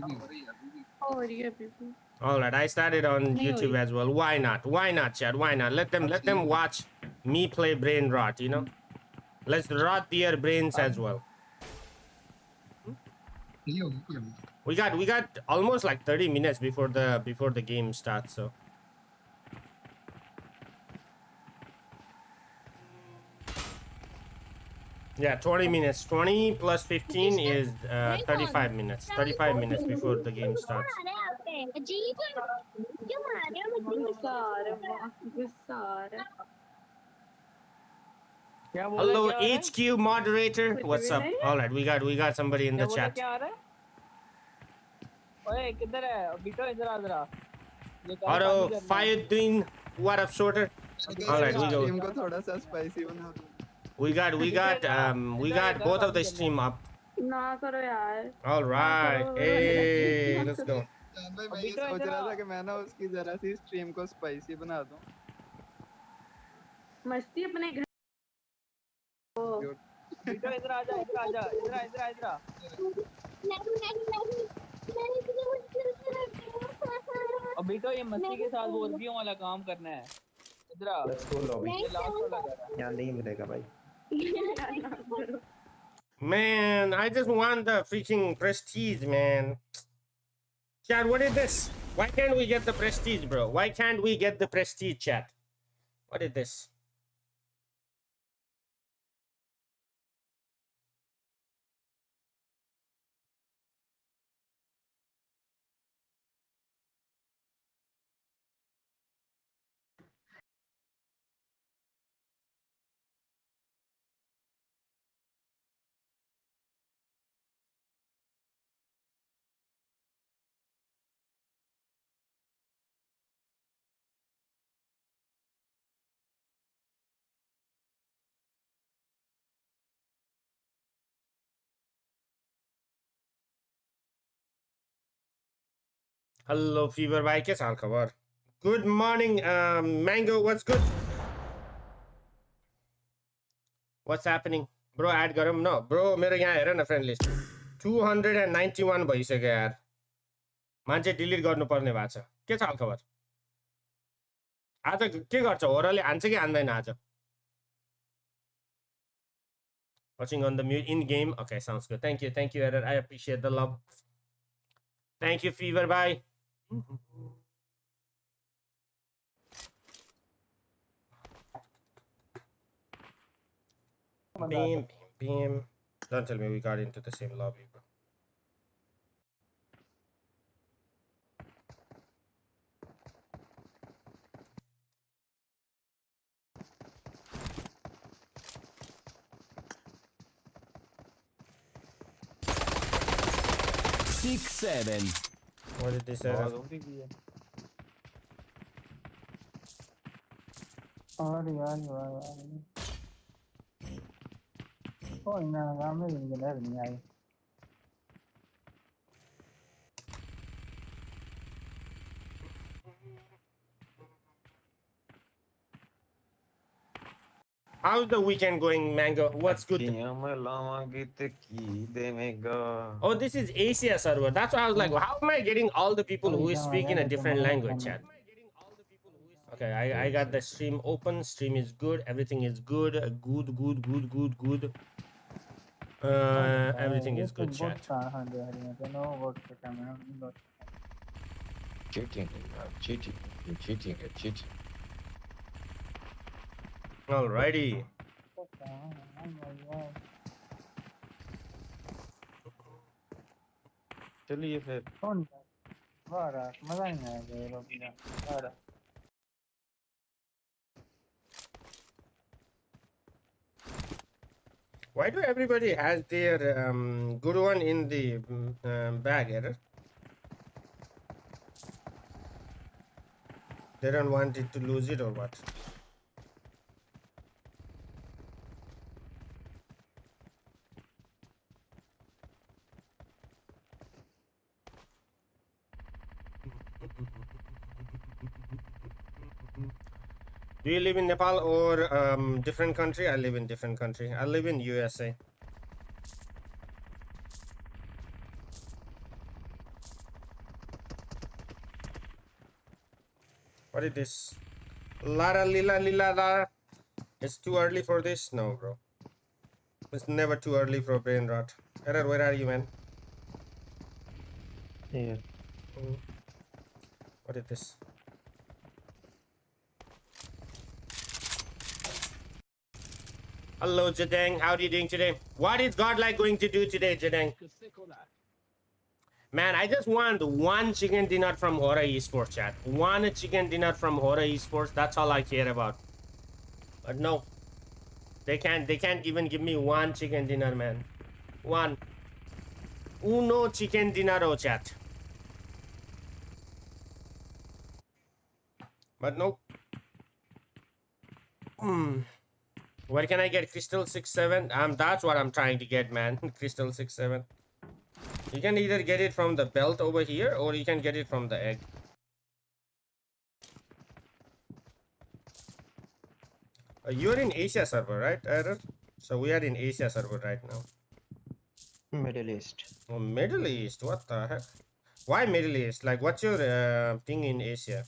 हो रही है अभी भी। All right, I started on YouTube as well. Why not? Why not, Chad? Why not? Let them watch me play Brainrot. You know, let's rot their brains as well. We got almost like 30 minutes before the game starts. So yeah, 20 minutes. 20 plus 15 is 35 minutes. 35 minutes before the game starts. Hello, HQ moderator. What's up? All right, we got somebody in the chat. Auto Fayuddin, what up, sorter? All right, we go. We got both of the stream up. ना करो यार। All right, hey, let's go. मैं ये सोच रहा था कि मैं ना उसकी जरा सी स्ट्रीम को स्पाइसी बना दूं। मस्ती अपने घर। बेटा इधर आ जा, इधर आ जा, इधर आ, इधर आ। अब बेटा ये मस्ती के साथ वर्जियों वाला काम करना है। इधर आ। Let's go lobby। यहाँ नहीं मिलेगा भाई। Man, I just want the freaking prestige, man. Chat, what is this? Why can't we get the prestige, bro? Why can't we get the prestige, chat? What is this? Hello, Fever Bhai. कैसा हाल खबर? Good morning, Mango. What's good? What's happening? Bro, add गरम no. Bro, मेरो यहाँ हेर न friend list. 291 भइसक्यो यार. मान्छे delete गर्नुपर्ने भएको छ। के छ हाल खबर? आज के गर्छ? ओरले हान्छ कि हान्दैन आज? Watching on the mute in game. Okay, sounds good. Thank you, Edit. I appreciate the love. Thank you, Fever Bhai. Beam. Don't tell me we got into the same lobby, bro. Seven. What did they say? How's the weekend going, Mango? What's good? Oh, this is Asia server. That's why I was like, how am I getting all the people who speak in a different language, chat? Okay, I got the stream open. Stream is good. Everything is good. Good. Everything is good, chat. Cheating. Alrighty. चलिए फिर मजा नहीं आएगा। Why do everybody has their good one in the bag, Edit? They don't want it to lose it or what? Do you live in Nepal or different country? I live in different country. I live in USA. What is this? Lara lila lila lara. It's too early for this? No, bro. It's never too early for Brainrot. Error, where are you, man? Here. What is this? Hello, Jadang. How are you doing today? What is Godlike going to do today, Jadang? Man, I just want one chicken dinner from Hora Esports, chat. One chicken dinner from Hora Esports. That's all I care about. But no, they can't even give me one chicken dinner, man. One. Uno chicken dinner, oh chat. But nope. Where can I get Crystal 6-7? That's what I'm trying to get, man. Crystal 6-7. You can either get it from the belt over here, or you can get it from the egg. You're in Asia server, right, Error? So we are in Asia server right now. Middle East. Oh, Middle East? What the heck? Why Middle East? Like, what's your thing in Asia?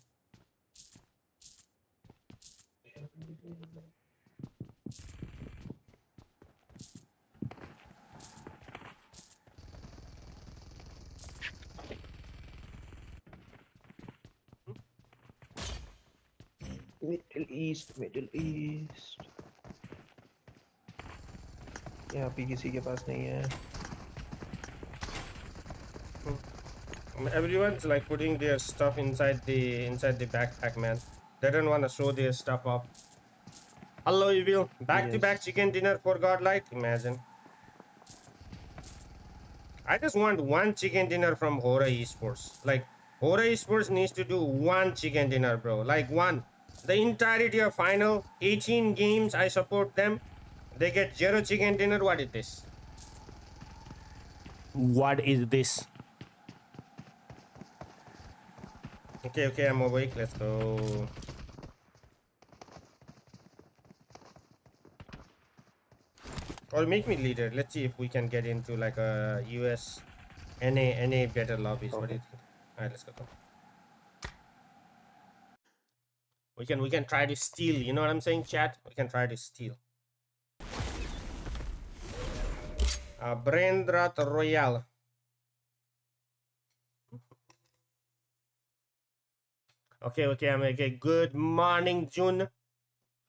Middle East, Middle East. यहाँ पे किसी के पास नहीं है. Everyone's like putting their stuff inside the backpack, man. They don't want to show their stuff off. Hello, Evil. Back-to-back chicken dinner for Godlight. Imagine. I just want one chicken dinner from Hora Esports. Like, Hora Esports needs to do one chicken dinner, bro. Like, one. The entirety of final 18 games, I support them. They get 0 chicken dinner. What is this? What is this? Okay, I'm awake. Let's go. Or make me leader. Let's see if we can get into like a US NA better lobbies. Okay. What do you think? Alright, let's go. We can try to steal, you know what I'm saying, chat? We can try to steal. Brainrot Royale. Okay, I'm okay. Good morning, June.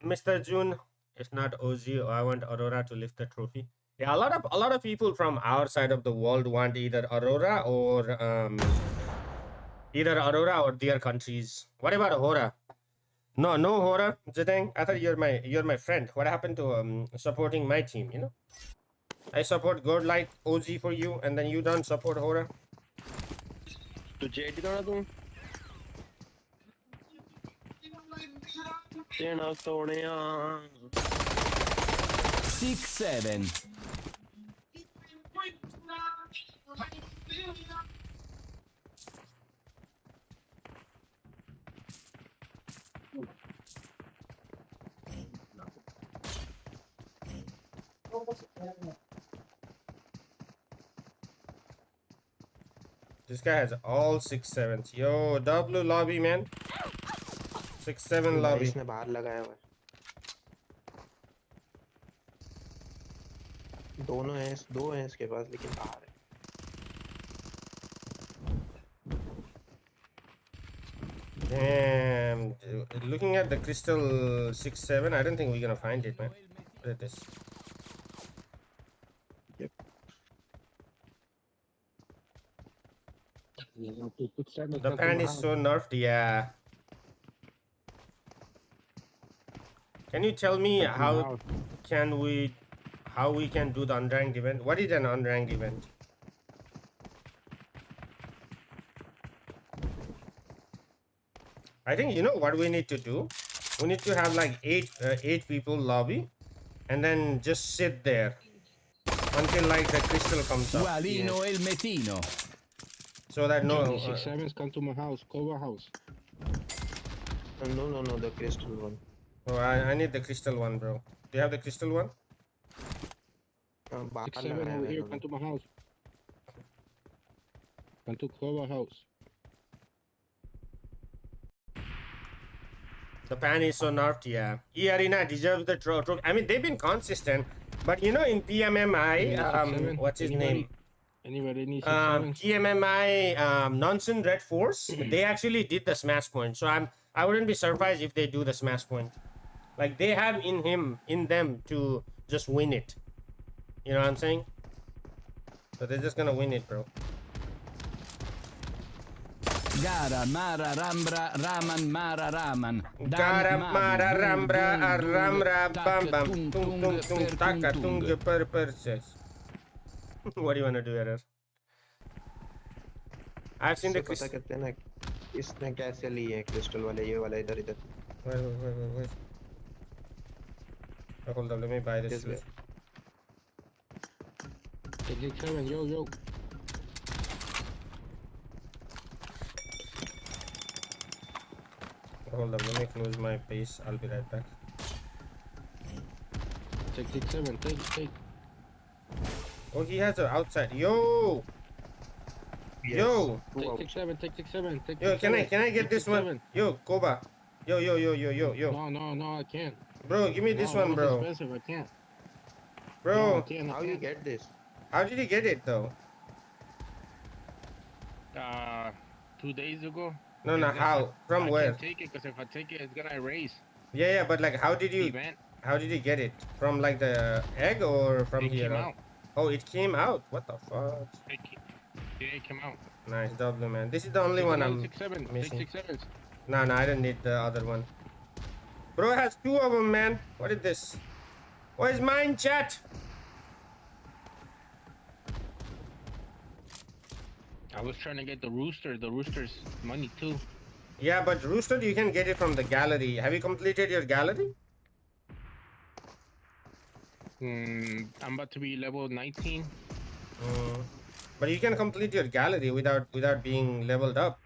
Mr. June. It's not OZ. I want Aurora to lift the trophy. Yeah, a lot of people from our side of the world want either Aurora or their countries. What about Aurora? No Aurora, Jadang. I thought you're my friend. What happened to supporting my team? You know, I support Godlike OZ for you, and then you don't support Aurora. तो jet करा तू तेना Sonia 6-7. This guy has all 6-7s. Yo, W lobby, man. 6-7 lobby. इसने बाहर लगाया हुआ है. दो हैं इसके पास, लेकिन बाहर है. Damn, dude. Looking at the crystal 6-7, I don't think we're gonna find it, man. Look at this. Yep. The pan is so nerfed, yeah. Can you tell me how we can do the unranked event? What is an unranked event? I think you know what we need to do. We need to have like eight people lobby, and then just sit there until like the crystal comes up. Walino el Metino. So that no. 6-7s come to my house, cover house. No, the crystal one. Oh, I need the crystal one, bro. Do you have the crystal one? बाहर 6-7 लगाया over है here, इन्होंने. come to my house. Come to cover house. The pan is so nerfed, yeah. E Arena deserves the trophy. I mean, they've been consistent, but you know, in PMMI, what's his name? Anybody need 6-7? PMMI, Nonsense Red Force, they actually did the smash point. So I wouldn't be surprised if they do the smash point. Like they have in them to just win it. You know what I'm saying? So they're just gonna win it, bro. Gara, Mara, Rambra, Raman, Mara, Raman. Gara mara rambra ramra bam bam tung tung tung taka tung per purchase. What do you wanna do, Error? I've seen the पता करते हैं ना इसने कैसे ली है crystal वाले ये वाला इधर इधर Wait. Hold on, let me buy this. This way. Take 6-7, yo. Hold on, let me close my pace. I'll be right back. Take 6-7, take. Oh, he has an outside. Yo! Yo! Take 6-7, take 6-7, take Yo, 6-7. can I get Take this one? 6-7. Yo, Koba. Yo. No, I can't. Bro, give me this one, It's bro. expensive, I can't. Bro, No, I can't. how you get this how did you get it though? 2 days ago. No, how? From I where? can't take it because if I take it, it's gonna erase Yeah, but like, how did the you event. get it? From like the egg or from It here? came out. Oh, it came out. What the fuck? It came out. Nice, W man. This is the only one I'm 6-7. missing. Take 6-7. No, I don't need the other one. Bro has 2 of them, man. What is this? What is mine, chat? I was trying to get the rooster. The rooster's money too. Yeah, but Rooster, you can get it from the gallery. Have you completed your gallery? I'm about to be level 19. But you can complete your gallery without being leveled up.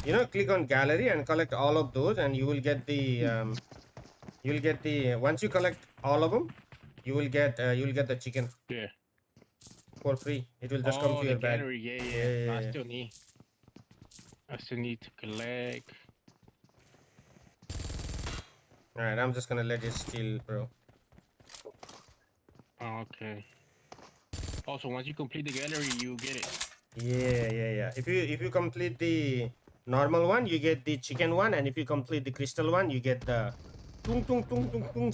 You know, click on gallery and collect all of those, and you will get the once you collect all of them, you will get the chicken Yeah. for free. It will just come to the your bag. gallery. Yeah. Yeah. I still need to collect. All right, I'm just gonna let it steal, bro. Okay. Also, once you complete the gallery, you get it. Yeah. If you complete the normal one, you get the chicken one, and if you complete the crystal one, you get the tung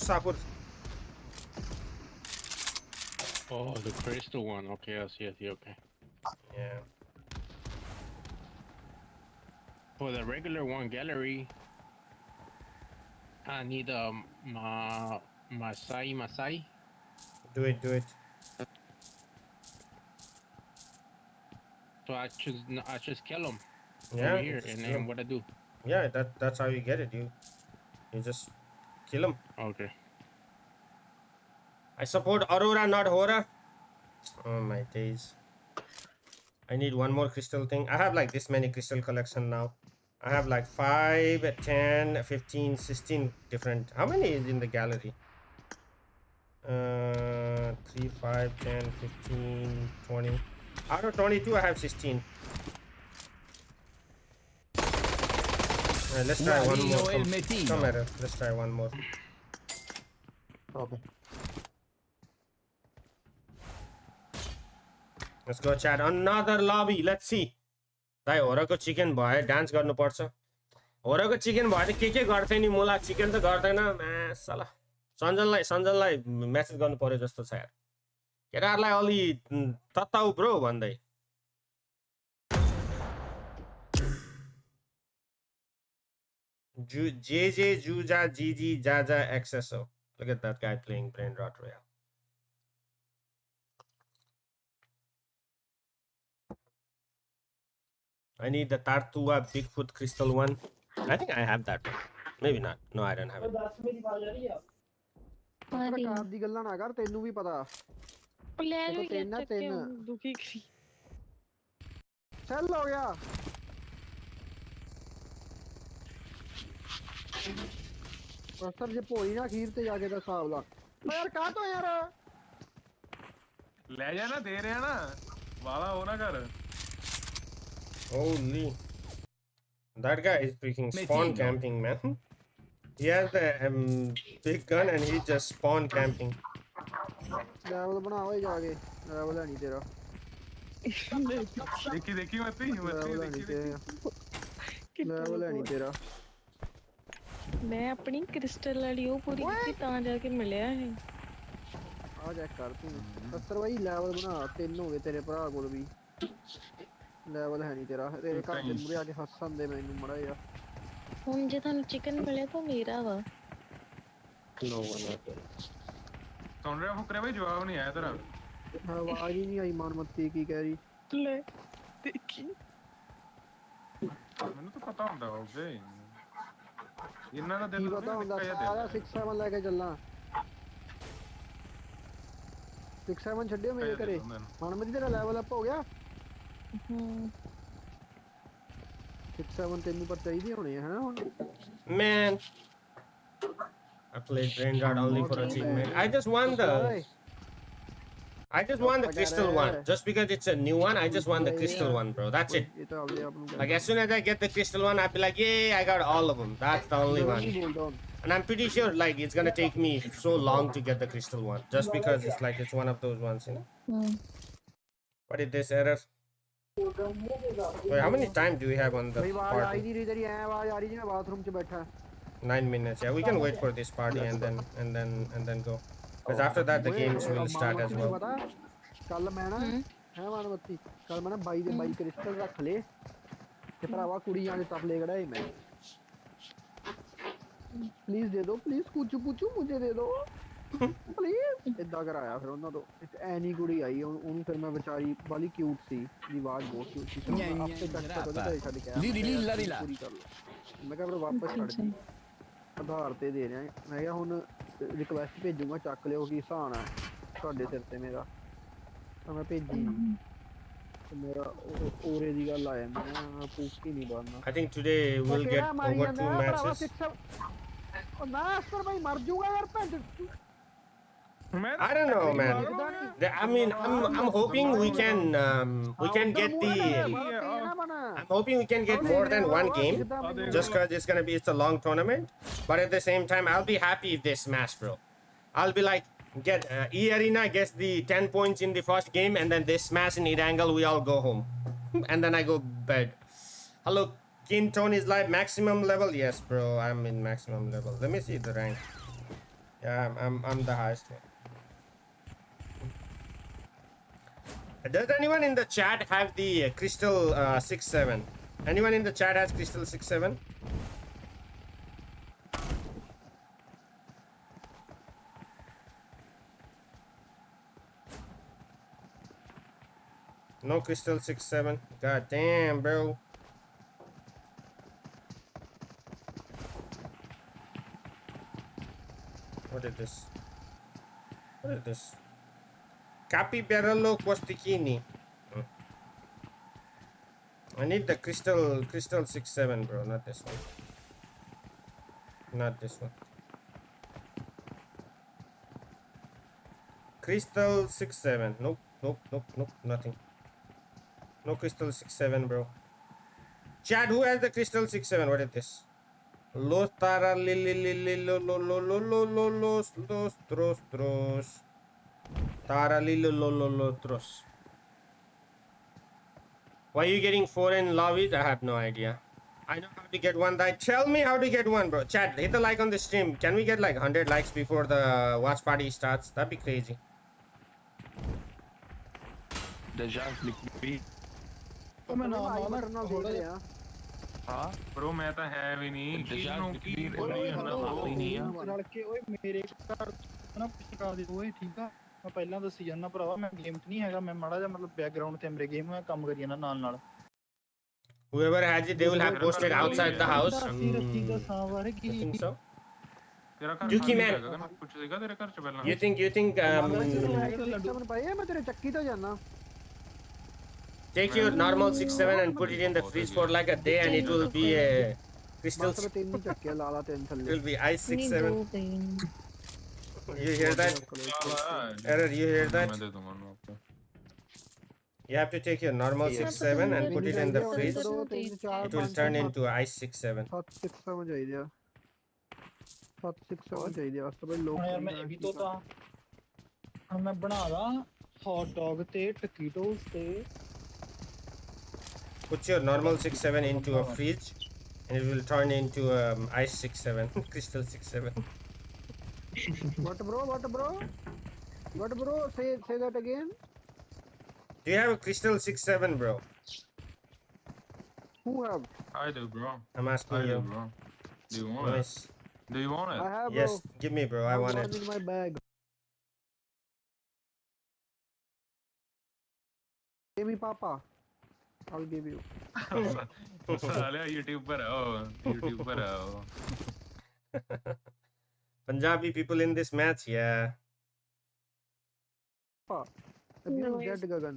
sapur. Oh, the crystal one. Okay, I see. Okay. Yeah. For the regular one gallery, I need Masai. Do it. So I just kill him Yeah. over here, just and kill then 'em. what I do? Yeah, that's how you get it. You just kill them. Okay. I support Aurora, not Hora. Oh my days. I need one more crystal thing. I have like this many crystal collection now. I have like 5, 10, 15, 16 different. How many is in the gallery? 3, 5, 10, 15, 20. Out of 22, I have 16. Alright, let's try one Guarino more. el Metino. Come here. Let's try one more. okay Let's go chat. Another lobby. Let's see. दाइ होरको chicken भयो dance गर्नुपर्छ होरको chicken भयो त के गर्थे नि मुला चिकन त गर्दैन साला सञ्जनलाई मेसेज गर्नु पर्यो जस्तो छ यार केटाहरुलाई अलि तताउ ब्रो भन्दै JJ Juja Gigi Jaja XSO. Look at that guy playing Brainrot Royale. I need the Tartua Bigfoot Crystal one. I think I have that one. Maybe not. No, I don't have it. ਕਾਰ ਦੀ ਗੱਲਾਂ ਨਾ ਕਰ ਤੈਨੂੰ ਵੀ ਪਤਾ ਲੈ ਤਿੰਨ ਦੁਖੀ ਕਰੀ cell ਹੋ ਗਿਆ ਅਸਰ ਜੇ ਭੋਈ ਨਾ ਖੀਰ ਤੇ ਜਾ ਕੇ ਦਾ ਹਿਸਾਬ ਲਾ ਓ ਯਾਰ ਕਾਹ ਤੋਂ ਯਾਰ ਲੈ ਜਾ ਨਾ ਦੇ ਰਿਹਾ ਨਾ ਵਾਲਾ ਹੋ ਨਾ ਕਰ Holy. That guy is freaking spawn camping, man. He has the big gun and he just spawn camping. Level ਬਣਾ ਓਏ ਜਾ ਕੇ ਲੈਵਲ ਹੈ ਨਹੀਂ ਤੇਰਾ ਦੇਖੀ ਦੇਖੀ ਮੱਤੀ ਲੈਵਲ ਹੈ ਨਹੀਂ ਦੇਖੀ ਤੇਰਾ ਲੈਵਲ ਹੈ ਨਹੀਂ ਤੇਰਾ ਮੈਂ ਆਪਣੀ ਕ੍ਰਿਸਟਲ ਵਾਲੀ ਉਹ ਪੂਰੀ ਕੀਤੀ ਤਾਂ ਜਾ ਕੇ ਮਿਲਿਆ ਇਹ ਆ ਚੈੱਕ ਕਰ ਤੂੰ 70 ਬਾਈ ਲੈਵਲ ਬਣਾ 3 ਹੋ ਗਏ ਤੇਰੇ ਭਰਾ ਕੋਲ ਵੀ ਲੈਵਲ ਹੈ ਨਹੀਂ ਤੇਰਾ ਤੇਰੇ ਘਰ ਦੇ ਮੂਰੇ ਆ ਕੇ ਹੱਸਣ ਦੇ ਮੈਨੂੰ ਮੜਾ ਜਾ ਹੁਣ ਜੇ ਤੁਹਾਨੂੰ ਚਿਕਨ ਮਿਲਿਆ ਤਾਂ ਮੇਰਾ ਵਾ नो वन ਸੁਣ ਰਿਹਾ ਫੁਕਰੇ ਬਾਈ ਜਵਾਬ ਨਹੀਂ ਆਇਆ ਤੇਰਾ ਆਵਾਜ਼ ਹੀ ਨਹੀਂ ਆਈ ਮਨਮੱਤੀ ਕੀ ਕਹਿ ਰਹੀ ਲੈ ਦੇਖੀ ਮੈਨੂੰ ਤਾਂ ਪਤਾ ਹੁੰਦਾ ਹੋਵੇ ਇਹਨਾਂ ਦਾ ਕੀ ਦਿਲ ਪਤਾ ਹੁੰਦਾ ਸਾਰਾ 6-7 ਲੈ ਕੇ ਚੱਲਾਂ 6-7 ਛੱਡਿਓ ਮੇਰੇ ਘਰੇ ਮਨਮੱਤੀ ਤੇਰਾ ਲੈਵਲ ਅਪ ਹੋ ਗਿਆ ਹੂੰ 6-7 ਤੈਨੂੰ ਪਰ ਚਾਹੀਦੀ ਹੋਣੀ ਹੈ ਹਨਾ ਹੁਣ Man, I played Brainrot only for achievement. I just won the crystal one. Just because it's a new one, I just won the crystal one, bro. That's it. ਇਹ ਤਾਂ ਆਪਦੇ ਆਪ ਨੂੰ Like as soon as I get the crystal one, I'll be like, yay, I got all of them. That's the only one. And I'm pretty sure like it's gonna take me so long to get the crystal one. Just because it's one of those ones, you know. What is this error? Wait, how many time do we have on the ਬਈ ਆਵਾਜ਼ ਆਈ party? ਨਹੀਂ ਰਹੀ ਤੇਰੀ ਐ ਆਵਾਜ਼ ਆ ਰਹੀ ਜਿਵੇਂ ਬਾਥਰੂਮ 'ਚ ਬੈਠਾ 9 minutes. Yeah, we can wait for this party and then go. Because after that the games will start as well. ਪਤਾ ਕੱਲ ਮੈਂ ਨਾ ਹੈ ਮਨਮੱਤੀ ਕੱਲ ਮੈਂ ਨਾ ਬਾਈ ਦੇ ਬਾਈ ਕ੍ਰਿਸਟਲ ਰੱਖ ਲਏ ਤੇ ਭਰਾਵਾ ਕੁੜੀਆਂ ਦੇ ਤਪਲੇ ਕਢਾਏ ਮੈਂ ਪਲੀਜ਼ ਦੇ ਦਿਓ ਪਲੀਜ਼ ਕੁਚੂ ਪੁਚੂ ਮੁਝੇ ਦੇ ਦਿਓ ਪਲੀਜ਼ ਇਦਾਂ ਕਰਾਇਆ ਫਿਰ ਉਹਨਾਂ ਤੋਂ ਇੱਕ ਐਨੀ ਕੁੜੀ ਆਈ ਉਹਨੂੰ ਫਿਰ ਮੈਂ ਵਿਚਾਰੀ ਵਾਲੀ ਕਿਊਟ ਸੀ ਦੀ ਆਵਾਜ਼ ਬਹੁਤ ਕਿਊਟ ਸੀ Nya, nya, ਆਪੇ ਚੱਕ ਕੇ ਉਹਦੇ ਘਰੇ ਛੱਡ ਕੇ ਆਇਆ Liri, lilla, lilla. ਪੂਰੀ ਕਰ ਲਓ ਮੈਂ ਕਿਹਾ ਫਿਰ ਵਾਪਸ ਛੱਡ ਦੀ ਆਧਾਰ ਤੇ ਦੇ ਰਿਹਾ ਮੈਂ ਕਿਹਾ ਹੁਣ ਰਿਕਵੈਸਟ ਭੇਜੂਗਾ ਚੱਕ ਲਿਓ ਕੀ ਹਿਸਾਬ ਆ ਤੁਹਾਡੇ ਸਿਰ ਤੇ ਮੇਰਾ ਤਾਂ ਮੈਂ ਭੇਜੀ ਤੇ ਮੇਰਾ ਔਰੇ ਦੀ ਗੱਲ ਆ ਜਾਂਦੀ ਨਾ ਪੂਛ ਹੀ ਨਹੀਂ ਬਣਨਾ I think today we'll get over 2 matches. ਉਹ ਨਾ ਅਸਰ ਭਾਈ ਮਰ ਜਾਊਗਾ ਯਾਰ ਭੰਡ I don't know, man. I mean, I'm hoping we can get the. I'm hoping we can get more than one game, just cause it's a long tournament. But at the same time, I'll be happy if they smash, bro. I'll be like, get E Arena gets the 10 points in the first game, and then they smash in Irangle, we all go home, and then I go bed. Hello, Kinton is like maximum level. Yes, bro, I'm in maximum level. Let me see the rank. Yeah, I'm the highest one. Does anyone in the chat have the crystal 6-7? Anyone in the chat has crystal 6-7? No crystal 6-7. God damn, bro. What is this? What is this? Capybara Quastikini. I need the crystal 6-7, bro, not this one. Not this one. Crystal 6-7. Nope, nothing. No crystal 6-7, bro. Chad, who has the crystal 6-7? What is this? Los tara los Taralilololotros. Why are you getting 4 in lobbies? I have no idea. I know how to get one. Tell me how to get one, bro. Chat, hit the like on the stream. Can we get like 100 likes before the watch party starts? That'd be crazy. The jump me. ਮੈਂ ਨਾਲ ਦੇਖ ਰਿਹਾ हाँ bro ਮੈਂ ਤਾਂ ਹੈ ਵੀ ਨਹੀਂ The Ki jump ਨੂੰ ਕੀ नहीं है ਰਲ ਕੇ ਓਏ ਮੇਰੇ ਘਰ ਨਾ ਪੁੱਛਾ ਦੇ ਓਏ ਠੀਕ ਆ ਮੈਂ ਪਹਿਲਾਂ ਦੱਸੀ ਜਾਂਦਾ ਭਰਾਵਾ ਮੈਂ ਗੇਮ 'ਚ ਨਹੀਂ ਹੈਗਾ ਮੈਂ ਮਾੜਾ ਜਿਹਾ ਮਤਲਬ ਬੈਕਗ੍ਰਾਉਂਡ ਤੇ ਮੇਰੇ ਗੇਮ ਮੈਂ ਕੰਮ ਕਰੀ ਜਾਂਦਾ ਨਾਲ Whoever has it, they will have posted outside the house. ਰੱਤੀ the ਸਾਵਾਰ I Ki think so. ਤੇਰਾ ਘਰ Yuki, ਖਾਲੀ man. ਹੈਗਾ ਨਾ ਕੁਛ ਸੀਗਾ ਤੇਰੇ ਘਰ ਚ ਪਹਿਲਾਂ You think ਲੱਡੂ ਪਾਏ ਮੈਂ ਤੇਰੇ ਚੱਕੀ ਤੋਂ ਜਾਣਾ take your normal 6-7 and put it in the fridge for like a day and it will be a crystal. ਬਸ ਤਿੰਨ ਹੀ ਚੱਕਿਆ ਲਾਲਾ ਤਿੰਨ It ਥੱਲੇ will be ice 6-7. You hear that? Error, you hear that? ਮੈਂ ਦੇ ਦੂੰਗਾ ਉਹਨੂੰ ਆਪੇ You have to take your normal 6-7 and put it in the fridge. It will turn into ice 6-7. 7 6 ਸਮਝ ਆਈ ਦਿਆ 7 6 7 चाहिए वास्ते भाई लोग ਹੁਣ ਯਾਰ ਮੈਂ ਇਹ ਵੀ ਤੋਂ ਤਾਂ ਹੁਣ ਮੈਂ ਬਣਾ ਦਾਂ ਹੌਟ ਡੌਗ ਤੇ ਟਕੀਟੋਸ ਤੇ Put your normal 6-7 into a fridge and it will turn into ice 6-7 crystal 6-7. what bro say that again. Do you have a crystal 6-7, bro? Who have? I do, bro. I'm I asking do, you. bro. Do you want Nice. it? Do you want it? I have, Yes, bro. give me, bro. I want one it. in my bag. Give me papa, I'll give you. साले YouTuber हो, YouTuber हो. Punjabi people in this match, yeah. Abuse Nice. that Gagan.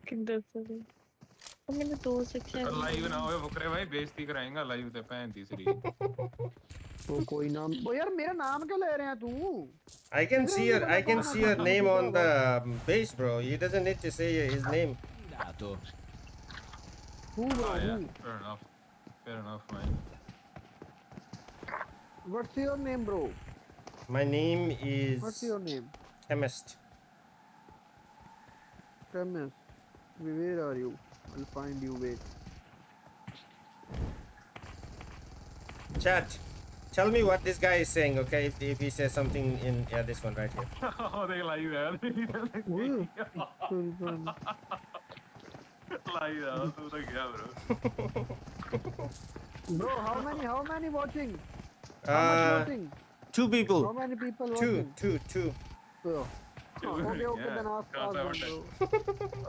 किधर से तो मैंने 2 6 live ना होए फुकरे भाई बेइज्जती कराएगा लाइव पे पैन तीसरी. वो कोई नाम वो यार मेरा नाम क्यों ले रहे हैं तू? I can see your name on the base, bro. He doesn't need to say his name. Dato. Who bro? Ah, yeah. Who? Fair enough, man. What's your name, bro? My name What's is your name? Chemist. Chemist. Where are you? I'll find you. Wait. Chat. Tell me what this guy is saying, okay? If he says something in this one right here. Oh, they live है. Live है, तू तो गया bro. Bro, how many watching? How much watching? 2 people. How many people Two. watching? Oh. Okay, then ask bro.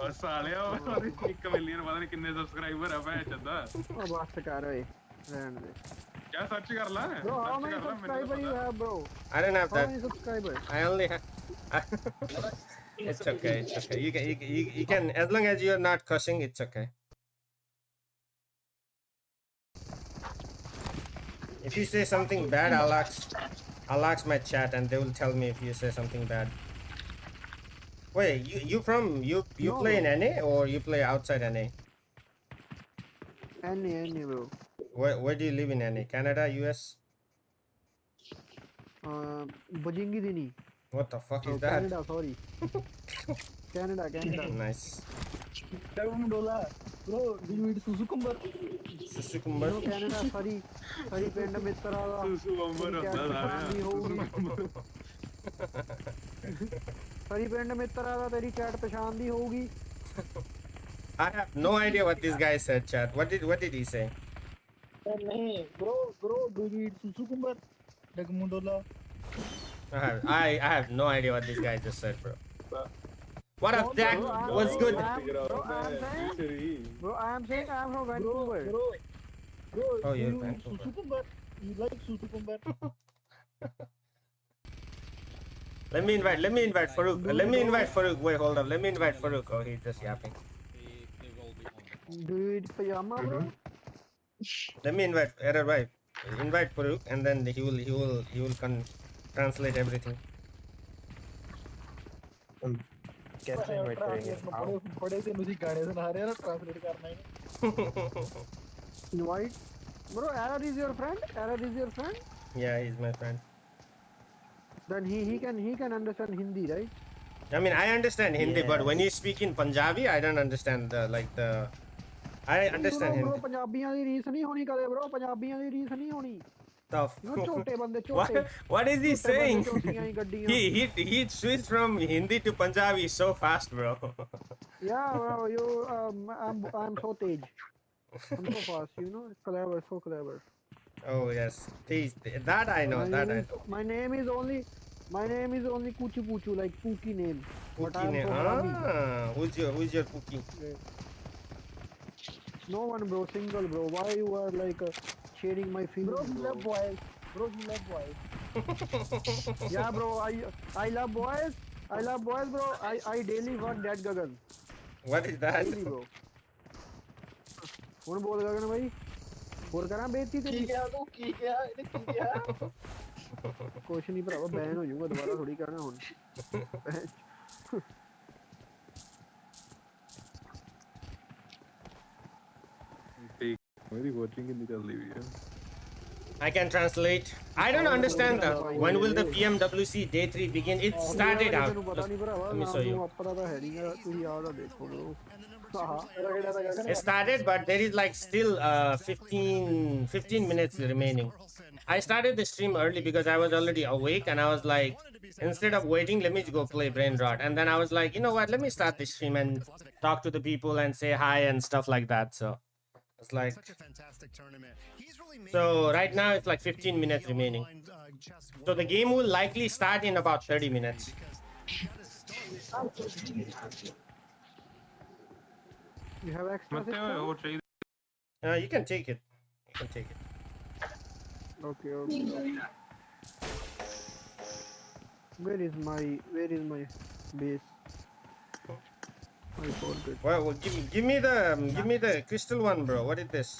और साले और 1 million पता नहीं कितने सब्सक्राइबर है भाई चंदा. Oh, बस कर ओए. रहने दे. क्या सर्च कर ला? Bro, how many subscribers you have, bro? I don't have How that. many subscribers? I only have. It's okay. You can, as long as you're not cussing, it's okay. If you say something bad, I'll ask my chat and they will tell me if you say something bad. Wait, you No, play in bro. NA or you play outside NA? Any, bro. Where do you live in NA? Canada, US? Bajingi Dini. What the fuck Oh, is that? Canada, sorry. Canada. Nice. ਡੋਲਾ bro do you eat susukumbar? Susukumbar. No, Canada, sorry ਪਿੰਡ ਮਿੱਤਰਾ ਦਾ सुसुम्बर होता था. ਸਰੀ ਪਿੰਡ ਮਿੱਤਰਾ ਦਾ ਤੇਰੀ chat ਪਛਾਣਦੀ ਹੋਊਗੀ. I have no idea what this guy said, chat. What did he say? ਨਹੀਂ bro do you eat susukumbar? ਡਗਮੂ ਡੋਲਾ I have no idea what this guy just said, bro. What up, Jack? What's good? Bro, I am saying I am from Vancouver. bro Oh, do you're you eat Vancouver. susukumbar? You like susukumbar? Let me invite Farouk. Wait, hold on. Let me invite Farouk. Oh, he's just yapping. Do you eat pajama, bro? Let me invite Farouk, and then he will translate everything. कैसे invite करेंगे? बड़े से मुझे गाने सुना रहे हैं ना ट्रांसलेट करना ही. Invite? Bro, Arad is your friend? Yeah, he's my friend. Then he can understand Hindi, right? I mean, I understand Hindi, Yeah. but when you speak in Punjabi, I don't understand I understand bro, Hindi. ਪੰਜਾਬੀਆਂ ਦੀ ਰੀਸ ਨਹੀਂ ਹੋਣੀ ਕਦੇ bro, ਪੰਜਾਬੀਆਂ ਦੀ ਰੀਸ ਨਹੀਂ ਹੋਣੀ. Tough. ਛੋਟੇ ਬੰਦੇ ਛੋਟੇ. What is he saying? ਛੋਟੀਆਂ ਹੀ ਗੱਡੀਆਂ. He switched from Hindi to Punjabi so fast, bro. Yeah, bro, I'm so tej. I'm so fast, clever, so clever. Oh yes, please. That I know. My name is only Kuchu Puchu, like Pookie name. But Pookie I'm name. so happy. Who's your Pookie? No one, bro, single, bro. Why you are like sharing my feelings, Bro, you love boys. Yeah, bro, I love boys, bro. I daily fuck that Gagan. What is that? Daily, bro. ਹੁਣ ਬੋਲ ਗਗਨ ਭਾਈ ਹੋਰ ਕਰਾਂ ਬੇਇੱਜ਼ਤੀ ਤੇ ਕੀ ਕਿਹਾ ਤੂੰ ਕੀ ਕਿਹਾ ਇਹਨੇ ਕੀ ਕਿਹਾ ਕੁਛ ਨਹੀਂ ਭਰਾਵਾ ਬੈਨ ਹੋ ਜਾਊਗਾ ਦੁਬਾਰਾ ਥੋੜੀ ਕਹਿਣਾ ਹੁਣ मेरी कोचिंग कितनी चल रही है? I can translate. I don't understand when will the PMWC day 3 begin? It started out. ਤੈਨੂੰ ਪਤਾ ਨਹੀਂ ਭਰਾਵਾ Let me show you. ਆਪਣਾ ਤਾਂ ਹੈ ਨਹੀਂਗਾ ਤੁਸੀਂ ਆਹ ਦਾ ਦੇਖੋ bro It started, but there is like still 15 minutes remaining. I started the stream early because I was already awake and I was like, instead of waiting, let me go play Brainrot. And then I was like, you know what, let me start the stream and talk to the people and say hi and stuff like that. So it's like, so right now it's like 15 minutes remaining. So the game will likely start in about 30 minutes. you have extra मत वो चाहिए You can take it. You can take it. okay where is my base I forgot Well, give me the crystal one, bro. What is this?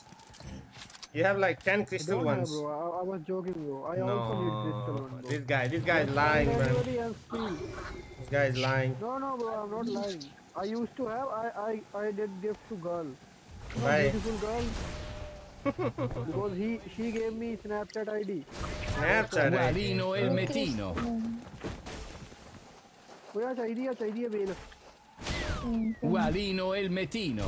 You have like 10 crystal don't have, ones. bro. I was joking, bro. I also need crystal one, bro. This guy is lying, man. Everybody else free. This guy is lying. No, bro. I'm not lying. I used to have. I did gift to girl. Why? Beautiful girl. Because she gave me Snapchat ID. Snapchat. Ualino Elmetino. ਉਹ ਚਾਹੀਦੀ ਹੈ ਵੇਲ Ualino Elmetino.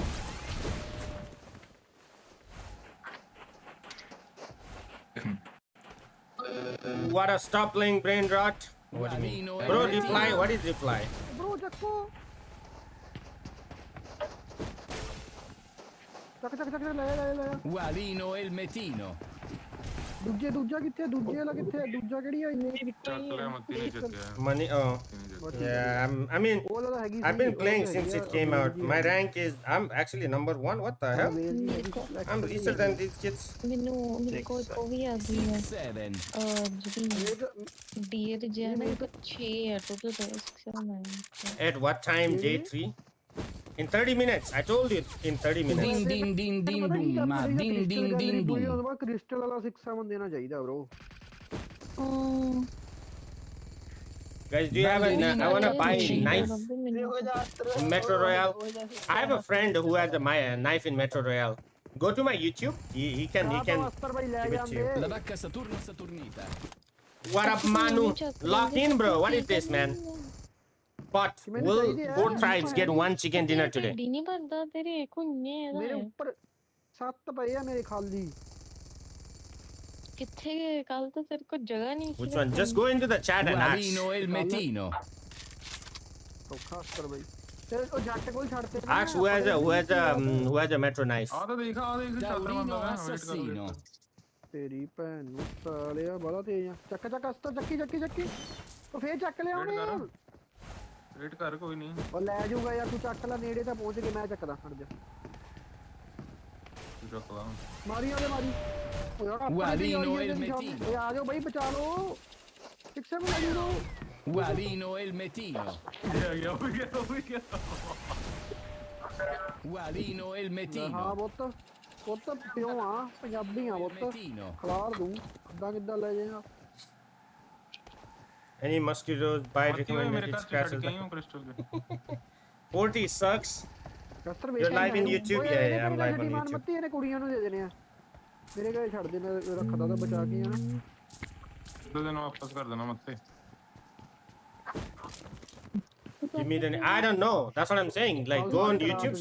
What a stop playing Brainrot. What do you mean? Bro, reply. What is reply? bro ਚੱਕੋ ਚੱਕ ਲੈ Ualino Elmetino. ਦੂਜਾ ਕਿੱਥੇ ਦੂਜੇ ਵਾਲਾ ਕਿੱਥੇ ਦੂਜਾ ਕਿਹੜੀ ਆ ਇੰਨੀ चकले मत नहीं चक्के Money. Oh, yeah. I mean, ਉਹ ਵਾਲਾ ਹੈਗੀ I've been playing since it came out. My rank is. I'm actually number 1. What the hell? I'm lesser than these kids. ਮੈਨੂੰ ਕੋਈ ਉਹ ਵੀ ਆ ਗਈ ਹੈ 7. ਜਿਹੜੀ ਡੀਅਰ ਜਿਹਾ ਨਾ 6 ਹੈ total 6 At what time? Day 3. In 30 minutes. I told you. In 30 minutes. Din din din din boom. Ma din din din boom. ਉਹਦੇ ਬਾਅਦ ਕ੍ਰਿਸਟਲ ਵਾਲਾ 6-7 ਦੇਣਾ ਚਾਹੀਦਾ bro Guys, do you have a? I want to buy a knife in Metro Royale. I have a friend who has a knife in Metro Royale. Go to my YouTube. He can give it to you. La vacca Saturna Saturnita. What up, Manu? Locked in, bro. What is this, man? But will 4 tribes get 1 chicken dinner today? ਢੀ ਨਹੀਂ ਭਰਦਾ ਤੇਰੇ ਕੁੰਨੇ ਮੇਰੇ ਉੱਪਰ 7 ਪਏ ਆ ਮੇਰੇ ਖਾਲੀ ਕਿੱਥੇ ਗਏ ਕੱਲ ਤਾਂ ਤੇਰੇ ਕੋਲ ਜਗ੍ਹਾ ਨਹੀਂ ਸੀ Which one? Just go into the chat and ask. Ualino Elmetino. ਔਖਾ ਅਸਤਰ ਬਈ ਤੇ ਉਹ ਜੱਟ ਕੋਲ ਛੱਡ ਤੇ Ask who has a Metro knife. आ तो देखा चल रहा Taurino बंदा Assassino. ਤੇਰੀ ਭੈਣ ਨੂੰ ਸਾਲਿਆ ਬੜਾ ਤੇਜ਼ ਆ ਚੱਕ ਅਸਤਰ ਚੱਕੀ ਉਹ ਫੇਰ ਚੱਕ ਲਿਆ ਉਹਨੇ वेट कर कोई नहीं ਉਹ ਲੈ ਜਾਊਗਾ ਯਾਰ ਤੂੰ ਚੱਕ ਲੈ ਨੇੜੇ ਤਾਂ ਪਹੁੰਚ ਕੇ ਮੈਂ ਚੱਕਦਾ ਖੜ ਜਾ चकला ਮਾਰੀ ਉਹ ਯਾਰ Ualino Elmetino. ਆ ਜਾਓ ਬਈ ਬਚਾ ਲਓ 6-7 ਲੈ ਜਾਓ Ualino Elmetino. गया हो गया Ualino ਹਾਂ Elmetino. ਪੁੱਤ ਪਿਓ ਆ ਪੰਜਾਬੀ ਆ ਪੁੱਤ Elmetino. ਖਲਾਰ ਦੂੰ ਕਿੱਦਾਂ ਲੈ ਜਾਏਗਾ Any mosquitoes? Buy recommended. मेरे It's घर scratches. गई हूं क्रिस्टल के 40 sucks. You're live in YouTube? Yeah, I'm live on YouTube. ਮੱਤੀ ਇਹਨੇ ਕੁੜੀਆਂ ਨੂੰ ਦੇ ਦੇਣੇ ਆ ਮੇਰੇ ਘਰੇ ਛੱਡ ਦੇਣਾ ਰੱਖਦਾ ਤਾਂ ਬਚਾ ਕੇ ਆ 2 दिन वापस कर देना मत से Give me the. I don't know. That's what I'm saying. Like, go on YouTube.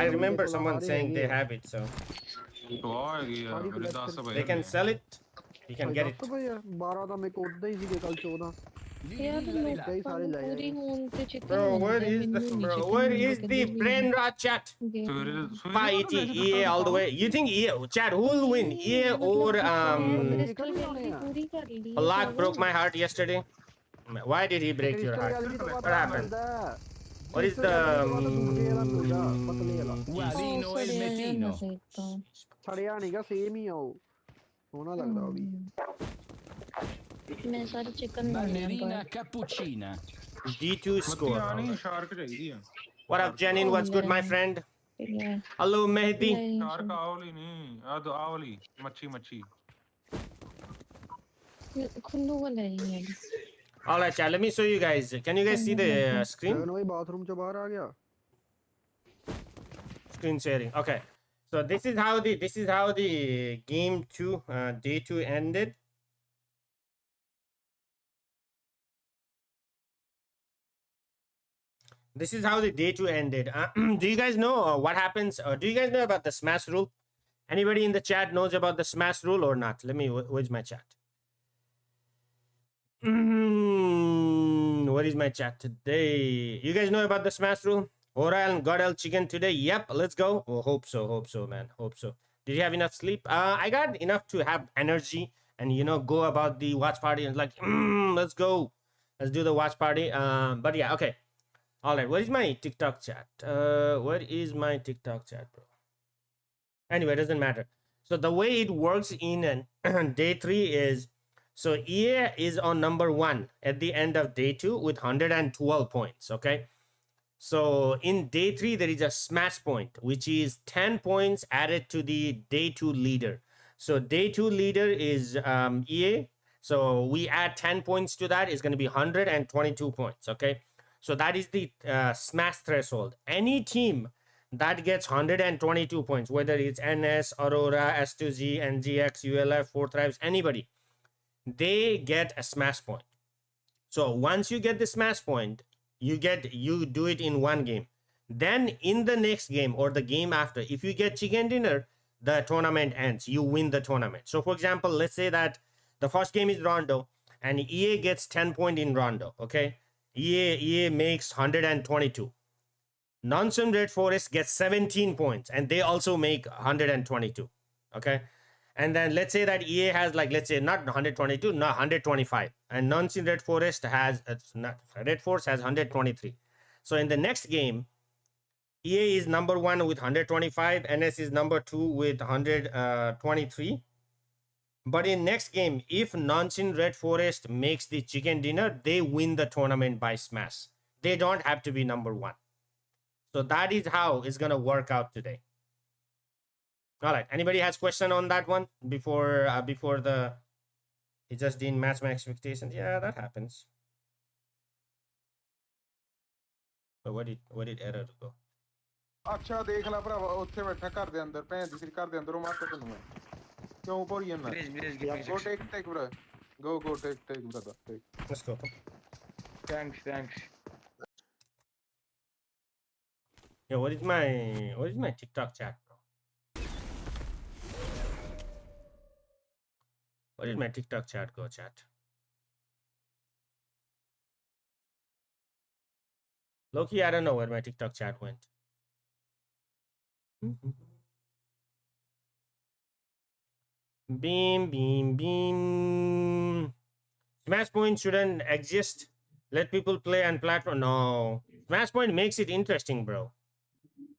I remember someone saying they have it, so तो आएगी यार मेरे 10 से they can sell it. You can get it. 12 ਤਾਂ ਮੇਰੇ ਕੋਲ ਉਦਾਂ ਹੀ ਸੀਗੇ ਕੱਲ 14 ਯਾਰ ਕਈ ਸਾਰੇ ਲੈ ਪੂਰੀ ਜਾਣੇ ਹੋਣ ਤੇ ਚਿੱਤਰ Where is the Brainrot chat? Buy it EA all the way. You think EA chat? Who will win? EA or ਪੂਰੀ ਕਰ ਲਈ Black broke my heart yesterday. Why did he break your heart? What happened? What is the? Ualino Elmetino. ਛੜਿਆ ਨਹੀਂਗਾ same ਹੀ ਆ ਉਹ ਸੋਹਣਾ ਲੱਗਦਾ ਉਹ ਵੀ ਮੈਂ ਸਾਰੇ chicken Ballerina Cappuccina. D2 score. नहीं शार्क चाहिए What up, Janin? What's good, my friend? Hello, Mehdi. Shark आवली नहीं आ तो आवली मच्छी ਖੁੱਲੂ ਵਾਲਾ ਹੀ All right, chat. Let me show you guys. Can you guys see the screen? ਉਹਨੂੰ ਬਾਥਰੂਮ ਚੋਂ ਬਾਹਰ ਆ ਗਿਆ Screen sharing. Okay. So this is how the game 2 day 2 ended. This is how the day 2 ended. Do you guys know what happens? Do you guys know about the smash rule? Anybody in the chat knows about the smash rule or not? Let me, where's my chat? What is my chat today? You guys know about the smash rule? Oral and Godel chicken today? Yep, let's go. Oh, hope so, man. Hope so. Did you have enough sleep? I got enough to have energy and, you know, go about the watch party and like, let's go. Let's do the watch party. But yeah, okay. All right, what is my TikTok chat? What is my TikTok chat, bro? Anyway, it doesn't matter. So the way it works in day 3 is, so EA is on number 1 at the end of day 2 with 112 points, okay? So in day 3, there is a smash point, which is 10 points added to the day 2 leader. So day 2 leader is EA. So we add 10 points to that. It's going to be 122 points, okay? So that is the smash threshold. Any team that gets 122 points, whether it's NS, Aurora, S2Z, NGX, ULF, 4 Tribes, anybody, they get a smash point. So once you get the smash point, you do it in one game. Then in the next game or the game after, if you get chicken dinner, the tournament ends. You win the tournament. So for example, let's say that the first game is Rondo and EA gets 10 points in Rondo, okay? EA makes 122. Non-Sim Red Forest gets 17 points and they also make 122, okay? And then let's say that EA has, like, let's say not 122, not 125, and Non-Sim Red Forest has Red Force has 123. So in the next game, EA is number 1 with 125, NS is number 2 with 123. But in next game, if Non-Sim Red Forest makes the chicken dinner, they win the tournament by smash. They don't have to be number 1. So that is how it's gonna work out today. All right. Anybody has question on that one before the it just didn't match my expectations? Yeah, that happens. But what did error go? ਅੱਛਾ ਦੇਖ ਲੈ ਭਰਾਵਾ ਉੱਥੇ ਬੈਠਾ ਘਰ ਦੇ ਅੰਦਰ ਭੈਣ ਦੀ ਘਰ ਦੇ ਅੰਦਰੋਂ ਮਾਰ ਤੈਨੂੰ ਮੈਂ ਕਿਉਂ ਭੋਰੀ ਜਾਂਦਾ go take bro go take brother take. Let's go. Thanks. Yo, what is my TikTok chat, bro? Where did my TikTok chat go, chat? Loki, I don't know where my TikTok chat went. Beam. Smash Point shouldn't exist. Let people play on platform. No. Smash Point makes it interesting, bro.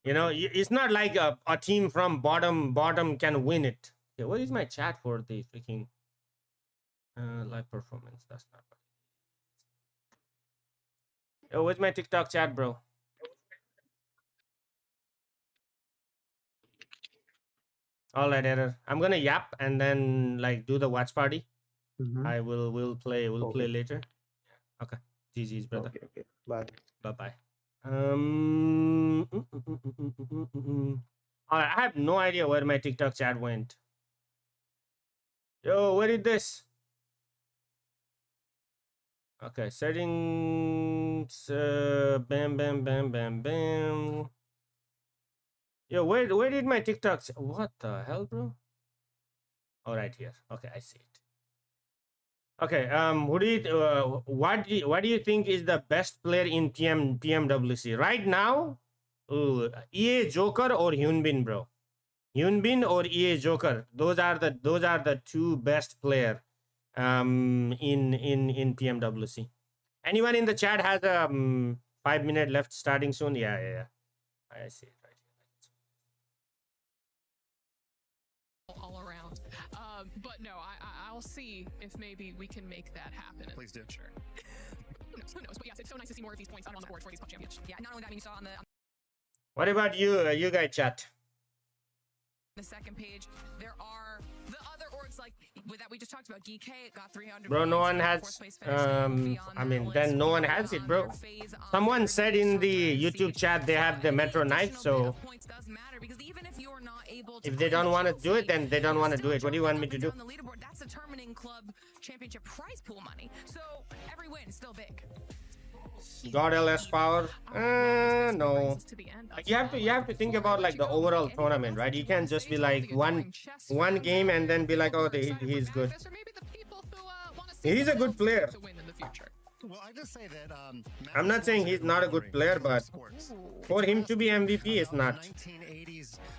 You know, it's not like a team from bottom can win it. Okay, what is my chat for the freaking live performance? That's not what. Yo, where's my TikTok chat, bro? All right, error. I'm gonna yap and then like do the watch party. I will play. We'll play later. Okay. GG's, brother. Okay. Bye. Bye. All right, I have no idea where my TikTok chat went. Yo, where did this? Okay, settings. Bam. Yo, where did my TikTok? What the hell, bro? All right, here. Okay, I see it. Okay, what do you think is the best player in PMWC right now? EA Joker or Hyunbin, bro? Hyunbin or EA Joker? Those are the two best player in PMWC. Anyone in the chat has a 5 minute left starting soon? Yeah. I see it right here. All around. But no, I'll see if maybe we can make that happen. Please do. Sure. Who knows? But yes, it's so nice to see more of these points on the board for these PUBG champions. Yeah, not only that, I mean, you saw on What about you guys chat? the second page, there are the other orgs like with that we just talked about, Geek got 300. Bro, no one has I mean, then no one has it, bro. Someone said in the YouTube chat they have the Metro knife, so if they don't want to do it, then they don't want to do it. What do you want me to do? That's determining club championship prize pool money. So every win is still big. God LS power? No. Like, you have to think about like the overall tournament, right? You can't just be like one game and then be like, oh, he's good. He's a good player. Well, I just say that I'm not saying he's not a good player, but for him to be MVP is not.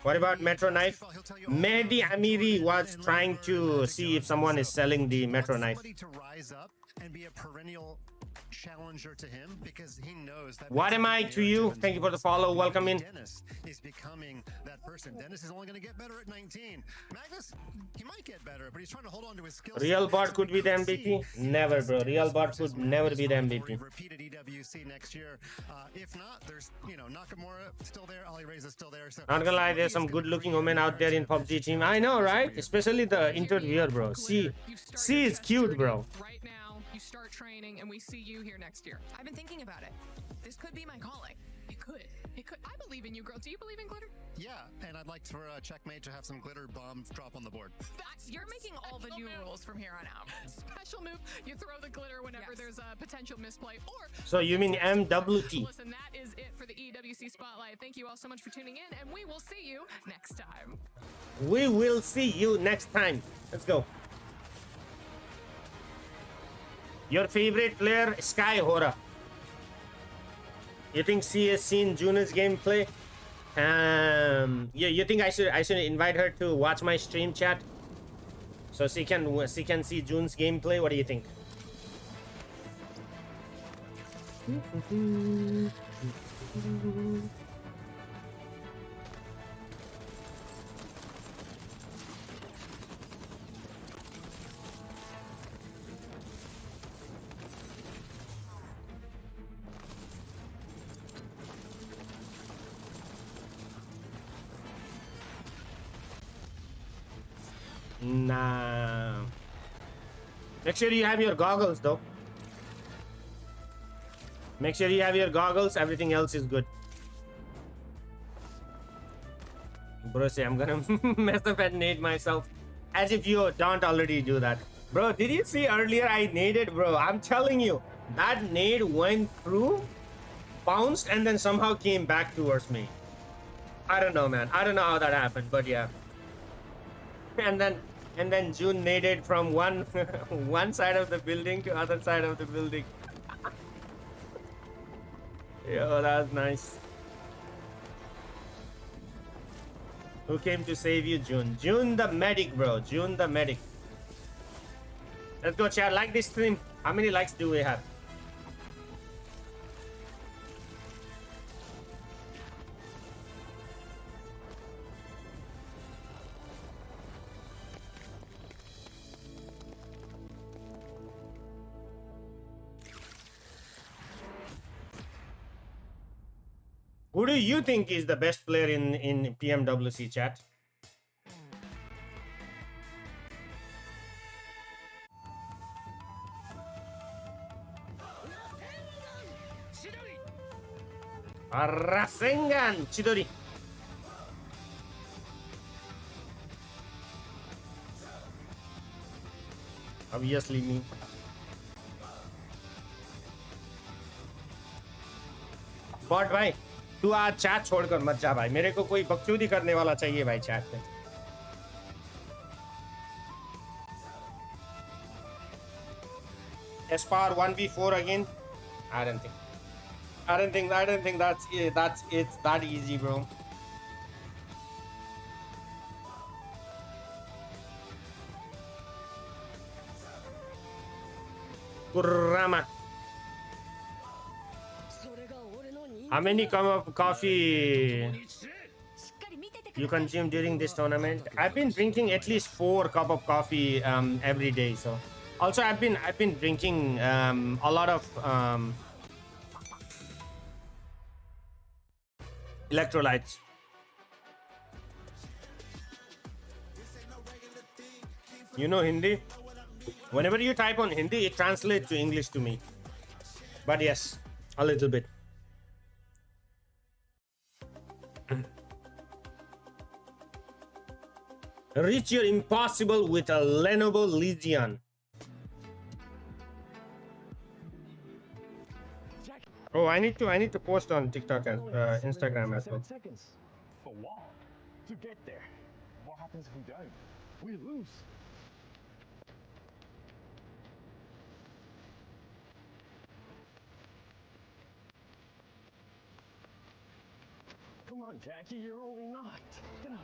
What about Metro Knife? Mehdi Amiri was trying to see if someone is selling the Metro Knife. To rise up and be a perennial challenger to him, because he knows that. What am I to you? Thank you for the follow. Welcome in. Dennis is becoming that person. Dennis is only going to get better at 19. Magnus, he might get better, but he's trying to hold on to his skills. Real bot could be the MVP? Never, bro. Real bot could never be the MVP. Repeated EWC next year. If not, there's, you know, Nakamura still there. Ali Reza still there. So not gonna lie, there's some good-looking women out there in PUBG team. I know, right? Especially the interviewer, bro. C is cute, bro. Right now, you start training, and we see you here next year. I've been thinking about it. This could be my calling. It could. It could. I believe in you, girl. Do you believe in glitter? yeah, and I'd like for Checkmate to have some glitter bombs drop on the board. You're making all the new rules from here on out. Special move, you throw the glitter whenever there's a potential misplay, or... So you mean MWT? Listen, that is it for the EWC Spotlight. Thank you all so much for tuning in, and we will see you next time. We will see you next time. Let's go. Your favorite player, Sky Hora. You think she has seen Juna's gameplay? You think I should invite her to watch my stream, chat, so she can see June's gameplay? What do you think? Nah. Make sure you have your goggles, though. Make sure you have your goggles. Everything else is good. Bro, say I'm gonna mess up and nade myself. As if you don't already do that. Bro, did you see earlier I naded, bro? I'm telling you, that nade went through, bounced, and then somehow came back towards me. I don't know, man. I don't know how that happened, but yeah. And then June naded from one side of the building to other side of the building. Yo, that was nice. Who came to save you, June? June the medic, bro. June the medic. Let's go, chat. Like this stream. How many likes do we have? Who do you think is the best player in PMWC, chat? Rasengan Chidori. Obviously me. Bot भाई तू आज chat छोड़कर मत जा भाई, मेरे को कोई बकचोदी करने वाला चाहिए भाई चैट पे. Espar 1v4 again? I don't think that's it's that easy, bro. Kurama. How many cup of coffee you consume during this tournament? I've been drinking at least 4 cups of coffee every day. So also I've been drinking a lot of electrolytes. You know Hindi? Whenever you type on Hindi, it translates to English to me. But yes, a little bit. Reach your impossible with a Lenovo Legion. Oh, I need to post on TikTok and Instagram as well. 7 seconds. For what? To get there. What happens if we don't? We lose. Come on, Jackie, you're only knocked. Get up.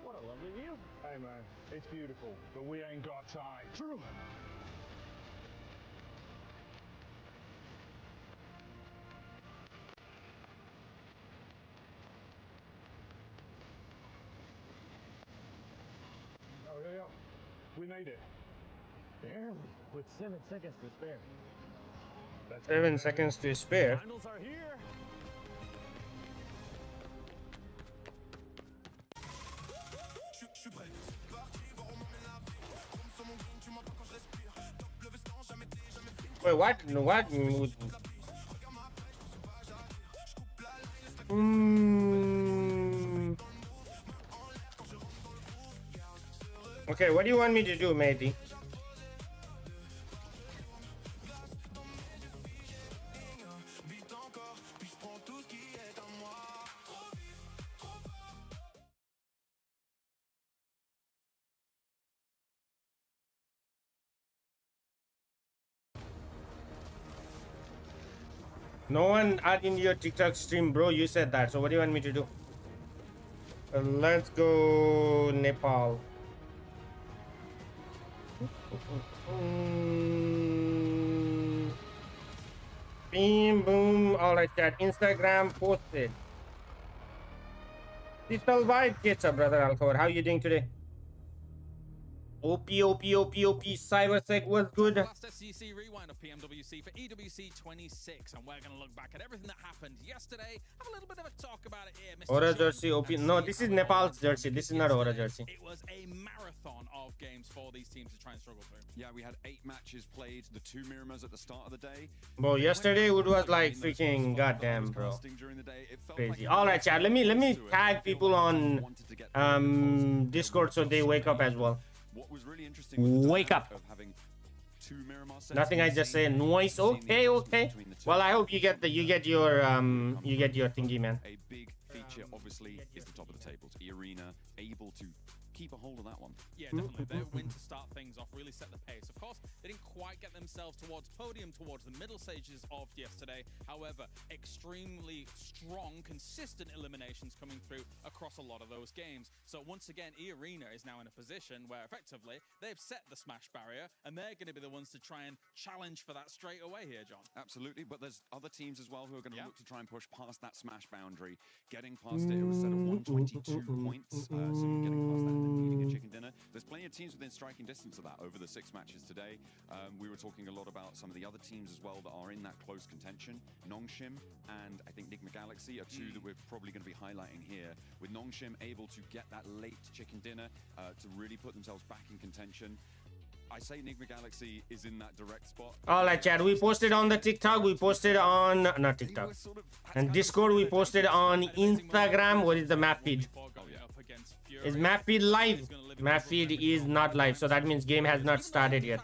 What a lovely view. Hey, man, it's beautiful, but we ain't got time. True. Oh, yeah. We made it. Barely, with 7 seconds to spare. 7 seconds to spare. Finals are here. Wait, what? What? Okay, what do you want me to do, matey? No one in your TikTok stream, bro. You said that. So what do you want me to do? Let's go Nepal. Beam boom. All right, chat. Instagram posted. Digital vibe, kids, brother Alcover. How are you doing today? OP, Cybersec was good. Last SCC rewind of PMWC for EWC 26, and we're going to look back at everything that happened yesterday. Have a little bit of a talk about it here, Mr. Aura jersey, OP. No, this is Nepal's jersey. This is not Aura jersey. It was a marathon of games for these teams to try and struggle through. Yeah, we had 8 matches played, the 2 Miramars at the start of the day. Bro, yesterday it was like freaking goddamn, bro. Crazy. All right, chat. Let me tag people on Discord so they wake up as well. What was really interesting wake up. Nothing I just say noise. Okay. Well, I hope you get your thingy, man. A big feature obviously is the top of the tables. E-Arena able to keep a hold of that one. Yeah, definitely. Their win to start things off really set the pace. Of course, they didn't quite get themselves towards podium, towards the middle stages of yesterday. However, extremely strong, consistent eliminations coming through across a lot of those games. So once again, E-Arena is now in a position where effectively they've set the smash barrier, and they're going to be the ones to try and challenge for that straight away here, John. Absolutely, but there's other teams as well who are going to look to try and push past that smash boundary. Getting past it, it was set at 122 points, so getting past that and then needing a chicken dinner. There's plenty of teams within striking distance of that over the 6 matches today. We were talking a lot about some of the other teams as well that are in that close contention. Nongshim and I think Nigma Galaxy are 2 that we're probably going to be highlighting here. With Nongshim able to get that late chicken dinner to really put themselves back in contention. I say Nigma Galaxy is in that direct spot. All right, chat. We posted on the TikTok. We posted on not TikTok and Discord. We posted on Instagram. What is the map feed? Is map feed live? Map feed is not live, so that means game has not started yet.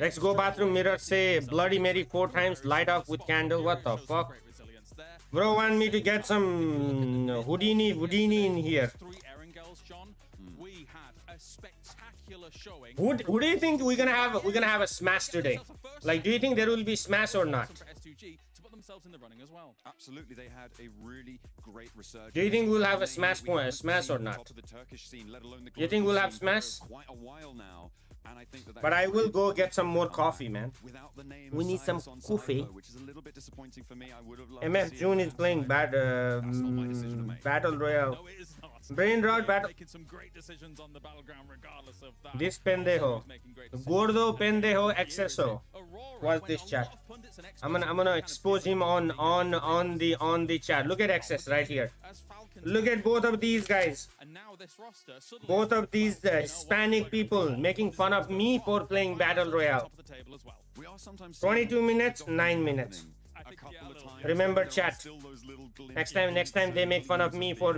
Let's go bathroom mirror. Say Bloody Mary 4 times. Light up with candle. What the fuck? Bro, want me to get some Houdini in here? Who do you think we're gonna have? We're gonna have a smash today. Like, do you think there will be smash or not? In the running as well. Absolutely, they had a really great research. Do you think we'll have a smash or not? Do you think we'll have smash? Quite a while now, and I think that but I will go get some more coffee, man. We need some coffee. Which is a little bit disappointing for me. I would have loved MF June is playing Battle Royale. No, it is not. Brainrot battle. Making some great decisions on the battleground regardless of that. This pendejo, gordo pendejo exceso, was this chat. I'm gonna expose him on the chat. Look at access right here. Look at both of these guys. Both of these Hispanic people making fun of me for playing Battle Royale. 22 minutes, 9 minutes. Remember chat. Next time they make fun of me for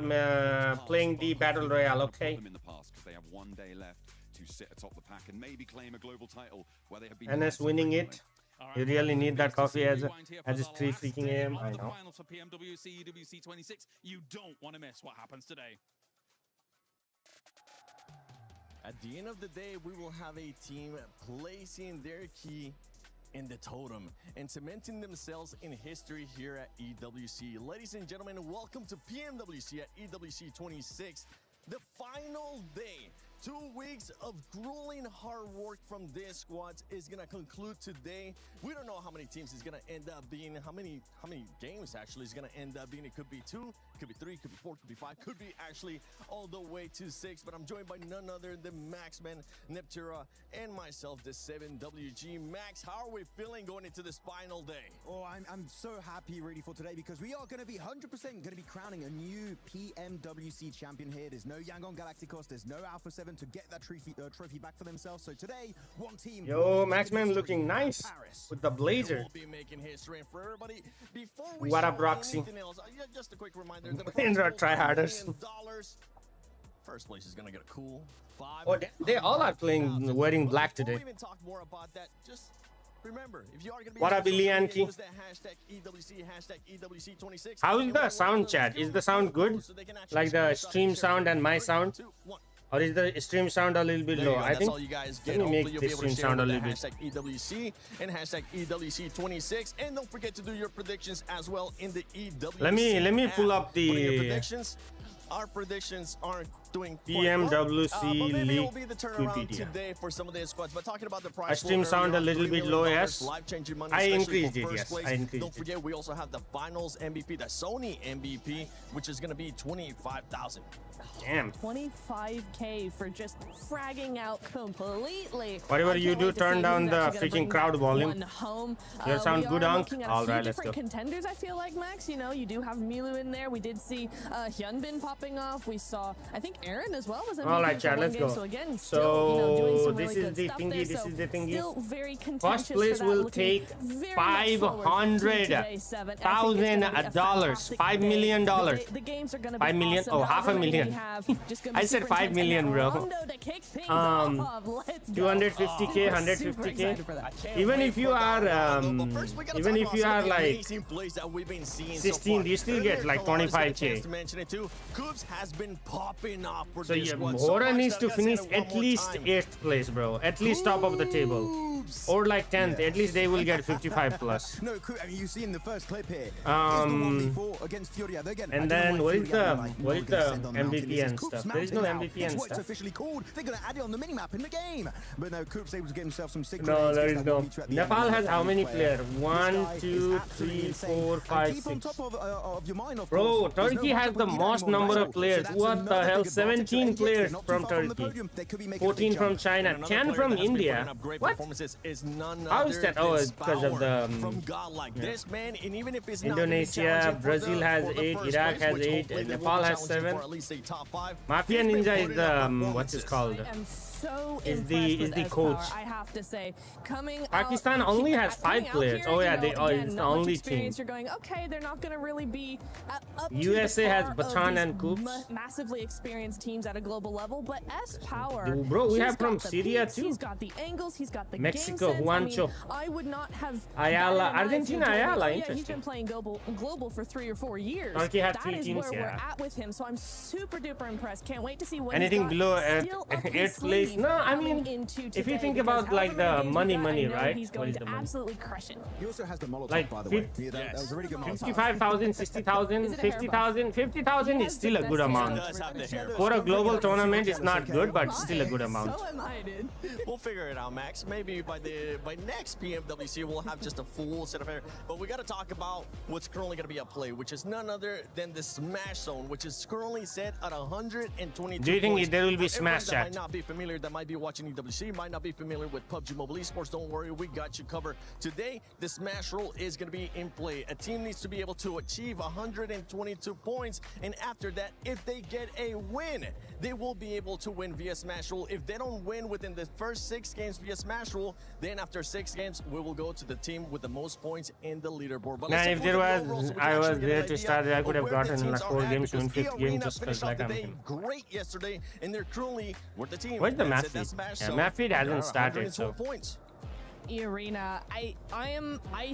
playing the Battle Royale, okay? NS winning it. You really need that coffee as it's 3 freaking AM. I know. Finals for PMWC EWC 26. You don't want to miss what happens today. At the end of the day, we will have a team placing their key in the totem and cementing themselves in history here at EWC. Ladies and gentlemen, welcome to PMWC at EWC 26, the final day. 2 weeks of grueling hard work from this squad is gonna conclude today. We don't know how many teams is gonna end up being, how many games actually is gonna end up being. It could be 2, could be 3, could be 4, could be 5, could be actually all the way to 6. But I'm joined by none other than Maxman, Neptura, and myself, the 7WG. Max, how are we feeling going into this final day? Oh, I'm so happy really for today because we are going to be 100% going to be crowning a new PMWC champion here. There's no Yangon Galacticos, there's no Alpha 7 to get that trophy back for themselves. So today, one team. Yo, Maxman looking nice with the blazer. We'll be making history. And for everybody, before we What up, Roxy? Just a quick reminder. Brainrot tryharders. First place is gonna get a cool 5. Oh, they all are playing wearing black today. Before we even talk more about that, just remember, if you are gonna be What up, Ilianki? use that hashtag EWC, hashtag EWC26. How is the sound, chat? Is the sound good? Like the stream sound and my sound? Or is the stream sound a little bit low? I think. All you guys Let get. me make the stream sound a little bit. Hashtag EWC and hashtag EWC26, and don't forget to do your predictions as well in the EWC. Let me pull up What are your the predictions. Our predictions aren't doing PMWC but maybe it will League be the turnaround Wikipedia. today for some of the squads. But talking about the I prize stream pool sound a earlier, little $3 bit million low, yes. life-changing money, I especially increased for it, first yes. I place. increased Don't forget, we also have the finals MVP, the Sony MVP, which is going to be 25,000. Damn. 25K for just fragging out completely. Whatever you do, turn down the freaking crowd volume. You sound good, Unk. All right, let's go. Contenders, I feel like, Max. You know, you do have Milu in there. We did see Hyunbin popping off. We saw, I think, Aaron as well was MVP. All right, chat, let's go. So again, still, you know, doing some this really is the good thingy. stuff This is the thingy. Still very contentious. First place will take $500,000. $5 million. The games are gonna be 5 million? awesome. Oh, half a million. I said 5 million, bro. 250K, 150K. Even if you are like 16, you still get like 25K. So yeah, Hora needs to finish at least 8th place, bro. At least top of the table. Or like 10th. At least they will get 55 plus. No, I mean, you see in the first clip here. Against Furia. And then what is the MVP and stuff? There is no MVP and It's stuff. officially called. They're gonna add it on the minimap in the game. But no, Coop's able to get himself some signals. No, there is no. Nepal has how many players? 1, 2, 3, 4, 5, 6. Bro, Turkey has the most number of players. What the hell? 17 players from Turkey, 14 from China, 10 from India. What? How is that? Oh, it's because of the Indonesia, Brazil has 8, Iraq has 8, and Nepal has 7. Mafia Ninja is the what's it called? Is the coach. I have to say, Pakistan only has 5 players. Oh yeah, it's the only team. You're going, okay, they're not going to really be up to USA the has par Batan of and these Coops. Massively experienced teams at a global level, but S Power. Dude, bro, we he's have from got the Syria peaks, too. He's got the angles. He's got the Mexico, game sense. Juancho. I would not have. Ayala, Argentina, Ayala. Yeah, he's Interesting. been playing global for 3 or 4 years. Turkey had That 3 is teams, where we're yeah. at with him. So I'm super duper impressed. Can't wait to see what Anything he's got below still up his 8th sleeve believe no, I coming mean, into if you today, think because about like however the many games we money, got, I know right? He's What going is to the money? absolutely crush it. He also has the Molotov, Like by the way. Yeah, that was a really good Molotov. 55,000, 60,000, 50,000. 50,000 is still a good amount. For a global tournament, it's not good, but still a good amount. So am I, dude. We'll figure it out, Max. Maybe by next PMWC we'll have just a full set of air. But we got to talk about what's currently going to be at play, which is none other than the Smash Zone, which is currently set at 122. Do you think points. there will be For Smash everyone that chat? might not be familiar, that might be watching EWC, might not be familiar with PUBG Mobile Esports, don't worry, we got you covered. Today, the Smash Roll is going to be in play. A team needs to be able to achieve 122 points, and after that, if they get a win, they will be able to win via Smash Roll. If they don't win within the first 6 games via Smash Roll, then after 6 games, we will go to the team with the most points in the leaderboard. But Now, let's if look there at the overall, was, so we I can was actually get there an to idea start, I of could have where the gotten teams like are 4 at, games, because even 5th game, Arena just finished like off the I'm. day great yesterday, and they're currently with the team. Where's the that map set that feed? Smash Yeah, Zone. map feed hasn't They're at started, so. 112 points. Arena. I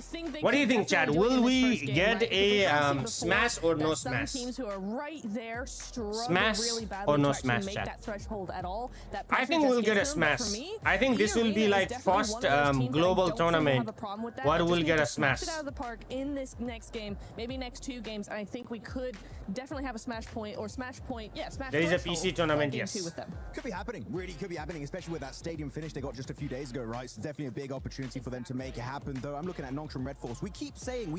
think they What do you could think, Chad? definitely do it Will in this we first game, get right? Because we've a kind of seen before smash or no that smash? Some teams who are right there struggle Smash really or badly no to actually smash, make Chad? that threshold at all. That I pressure think just we'll gets get a to them, but smash. for me, I think this will be Arena is like definitely first one of those teams that I global don't think will have tournament. a problem with that. What They will just get need a to smash smash? it out of the park in this next game, maybe next 2 games, and I think we could definitely have a smash point or smash point. Yeah, smash. There is a threshold PC tournament, game yes. 2 with them. Could be happening, really could be happening, especially with that stadium finish they got just a few days ago, right? So definitely a big opportunity for them to make it happen. Though I'm looking at Nongtron Red Force. We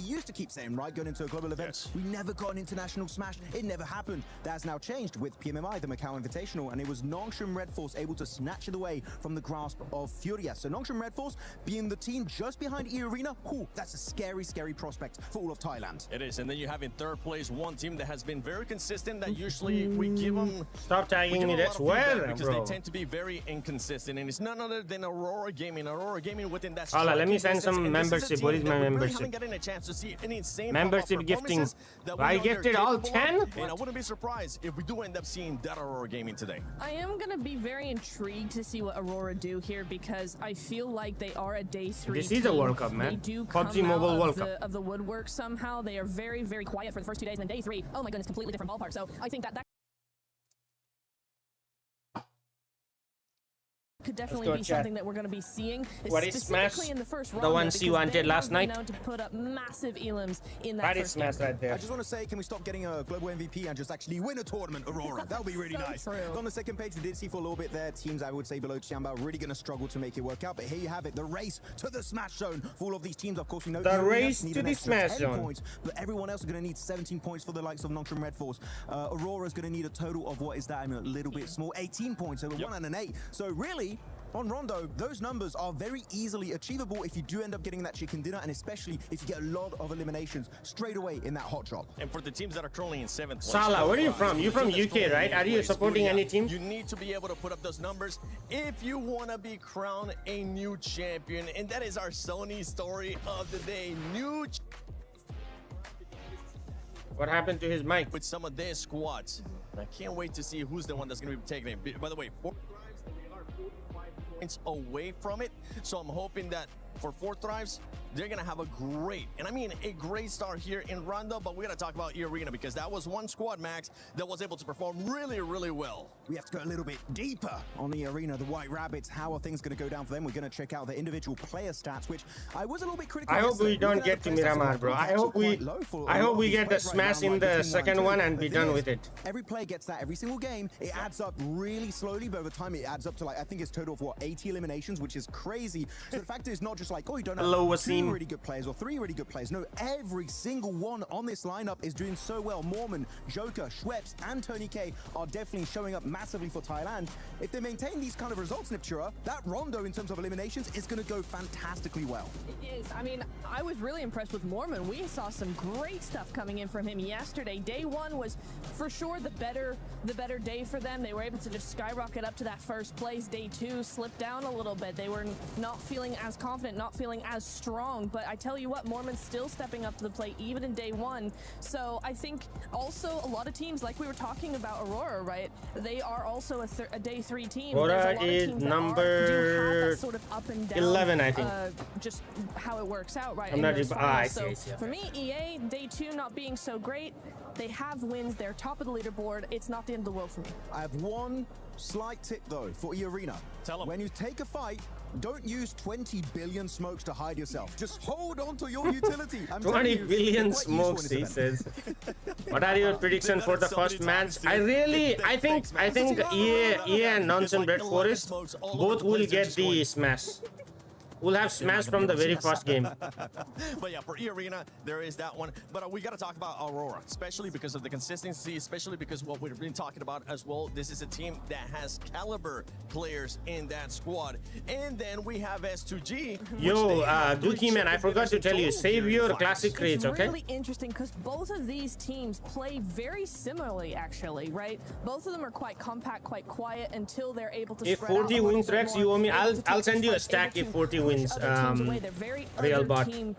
used to keep saying, right, going into a global event, we never got an international smash. It never happened. That's now changed with PMMI, the Macau Invitational, and it was Nongtron Red Force able to snatch it away from the grasp of Furia. So Nongtron Red Force being the team just behind E Arena, that's a scary, scary prospect for all of Thailand. It is, and then you have in third place one team that has been very consistent, that usually we give them. Stop tagging me, that's well, because bro. they tend to be very inconsistent, and it's none other than Aurora Gaming. Aurora Gaming within that. Hala, let me send striking some distance, and this is a membership. team What is that my we really membership? haven't gotten a chance to see any insane Membership pop-up gifting. performances that we I know they're gifted all capable 10? of, and I wouldn't be surprised if we do end up seeing that Aurora Gaming today. I am going to be very intrigued to see what Aurora do here, because I feel like they are a day 3 This is a team. World Cup, man. They do PUBG come Mobile out World Cup. of the woodwork somehow. They are very, very quiet for the first 2 days, and then day 3, oh my goodness, completely different ballpark. So I think that could definitely go, be chat. something that we're going to be seeing, What is specifically Smash? in the first The round. ones you wanted last night? Known to put up massive elims in that That is first Smash game. right there. I just want to say, can we stop getting a global MVP and just actually win a tournament, Aurora? That would be really So nice. true. On the second page, we did see for a little bit there, teams I would say below Tiamba really going to struggle to make it work out. But here you have it, the race to the Smash Zone. For all of these teams, of course, we know The Arena race need to an the extra Smash 10 Zone. points, but everyone else is going to need 17 points for the likes of Nongtron Red Force. Aurora is going to need a total of, what is that? I mean, a little bit small, 18 points, so 1 and an 8. So really, on Rondo, those numbers are very easily achievable if you do end up getting that chicken dinner, and especially if you get a lot of eliminations straight away in that hot drop. And for the teams that are currently in 7th place, Sala, where are you from? You're from the team that's UK, currently right? in Are you 8th place, supporting any team? You need to be able to put up those numbers if you want to be crowned a new champion, and that is our Sony story of the day. What happened to his mic? With some of their squads. I can't wait to see who's the one that's going to be taking it. By the way, 4 drives, they are 45 points away from it. So I'm hoping that for 4 drives, they're going to have a great, and I mean a great start here in Rondo, but we're going to talk about E-Arena because that was one squad, Max, that was able to perform really, really well. We have to go a little bit deeper on the Arena, the White Rabbits. How are things going to go down for them? We're going to check out the individual player stats, which I was a little bit critical. I hope we yesterday. don't Looking get at to the player Miramar, stats, bro. it's I actually hope we quite low for I a lot hope of we these get the players right smash now, in like the between 1 second and 2. one and be The thing done is, with it. every player gets that every single game. It adds up really slowly, but over time it adds up to, like, I think it's total of what, 80 eliminations, which is crazy. So the fact is not just like, oh, you don't have Hello, 2 Wasim. really good players or 3 really good players. No, every single one on this lineup is doing so well. Mormon, Joker, Schweppes, and Tony K are definitely showing up massively for Thailand. If they maintain these kind of results, Niptura, that Rondo in terms of eliminations is going to go fantastically well. It is. I mean, I was really impressed with Mormon. We saw some great stuff coming in from him yesterday. Day 1 was for sure the better day for them. They were able to just skyrocket up to that first place. Day 2 slipped down a little bit. They were not feeling as confident, not feeling as strong. But I tell you what, Mormon's still stepping up to the plate even in day 1. So I think also a lot of teams, like we were talking about Aurora, right? They are also a day 3 team. Aurora There's a lot of is teams that number do have that sort of up and down, 11, I think. just how it works out, right? I'm in not those even- finals. I see, So I see, okay. for me, EA, day 2 not being so great, they have wins, they're top of the leaderboard. It's not the end of the world for me. I have one Slight tip though for E-Arena. Tell 'em. When you take a fight, don't use 20 billion smokes to hide yourself. Just hold on to your utility. 20 billion smokes, he says. What are your predictions for the first match? I think EA and Nonsense Bread Forest both will get the smash. We'll have smash from the very first game. But yeah, for E-Arena, there is that one. But we got to talk about Aurora, especially because of the consistency, especially because what we've been talking about as well. This is a team that has caliber players in that squad. And then we have S2G. Yo, Dookie man, I forgot to tell you, save your classic crates, okay? It's really interesting because both of these teams play very similarly, actually, right? Both of them are quite compact, quite quiet until they're able to If spread out 40 a little wins, bit Rex, more, you owe me. able to I'll take send you a fight, stack able if to 40 push wins. other teams away. They're very real other bot. team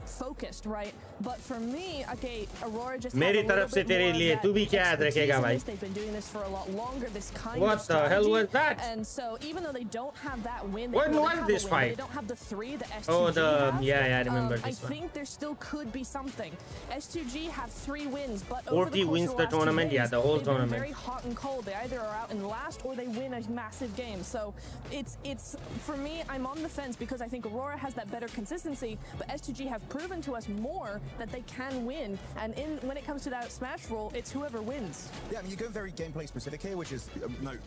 focused, right? But for me, okay, Aurora just मेरी तरफ से तेरे लिए तू भी क्या याद रखेगा भाई? They've been doing this for a lot longer. This kind What of the hell strategy. was that? And so even though they don't have that win, When they was have this a win, fight? They don't have the 3 that S2G Oh, have. yeah, I remember I this one. think there still could be something. S2G have 3 wins, but 40 over the course wins of the last 2 tournament, days, yeah, the whole they've been tournament. very hot and cold. They either are out in last or they win a massive game. So it's for me, I'm on the fence because I think Aurora has that better consistency, but S2G have proven to us more that they can win. And when it comes to that Smash rule, it's whoever wins. Yeah, I mean, you're going very gameplay specific here, which is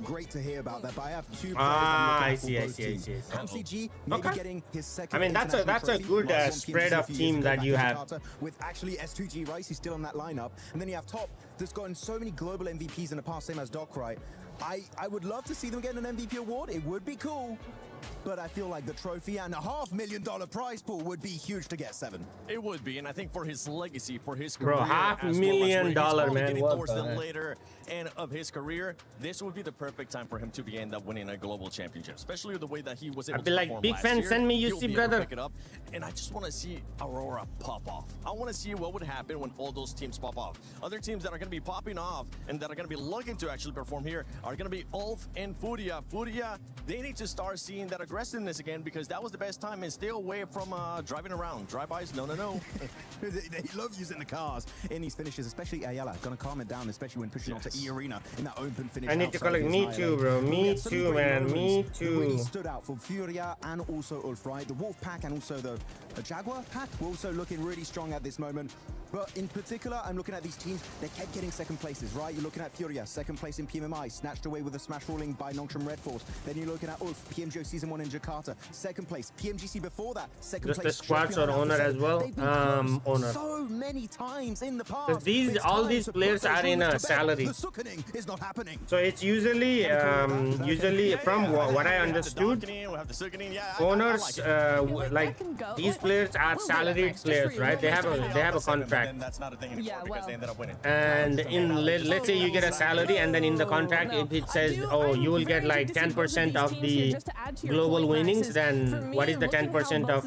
great to hear about that. But I have 2 players. I see. MCG maybe getting his second. I mean, that's a good spread of team that you have. With actually S2G, right? He's still in that lineup, and then you have Top, that's gotten so many global MVPs in the past, same as Doc, right? I would love to see them get an MVP award. It would be cool. But I feel like the trophy and a $500,000 prize pool would be huge to get 7. It would be, and I think for his legacy, for his Bro, career, $500,000, man. getting What towards the the heck? later end of his career, this would be the perfect time for him to end up winning a global championship, especially the way that he was able I'd to be like, perform big last fan, year. send me He'll UC, be able to brother. pick it up, and I just want to see Aurora pop off. I want to see what would happen when all those teams pop off. Other teams that are going to be popping off and that are going to be looking to actually perform here are going to be Ulf and Furia. Furia, they need to start seeing that aggressiveness again because that was the best time, and stay away from driving around. Drive-bys, no. They love using the cars in these finishes, especially Ayala. Gonna calm it down, especially when pushing onto E-Arena in that open finish. I need to collect. Me too, bro. Me too, man. Me Really too. stood out for Furia and also Ulf, right? The Wolf pack and also the Jaguar pack were also looking really strong at this moment. But in particular, I'm looking at these teams, they kept getting second places, right? You're looking at Furia, second place in PMMI, snatched away with a smash ruling by Nongshim Red Force. Then you're looking at Ulf, PMGO Season 1 in Jakarta, second place. PMGC before that, second Just place. the squads or Champion owner Alpha as well. They've been close Owner. so many times in the past. Because these, all these players are in a salary. The Sukkening is not happening. So it's usually from what I understood, owners like these players are salaried players, right? They have a contract. That's not a thing anymore because they ended up winning. And in let's say you get a salary, and then in the contract it says, oh, you will get like 10% of the global winnings. Then what is the 10% of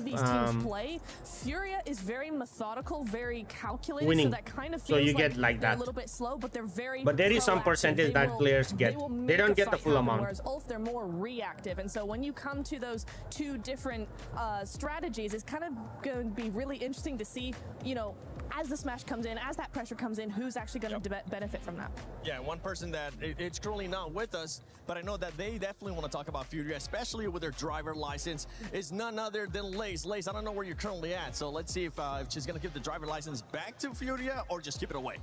Furia is very methodical, very calculated, winning? so that kind of So feels you like get like they're that. a little bit slow, but they're very. But there is some proactive. percentage that players get. They don't get the full amount. Whereas Ulf, they're more reactive, and so when you come to those 2 different strategies, it's kind of going to be really interesting to see, you know, as the smash comes in, as that pressure comes in, who's actually going to benefit from that. Yeah, one person that it's currently not with us, but I know that they definitely want to talk about Furia, especially with their driver license, is none other than Lace. Lace, I don't know where you're currently at, so let's see if she's going to give the driver license back to Furia or just keep it away.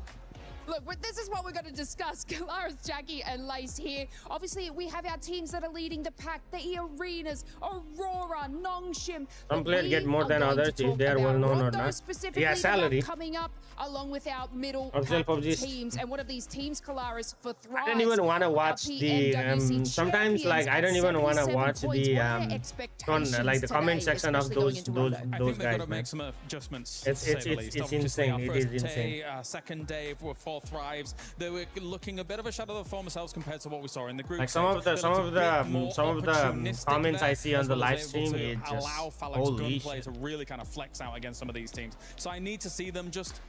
Look, this is what we're going to discuss. Kalaris, Jackie, and Lace here. Obviously, we have our teams that are leading the pack. The E-Arenas, Aurora, Nongshim. Some players get more than others if they are well known or not. Yeah, salary. Coming up, along with our middle Obviously, pack PUBG. teams. And one of these teams, Kalaris, for Thrive. I don't even want to watch the sometimes like I don't even want to watch the like the comment section of those I think they've got guys, to man. make some adjustments. It's to say the least. it's Obviously, insane. our It first is day, insane. second day for Thrives, they were looking a bit of a shadow of their former selves compared to what we saw in the group. Like some of the comments I see on the live stream, it just allow Phalanx holy gunplay shit. to really kind of flex out against some of these teams. So I need to see them just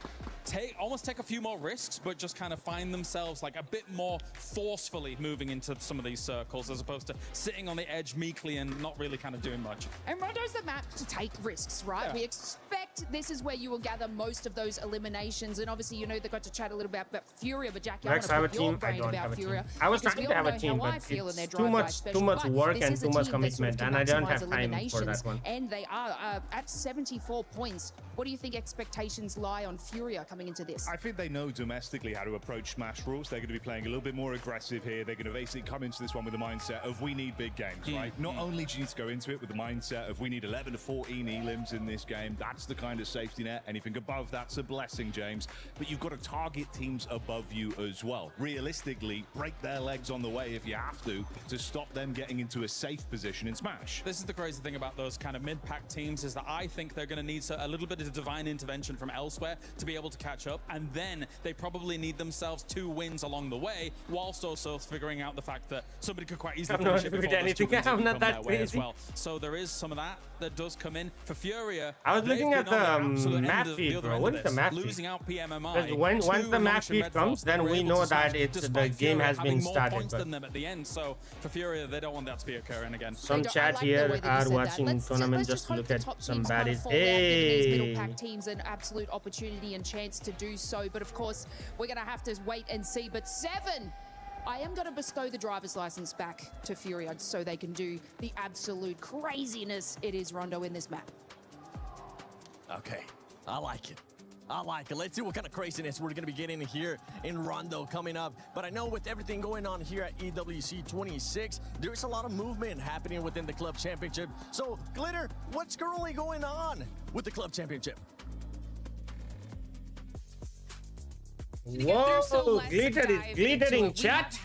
almost take a few more risks, but just kind of find themselves like a bit more forcefully moving into some of these circles as opposed to sitting on the edge meekly and not really kind of doing much. And Rondo's the map to take risks, right? Yeah. We expect suspect this is where you will gather most of those eliminations. And obviously, you know, they got to chat a little bit about Furia, but Jackie, I want Rex, to I have a put your team. I brain don't about have a team. Furia. I was because trying we to have all a know team, how I but feel in their it's drive-by too much special, work but and this too is a much team that commitment, sort of and I don't maximise have time for eliminations, that one. and they are at 74 points. What do you think expectations lie on Furia coming into this? I think they know domestically how to approach Smash rules. They're going to be playing a little bit more aggressive here. They're going to basically come into this one with the mindset of we need big games, right? Not only do you need to go into it with the mindset of we need 11 to 14 elims in this game. That's the kind of safety net. Anything above that's a blessing, James. But you've got to target teams above you as well. Realistically, break their legs on the way if you have to stop them getting into a safe position in Smash. This is the crazy thing about those kind of mid-pack teams is that I think they're going to need a little bit of divine intervention from elsewhere to be able to catch up, and then they probably need themselves 2 wins along the way, whilst also figuring out the fact that somebody could quite easily finish it before those 2 wins I'm not come that their way as crazy. well. So there is some of that does come in for Furia. I was looking at the map the feed, other bro. end What of is the this, map feed? losing out PMMI. Because once the map feed comes, then we know that it's the game has been started. Points than them at the end, so for Furia, they don't want that to be occurring again. Some chat here are watching tournament just to look at some baddies. Hey! Middle pack teams an absolute opportunity and chance to do so, but of course we're going to have to wait and see. But 7, I am going to bestow the driver's license back to Furia so they can do the absolute craziness it is Rondo in this map. Okay, I like it. I like it. Let's see what kind of craziness we're going to be getting here in Rondo coming up. But I know with everything going on here at EWC 26, there's a lot of movement happening within the club championship. So, Glitter, what's currently going on with the club championship? Whoa, glittering chat.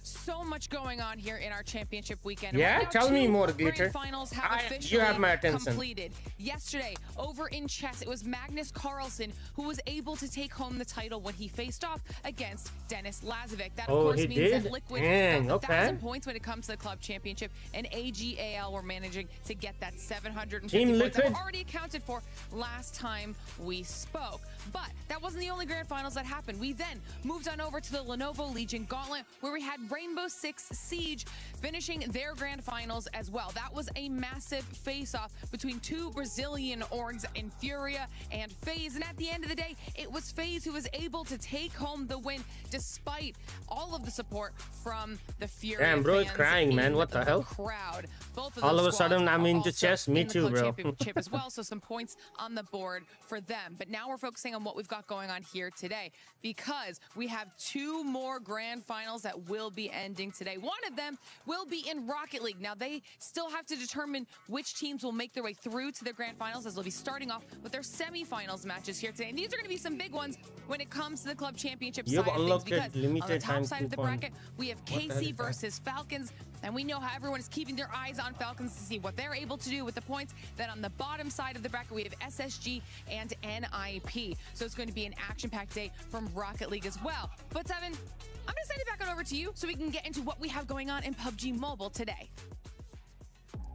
So much going on here in our championship weekend. Yeah, Right now, tell me 2 more, grand Glitter. finals have You officially have my attention. completed. Yesterday, over in chess, it was Magnus Carlsen who was able to take home the title when he faced off against Dennis Lazovic. That, of Oh, course, he means did? that Liquid Dang, got okay. 1,000 points when it comes to the club championship, and AGAL were managing to get that 750 Team points that Liquid. were already accounted for last time we spoke. But that wasn't the only grand finals that happened. We then moved on over to the Lenovo Legion Gauntlet, where we had Rainbow Six Siege finishing their grand finals as well. That was a massive face-off between 2 Brazilian orgs in Furia and FaZe. And at the end of the day, it was FaZe who was able to take home the win despite all of the support from the Furia Damn, bro is fans crying, man. in What the hell? crowd. Both of All those of a sudden, squads I'm are into also chess. Me in the too, club bro. championship as well, so some points on the board for them. But now we're focusing on what we've got going on here today, because we have 2 more grand finals that will be ending today. One of them will be in Rocket League. Now, they still have to determine which teams will make their way through to their grand finals, as they'll be starting off with their semifinals matches here today. And these are going to be some big ones when it comes to the club championship You've side of things, unlocked because it, limited on the top time side of the coupon. bracket, we have What the hell KC is that? versus Falcons, and we know how everyone is keeping their eyes on Falcons to see what they're able to do with the points. Then on the bottom side of the bracket, we have SSG and NIP. So it's going to be an action-packed day from Rocket League as well. But Seven, I'm going to send it back on over to you so we can get into what we have going on in PUBG Mobile today.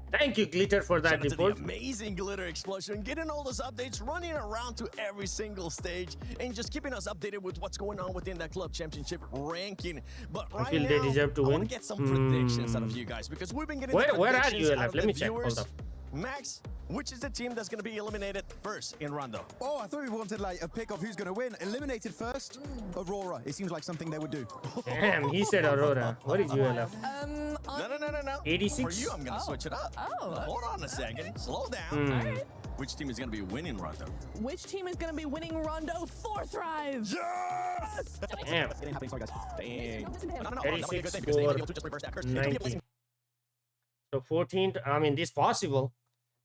Thank you, Glitter, for that Shout out to report. the amazing Glitter Explosion, getting all those updates, running around to every single stage, and just keeping us updated with what's going on within that club championship ranking. But I right feel now, they deserve to I want win. to get some predictions out of you guys, because we've been getting Where are predictions you, out LF? of Let the me check. Hold viewers. up. Max, which is the team that's going to be eliminated first in Rondo? Oh, I thought we wanted like a pick of who's going to win. Eliminated first, Aurora. It seems like something they would do. Damn, he said Aurora. What did you, LF? No. 86? For you, I'm going to switch it up. Oh. Hold on a second. Slow down. Hmm. All right. Which team is going to be winning Rondo? Which team is going to be winning Rondo? 4 Thrive. Yes! Damn. Sorry, guys. Dang. No. 36 for 19. So 14th, I mean, this possible.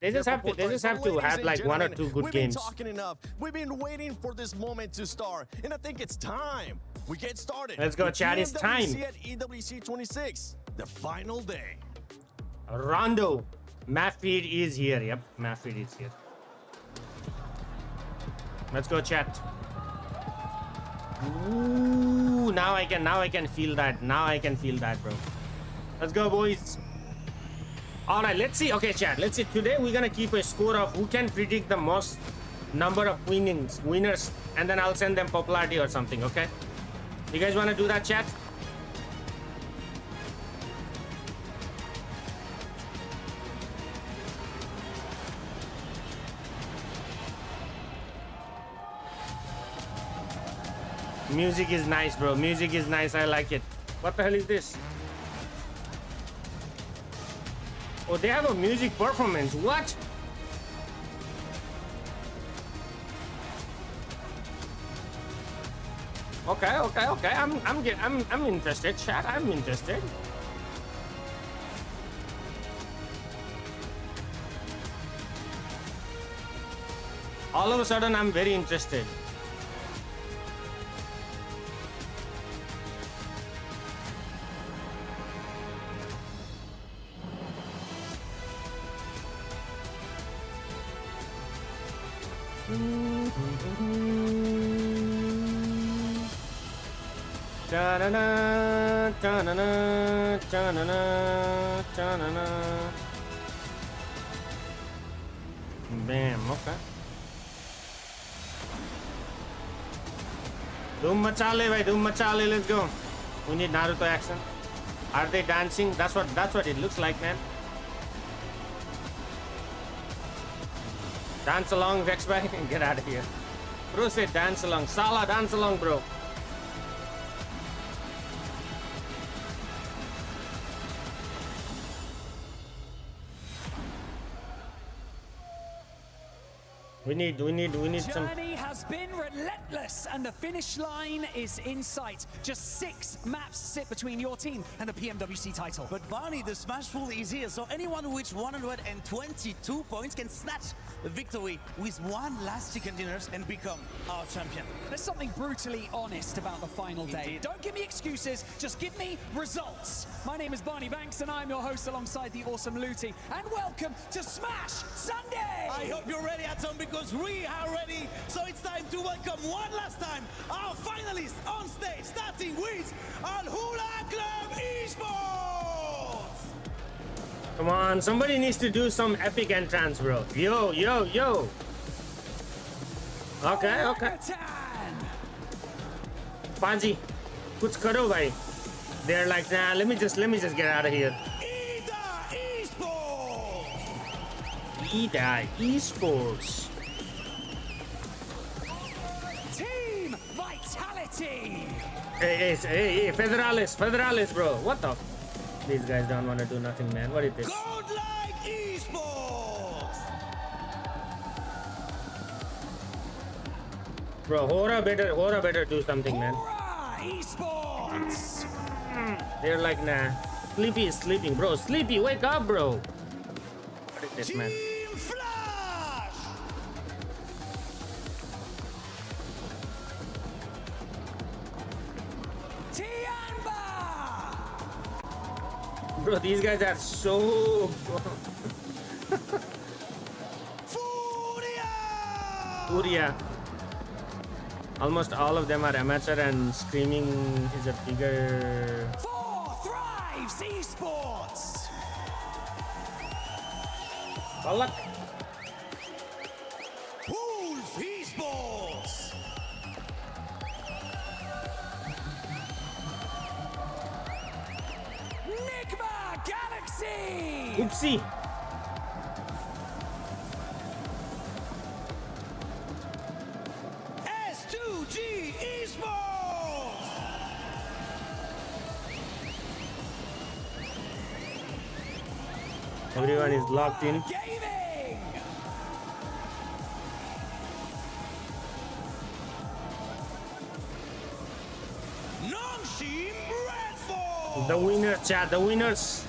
They just have to have like 1 or 2 good We've games. been talking enough. We've been waiting for this moment to start, and I think it's time we get started. Let's go, with chat. It's time. PMWC at EWC 26, the final day. Rondo. Map feed is here. Yep, map feed is here. Let's go, chat. Ooh, now I can feel that. Now I can feel that, bro. Let's go, boys. All right, let's see. Okay, chat. Let's see. Today we're gonna keep a score of who can predict the most number of winners, and then I'll send them popularity or something. Okay? You guys wanna do that, chat? Music is nice, bro. Music is nice. I like it. What the hell is this? Oh, they have a music performance. What? Okay. I'm interested, chat. I'm interested. All of a sudden, I'm very interested. Ta-na-na, ta-na-na, ta-na-na, ta-na-na. Bam, okay. Doom machale, bhai, doom machale, let's go. We need Naruto action. Are they dancing? That's what it looks like, man. Dance along, Vex bhai, get out of here. Bro said dance along. Sala, dance along, bro. We need some. Journey has been relentless, and the finish line is in sight. Just 6 maps sit between your team and the PMWC title. But Barney, the Smash pool is here, so anyone who reaches 122 points can snatch the victory with one last chicken dinners and become our champion. There's something brutally honest about the final day. Indeed. Don't give me excuses, just give me results. My name is Barney Banks, and I'm your host alongside the awesome Looty. And welcome to Smash Sunday! I hope you're ready, Atom, because we are ready. So it's time to welcome one last time our finalists on stage, starting with Al Hula Club Esports! Come on, somebody needs to do some epic entrance, bro. Yo. Okay. Paji, kuch karo, bhai. They're like, nah, let me just get out of here. EWC Esports. Team Vitality! Hey, Federales, bro. What the? These guys don't want to do nothing, man. What is this? Godlike Esports! Bro, Hora better do something, man. Esports! They're like, nah. Sleepy is sleeping, bro. Sleepy, wake up, bro. What is this, man? Team Flash! Tianba! Bro, these guys are so... Furia! Almost all of them are amateur, and Screaming is a bigger... Thrives Esports! Palak! Wolf Esports! Nigma Galaxy! Oopsie! S2G Esports! Everyone is locked in. Gaming! Nongshim Bradford! The winners, chat, the winners.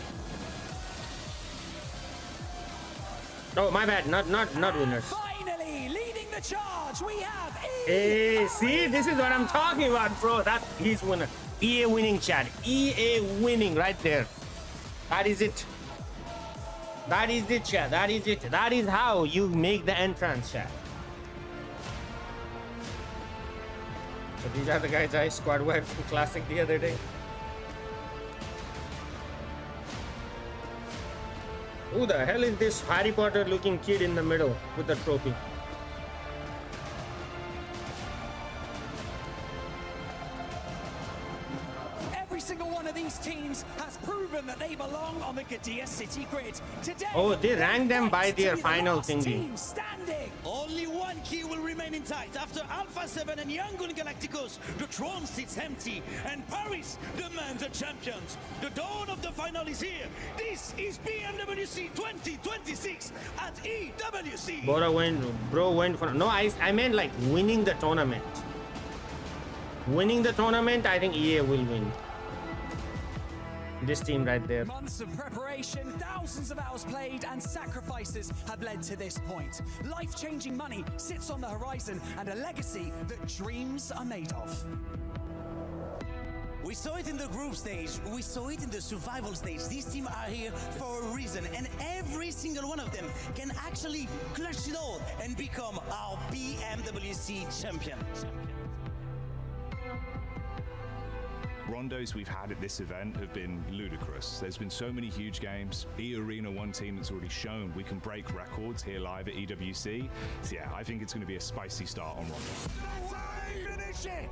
Oh, my bad, not winners. Finally, leading the charge, we have Hey, see, this is what I'm talking about, bro. That he's winner. EA winning, chat. EA winning right there. That is it. That is it, chat. That is it. That is how you make the entrance, chat. So these are the guys I squad wiped in Classic the other day. Who the hell is this Harry Potter looking kid in the middle with the trophy? every single one of these teams has proven that they belong on the Gadia City grid. Today, oh, they ranked them by their final thingy. Standing. Only one key will remain intact after Alpha 7 and Yangon Galacticos. The throne sits empty, and Paris demands a champions. The dawn of the final is here. This is PMWC 2026 at EWC. Bro went for no. I meant like winning the tournament. Winning the tournament, I think EA will win. This team right there. Months of preparation, thousands of hours played, and sacrifices have led to this point. Life-changing money sits on the horizon, and a legacy that dreams are made of. We saw it in the group stage, we saw it in the survival stage. These teams are here for a reason, and every single one of them can actually clutch it all and become our PMWC champion. Rondos we've had at this event have been ludicrous. There's been so many huge games. E-Arena, one team that's already shown we can break records here live at EWC. So yeah, I think it's going to be a spicy start on Rondos. Finish it!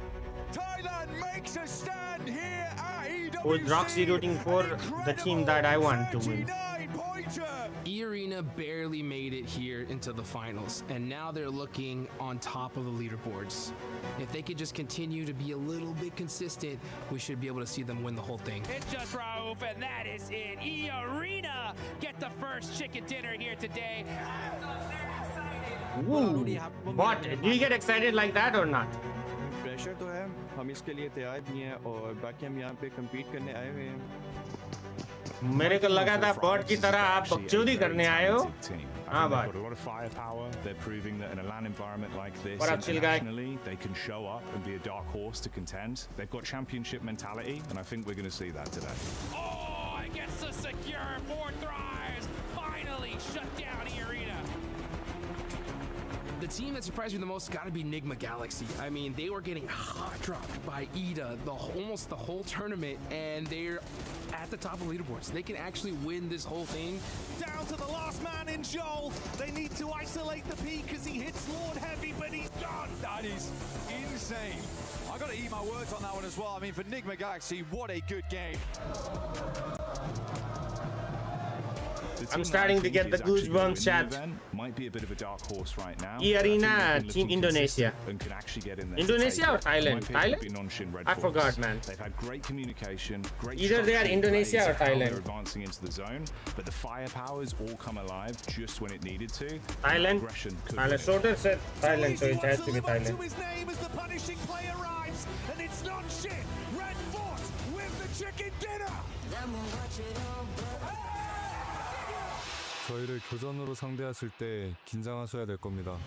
Thailand makes a stand here at EWC. With Roxy rooting for the team that I want to win. E-Arena barely made it here into the finals, and now they're looking on top of the leaderboards. If they could just continue to be a little bit consistent, we should be able to see them win the whole thing. It's just Raouf, and that is it. E-Arena get the first chicken dinner here today. Woo! But do you get excited like that or not? Pressure तो है, हम इसके लिए तैयार भी हैं और बाकी हम यहाँ पे compete करने आए हुए हैं. मेरे को लगा था बॉट की तरह आप बकचोदी करने आए हो. हाँ बात. Got a lot of firepower. They're proving that in a LAN environment like this, What up, chill guy? internationally, they can show up and be a dark horse to contend. They've got championship mentality, and I think we're going to see that today. Oh, it gets the secure 4 thrives. Finally shut down E-Arena. The team that surprised me the most got to be Nigma Galaxy. I mean, they were getting hot dropped by Ida almost the whole tournament, and they're at the top of leaderboards. They can actually win this whole thing. Down to the last man in Joel. They need to isolate the peak because he hits Lord heavy, but he's gone. That is insane. I got to eat my words on that one as well. I mean, for Nigma Galaxy, what a good game. I'm starting to get the goosebumps, chat. Might be a bit of a dark horse right now. E-Arena, Team Indonesia. And can actually get in there. Indonesia or Thailand? Thailand? I forgot, man. They've had great communication, great either they are Indonesia or Thailand. They're advancing into the zone, but the firepowers all come alive just when it needed to. Thailand. Shorter said Thailand, so it has to be Thailand. His name as the punishing play arrives, and it's not shit. Red Fort with the chicken dinner. 저희를 교전으로 상대했을 때 긴장하셔야 될 겁니다.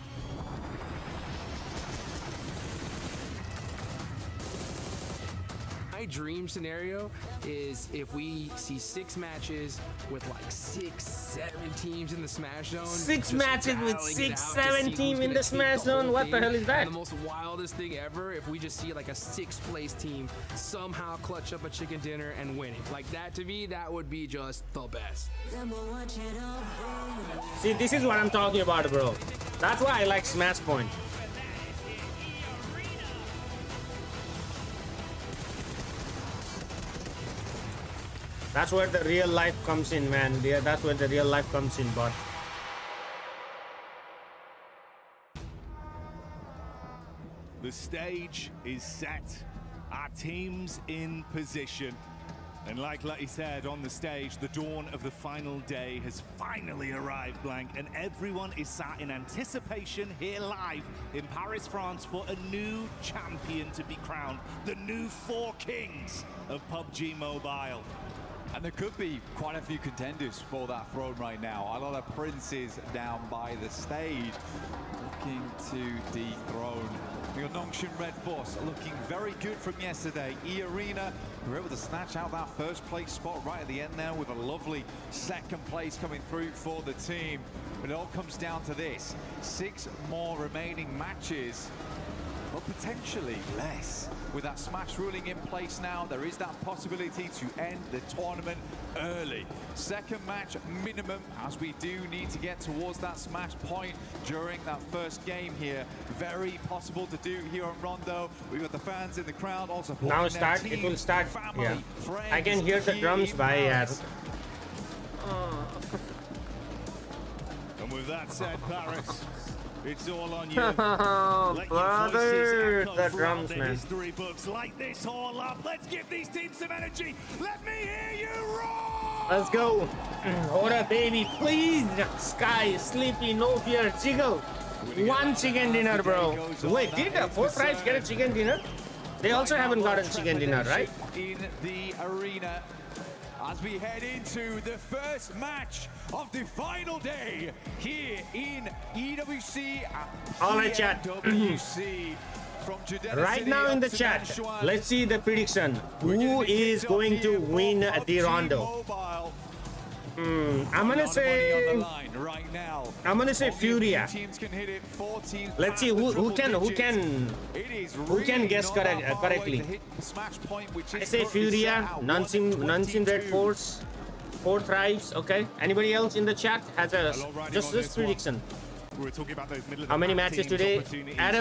My dream scenario is if we see 6 matches with like 6, 7 teams in the Smash Zone. 6 matches with 6, 7 teams in the Smash Zone? What the hell is that? And the most wildest thing ever, if we just see like a 6th place team somehow clutch up a chicken dinner and win it. Like that, to me, that would be just the best. See, this is what I'm talking about, bro. That's why I like Smash Point. That's where the real life comes in, man. Yeah, that's where the real life comes in, bot. The stage is set. Our team's in position. And like Lutty said on the stage, the dawn of the final day has finally arrived, Blank, and everyone is sat in anticipation here live in Paris, France, for a new champion to be crowned, the new 4 kings of PUBG Mobile. And there could be quite a few contenders for that throne right now. A lot of princes down by the stage looking to dethrone your Nongshin Red Force, looking very good from yesterday. E-Arena were able to snatch out that first place spot right at the end now with a lovely 2nd place coming through for the team. But it all comes down to this. 6 more remaining matches. potentially less. With that smash ruling in place now, there is that possibility to end the tournament early. Second match minimum, as we do need to get towards that smash point during that first game here. Very possible to do here on Rondo. We've got the fans in the crowd also. Now start, it will start. Yeah. I can hear the drums by And with that said, Paris, it's all on you. Brother, the drums, man. History books, light this all up. Let's give these teams some energy. Let me hear you roar. Let's go. Hold up, baby. Please. Sky, Sleepy, no fear. Jiggle. One chicken dinner, bro. Wait, did the 4 tribes get a chicken dinner? They also haven't gotten chicken dinner, right? In the arena, as we head into the first match of the final day here in EWC. All right, chat. Right now in the chat, let's see the prediction. Who is going to win the Rondo? I'm gonna say Furia. Let's see who can guess correctly. I say Furia, non-sim Red Force, 4 tribes. Okay. Anybody else in the chat has a just this prediction? We were talking about those middle. How many matches today? At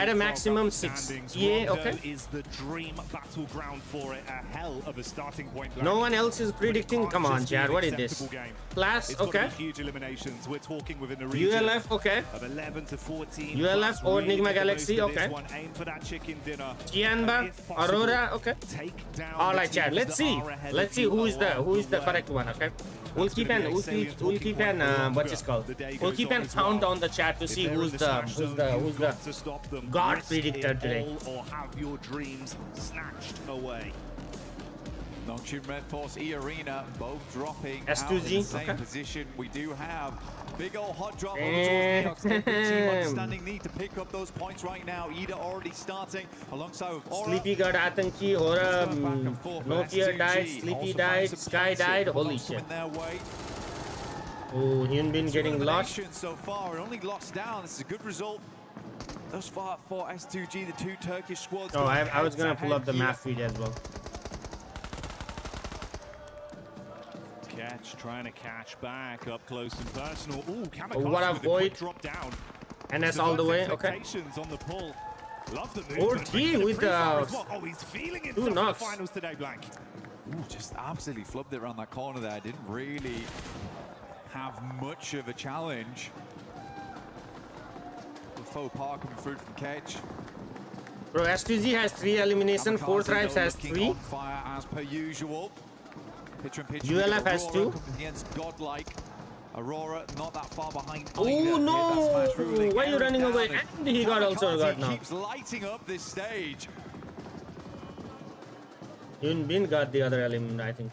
a maximum 6. Yeah, okay. Is the dream battleground for it, a hell of a starting point. No one else is predicting. Come on, Chad. What is this? Class, okay. Huge eliminations. We're talking within the region. ULF, okay. Of 11 to 14. ULF or Enigma Galaxy, okay. Aim for that chicken dinner. Tianba, Aurora, okay. All right, Chad. Let's see. Let's see who is the correct one, okay. We'll keep an what's it called? We'll keep an count on the chat to see who's the god predictor today. Or have your dreams snatched away. Nongshim Red Force E Arena both dropping S2G, out in the same position. We do have big old hot drop over towards the team understanding need to pick up those points right now. Ida already starting alongside with Aura. Sleepy got Atanki, Aura, Nokia died, Sleepy died, Sky died. Holy shit. Oh, Hyunbin getting lost. So far, it only locks down. This is a good result. Thus far for S2G, the 2 Turkish squads. Oh, I was gonna pull up the map feed as well. Catch, trying to catch back up close and personal. Ooh, what a void. Drop down. And that's all the way, okay. On the pull. Love the OT with the he's feeling it 2 knocks. Finals today, Blank. Ooh, just absolutely flubbed it around that corner there. Didn't really have much of a challenge. The faux pas coming through from Kedge. Bro, S2G has 3 elimination, 4 tribes has 3. On fire as per usual. ULF has 2. Against Godlike. Aurora not that far behind. Oh no! Why are you running away? And he got also got now. Keeps lighting up this stage. Hyunbin got the other element, I think.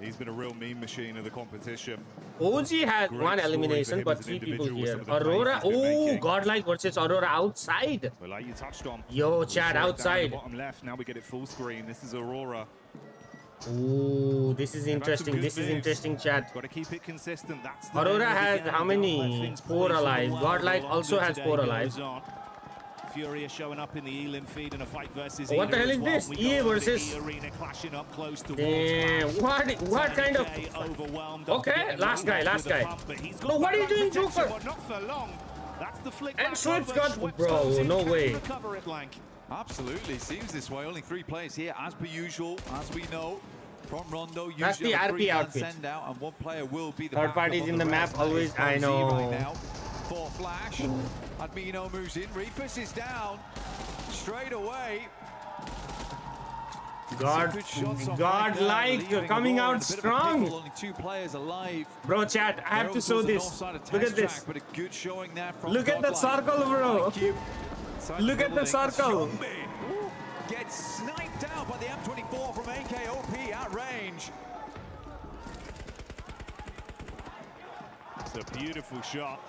He's been a real meme machine of the competition. OG had 1 elimination, but 3 people here. Aurora, oh, Godlike versus Aurora outside. Well, like you touched on. Yo, Chad, outside. Bottom left. Now we get it full screen. This is Aurora. Ooh, this is interesting. This is interesting, Chad. Got to keep it consistent. That's the Aurora has how many? 4 alive. Godlike also has 4 alive. Furia showing up in the Elim feed in a fight versus what the hell is this? EA versus damn, what kind of okay, last guy. No, what are you doing, Joker? And Schwartz got bro, no way. Absolutely, seems this way. Only 3 players here, as per usual, as we know. From Rondo, that's the RP outfit. Send out, and 1 player will be the third parties in the map always. I know. Right now. For Flash, Admino moves in. Refus is down straight away. Godlike coming out strong. Only 2 players alive. Bro, chat, I have to show this. Look at this. But a good showing there from look at the circle, bro. Look at the circle. Gets sniped out by the M24 from AKOP at range. It's a beautiful shot.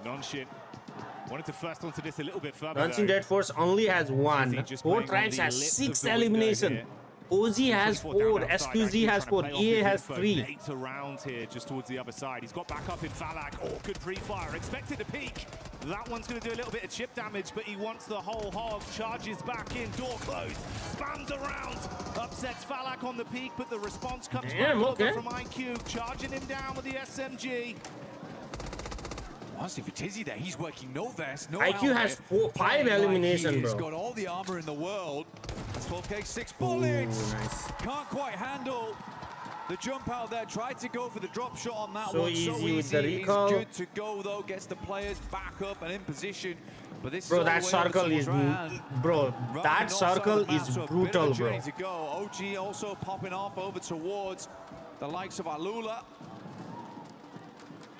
Nonshin wanted to first onto this a little bit further. Nonshin Dead Force only has 1. 4 tribes has 6 elimination. OZ has 4. S2Z has 4. EA has 3. 8 around here, just towards the other side. He's got back up in Falak. Oh, good pre-fire. Expected a peek. That one's going to do a little bit of chip damage, but he wants the whole hog. Charges back in, door closed, spams around, upsets Falak on the peak, but the response comes back over from IQ, charging him down with the SMG. Honestly, for Tizzy there, he's working no vest, no IQ has 5 elimination, bro. He's got all the armor in the world. That's 12K, 6 bullets. Nice. Can't quite handle the jump out there. Tried to go for the drop shot on that So one. easy with the recall. He's good to go though. Gets the players back up and in position. But this bro, that circle is brutal, bro. To go. OG also popping off over towards the likes of Alula.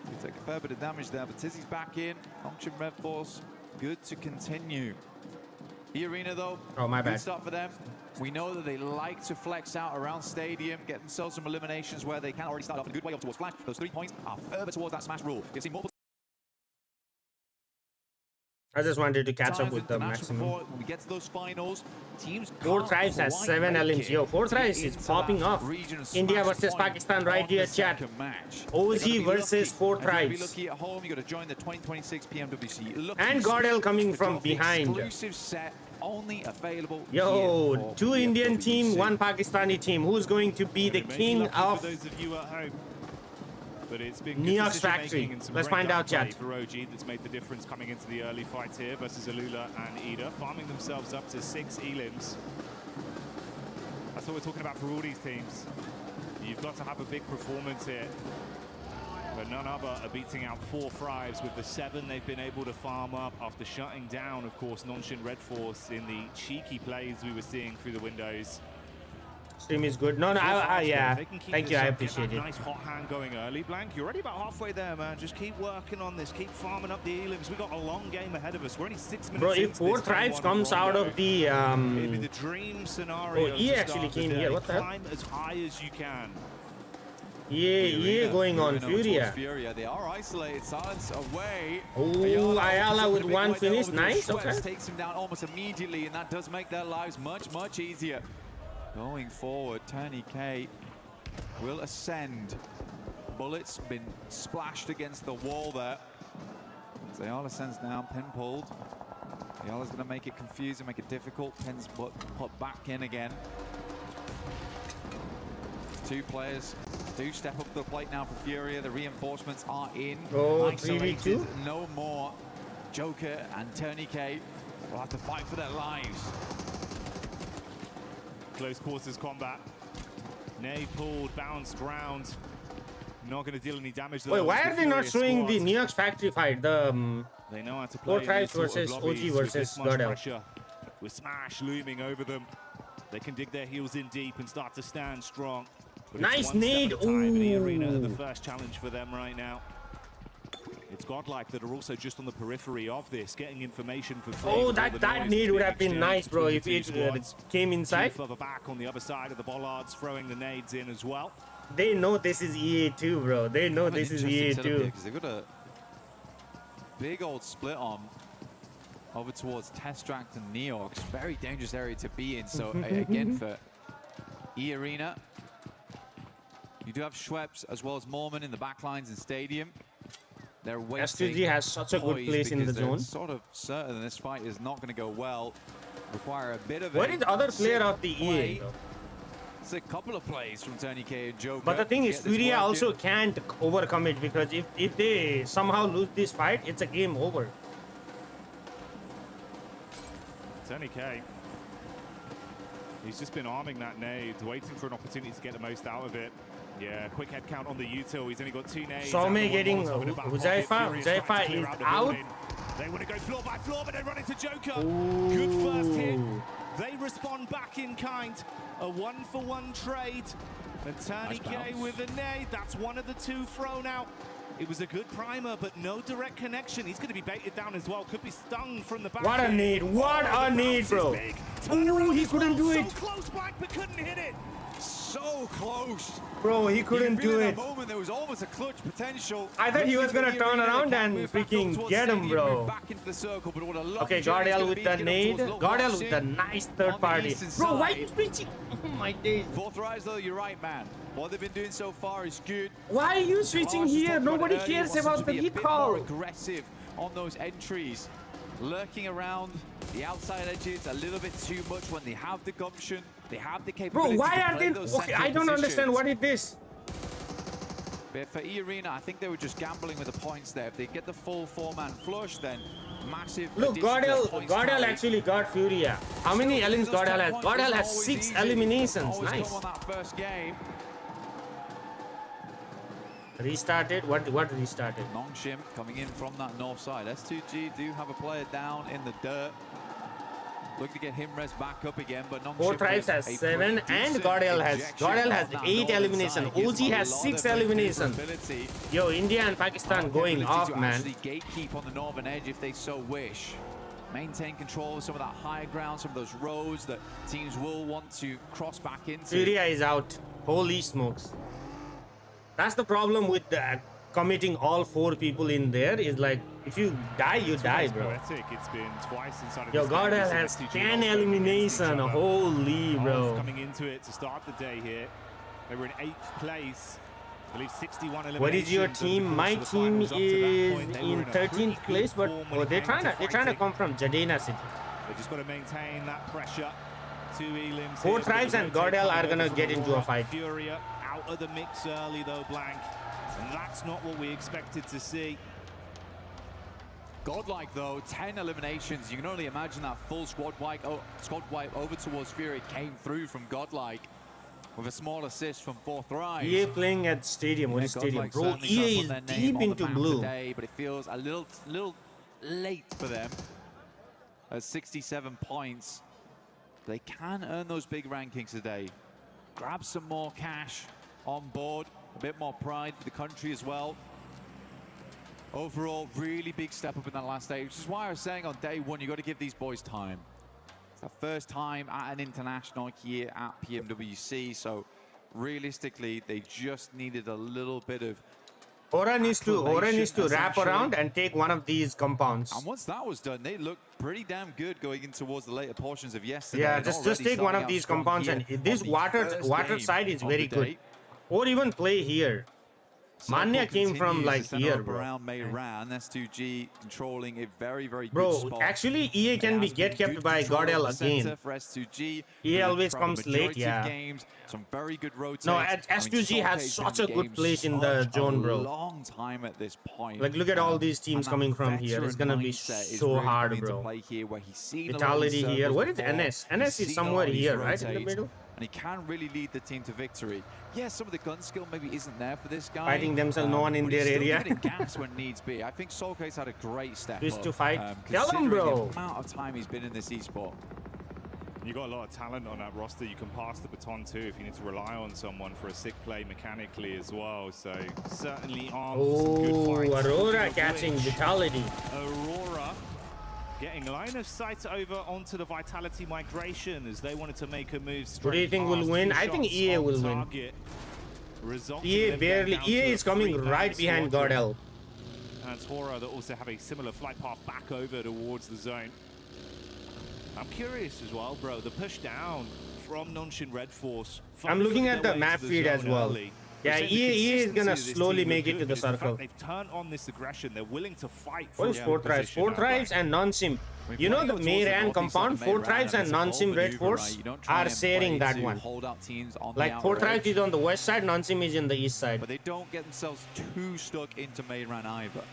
He take a fair bit of damage there, but Tizzy's back in. Function Red Force, good to continue. The arena though, oh my bad. Good start for them. We know that they like to flex out around stadium, get themselves some eliminations where they can already start off in a good way up towards Flash. Those 3 points are further towards that smash rule. You've seen multiple. I just wanted to catch up with the maximum. When we get to those finals, teams 4 Tribes has 7 LMs. Yo, 4 Tribes is popping off. India versus Pakistan right here, chat. OZ versus 4 Tribes. At home, you got to join the 2026 PMWC. And Gordel coming from behind. Exclusive set only available. Yo, 2 Indian team, 1 Pakistani team. Who's going to be the king of those of you at home? But it's been Neox Factory. Let's find out, chat. For OG, that's made the difference coming into the early fights here versus Alula and Ida, farming themselves up to 6 elims. That's what we're talking about for all these teams. You've got to have a big performance here. But none other are beating out 4 Thrives with the 7 they've been able to farm up after shutting down, of course, Nonshin Red Force in the cheeky plays we were seeing through the windows. Stream is good. No, yeah. Thank you, I appreciate it. Nice hot hand going early, Blank. You're already about halfway there, man. Just keep working on this. Keep farming up the elims. We've got a long game ahead of us. We're only 6 minutes. Bro, if 4 Tribes comes out of the maybe the dream scenario. Oh, he actually came here. What the hell? Climb as high as you can. Yeah, going on Furia. They are isolated. Silence away. Oh, Ayala with 1 finish. Nice. Okay. Takes him down almost immediately, and that does make their lives much easier. Going forward, Tony K will ascend. Bullets been splashed against the wall there. Ayala sends down, pin pulled. Ayala's going to make it confusing, make it difficult. Pin's put back in again. 2 players do step up to the plate now for Furia. The reinforcements are in. Oh, isolated, 3v2. No more. Joker and Tony K will have to fight for their lives. Close quarters combat. Nay pulled, bounced round. Not going to deal any damage. Wait, why are they not showing the Neox Factory fight? The they know how to play 4 Tribes versus OG versus Gordel. With Smash looming over them, they can dig their heels in deep and start to stand strong. But nice nade. The arena, the first challenge for them right now. It's Godlike that are also just on the periphery of this, getting information for free. Oh, that nade would have been nice, bro, if it came inside. Further back on the other side of the bollards, throwing the nades in as well. They know this is EA2, bro. They know this is EA2. Because they've got a big old split on over towards Testract and Neox. Very dangerous area to be in. So again, for E-Arena, you do have Schweppes as well as Mormon in the backlines and Stadium. They're waiting. STG has such a good place in the zone. Sort of certain this fight is not going to go well. Require a bit of. What is the other player of the EA? Though? It's a couple of plays from Tony K and Joker. But the thing is, Furia also can't overcome it because if they somehow lose this fight, it's a game over. Tony K. He's just been arming that nade, waiting for an opportunity to get the most out of it. Yeah, quick head count on the util. He's only got 2 nades. Some getting Huzaifa is out. They want to go floor by floor, but they run into Joker. Ooh. Good first hit. They respond back in kind. A 1-for-1 trade. And Tony K with a nade. That's one of the 2 thrown out. It was a good primer, but no direct connection. He's going to be baited down as well. Could be stung from the back. What a nade. What a nade, bro. Ooh, he couldn't do it. So close back, but couldn't hit it. So close. Bro, he couldn't do it. At that moment, there was almost a clutch potential. I thought he was going to turn around and freaking get him, bro. Okay, Gordel with the nade. Gordel with the nice third party. Bro, why are you switching? Oh my days. 4 Thrives though, you're right, man. What they've been doing so far is good. Why are you switching here? Nobody cares about the recall. Aggressive on those entries, lurking around the outside edges a little bit too much when they have the gumption, they have the capability. Bro, why to are play they? those Okay, I central don't understand. positions. What is this? But for E-Arena, I think they were just gambling with the points there. If they get the full 4-man flush, then massive. Look, Gordel actually got Furia. How many elims Gordel has? Gordel has 6 eliminations. Nice. On that first game. Restarted? What restarted? Nongshim coming in from that north side. S2G do have a player down in the dirt. Looking to get Himrez back up again, but Nongshim 4 Tribes has 7 and Gordel has 8 elimination. OG has 6 elimination. Yo, India and Pakistan going off, man. Gatekeep on the northern edge if they so wish. Maintain control of some of that higher ground, some of those roads that teams will want to cross back into. Furia is out. Holy smokes. That's the problem with committing all 4 people in there. Is like, if you die, you die, bro. Poetic. It's been twice inside of Yo, this game. Gordel has 10 elimination. Holy, bro. Coming into it to start the day here. They were in 8th place. I believe 61 eliminations. What is your team? My team is in 13th place, but they're trying to come from Jadena City. They just got to maintain that pressure. 2 elims. 4 Tribes and Gordel are gonna get into a fight. Furia out of the mix early though, Blank. And that's not what we expected to see. Godlike though, 10 eliminations. You can only imagine that full squad wipe over towards Fury came through from Godlike with a small assist from 4 Thrives. EA playing at stadium. What is stadium? Bro, EA is deep into blue. Today, but it feels a little late for them. At 67 points, they can earn those big rankings today. Grab some more cash on board, a bit more pride for the country as well. Overall, really big step up in that last day, which is why I was saying on day 1, you got to give these boys time. It's their first time at an international here at PMWC, so realistically, they just needed a little bit of Aura needs to wrap around and take one of these compounds. And once that was done, they looked pretty damn good going in towards the later portions of yesterday. Yeah, just take one of these compounds, and this water side is very good. Or even play here. Manya came from like here, bro. Around Mayran, S2G controlling a very good bro, spot. actually EA can be get kept by Gordel again. For S2G. EA always comes late, yeah. Games, some very good rotates. No, S2G has such a good place in the zone, bro. Long time at this point. Like, look at all these teams coming from here. It's gonna be so hard, bro. Vitality here. Where is NS? NS is somewhere here, right in the middle. And he can really lead the team to victory. Yeah, some of the gun skill maybe isn't there for this guy. Fighting themselves, no one in their area. Gas when needs be. I think Soulcase had a great step Twist up. to fight. Tell him, bro. The amount of time he's been in this esport. You got a lot of talent on that roster. You can pass the baton too if you need to rely on someone for a sick play mechanically as well. So certainly armed for some good fights. Aurora catching Vitality. Aurora getting line of sight over onto the Vitality migration as they wanted to make a move straight. What do you think will win? I think EA will win. EA barely. EA is coming right behind Gordel. And Tora that also have a similar flight path back over towards the zone. I'm curious as well, bro. The push down from Nonshin Red Force. I'm looking at the map feed as well. Yeah, EA is gonna slowly make it to the circle. They've turned on this aggression. They're willing to fight. What is 4 Tribes? 4 Tribes and non-sim. You know the Mayran compound? 4 Tribes and non-sim Red Force are sharing that one. Like 4 Tribes is on the west side, non-sim is in the east side. But they don't get themselves too stuck into Mayran either.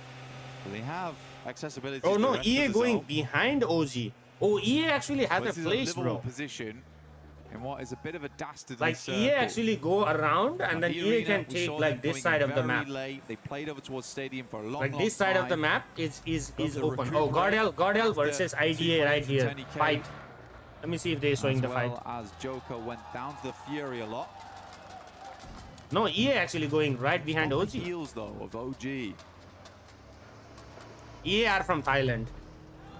So they have accessibility. Oh no, EA going behind OG. Oh, EA actually has a place, bro. Position in what is a bit of a dastardly like circle. EA actually go around and then EA can take like this side of the map. Late. They played over towards stadium for a long, like this side of the map is open. Oh, Gordel versus IDA right here. Fight. Let me see if they're showing the fight. As Joker went down to the Fury a lot. No, EA actually going right behind OG. Heels though of OG. EA are from Thailand.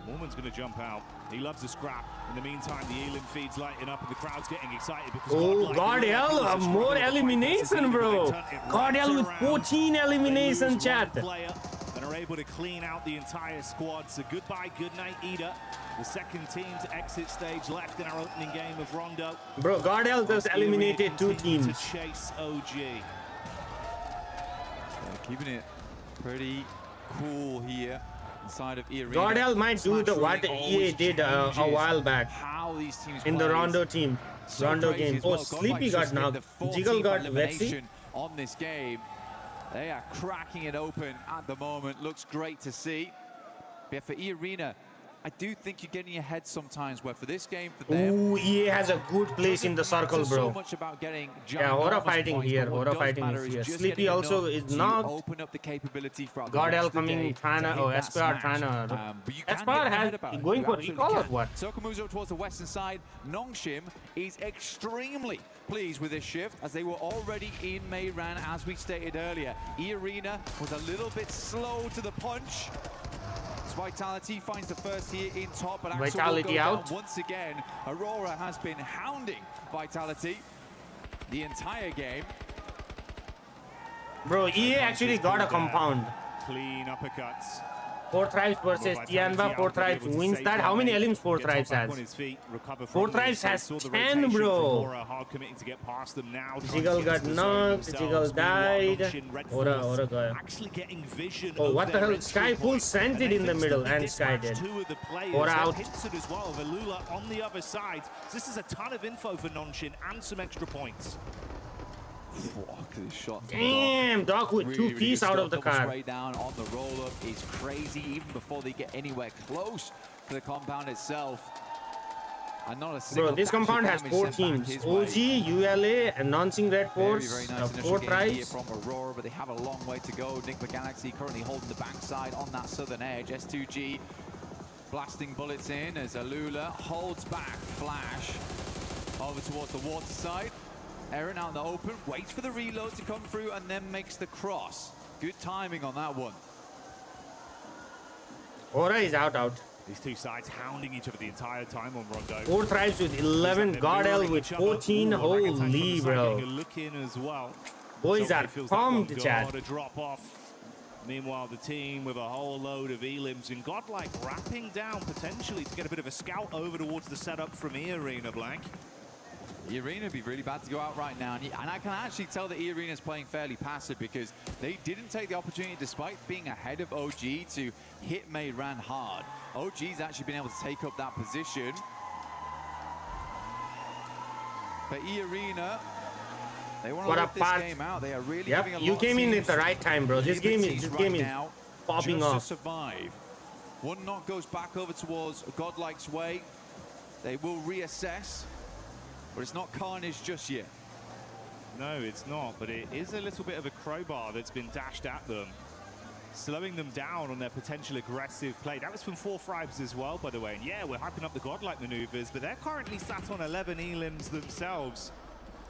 Mormon's going to jump out. He loves a scrap. In the meantime, the Elim feed's lighting up and the crowd's getting excited because Gordel, more elimination, bro. Gordel with 14 elimination, chat. And are able to clean out the entire squad. So goodbye, good night, Ida. The second team to exit stage left in our opening game of Rondo. Bro, Gordel just eliminated 2 teams. To chase OG. Yeah, keeping it pretty cool here. inside of E-Arena. Gordel might do the what EA did a while back in the Rondo team. Rondo game. Oh, Sleepy got knocked. Jiggle got Vexy. On this game, they are cracking it open at the moment. Looks great to see. But for E-Arena, I do think you're getting ahead sometimes. Where for this game, for them, ooh, EA has a good place in the circle, bro. So much about getting yeah, Hora fighting here. Hora fighting is here. Sleepy also is knocked. Open up the capability for Gordel coming, trying to, oh, SPR trying to. SPR has going for recall or what? Soko moves up towards the western side. Nongshim is extremely pleased with this shift, as they were already in Mayran, as we stated earlier. E-Arena was a little bit slow to the punch. Vitality finds the first here in top, but Vitality out once again. Aurora has been hounding Vitality the entire game. Bro, EA actually got a compound. Clean uppercuts. 4 Tribes versus Tianva. 4 Tribes wins that. How many elims 4 Tribes has? 4 Tribes has 10, bro. Jiggle got knocked. Jiggle died. Ora got. Oh, what the hell? Sky full sent it in the middle, and Sky did. Ora out. As well. Velula on the other side. This is a ton of info for Nonshin and some extra points. Damn, Doc with really, 2-piece out of the car. Straight down on the roll-up is crazy, even before they get anywhere close to the compound itself. And not a single bro, this compound has 4 teams. OG, ULA, and Nonsing Red Force, nice 4 Tribes. From Aurora, but they have a long way to go. Nick McGalaxy currently holding the backside on that southern edge. S2G blasting bullets in as Alula holds back Flash over towards the water side. Aaron out in the open, waits for the reload to come through, and then makes the cross. Good timing on that one. Ora is out. These two sides hounding each other the entire time on Rondo. 4 Tribes with 11, Gordel with 14. Holy, bro. Look in as well. Boys are pumped, Chad. Drop off. Meanwhile, the team with a whole load of elims and Godlike wrapping down potentially to get a bit of a scout over towards the setup from E-Arena, Blank. E-Arena would be really bad to go out right now, and I can actually tell that E-Arena is playing fairly passive because they didn't take the opportunity, despite being ahead of OG, to hit Mayran hard. OG's actually been able to take up that position. But E-Arena, they want to whip this game out. They are really giving a lot. You came in at the right time, bro. This game is popping off. To survive. One knock goes back over towards Godlike's way. They will reassess. But it's not carnage just yet. No, it's not, but it is a little bit of a crowbar that's been dashed at them, slowing them down on their potential aggressive play. That was from 4 Tribes as well, by the way. And yeah, we're hyping up the Godlike maneuvers, but they're currently sat on 11 elims themselves.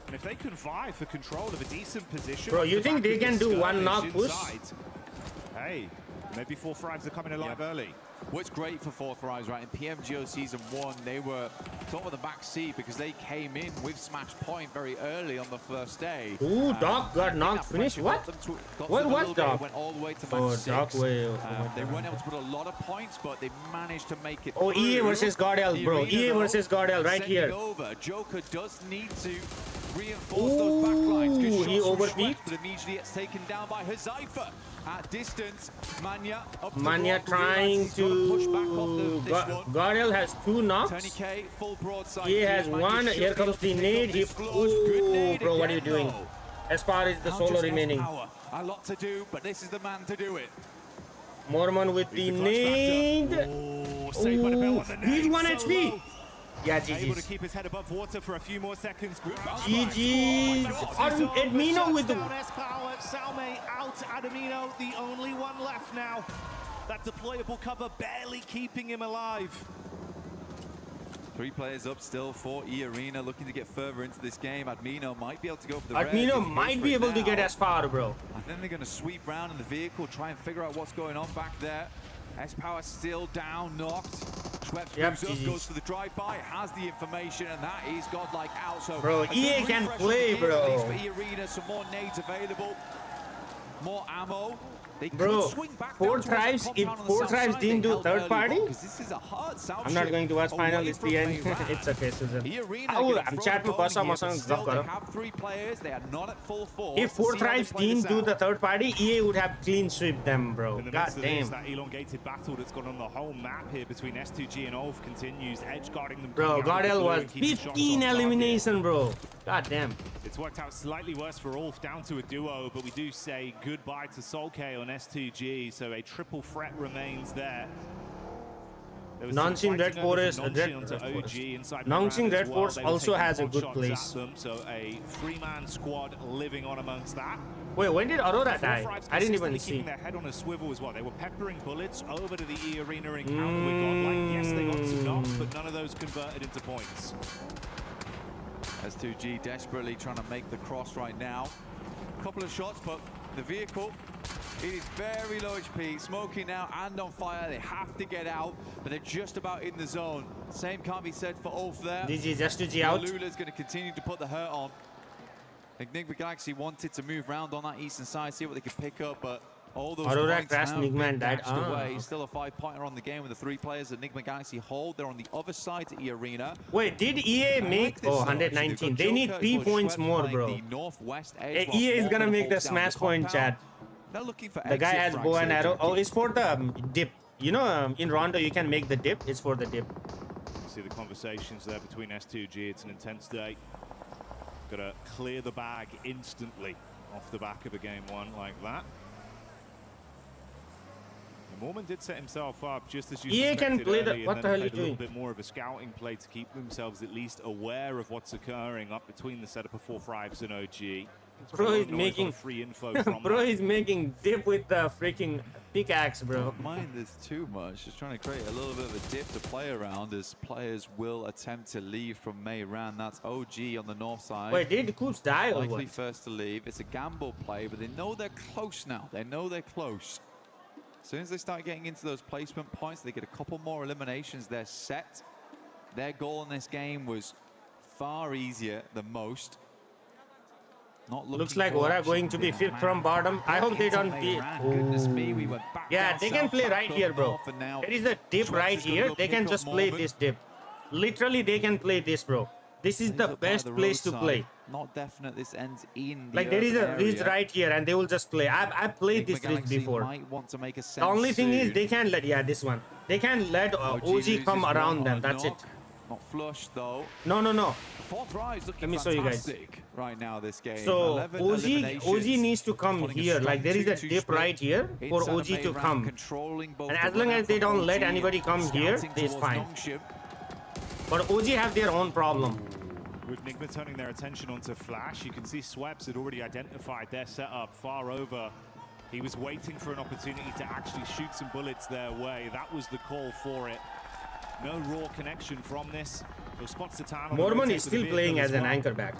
And if they can vie for control of a decent position... Bro, you think they can do 1 knock push? Hey, maybe 4 Tribes are coming alive early. What's great for 4 Thrives, right? In PMGO Season 1, they were top of the back seat because they came in with Smash Point very early on the first day. Ooh, Doc got knocked. Finished. What? What was Doc? Went all the way to match 6. Doc way. They weren't able to put a lot of points, but they managed to make it. Oh, EA versus Gordel, bro. EA versus Gordel right here. Over. Joker does need to reinforce those backlines. Good he overpeaked. But immediately it's taken down by Hazaifa. At distance, Manya up to Manya trying to Gordel has 2 knocks. 20K, full broadside. He has 1. Here comes the nade. Ooh, bro, what are you doing? As far as the solo remaining. A lot to do, but this is the man to do it. Mormon with the nade. Ooh, he's 1 HP. Yeah, GG's. Able to keep his head above water for a few more seconds. GG's. Admino with the... S-Power, Salme out. Adamino, the only one left now. That deployable cover barely keeping him alive. 3 players up still for E-Arena, looking to get further into this game. Admino might be able to go for the Admino might be able to get S-Power, bro. I think they're going to sweep round in the vehicle, try and figure out what's going on back there. S-Power still down, knocked. Schweppes goes for the drive-by, has the information, and that is Godlike out. So bro, EA can play, bro. For E-Arena, some more nades available, more ammo. Bro, Four Tribes, if Four Tribes didn't do third party, I'm not going to watch final, it's the end. It's okay, Susan. I'm chat में बसा मसँग गफ गरौँ. If Four Tribes didn't do the third party, EA would have clean sweep them, bro. God damn. That elongated battle that's gone on the whole map here between S2G and Ulf continues, edge guarding them. Bro, Godel was 15 elimination, bro. God damn. It's worked out slightly worse for Ulf, down to a duo, but we do say goodbye to Solke on S2G, so a triple threat remains there. Nongshim Red Forest, Nongshim Red Force also has a good place. So a 3-man squad living on amongst that. Wait, when did Aurora die? I didn't even see. Keeping their head on a swivel as well. They were peppering bullets over to the E Arena encounter with Godlike. Yes, they got some knocks, but none of those converted into points. S2G desperately trying to make the cross right now. Couple of shots, but the vehicle, it is very low HP, smoking now and on fire. They have to get out, but they're just about in the zone. Same can't be said for Ulf there. DG S2G out. Lula's going to continue to put the hurt on. I think Enigma Galaxy wanted to move around on that eastern side, see what they could pick up, but all those Aurora points crashed, now Enigma been died. dashed away. Still a 5-pointer on the game with the 3 players that Enigma Galaxy hold. They're on the other side to E Arena. Wait, did EA make 119? They need 3 points more, bro. EA is gonna make the smash point, chat. They're looking for the guy has bow and arrow. Oh, it's for the dip. You know, in Rondo you can make the dip. It's for the dip. See the conversations there between S2G. It's an intense day. Gotta clear the bag instantly off the back of a game 1 like that. And Mormon did set himself up just as you EA can play early, the. What the hell are you doing? A little bit more of a scouting play to keep themselves at least aware of what's occurring up between the setup of 4 Thrives and OG. Bro is making free info from bro is making dip with the freaking pickaxe, bro. Don't mind this too much. Just trying to create a little bit of a dip to play around as players will attempt to leave from Mayran. That's OG on the north side. Wait, did the Coops die or Likely what? first to leave. It's a gamble play, but they know they're close now. They know they're close. As soon as they start getting into those placement points, they get a couple more eliminations. They're set. Their goal in this game was far easier than most. Looks like Aura going to be fifth from bottom. I hope they don't beat. Yeah, they can play right here, bro. There is a dip right here. They can just play this dip. Literally, they can play this, bro. This is the best place to play. Not definite this ends in the like there is a ridge right here and they will just play. I played this ridge before. The only thing is they can't let, yeah, this one. They can't let OG come around them. That's it. Not flush though. No. Let me show you guys. Right now this game. So OG needs to come here. Like there is a dip right here for OG to come. And as long as they don't let anybody come here, it's fine. But OG have their own problem. With Nigma turning their attention onto Flash, you can see Sweps had already identified their setup far over. He was waiting for an opportunity to actually shoot some bullets their way. That was the call for it. No raw connection from this. Those spots to town. Mormon is still playing as an anchor back.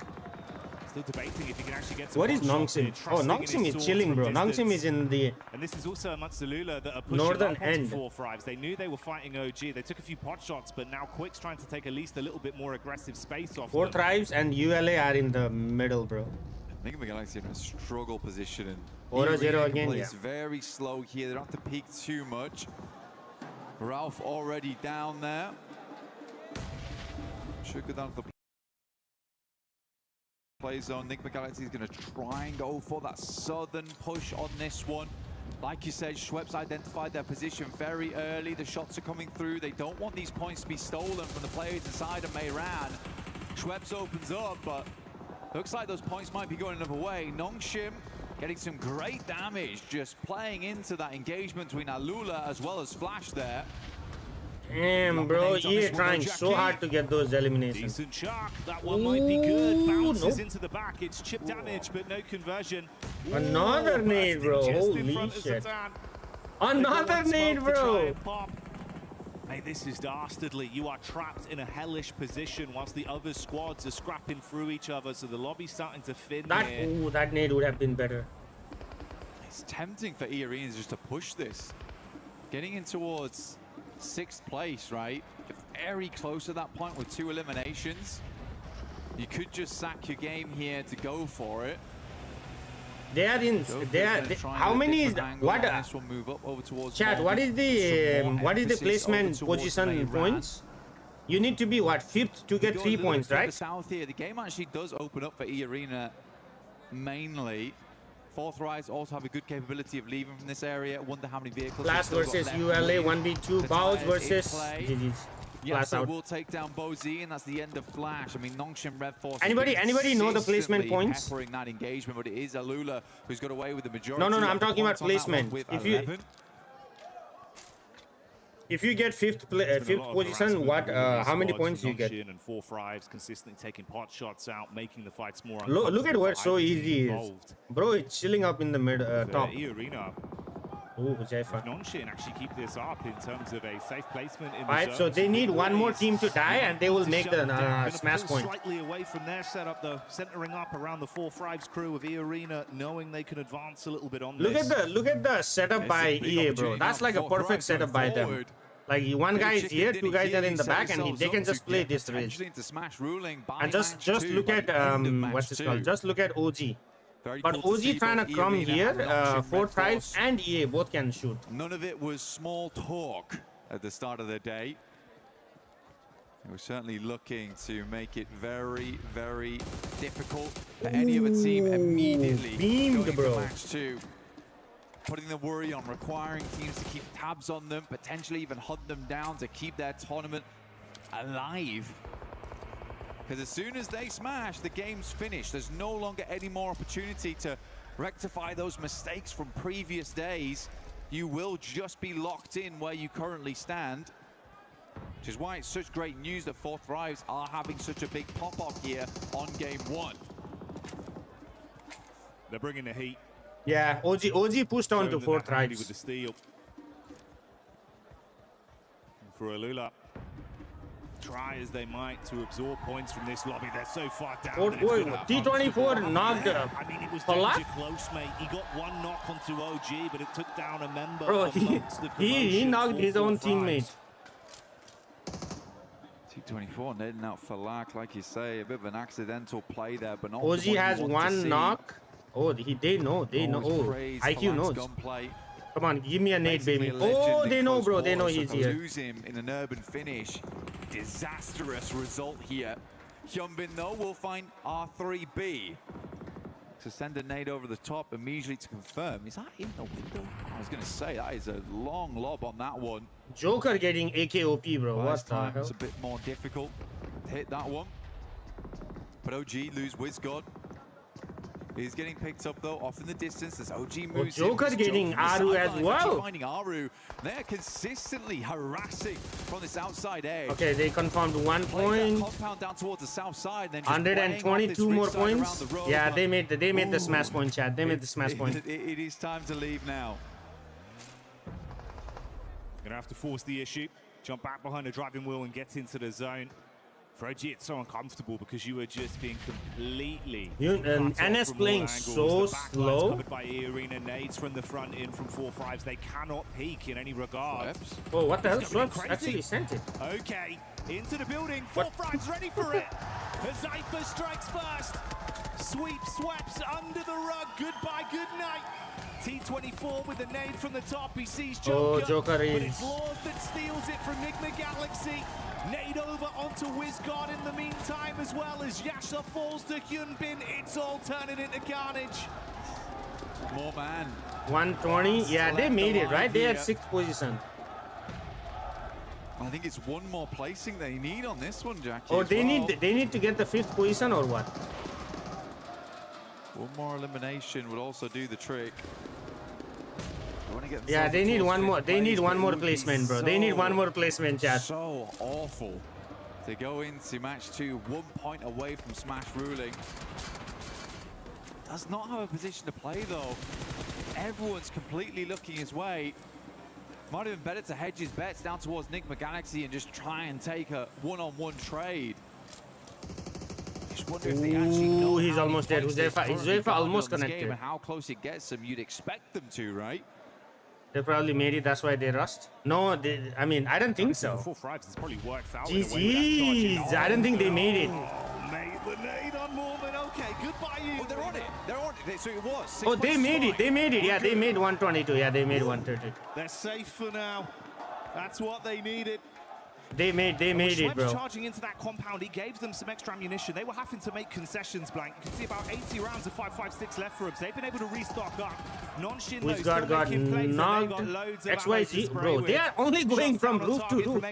Still debating if he can actually get some. What is Nongshim? Oh, Nongshim is chilling, bro. Nongshim is in the. And this is also amongst the Lula that are pushing northern up end. 4 Thrives. They knew they were fighting OG. They took a few pot shots, but now Quick's trying to take at least a little bit more aggressive space off 4 them. Thrives and ULA are in the middle, bro. I think Galaxy in a struggle position. And Aura 0 again, yeah. Very slow here. They don't have to peek too much. Ralph already down there. Should go down to the play zone. Enigma Galaxy is going to try and go for that southern push on this one. Like you said, Schweppes identified their position very early. The shots are coming through. They don't want these points to be stolen from the players inside of Mayran. Schweppes opens up, but looks like those points might be going another way. Nongshim getting some great damage, just playing into that engagement between Alula as well as Flash there. Damn, bro, EA trying so hard to get those eliminations. Decent shark. That one might be good. Bounces into the back. It's chip damage, but no conversion. Another nade, bro. Holy shit. Another nade, bro. Hey, this is dastardly. You are trapped in a hellish position whilst the other squads are scrapping through each other, so the lobby's starting to thin here. Ooh, that nade would have been better. It's tempting for E Arenas just to push this. Getting in towards 6th place, right? Very close at that point with 2 eliminations. You could just sack your game here to go for it. They are in. How many is what? Chat. What is the placement position points? You need to be what, 5th to get 3 points, right? South here, the game actually does open up for E-Arena mainly. Fourth Rise also have a good capability of leaving from this area. Wonder how many vehicles. Class versus ULA 1v2. Baus versus GG's. Yeah, so we'll take down Bozi, and that's the end of Flash. I mean, Nongshin Red Force. Anybody know the placement points? Peppering that engagement, but it is Alula who's got away with the majority. No. I'm talking about placement. If you get fifth position, what? How many points you get? And 4 Thrives consistently taking pot shots out, making the fights more. Look at where so easy is, bro. It's chilling up in the mid top. Arena. Oh, Jaifa. Nonshin actually keep this up in terms of a safe placement in right, the so they need one more team to die, and they will make the smash point. Slightly away from their setup, though, centering up around the 4 Thrives crew of E-Arena, knowing they can advance a little bit on look this. Look at the setup by EA, bro. That's like a perfect setup by them. Like one guy is here, 2 guys are in the back, and they can just play this race. And just look at what's this called? Just look at OG. But OG trying to come here, 4 Thrives and EA both can shoot. None of it was small talk at the start of the day. They were certainly looking to make it very, very difficult for any other team immediately. Beamed, bro. Match 2. Putting the worry on, requiring teams to keep tabs on them, potentially even hunt them down to keep their tournament alive. Because as soon as they smash, the game's finished. There's no longer any more opportunity to rectify those mistakes from previous days. You will just be locked in where you currently stand. Which is why it's such great news that 4 Thrives are having such a big pop-off here on game 1. They're bringing the heat. Yeah, OG pushed on to 4 Thrives. With the steal. And for Alula, try as they might to absorb points from this lobby. They're so far down. T24 knocked I mean, it was danger close, mate. He got one knock onto OG, but it took down a member. Bro, he knocked his own teammate. T24 netting out for Lack, like you say, a bit of an accidental play there, but not. OG has 1 knock. Oh, they know. Oh, IQ knows. Gunplay. Come on, give me a nade, baby. Oh, they know, bro. They know he's here. Lose him in an urban finish. Disastrous result here. Hyunbin, though, will find R3B. To send a nade over the top immediately to confirm. Is that in the window? I was going to say, that is a long lob on that one. Joker getting AKOP, bro. What the hell? It's a bit more difficult to hit that one. But OG lose WizGod. He's getting picked up though, off in the distance as OG moves. Joker getting Aru as well. Finding Aru, they're consistently harassing from this outside edge. Okay, they confirmed 1 point. Compound down towards the south side, then 122 more points. Yeah, they made the smash point, chat. They made the smash point. It is time to leave now. Gonna have to force the issue, jump back behind the driving wheel and get into the zone. For OG, it's so uncomfortable because you are just being completely. NS playing so slow. Covered by E-Arena, nades from the front in from 4 Thrives. They cannot peek in any regard. Oh, what the hell? Swerves actually sent it. Okay, into the building. 4 Thrives ready for it. Zypher strikes first. Sweeps under the rug. Goodbye, good night. T24 with a nade from the top. He sees Joker. Oh, Joker but is. it's Lord that steals it from Enigma Galaxy. Nade over onto WizGod in the meantime, as well as Yasha falls to Hyunbin. It's all turning into carnage. More man. 120. Yeah, they made it, right? They had 6th position. I think it's one more placing they need on this one, Jackie. Oh, they need to get the 5th position or what? One more elimination would also do the trick. Yeah, they need one more. They need one more placement, bro. They need one more placement, chat. So awful to go into match 2, 1 point away from smash ruling. Does not have a position to play though. Everyone's completely looking his way. Might have been better to hedge his bets down towards Enigma Galaxy and just try and take a one-on-one trade. Just wonder if they actually know. He's almost dead. Uzaifa almost connected. And how close it gets them, you'd expect them to, right? They probably made it, that's why they rushed. No, I mean, I don't think so. 4 Thrives, it's probably worked out. GG's, I don't think they made it. Made the nade on Mormon. Okay, goodbye you. Oh, they're on it. They're on it. So it was. Oh, they made it. They made it. Yeah, they made 122. Yeah, they made 130. They're safe for now. That's what they needed. They made it, bro. Charging into that compound, he gave them some extra ammunition. They were having to make concessions, Blank. You can see about 80 rounds of 5.56 left for us. They've been able to restock up. Nonshin, Which got knocked. XYZ, bro. They are only going from roof to roof.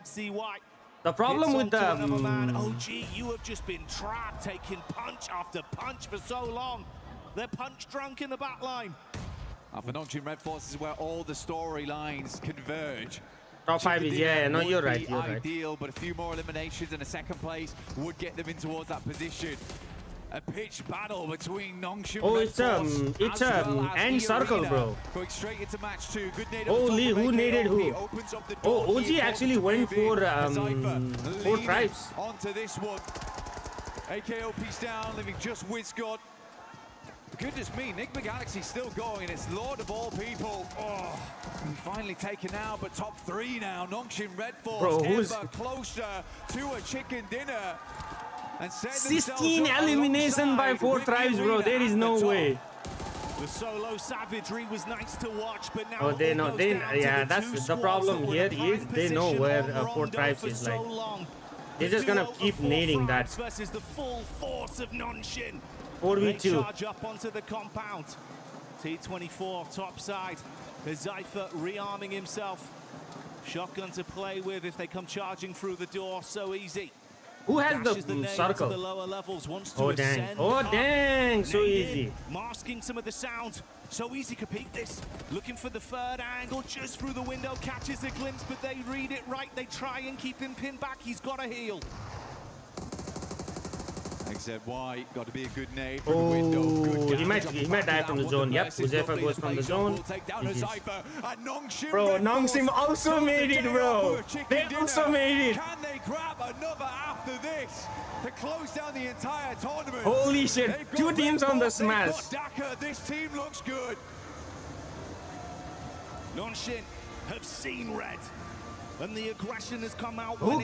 The problem with the OG, you have just been trapped, taking punch after punch for so long. They're punch drunk in the back line. For Nonshin Red Force is where all the storylines converge. Top 5 is, yeah, no, you're right, you're right. Ideal, but a few more eliminations and a second place would get them in towards that position. A pitch battle between Nonshin Red Force it's a end circle, bro. Going straight into match 2. Good nade. Holy, who naded who? Oh, OG actually went for 4 tribes. Onto this one. AKO piece down, leaving just Wizgod. Goodness me, Nick McGalaxy still going, and it's Lord of all people. Oh, finally taken out, but top 3 now. Nonshin Red Force ever closer to a chicken dinner. And 16 elimination by 4 tribes, bro. There is no way. The solo savagery was nice to watch, but now they know. Yeah, that's the problem here. Is they know where 4 tribes is like. They're just gonna keep needing that. Versus the full force of Nonshin. 4v2. They charge up onto the compound. T24 top side. Zypher rearming himself. Shotgun to play with if they come charging through the door. So easy. Who has the circle? The lower levels, wants to oh dang! Oh dang! So easy. Masking some of the sound. So easy to peek this. Looking for the third angle just through the window. Catches a glimpse, but they read it right. They try and keep him pinned back. He's got to heal. XZY, got to be a good nade from the window. He might die from the zone. Yep, Uzeffa goes from the zone. Bro, Nongsim also made it, bro. They also made it. Can they grab another after this to close down the entire tournament? Holy shit, 2 teams on the smash. This team looks good. Nonshin have seen red. And the aggression has come out. Who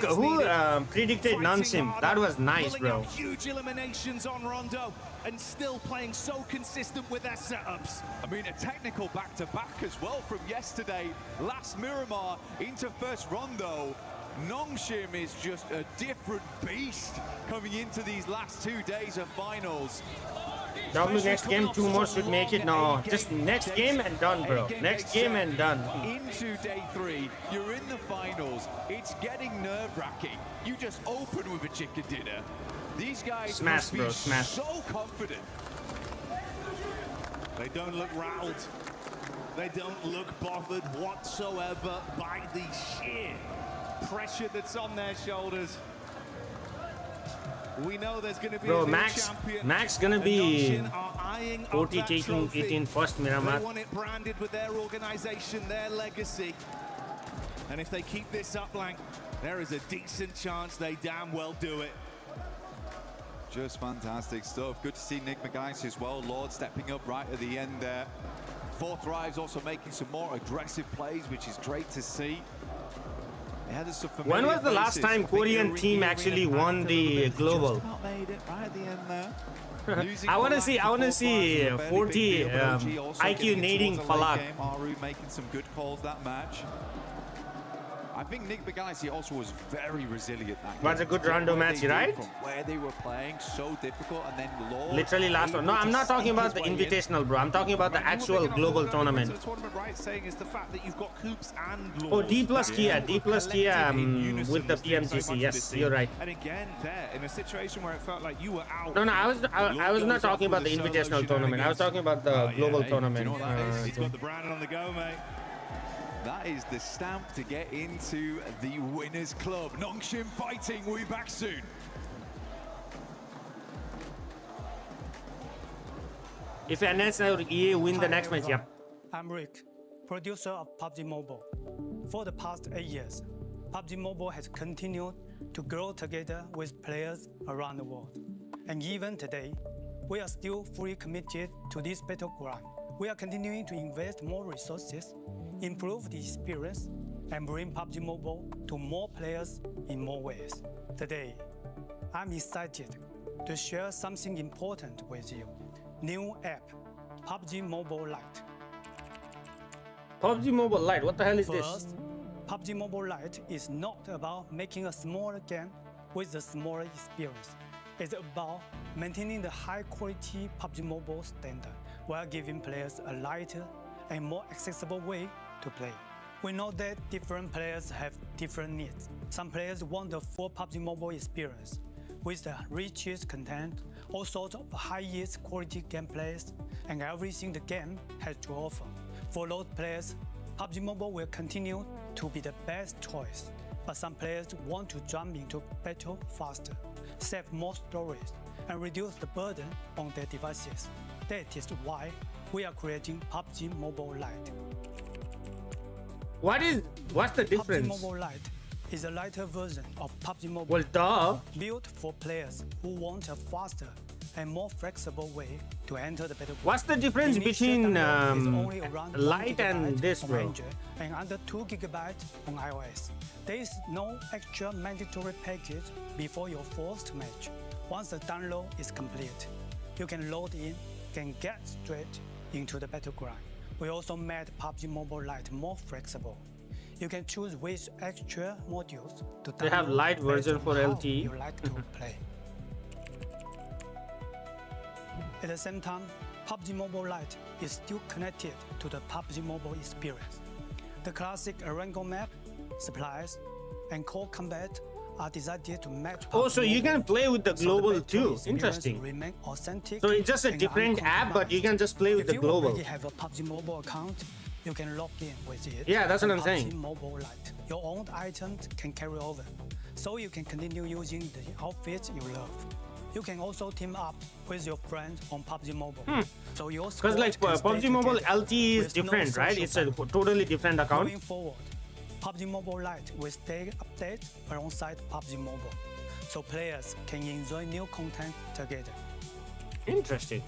predicted Nonsim? That was nice, bro. Huge eliminations on Rondo and still playing so consistent with their setups. I mean, a technical back-to-back as well from yesterday. Last Miramar into first Rondo. Nongshim is just a different beast coming into these last 2 days of finals. W next game, 2 more should make it. No, just next game and done, bro. Next game and done. Into day 3, you're in the finals. It's getting nerve-wracking. You just open with a chicken dinner. These guys must be so confident. They don't look rattled. They don't look bothered whatsoever by the sheer pressure that's on their shoulders. We know there's going to be bro, Max gonna be 40 taking 18 first Miramar. They want it branded with their organization, their legacy. And if they keep this up, Blank, there is a decent chance they damn well do it. Just fantastic stuff. Good to see Nick McGuice as well. Lord stepping up right at the end there. 4 Thrives also making some more aggressive plays, which is great to see. When was the last time Korean team actually won the global? I want to see 40 IQ nading Falak. Maru making some good calls that match. I think Nick Begaisi also was very resilient. Was a good random match, right? From where they were playing, so difficult, and then Lord literally last one. No, I'm not talking about the invitational, bro. I'm talking about the actual global tournament. The tournament, right? Saying is the fact that you've got Coops and Lord. Oh, D plus Kia with the PMGC. Yes, you're right. And again, there in a situation where it felt like you were out. No, I was not talking about the invitational tournament. I was talking about the global tournament. You know what he's got the Brandon on the go, mate. That is the stamp to get into the Winners Club. Nongshim fighting. We'll be back soon. If EA win the next match, yep. I'm Rick, producer of PUBG Mobile. For the past 8 years, PUBG Mobile has continued to grow together with players around the world. And even today, we are still fully committed to this battleground. We are continuing to invest more resources, improve the experience, and bring PUBG Mobile to more players in more ways. Today, I'm excited to share something important with you. New app, PUBG Mobile Lite. PUBG Mobile Lite, what the hell is this? First, PUBG Mobile Lite is not about making a smaller game with a smaller experience. It's about maintaining the high-quality PUBG Mobile standard while giving players a lighter and more accessible way to play. We know that different players have different needs. Some players want the full PUBG Mobile experience with the richest content, all sorts of highest quality gameplays, and everything the game has to offer. For those players, PUBG Mobile will continue to be the best choice, but some players want to jump into battle faster, save more storage, and reduce the burden on their devices. That is why we are creating PUBG Mobile Lite. What's the difference? PUBG Mobile Lite is a lighter version of PUBG Mobile. Well, duh. Built for players who want a faster and more flexible way to enter the battlefield. What's the difference between Lite and this, bro? And under 2 GB on iOS. There is no extra mandatory package before your first match. Once the download is complete, you can load in and get straight into the battleground. We also made PUBG Mobile Lite more flexible. You can choose which extra modules to download. They have light version for LTE. You like to play. At the same time, PUBG Mobile Lite is still connected to the PUBG Mobile experience. The classic Arango map, supplies, and core combat are designed to match. Oh, so you can play with the global too. Interesting. So it's just a different app, but you can just play with the global. If you already have a PUBG Mobile account, you can log in with it. Yeah, that's what I'm saying. PUBG Mobile Lite. Your own items can carry over, so you can continue using the outfits you love. You can also team up with your friends on PUBG Mobile. So your because like PUBG Mobile LTE is different, right? It's a totally different account. Moving forward, PUBG Mobile Lite will stay updated alongside PUBG Mobile, so players can enjoy new content together. Interesting.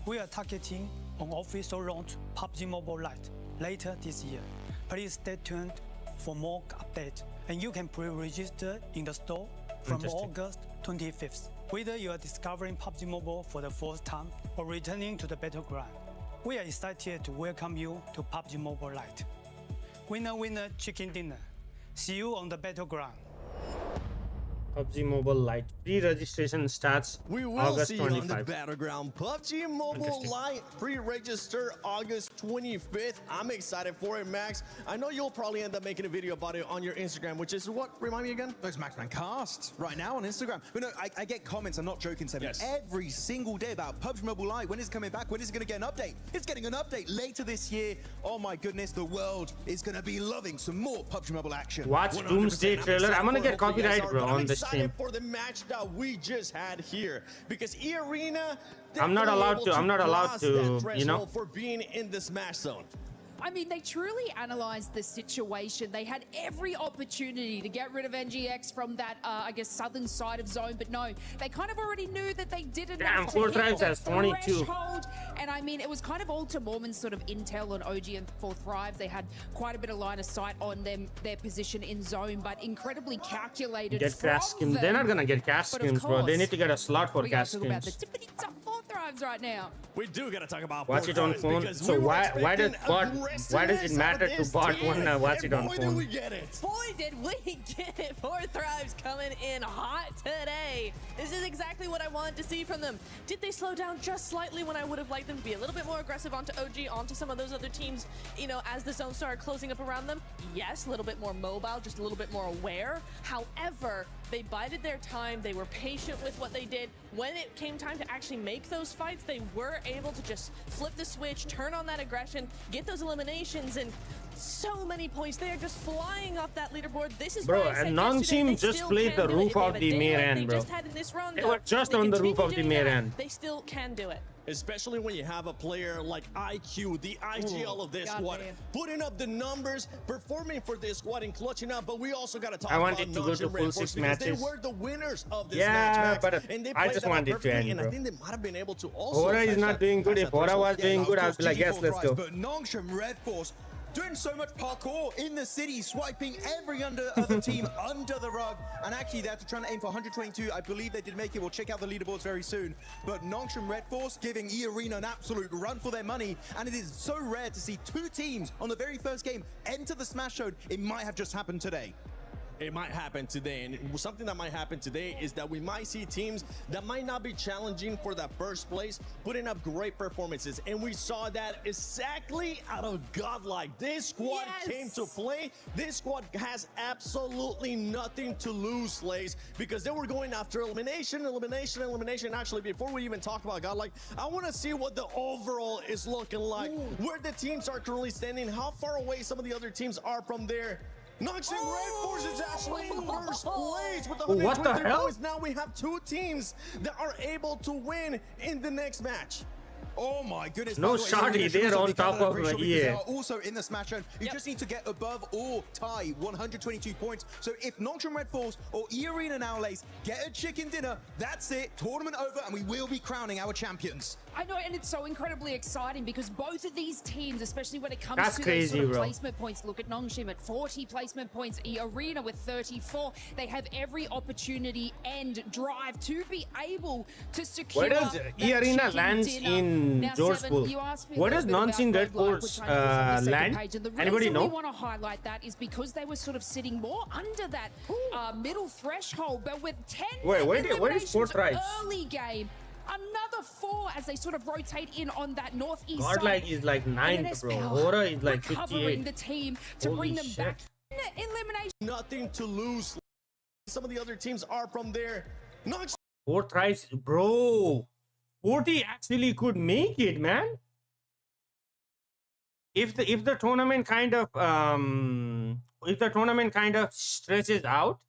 We are targeting an official launch PUBG Mobile Lite later this year. Please stay tuned for more updates, and you can pre-register in the store from August 25th. Whether you are discovering PUBG Mobile for the first time or returning to the battleground, we are excited to welcome you to PUBG Mobile Lite. Winner, winner, chicken dinner. See you on the battleground. PUBG Mobile Lite pre-registration starts We will August see 25. you on the battleground. PUBG Mobile Lite pre-register August 25th. I'm excited for it, Max. I know you'll probably end up making a video about it on your Instagram, which is what? Remind me again? It's Maxman Cast right now on Instagram. But no, I get comments, I'm not joking, Seven, every single day about PUBG Mobile Lite. When is it coming back? When is it going to get an update? It's getting an update later this year. Oh my goodness, the world is going to be loving some more PUBG Mobile action. Watch Doomsday trailer. I'm going to get copyright, bro, on the stream. For the match that we just had here, because E-Arena, I'm not allowed to, you know, for being in the smash zone. I mean, they truly analyzed the situation. They had every opportunity to get rid of NGX from that, I guess, southern side of zone, but no, they kind of already knew that they didn't. Damn, 4 Thrives has 22. Threshold. And I mean, it was kind of all to Mormon's sort of intel on OG and 4 Thrives. They had quite a bit of line of sight on them, their position in zone, but incredibly calculated. Get cash skins. They're not gonna get cash skins, bro. They need to get a slot for cash skins. Right now. We do gotta talk about watch it on phone. So why does it matter to bot one watch it on phone? Boy, did we get it. 4 Thrives coming in hot today. This is exactly what I wanted to see from them. Did they slow down just slightly when I would have liked them to be a little bit more aggressive onto OG, onto some of those other teams, you know, as the zone started closing up around them? Yes, a little bit more mobile, just a little bit more aware. However, they bided their time. They were patient with what they did. When it came time to actually make those fights, they were able to just flip the switch, turn on that aggression, get those eliminations, and so many points. They are just flying off that leaderboard. This is bro, and non-team just played the roof of the main end, bro. They were just on the roof of the main end. They still can do it. Especially when you have a player like IQ, the IGL of this squad, putting up the numbers, performing for this squad and clutching up. But we also got to talk about to go to full 6 matches. They were the winners of this match, but I just wanted to end, bro. And I think they might have been able to also. Hora is not doing good. If Hora was doing good, I'd be like, yes, let's go. But Nongshim Red Force doing so much parkour in the city, swiping every other team under the rug. And actually, they're trying to aim for 122. I believe they did make it. We'll check out the leaderboards very soon. But Nongshim Red Force giving E-Arena an absolute run for their money. And it is so rare to see two teams on the very first game enter the Smash Zone. It might have just happened today. It might happen today, and something that might happen today is that we might see teams that might not be challenging for that first place putting up great performances, and we saw that exactly out of Godlike. This squad came to play. This squad has absolutely nothing to lose, Slays, because they were going after elimination. Actually, before we even talk about Godlike, I want to see what the overall is looking like, where the teams are currently standing, how far away some of the other teams are from there. Nongshim Red Force is actually in first place with 123 points. Now we have two teams that are able to win in the next match. Oh my goodness. No shawty, they're on top of me. They are also in the Smash Zone. You just need to get above or tie 122 points. So if Nongshim Red Force or E-Arena now lays get a chicken dinner, that's it. Tournament over, and we will be crowning our champions. I know, and it's so incredibly exciting because both of these teams, especially when it comes to crazy, those sort of bro. placement points, look at Nongshim at 40 placement points, E-Arena with 34. They have every opportunity and drive to be able to secure. Where does E-Arena lands in Georgeport? Where does Nongshim Red Force land? Anybody know? We want to highlight that is because they were sort of sitting more under that middle threshold, but with 10 where is fourth right? early game. Another 4 as they sort of rotate in on that northeast Godlike side. is like 9, bro. Hora is like Recovering 58. the team to bring them back in elimination. Nothing to lose. Some of the other teams are from there. Fourth right, bro. 40 actually could make it, man. If the tournament kind of stretches out,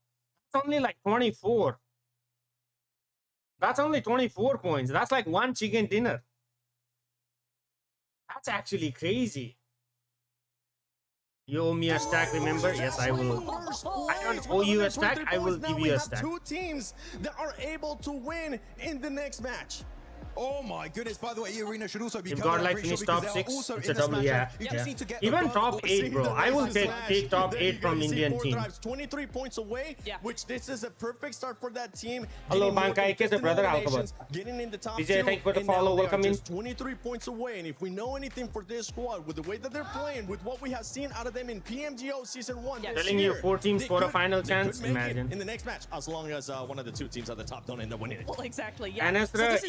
it's only like 24. That's only 24 points. That's like one chicken dinner. That's actually crazy. You owe me a stack, remember? Yes, I will. I don't owe you a stack. I will give you a stack. Two teams that are able to win in the next match. Oh my goodness, by the way, E-Arena should also be If Godlike finish top 6, it's a W, yeah. Even top 8, bro. I will take top 8 from Indian team. 23 points away, which this is a perfect start for that team. Hello, Bankai. Kaise brother? Getting in the top Vijay, thank you for the follow. Welcome in. 23 points away, and if we know anything for this squad, with the way that they're playing, with what we have seen out of them in PMGO Season 1 this Telling year, you 4 teams for a final chance, imagine. in the next match, as long as one of the two teams at the top don't end up winning it. Well, exactly, yeah. Anestra,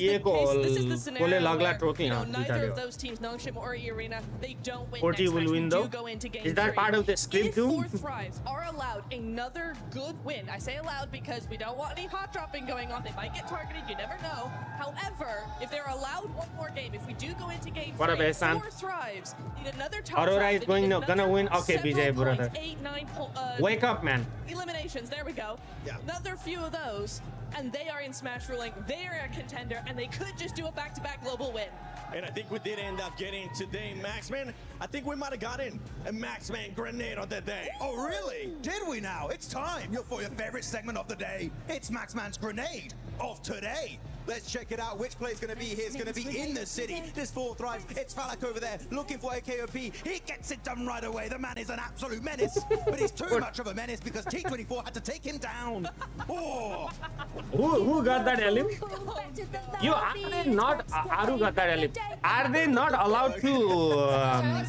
this is the scenario where, neither of those teams, Nongshim or E-Arena, they don't win 40 next will match. win We though. do go into game Is that 3. part of the script too? If 4 Thrives are allowed another good win, I say allowed because we don't want any hot dropping going on. They might get targeted, you never know. However, if they're allowed one more game, if we do go into game 3, 4 Thrives need another top Aurora five. is going gonna win. Okay, BJ, brother. 8, 9 Wake up, man. Eliminations, there we go. Another few of those, and they are in Smash ruling. They are a contender, and they could just do a back-to-back global win. And I think we did end up getting today, Maxman. I think we might have gotten a Maxman grenade on that day. Oh, really? Did we now? It's time for your favorite segment of the day. It's Maxman's grenade of today. Let's check it out. Which play is going to be here? It's going to be in the city. This 4 Thrives. It's Falak over there looking for a KOP. He gets it done right away. The man is an absolute menace. But he's too much of a menace because T24 had to take him down. Oh. Who got that elim? You are they not? Aru got that elim. Are they not allowed to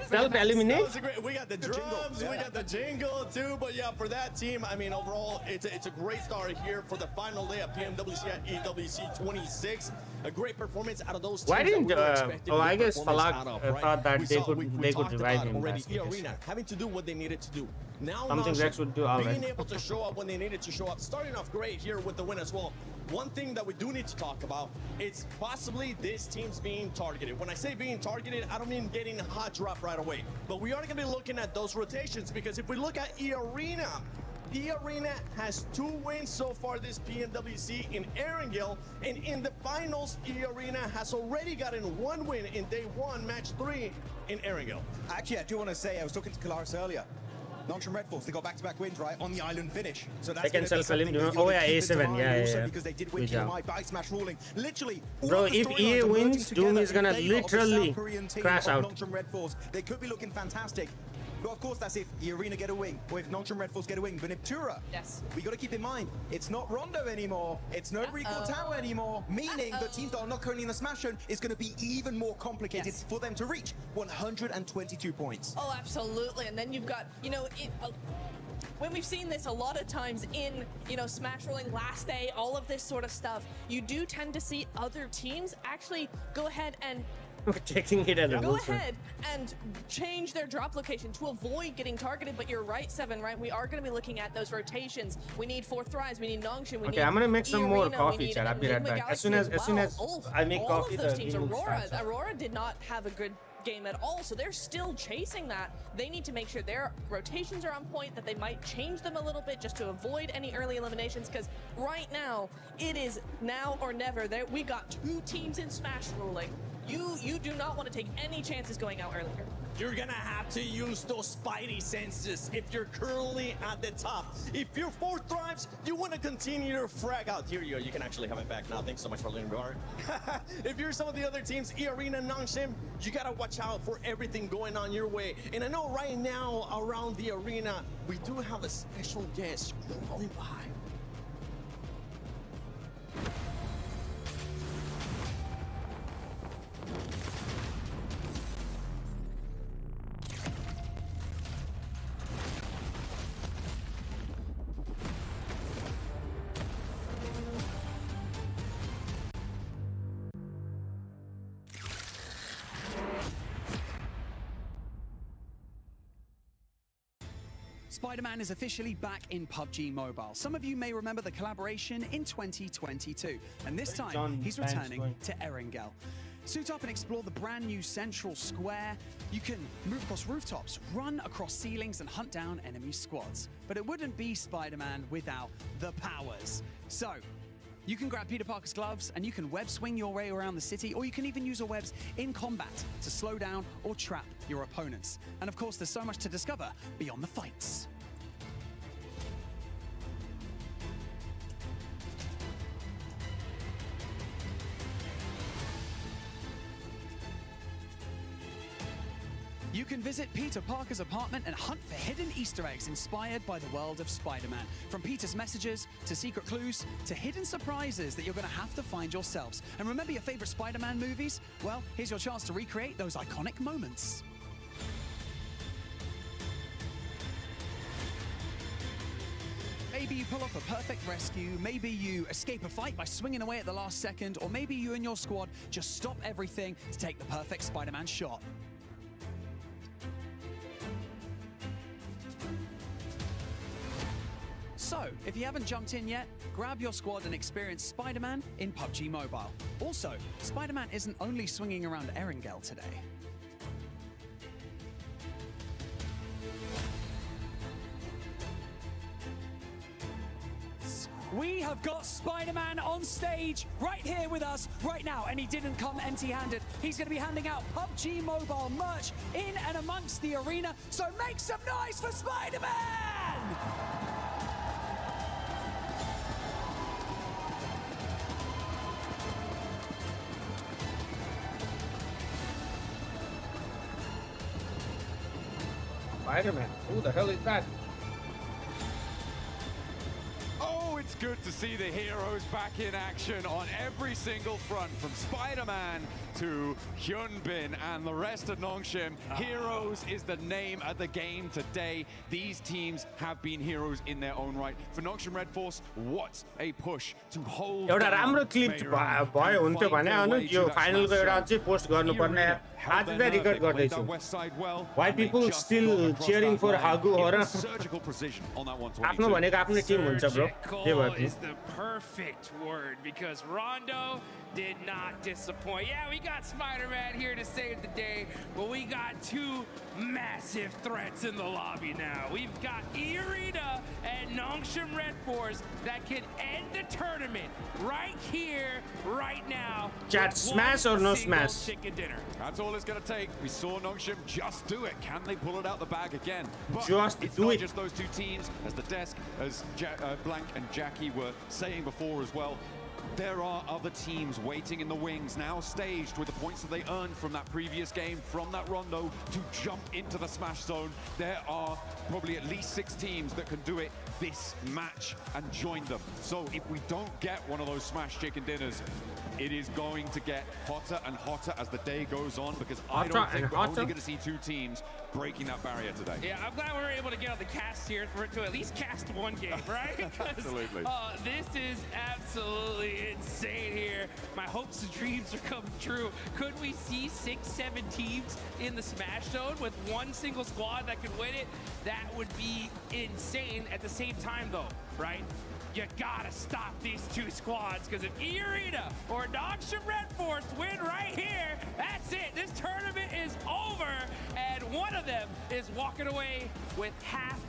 self-eliminate? We got the drums, we got the jingle too. But yeah, for that team, I mean, overall, it's a great start here for the final day of PMWC at EWC 26. A great performance out of those teams. Why didn't? I guess Falak Falak thought that they could revive him. E-Arena having to do what they needed to do. Now something Rex would do. All being right. able to show up when they needed to show up. Starting off great here with the win as well. One thing that we do need to talk about is possibly this team's being targeted. When I say being targeted, I don't mean getting a hot drop right away. But we are going to be looking at those rotations because if we look at E-Arena, E-Arena has 2 wins so far this PMWC in Erangel, and in the finals, E-Arena has already gotten 1 win in day 1, match 3 in Erangel. Actually, I do want to say, I was talking to Kalaris earlier. Nongshim Red Force, they got back-to-back wins, right, on the island finish. So that's they can self-film. Oh yeah, A7. Yeah. Because they did win PMI by Smash ruling. Literally, bro, if EA wins, Doom is gonna literally crash out. Nongshim Red Force, they could be looking fantastic. But of course, that's if the Arena get a wing, or if Nongshim Red Force get a wing. But if Tura, we got to keep in mind, it's not Rondo anymore. It's no Recall Tower anymore, meaning that teams that are not currently in the Smash Zone is going to be even more complicated for them to reach 122 points. Oh, absolutely. And then you've got, you know, when we've seen this a lot of times in, you know, Smash rolling last day, all of this sort of stuff, you do tend to see other teams actually go ahead and taking it at go ahead and change their drop location to avoid getting targeted. But you're right, Seven, right? We are going to be looking at those rotations. We need 4th Rise, we need Nongshim, we need I'm gonna make some more E-Arena, coffee, chat. I'll be right back. As soon as I make coffee, all of those teams, Aurora did not have a good game at all, so they're still chasing that. They need to make sure their rotations are on point, that they might change them a little bit just to avoid any early eliminations, because right now it is now or never. We got 2 teams in Smash ruling. You do not want to take any chances going out earlier. You're gonna have to use those spidey senses if you're currently at the top. If you're 4th Thrives, you want to continue your frag out. Here you go, you can actually have it back now. Thanks so much for letting me guard. If you're some of the other teams, E-Arena, Nongshim, you gotta watch out for everything going on your way. And I know right now around the arena, we do have a special guest crawling by. Spider-Man is officially back in PUBG Mobile. Some of you may remember the collaboration in 2022, and this time he's returning to Erangel. Suit up and explore the brand new central square. You can move across rooftops, run across ceilings, and hunt down enemy squads. But it wouldn't be Spider-Man without the powers. So, you can grab Peter Parker's gloves and you can web swing your way around the city, or you can even use your webs in combat to slow down or trap your opponents. And of course, there's so much to discover beyond the fights. You can visit Peter Parker's apartment and hunt for hidden Easter eggs inspired by the world of Spider-Man. From Peter's messages, to secret clues, to hidden surprises that you're going to have to find yourselves. And remember your favorite Spider-Man movies? Well, here's your chance to recreate those iconic moments. Maybe you pull off a perfect rescue, maybe you escape a fight by swinging away at the last second, or maybe you and your squad just stop everything to take the perfect Spider-Man shot. So, if you haven't jumped in yet, grab your squad and experience Spider-Man in PUBG Mobile. Also, Spider-Man isn't only swinging around Erangel today. We have got Spider-Man on stage right here with us right now, and he didn't come empty-handed. He's going to be handing out PUBG Mobile merch in and amongst the arena, so make some noise for Spider-Man! Spider-Man, who the hell is that? Oh, it's good to see the heroes back in action on every single front, from Spider-Man to Hyunbin and the rest of Nongshim. Heroes is the name of the game today. These teams have been heroes in their own right. For Nongshim Red Force, what a push to hold एउटा राम्रो clip भयो हुन्थ्यो भने अनु यो फाइनलको एउटा चाहिँ post गर्नुपर्ने आज चाहिँ रिकर्ड गर्दैछु Why people still cheering for Hagu हो र आफ्नो भनेको आफ्नो टिम हुन्छ ब्रो के बात नहीं. is the perfect word because Rondo did not disappoint. Yeah, we got Spider-Man here to save the day, but we got two massive threats in the lobby now. We've got Irina and Nongshim Red Force that can end the tournament right here, right now. Chat, smash or no smash? Chicken dinner. That's all it's going to take. We saw Nongshim just do it. Can they pull it out the bag again? But Just it's do not it. just those two teams. As the desk, as Blank and Jackie were saying before as well, there are other teams waiting in the wings, now staged with the points that they earned from that previous game, from that Rondo, to jump into the smash zone. There are probably at least 6 teams that can do it this match and join them. So if we don't get one of those smash chicken dinners, it is going to get hotter and hotter as the day goes on, because I don't think we're only going to see 2 teams breaking that barrier today. Yeah, I'm glad we were able to get on the cast here for it to at least cast one game, right? Absolutely. This is absolutely insane here. My hopes and dreams are coming true. Could we see 6, 7 teams in the Smash Zone with one single squad that could win it? That would be insane. At the same time, though, right? You gotta stop these 2 squads, because if E-Arena or Nongshim Red Force win right here, that's it. This tournament is over, and one of them is walking away with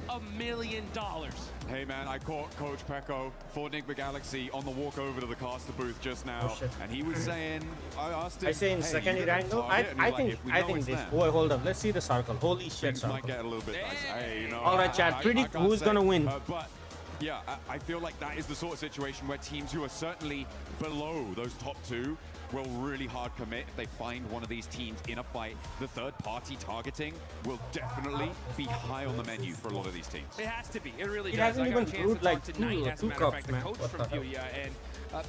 $500,000. Hey man, I caught Coach Pecco for Nigma Galaxy on the walk over to the caster booth just now, and he was saying, I asked him, I say in hey, second you rank. gonna target? And I he's like, think "If we I know think it's this. them, Boy, hold up. Let's see the circle. Holy shit, things circle. might get a little bit dicey." Hey, you know, All right, chat. Predict I can't who's say. gonna win. But yeah, I feel like that is the sort of situation where teams who are certainly below those top 2 will really hard commit. If they find one of these teams in a fight, the third-party targeting will definitely be high on the menu for a lot of these teams. It has to be. It really It does. hasn't I got even a chance brewed to like talk tonight, as a two matter of cups, fact, the man. coach What from the hell? Furia, and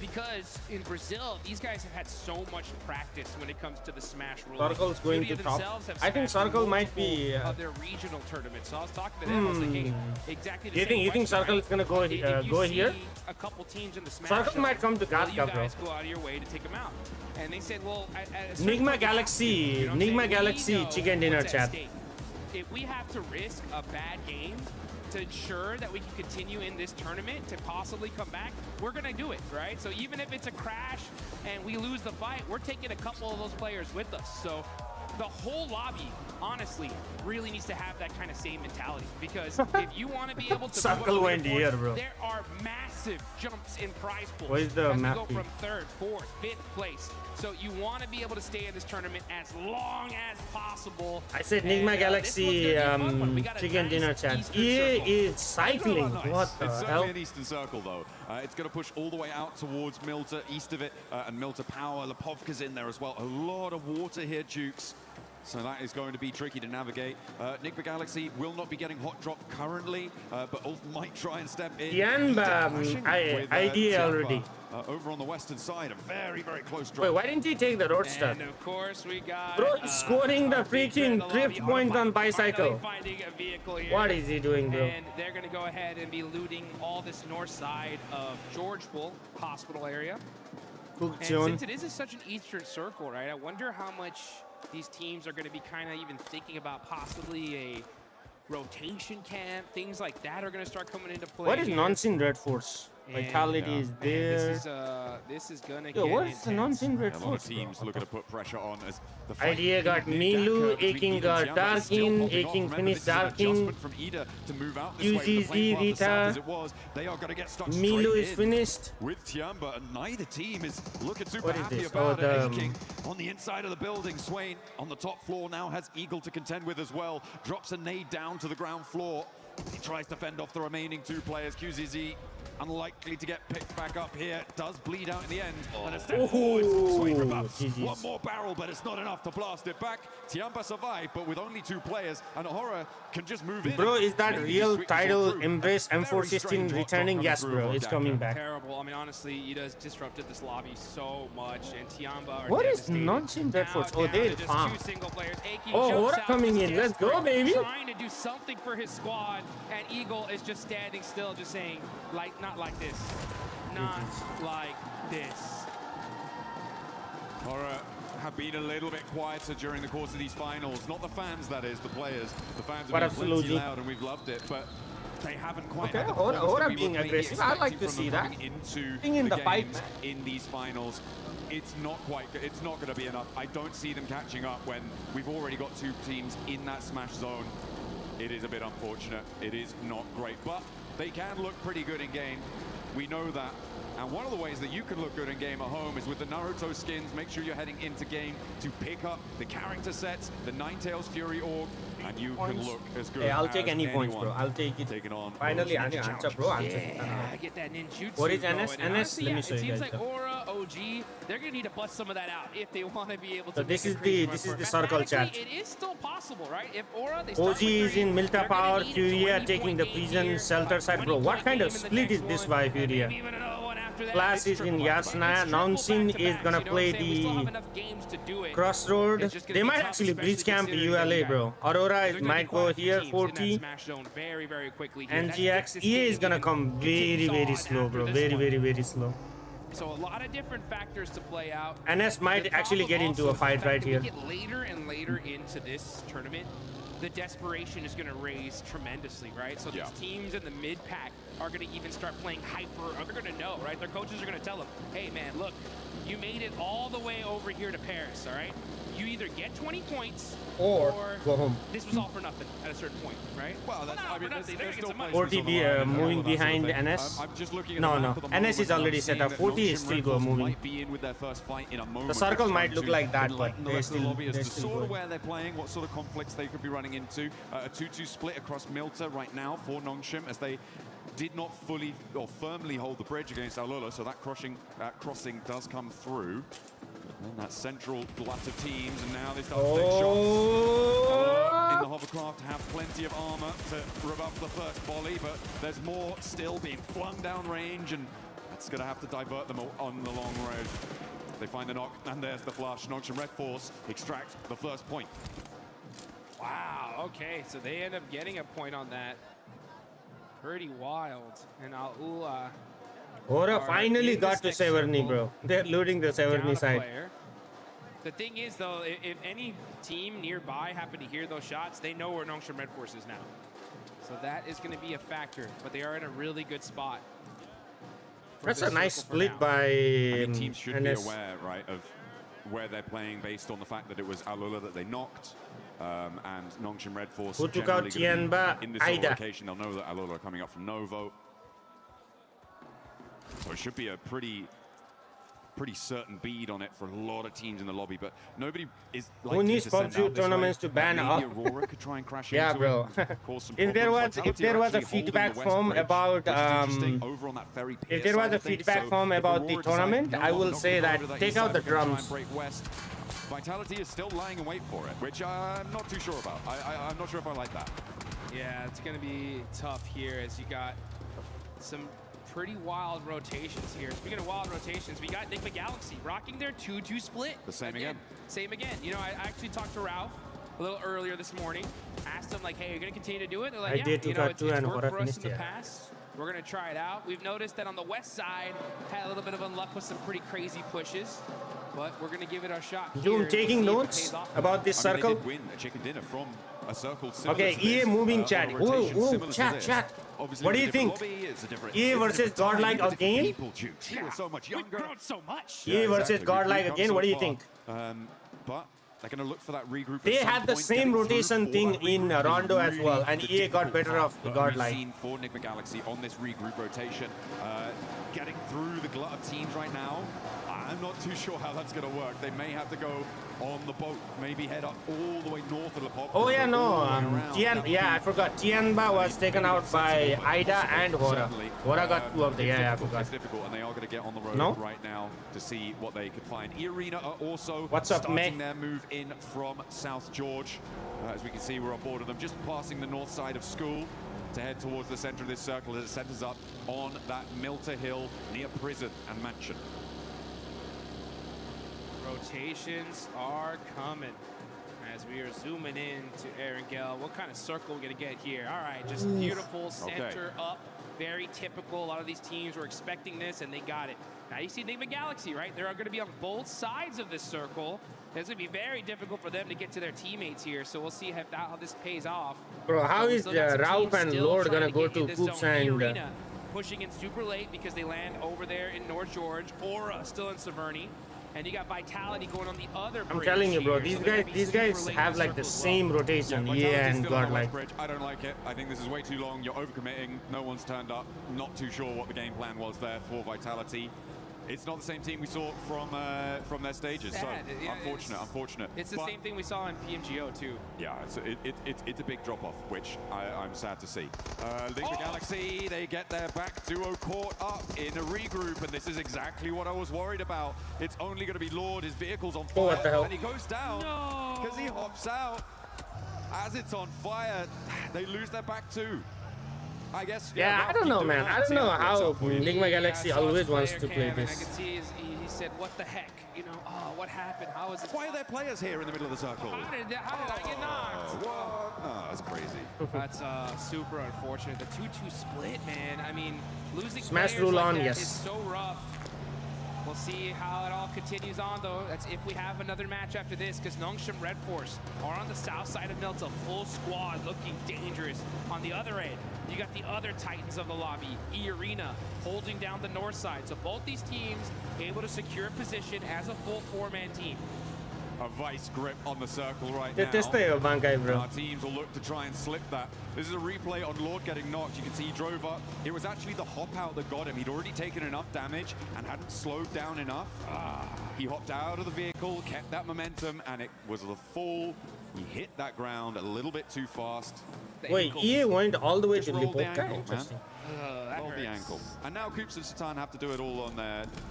because in Brazil, these guys have had so much practice when it comes to the Smash rules. Circle's going Furia to top. themselves have I think smashed Circle might be. multiple of their regional tournaments. So I was talking to them. I was like, hey, exactly the You same think question, Circle right? is gonna go If you go see here? a couple teams in the Smash Circle Zone, might come to will Gatka, you bro. guys go out of your way to take them out? And they said, well, at a certain Nigma point, we have to, Galaxy, you know what I'm Nigma saying? Galaxy We know chicken dinner what's at chat. stake. If we have to risk a bad game to ensure that we can continue in this tournament to possibly come back, we're gonna do it, right? So even if it's a crash and we lose the fight, we're taking a couple of those players with us. So the whole lobby, honestly, really needs to have that kind of same mentality, because if you want to be able to Circle move up went the here, leaderboard, bro. there are massive jumps in prize pools Where's the as we map go feed? from 3rd, 4th, 5th place. So you want to be able to stay in this tournament as long as possible. I said And, Nigma this Galaxy one's gonna be a fun one. We got a chicken nice dinner chat. Eastern EA circle. is cycling. Nice. What the It's hell? certainly an eastern circle, though. It's going to push all the way out towards Milta, east of it, and Milta Power. Lepovka's in there as well. A lot of water here, Jukes. So that is going to be tricky to navigate. Nigma Galaxy will not be getting hot drop currently, but Ulf might try and step in. Tianba, idea Tianba, already. over on the western side, a very, very close drop. Wait, why didn't he take the Roadster? And of course we got Bro, scoring the freaking drift point on bicycle. finding a vehicle here. What is he doing, bro? And they're gonna go ahead and be looting all this north side of Georgeville Hospital area. And since it is such an eastern circle, right? I wonder how much these teams are going to be kind of even thinking about possibly a rotation camp. Things like that are going to start coming into play. What is here. non-sin Red Force? Vitality is there. This is gonna Yo, get what is the non-sin Red A lot of Force? teams looking to put pressure on as the fight Idea got Milu, Aking got Darkin, Aking finished Darkin. From Ida to move out this way with the UZZ, plane path as south Rita. as it was. They are going to get stuck Milu straight is in finished. with Tiamba, and neither team is looking super What is happy this? about Oh, it. the, Aking on the inside of the building. Swain on the top floor now has Eagle to contend with as well. Drops a nade down to the ground floor. He tries to fend off the remaining 2 players. QZZ unlikely to get picked back up here. Does bleed out in the end. And a step forward. Swain rebuffs. One more barrel, but it's not enough to blast it back. Tiamba survived, but with only 2 players, and Horror can just move in. Bro, is that Maybe real switch title through. Embrace Very M416 strange hot returning? dog Yes, coming bro, through it's from coming Daka. back. Terrible. I mean, honestly, Ida's disrupted this lobby so much, and Tiamba are What is devastated. non-sin Red Now Force? Oh, down they to just farm. 2 single players. Aki Oh, jumps Hora out, coming just in. Let's go, desperate, baby. Trying to do something for his squad, and Eagle is just standing still, just saying, like, not like this. Not like this. Horror have been a little bit quieter during the course of these finals. Not the fans, that is, the players. The fans have But been plenty absolutely. loud and we've loved it. But they haven't quite Okay, had the Hora performance that we being would maybe aggressive. I like expecting to from see them that. coming into Being in the fight, games in these finals. It's not quite good. It's not going to be enough. I don't see them catching up when we've already got two teams in that smash zone. It is a bit unfortunate. It is not great, but they can look pretty good in game. We know that. And one of the ways that you can look good in game at home is with the Naruto skins. Make sure you're heading into game to pick up the character sets, the Ninetales Fury org, and you can look as good. Hey, I'll as take any anyone. points, bro. I'll take it. Taking on Finally, I answer, bro. Answer. Yeah, get that ninjutsu. What is going. NS? And NS? honestly, Let yeah, me show it you seems guys. like Aura, OG, they're gonna need to bust some of that out if they want to be able to. So this make is a crazy the run this for is it. the circle chat. Mathematically, it is still possible, right? If Aura, they start OG with is 30, in Milta they're gonna Power, need a Furia 20-point taking the game prison here, shelter side, bro. What kind of split is this by Furia? Class is in Yasna. Nongxin is gonna play the Crossroad. They might actually breach camp ULA, bro. Aurora might go here, 40. NGX. EA is gonna come very slow, bro. Very slow. So a lot of different factors to play out. NS might actually get into a fight right here. We get later and later into this tournament, the desperation is going to raise tremendously, right? So these teams in the mid pack are going to even start playing hyper. They're going to know, right? Their coaches are going to tell them, hey, man, look, you made it all the way over here to Paris, all right? You either get 20 points or go home. This was all for nothing at a certain point, right? Well, that's, I mean, there's still 40 moving behind NS. I'm just looking at No. NS is already set up. 40 is still moving. Might be in with their first fight in a moment. The circle might look like that, but the they're rest of the still, lobby as they're to still sort of going. where they're playing, what sort of conflicts they could be running into. A 2-2 split across Milta right now for Nongshim as they did not fully or firmly hold the bridge against Alula, so that crossing does come through. And that central glut of teams, and now they start to take shots. In the hovercraft have plenty of armor to rebuff the first volley, but there's more still being flung down range, and that's going to have to divert them on the long road. They find the knock, and there's the flush. Nongshim Red Force extract the first point. Wow, okay, so they end up getting a point on that. Pretty wild. And Alula Aura finally got to Severny, bro. They're looting the Severny side. The thing is, though, if any team nearby happen to hear those shots, they know where Nongshim Red Force is now. So that is going to be a factor, but they are in a really good spot. That's a nice split by I mean, teams should be NS. aware, right, of where they're playing based on the fact that it was Alula that they knocked, and Nongshim Red Force. Who took out generally gonna Tianba? be in this sort of Aida. location, they'll know that Alula are coming up from Novo. So it should be a pretty certain bead on it for a lot of teams in the lobby, but nobody is Who needs PUBG tournaments to ban off? Aurora could try and crash Yeah, into bro. it, cause some If there was problems. Vitality are a actually holding feedback the West form Bridge, about which is interesting, over on that ferry pier if there was side a of things. feedback So form if about the Aurora decide, tournament, no, I I'm will not say gonna that go to that take east out the side, we're gonna try drums. and break west. Vitality is still lying in wait for it, which I'm not too sure about. I'm not sure if I like that. Yeah, it's going to be tough here as you got some pretty wild rotations here. Speaking of wild rotations, we got Enigma Galaxy rocking their 2-2 split. The same again. Same again. You know, I actually talked to Ralph a little earlier this morning. Asked him, like, hey, you're going to continue to do it? They're like, I yeah, did you know, it's and worked for us finished, in the yeah. past. We're going to try it out. We've noticed that on the west side, had a little bit of unluck with some pretty crazy pushes. But we're going to give it our shot. Zoom here taking to see if it notes pays off. about this I mean, circle. they did win a chicken dinner from a circle similar Okay, to EA this, moving on chat. a rotation Whoa, similar to chat, this. chat. Obviously, What do it's you a think? different lobby, it's a different- EA it's a versus different time, Godlike different again? people choose. You were so much younger. We've grown so much. EA versus exactly. Godlike We've come again. so What do you far. think? But they're going to look for that regroup. They at some had the point, same getting through rotation for thing that in regroup is Rondo as really well, and the EA got difficult better part off that Godlike. We've seen for Enigma Galaxy on this regroup rotation. Getting through the glut of teams right now. I'm not too sure how that's going to work. They may have to go on the boat, maybe head up all the way north of the pop. Oh yeah, no. all the way around. I forgot. Tianba was taken out by Aida and Hora. Hora got two of the. Yeah, I forgot. It's difficult, and they are going to get on the road No? right now to see what they could find. E-Arena are also What's up, starting mate? their move in from South George. As we can see, we're on board of them, just passing the north side of school to head towards the center of this circle as it centers up on that Milta Hill near prison and mansion. Rotations are coming as we are zooming in to Erangel. What kind of circle are we going to get here? All right, just beautiful center up Very typical. A lot of these teams were expecting this, and they got it. Now you see Enigma Galaxy, right? They're going to be on both sides of this circle. It's going to be very difficult for them to get to their teammates here, so we'll see how this pays off. Bro, how is Rauf and Lord going to go to Coops and... pushing in super late because they land over there in North George. Aura still in Severny. And you got Vitality going on the other bridge. I'm telling you, bro, these guys have like the same rotation. Yeah, and Godlike. I don't like it. I think this is way too long. You're overcommitting. No one's turned up. Not too sure what the game plan was there for Vitality. It's not the same team we saw from their stages. Sad. So Yeah, unfortunate. It's the same thing we saw in PMGO too. Yeah, it's a big drop-off, which I'm sad to see. Enigma Galaxy, they get their back duo caught up in a regroup, and this is exactly what I was worried about. It's only going to be Lord, his vehicle's on fire, what the hell? and he goes down because he hops out. As it's on fire, they lose their back too. I guess. Yeah, I don't know, man. I don't know how Enigma Galaxy always wants to play this. I can see he said, "What the heck? You know, what happened? How is this? Why are there players here in the middle of the circle? How did I get knocked? What? Oh, that's crazy. That's super unfortunate. The 2-2 split, man. I mean, losing Smash players rule like on, that yes. is so rough. We'll see how it all continues on, though. That's if we have another match after this, because Nongshim Red Force are on the south side of Milta, full squad, looking dangerous. On the other end, you got the other Titans of the lobby, E-Arena, holding down the north side. So both these teams able to secure position as a full four-man team. A vice grip on the circle right now. Our teams will look to try and slip that. This is a replay on Lord getting knocked. You can see he drove up. It was actually the hop out that got him. He'd already taken enough damage and hadn't slowed down enough. He hopped out of the vehicle, kept that momentum, and it was the fall. He hit that ground a little bit too fast. Wait, EA went all the way to rolled the Lipovka? ankle, man. Interesting. Rolled the ankle. And now Coops and Satan have to do it all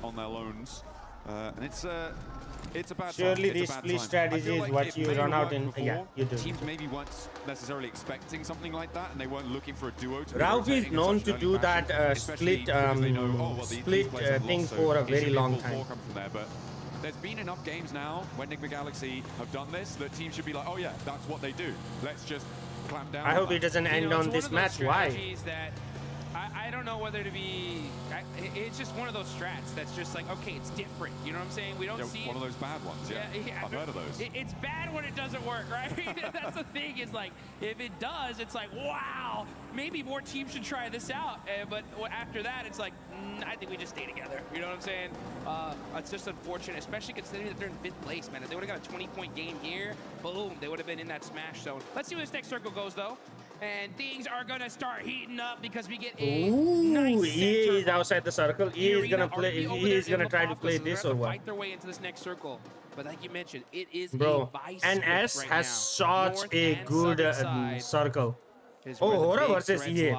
on their loans. And it's a bad Surely time. this split strategy is what you run out in. Yeah, you do. Teams maybe weren't necessarily expecting something like that, and they weren't looking for a duo to Rauf is known to do that split thing for a very long time. But there's been enough games now when Enigma Galaxy have done this that teams should be like, oh yeah, that's what they do. Let's just clamp down. I hope it doesn't end on this match. Why? I don't know whether to be. It's just one of those strats that's just like, okay, it's different. You know what I'm saying? We don't see one of those bad ones. Yeah, I've heard of those. It's bad when it doesn't work, right? That's the thing. Is like if it does, it's like, wow, maybe more teams should try this out. But after that, it's like, I think we just stay together. You know what I'm saying? It's just unfortunate, especially considering that they're in 5th place, man. If they would have got a 20-point game here, boom, they would have been in that smash zone. Let's see where this next circle goes, though. And things are gonna start heating up because we get a nice EA is outside the circle. EA is gonna play. EA is gonna try to play this or what? Fight their way into this next circle. But like you mentioned, it is bro. NS right has now. such a good circle. Oh, Hora versus EA.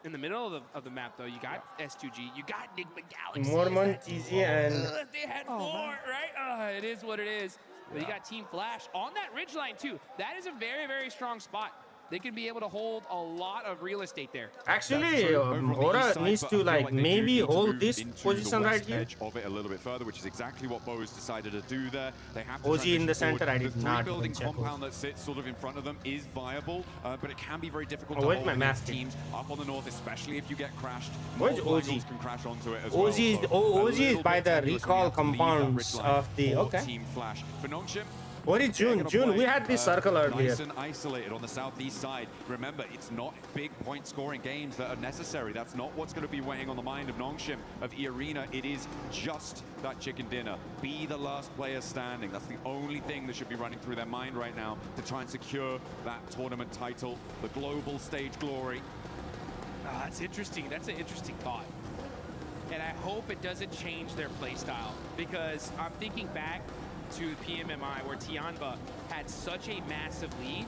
In the middle of the map, though, you got S2G, you got Enigma Galaxy. Mormon, TZ, and they had 4, right? It is what it is. But you got Team Flash on that ridgeline too. That is a very, very strong spot. They can be able to hold a lot of real estate there. Actually, Aura needs to like maybe hold this position right here. Edge of it a little bit further, which is exactly what Bo's decided to do there. They have to OG in the center. I did not building even check. compound that sits sort of in front of them is viable, but it can be very difficult Oh, to where's hold my against master? teams up on the north, especially if you get crashed. Where's Multiple OG? Can crash onto it as OG is well. OG is by the recall compounds of the Team Flash for Nongshim. What is June? June, we had this circle earlier. Nice and isolated on the southeast side. Remember, it's not big point scoring games that are necessary. That's not what's going to be weighing on the mind of Nongshim, of E-Arena. It is just that chicken dinner. Be the last player standing. That's the only thing that should be running through their mind right now to try and secure that tournament title, the global stage glory. That's interesting. That's an interesting thought. And I hope it doesn't change their play style, because I'm thinking back to PMMI where Tianba had such a massive lead,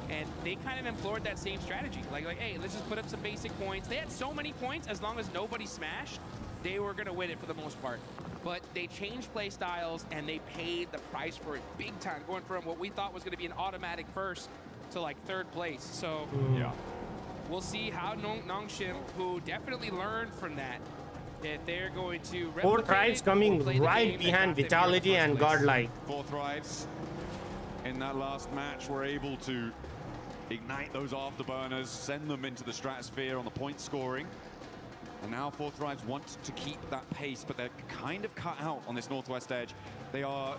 and they kind of employed that same strategy. Like, hey, let's just put up some basic points. They had so many points, as long as nobody smashed, they were going to win it for the most part. But they changed play styles, and they paid the price for it big time, going from what we thought was going to be an automatic first to like 3rd place. So yeah, we'll see how Nongshim, who definitely learned from that, if they're going to 4 thrives coming right behind Vitality and Godlike. 4 thrives in that last match were able to ignite those afterburners, send them into the stratosphere on the point scoring. And now Fourth Drives want to keep that pace, but they're kind of cut out on this northwest edge. They are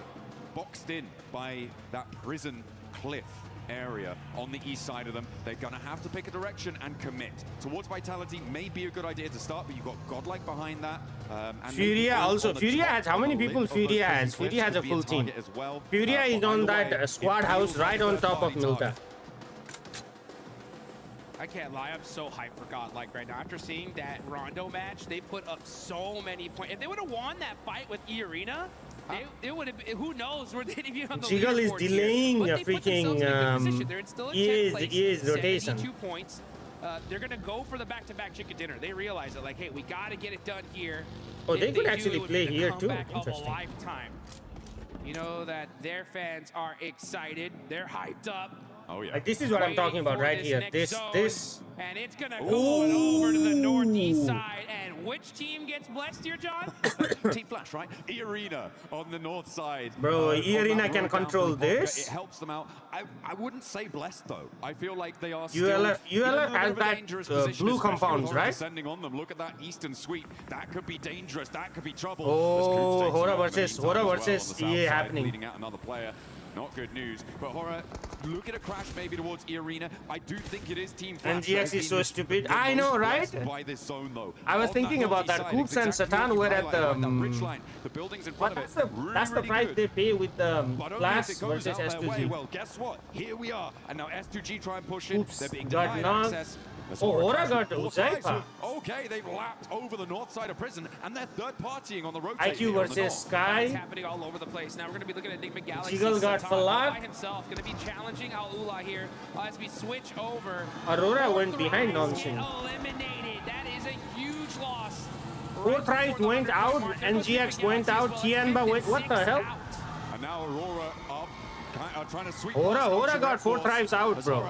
boxed in by that prison cliff area on the east side of them. They're gonna have to pick a direction and commit. Towards Vitality may be a good idea to start, but you've got Godlike behind that. Furia also. Furia has how many people Furia has? Furia has a full team. Furia is on that squad house right on top of Milta. I can't lie, I'm so hyped for Godlike right now. After seeing that Rondo match, they put up so many points. If they would have won that fight with E-Arena, they would have, who knows where they'd be on the Jiggle is delaying a freaking rotation. 2 points. They're going to go for the back-to-back chicken dinner. They realize that, like, hey, we got to get it done here. Oh, they could actually play here too. Interesting. Lifetime. You know that their fans are excited. They're hyped up. Oh yeah. Like, this is what I'm talking about right here. This. And it's gonna go over to the northeast side. And which team gets blessed here, John? Team Flash, right? E-Arena on the north side. Bro, E-Arena can control this. It helps them out. I wouldn't say blessed though. I feel like they are ULF has that blue compounds, right? Descending on them. Look at that eastern sweep. That could be dangerous. That could be trouble. Oh, Hora versus EA happening. Leading out another player. Not good news, but Hora, look at a crash maybe towards E-Arena. I do think it is Team Flash. NGX is so stupid. I know, right? By this zone, though. I was thinking about that. Coops and Satan were at the buildings in front of it. That's the price they pay with the Flash versus S2G. Well, guess what? Here we are, and now S2G try and push in. They're being denied access. Oh, Hora got Uzaipa. Okay, they've lapped over the north side of prison, and they're third partying on the rotate. IQ versus Sky. It's happening all over the place. Now we're going to be looking at Enigma Galaxy. Jiggle got Falak. Himself going to be challenging Alula here as we switch over. Aurora went behind Nonshin. Eliminated. That is a huge loss. Fourth Drives went out. NGX went out. Tianba went. What the hell? And now Aurora up. Trying to sweep Hora got 4 drives out, bro.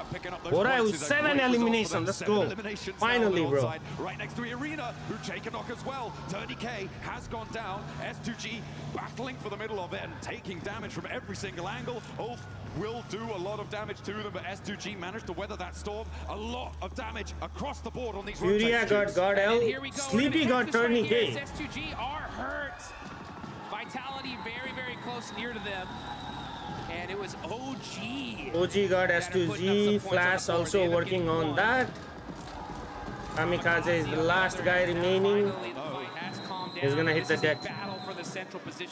Hora with 7 eliminations. Let's go. Finally, bro. Right next to Arena, who take a knock as well. 30k has gone down. S2G battling for the middle of it and taking damage from every single angle. Ulf will do a lot of damage to them, but S2G managed to weather that storm. A lot of damage across the board on these Furia got God L. Sleepy got Tourniquet. S2G are hurt. Vitality very, very close near to them. And it was OG. OG got S2G. Flash also working on that. Kamikaze is the last guy remaining. He's gonna hit the deck.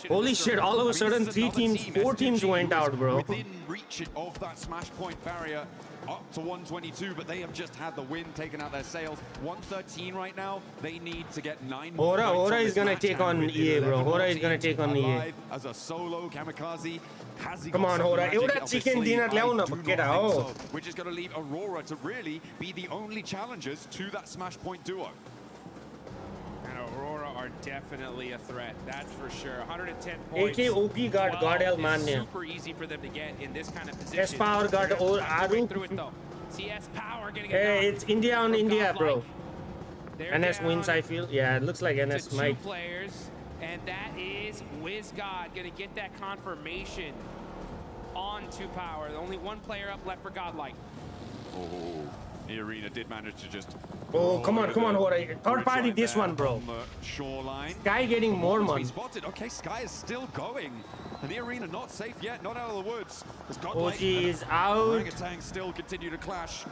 Holy shit, all of a sudden 4 teams went out, bro. Within reach of that smash point barrier up to 122, but they have just had the wind taken out their sails. 113 right now. They need to get 9 more. Hora is gonna take on EA, bro. Hora is gonna take on EA. As a solo Kamikaze. Come on, Hora. Euda chicken dinner leona pakeda. Which is going to leave Aurora to really be the only challengers to that smash point duo. And Aurora are definitely a threat, that's for sure. 110 points. AK OP got God L Mania. Super easy for them to get in this kind of position. S Power got Aru. CS Power getting Hey, it's India on India, bro. NS wins, I feel. Yeah, it looks like NS might. 2 players, and that is WizGod going to get that confirmation on 2 Power. Only 1 player up left for Godlike. Oh, the Arena did manage to just. Oh, come on, Hora. Third party this one, bro. On the shoreline. Sky getting more money. Spotted. Okay, Sky is still going. And the Arena not safe yet, not out of the woods. OG is out. Orangutan still continue to clash.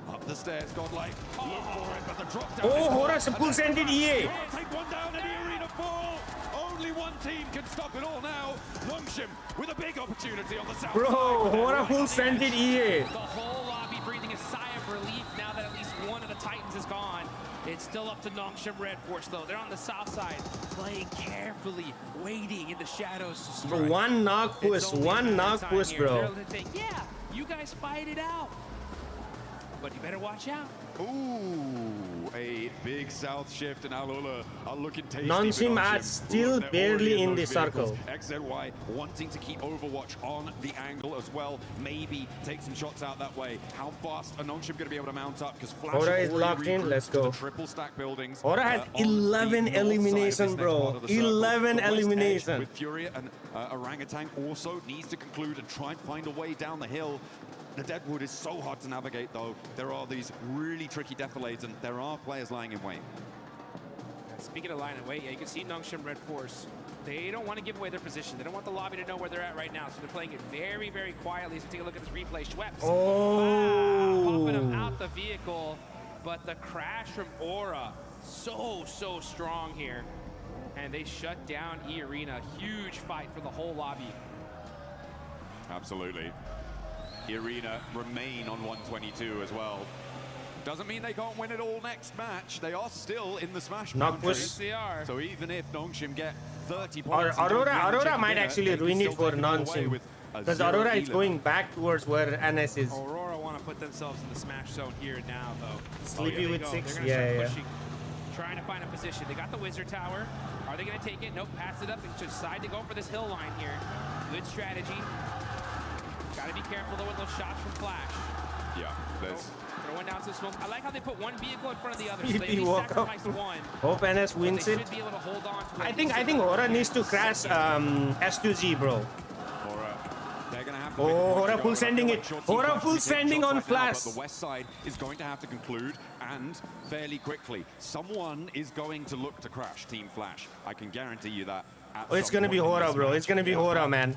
Up the stairs, Godlike. Look for it, but the drop down. Oh, Hora full sended EA. Take one down and the Arena fall. Only one team can stop it all now. Longshim with a big opportunity on the south side. Bro, Hora full sended EA. The whole lobby breathing a sigh of relief now that at least one of the Titans is gone. It's still up to Nongshim Red Force though. They're on the south side, playing carefully, waiting in the shadows to strike. One knock push, bro. Yeah, you guys fight it out. But you better watch out. Ooh, a big south shift, and Alula are looking tasty. Nongshim are still barely in the circle. XZY wanting to keep Overwatch on the angle as well. Maybe take some shots out that way. How fast are Nongshim going to be able to mount up? Because Flash Hora is locked in. Let's go. Triple stack buildings. Hora has 11 elimination, bro. 11 elimination. With Fury and Orangutan also needs to conclude and try and find a way down the hill. The Deadwood is so hard to navigate, though. There are these really tricky defilades, and there are players lying in wait. Speaking of line and weight, yeah, you can see Nongshim Red Force. They don't want to give away their position. They don't want the lobby to know where they're at right now, so they're playing it very, very quietly. So take a look at this replay. Schweppes popping him out the vehicle, but the crash from Aura, so strong here. And they shut down E-Arena. Huge fight for the whole lobby. Absolutely. E-Arena remain on 122 as well. Doesn't mean they can't win it all next match. They are still in the smash boundary. Yes, they are. So even if Nongshim get 30 points, Aurora might actually ruin it for Nongshim, because Aurora is going back towards where NS is. Aurora want to put themselves in the smash zone here and now, though. Sleepy with 6, yeah. Trying to find a position. They got the Wizard Tower. Are they going to take it? Nope, pass it up and decide to go for this hill line here. Good strategy. Got to be careful, though, with those shots from Flash. Yeah, there's... Throwing down some smoke. I like how they put one vehicle in front of the other. So they sacrifice one. Hope NS wins it. Be able to hold on to I think Aura needs to crash S2G, bro. They're going to have to Aura full sending it. Aura full sending on Flash. But the west side is going to have to conclude, and fairly quickly. Someone is going to look to crash Team Flash. I can guarantee you that. Oh, it's going to be Aura, bro. It's going to be Aura, man.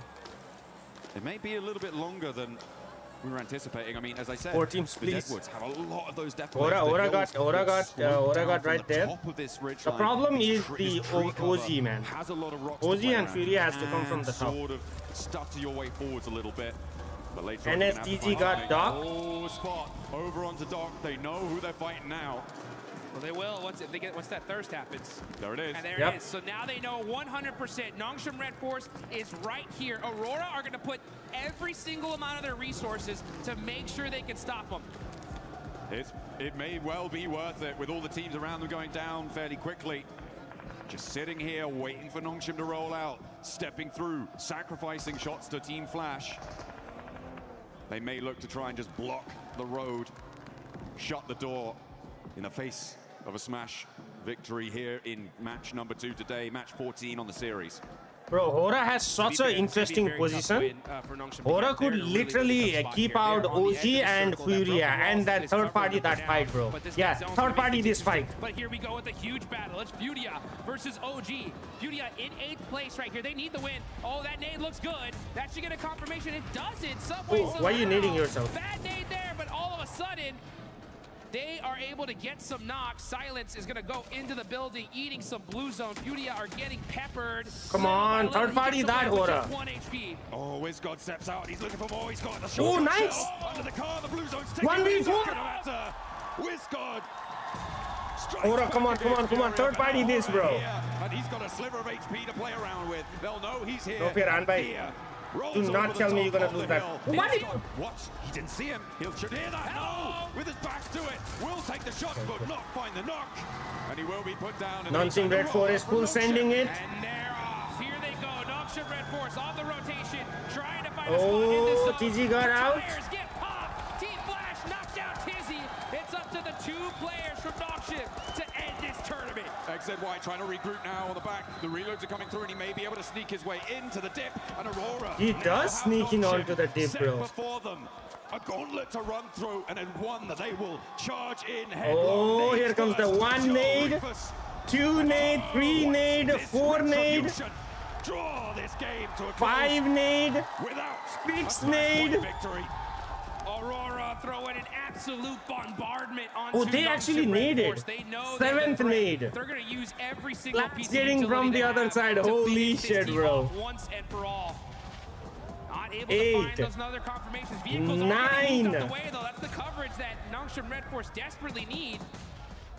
It may be a little bit longer than we were anticipating. I mean, as I said, 4 teams, the please. Deadwoods have a lot of those death Aura got right there. The problem is the OG, man. OG and Fury has to come from the top. Sort of stutter your way forwards a little bit. But later on, NSTG got Doc. Oh, spot over onto Doc. They know who they're fighting now. Well, they will once that thirst happens. There it is. And there it is. So now they know 100%. Nongshim Red Force is right here. Aurora are going to put every single amount of their resources to make sure they can stop them. It may well be worth it with all the teams around them going down fairly quickly. Just sitting here waiting for Nongshim to roll out, stepping through, sacrificing shots to Team Flash. They may look to try and just block the road, shut the door in the face of a smash victory here in match number 2 today, match 14 on the series. Bro, Aura has such an interesting position. Aura could literally keep out OG and Furia and that third party that fight, bro. Yeah, third party this fight. But here we go with a huge battle. It's Furia versus OG. Furia in 8th place right here. They need the win. Oh, that nade looks good. That should get a confirmation. It doesn't. Why are you nading yourself? Bad nade there, but all of a sudden, they are able to get some knocks. Silence is going to go into the building, eating some blue zone. Furia are getting peppered. Come on, third party that Aura. 1 HP. Oh, WizGod steps out. He's looking for more. He's got the shot. Oh, nice. Under the car, the blue zone's taking 1v4. WizGod. Aura, come on. Third party this, bro. And he's got a sliver of HP to play around with. They'll know he's here. No fear, Anbai. Do not tell me you're gonna lose that. What? He didn't see him. He'll hear that. No! With his back to it. Will take the shot, but not find the knock. And he will be put down. Nongshim Red Force full sending it. And they're off. Here they go. Nongshim Red Force on the rotation, trying to find a spot in this zone. TG got out. Players get popped. Team Flash knocked down Tizzy. It's up to the 2 players from Nongshim to end this tournament. XZY trying to regroup now on the back. The reloads are coming through and he may be able to sneak his way into the dip. And Aurora. He does sneak in onto the dip, bro. Before them. A gauntlet to run through and then one that they will charge in headlong. Oh, here comes the 1 nade, 2 nade, 3 nade, 4 nade. Draw this game to a 5 nade, without 6 nade. Victory. Aurora throwing an absolute bombardment onto Oh, they actually naded. 7th nade. They're going to use every single piece of getting from the other side. Holy shit, bro. Once and for all. Not able 8. to find those other confirmations. Vehicles 9. Up the way, though. That's the coverage that Nongshim Red Force desperately need.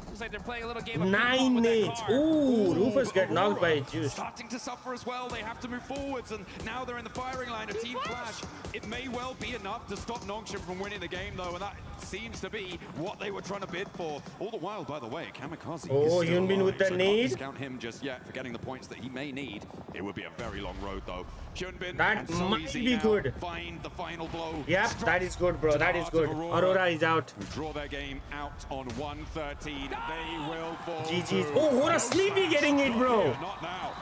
Looks like they're playing a little game of 9 nades. Ooh, Rufus got knocked by Juice. Starting to suffer as well. They have to move forwards, and now they're in the firing line of Team Flash. It may well be enough to stop Nongshim from winning the game, though, and that seems to be what they were trying to bid for. All the while, by the way, Kamikaze. Oh, Hyunbin with the so nade. Can't discount him just yet for getting the points that he may need. It would be a very long road, though. Hyunbin, that so might easy be now. good. Find the final blow. Yep, that is good, bro. That is good. Aurora is out. Who draw their game out on 113. They will fall. GG's. Oh, what a sleepy getting it, bro. Not now.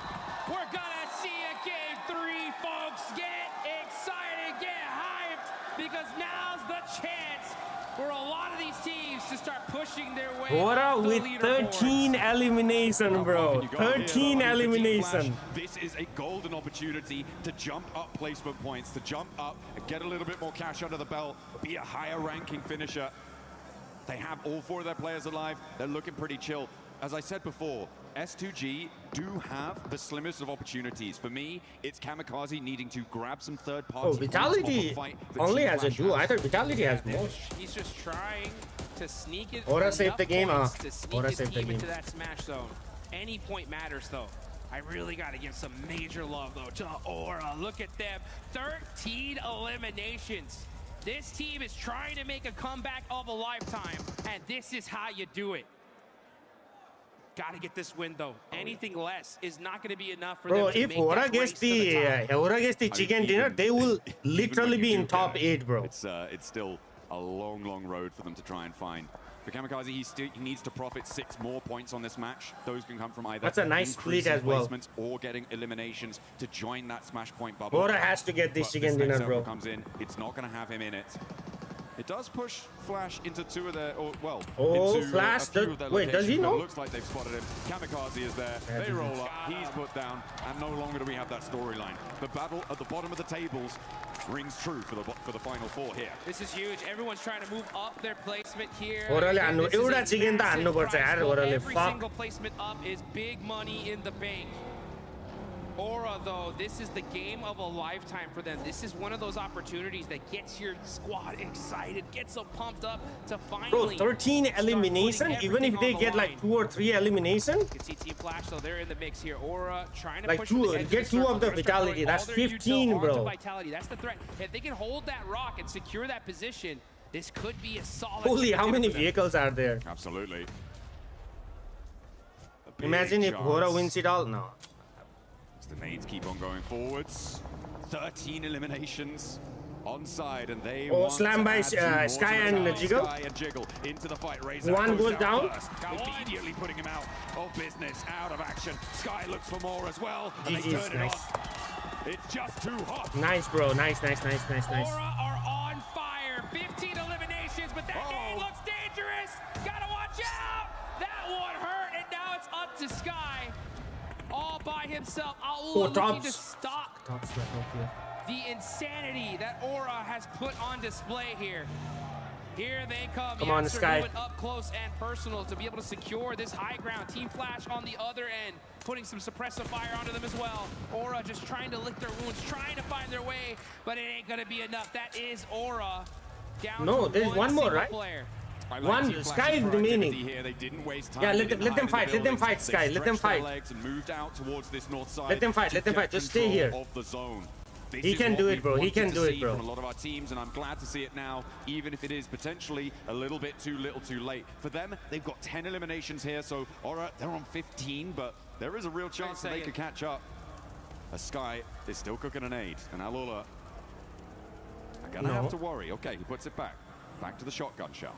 We're gonna see a game 3, folks. Get excited, get hyped, because now's the chance for a lot of these teams to start pushing their way Aura up the with leaderboards. 13 elimination, bro. 13 elimination. This is a golden opportunity to jump up placement points, to jump up and get a little bit more cash under the belt, be a higher ranking finisher. They have all 4 of their players alive. They're looking pretty chill. As I said before, S2G do have the slimmest of opportunities. For me, it's Kamikaze needing to grab some third-party. Oh, Vitality only has a duo. I thought Vitality has more. He's just trying to sneak it. Aura saved the game. To sneak Aura his saved the team game. into that smash zone. Any point matters, though. I really got to give some major love, though, to Aura. Look at them. 13 eliminations. This team is trying to make a comeback of a lifetime, and this is how you do it. Got to get this win, though. Anything less is not going to be enough for Bro, them to if make Aura that gets race to the chicken dinner, they will literally be in top 8, bro. It's still a long, long road for them to try and find. For Kamikaze, he needs to profit 6 more points on this match. Those can come from either That's a nice split increasing as well. placements or getting eliminations to join that smash point bubble. Aura has to get this But chicken next dinner, circle bro. comes in, it's not going to have him in it. It does push Flash into 2 of their, or well, Oh, into Flash, a few of their wait, does he locations, but know? it looks like they've spotted him. Kamikaze is there. Yeah, They roll up. He's put down, and no longer do we have that storyline. The battle at the bottom of the tables rings true for the final 4 here. This is huge. Everyone's trying to move up their placement here. Aura le Again, hannu this is a एउटा chicken त massive हान्नुपर्छ prize यार, pool. Aura le. Every Fuck. single placement up is big money in the bank. Aura, though, this is the game of a lifetime for them. This is one of those opportunities that gets your squad excited, gets them pumped up to finally. Bro, 13 elimination, even if they get like 2 or 3 elimination. You can see Team Flash, so they're in the mix here. Aura trying to Like push to the edge get 2 of the circle. They're Vitality. throwing That's all their 15, util onto bro. Vitality. That's the threat. If they can hold that rock and secure that position, this could be a solid. Holy, how many for them. vehicles are there? Absolutely. Imagine if Aura wins it all. No. As the nades keep on going forwards. 13 eliminations on side, and they want slam to by add 2 more Sky to the and tally. Jiggle. Sky and Jiggle into the fight. Razor One goes down. first, immediately putting him out of business, out of action. Sky looks for more as well, and they GG's, turn it nice. off. It's just too hot. Nice, bro. Nice. Aura are on fire. 15 eliminations, but that nade looks dangerous. Gotta watch out. That one hurt, and now it's up to Sky. All by himself. Aula looking to stop the insanity that Aura has put on display here. Here they come. Come on, Yasser Sky. moving up close and personal to be able to secure this high ground. Team Flash on the other end, putting some suppressive fire onto them as well. Aura just trying to lick their wounds, trying to find their way, but it ain't gonna be enough. That is Aura. Down No, to there's one more, single right? player. I like One, Team Sky Flash's is remaining. proactivity here. They didn't waste time. Yeah, They let didn't them hide in the fight, let them buildings. fight, They Sky, let them stretched their fight. legs and moved out towards this north side. Let them fight, to let them get fight. Just stay control here. of the zone. This He is can what do it, we've bro. He wanted can to do it, see bro. From a lot of our teams, and I'm glad to see it now, even if it is potentially a little bit too little too late. For them, they've got 10 eliminations here, so alright, they're on 15, but there is a real chance that they could catch up. As Sky is still cooking an aid, and Alula are gonna have to worry. Okay, he puts it back. Back to the shotgun shell.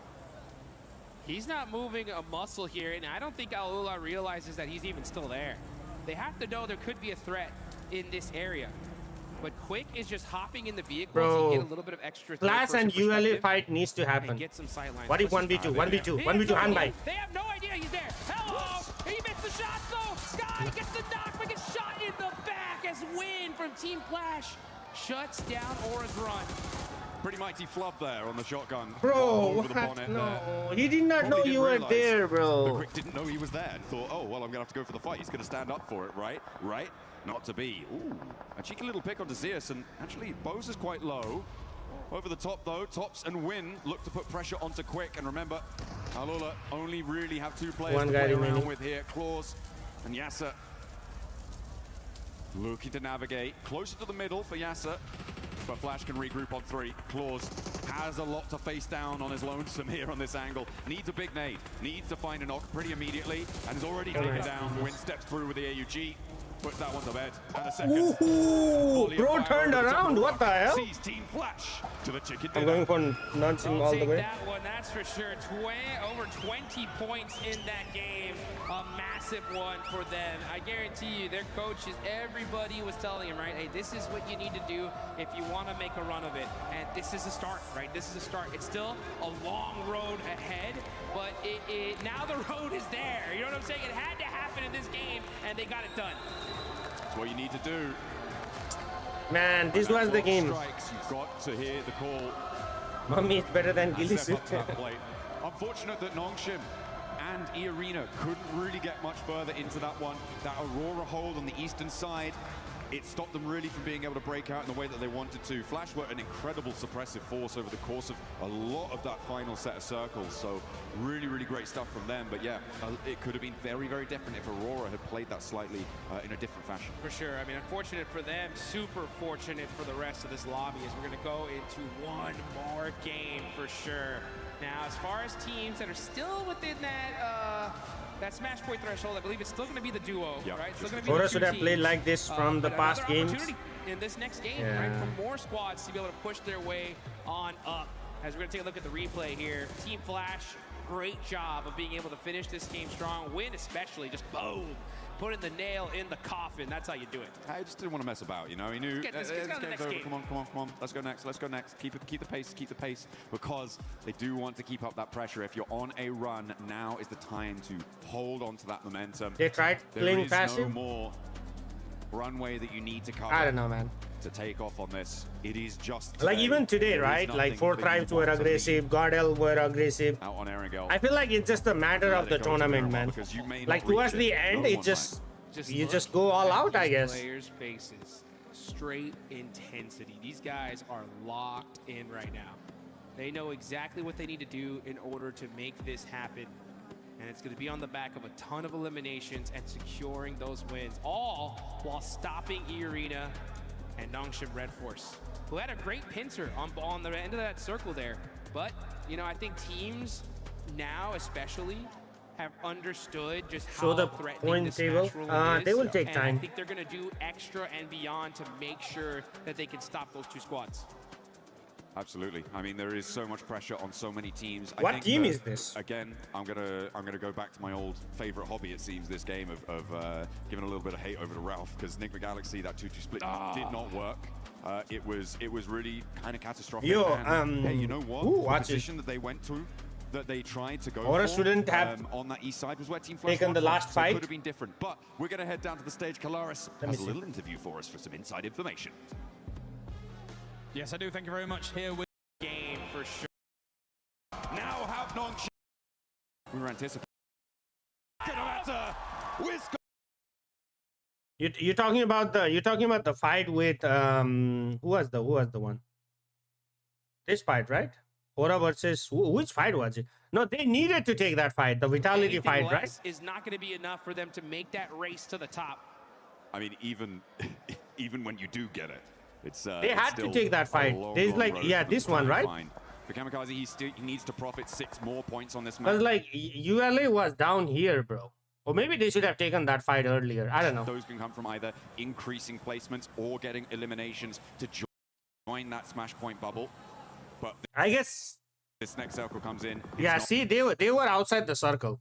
He's not moving a muscle here, and I don't think Alula realizes that he's even still there. They have to know there could be a threat in this area. But Quick is just hopping in the vehicle to Bro, get a little bit of extra Flash and third-person ULA perspective fight needs to happen. and get some sightlines. What if 1v2? 1v2? 1v2 hand by. They have no idea he's there. Hello! He missed the shots though! Sky gets the knock, but gets shot in the back as Win from Team Flash shuts down Aura's run. Pretty mighty flub there on the shotgun. Bro, over the what? bonnet No, there. he did not Probably know didn't you were realize. there, bro. The Quick didn't know he was there and thought, oh, well, I'm going to have to go for the fight. He's going to stand up for it, right? Right? Not to be. Ooh, a cheeky little pick onto Zeus, and actually, Bose is quite low. Over the top, though, Tops and Win look to put pressure onto Quick, and remember, Alula only really have 2 players One to guy play around remaining. with here. Claws and Yasser looking to navigate. Closer to the middle for Yasser, but Flash can regroup on 3. Claws has a lot to face down on his lonesome here on this angle. Needs a big nade. Needs to find a knock pretty immediately, and is already taken down. Win steps through with the AUG. puts that one to bed. And a second. Ooh, bro turned around. What the hell? Sees Team Flash to the chicken I'm dinner. going for non-sim all the Take way. that one, that's for sure. Over 20 points in that game. A massive one for them. I guarantee you, their coaches, everybody was telling them, right? Hey, this is what you need to do if you want to make a run of it. And this is a start, right? This is a start. It's still a long road ahead, but now the road is there. You know what I'm saying? It had to happen in this game, and they got it done. That's what you need to do. Man, this was the game. Strikes, you've got to hear the call. Mommy is better than And Gilly step up to that plate. Unfortunate that Nongshim and E-Arena couldn't really get much further into that one. That Aurora hold on the eastern side, it stopped them really from being able to break out in the way that they wanted to. Flash were an incredible suppressive force over the course of a lot of that final set of circles. So really, really great stuff from them. But yeah, it could have been very, very different if Aurora had played that slightly in a different fashion. For sure. I mean, unfortunate for them, super fortunate for the rest of this lobby as we're going to go into one more game for sure. Now, as far as teams that are still within that smash point threshold, I believe it's still going to be the duo, right? It's still going to be Aurora the should two have played teams. like this from the But past another games. opportunity in this next game, Yeah. right? For more squads to be able to push their way on up. As we're going to take a look at the replay here. Team Flash, great job of being able to finish this game strong. Win especially, just boom. Putting the nail in the coffin. That's how you do it. I just didn't want to mess about, you know. He knew. Let's go to the next game. Come on. Let's go next. Keep the pace, because they do want to keep up that pressure. If you're on a run, now is the time to hold on to that momentum. They tried playing There is passive. no more runway that you need to cover. I don't know, man. To take off on this, it is just Like today. even today, There is right? Like nothing 4 that you tribes were want to aggressive, Gardel were aggressive. Out on Erangel. I feel like it's just a matter Let of it the go to tournament, Miramar man. because you may not Like reach towards it. the end, No it one just might. you just go all out, I These guess. Players' faces, straight intensity. These guys are locked in right now. They know exactly what they need to do in order to make this happen. And it's going to be on the back of a ton of eliminations and securing those wins, all while stopping E-Arena and Nongshim Red Force, who had a great pincer on the end of that circle there. But, you know, I think teams now especially have understood just So how the threatening point this table, smash rule is. they will take and time. I think they're going to do extra and beyond to make sure that they can stop those two squads. Absolutely. I mean, there is so much pressure on so many teams. What I think team that, is this? Again, I'm gonna go back to my old favorite hobby. It seems this game of giving a little bit of hate over to Ralph because Nick Galaxy, that 2-2 split did not work. It was really kind of catastrophic. Yo, and, hey, you know what? ooh, The watch it. position that they went to, that they tried to go Aura for, shouldn't have on that east side was where Team Flash taken won the from, last so it fight. could have been different. But we're gonna head down to the stage. Kalaris Let me has a see. little interview for us for some inside information. Yes, I do. Thank you very much. Here with game for sure. Now have Nongshim. We were anticipating. You're talking about the fight with who was the one? This fight, right? Aura versus which fight was it? No, they needed to take that fight, the Vitality Anything fight, right? less is not going to be enough for them to make that race to the top. I mean, even when you do get it, it's They it's had to still take that a fight. long, There's long like, road yeah, for them this to one, try and right? find. For Kamikaze, he needs to profit 6 more points on this match. Because like ULA was down here, bro. Or maybe they should have taken that fight earlier. I don't know. Those can come from either increasing placements or getting eliminations to join that smash point bubble. But I guess this next circle comes in. it's yeah, not- see, they were outside the circle.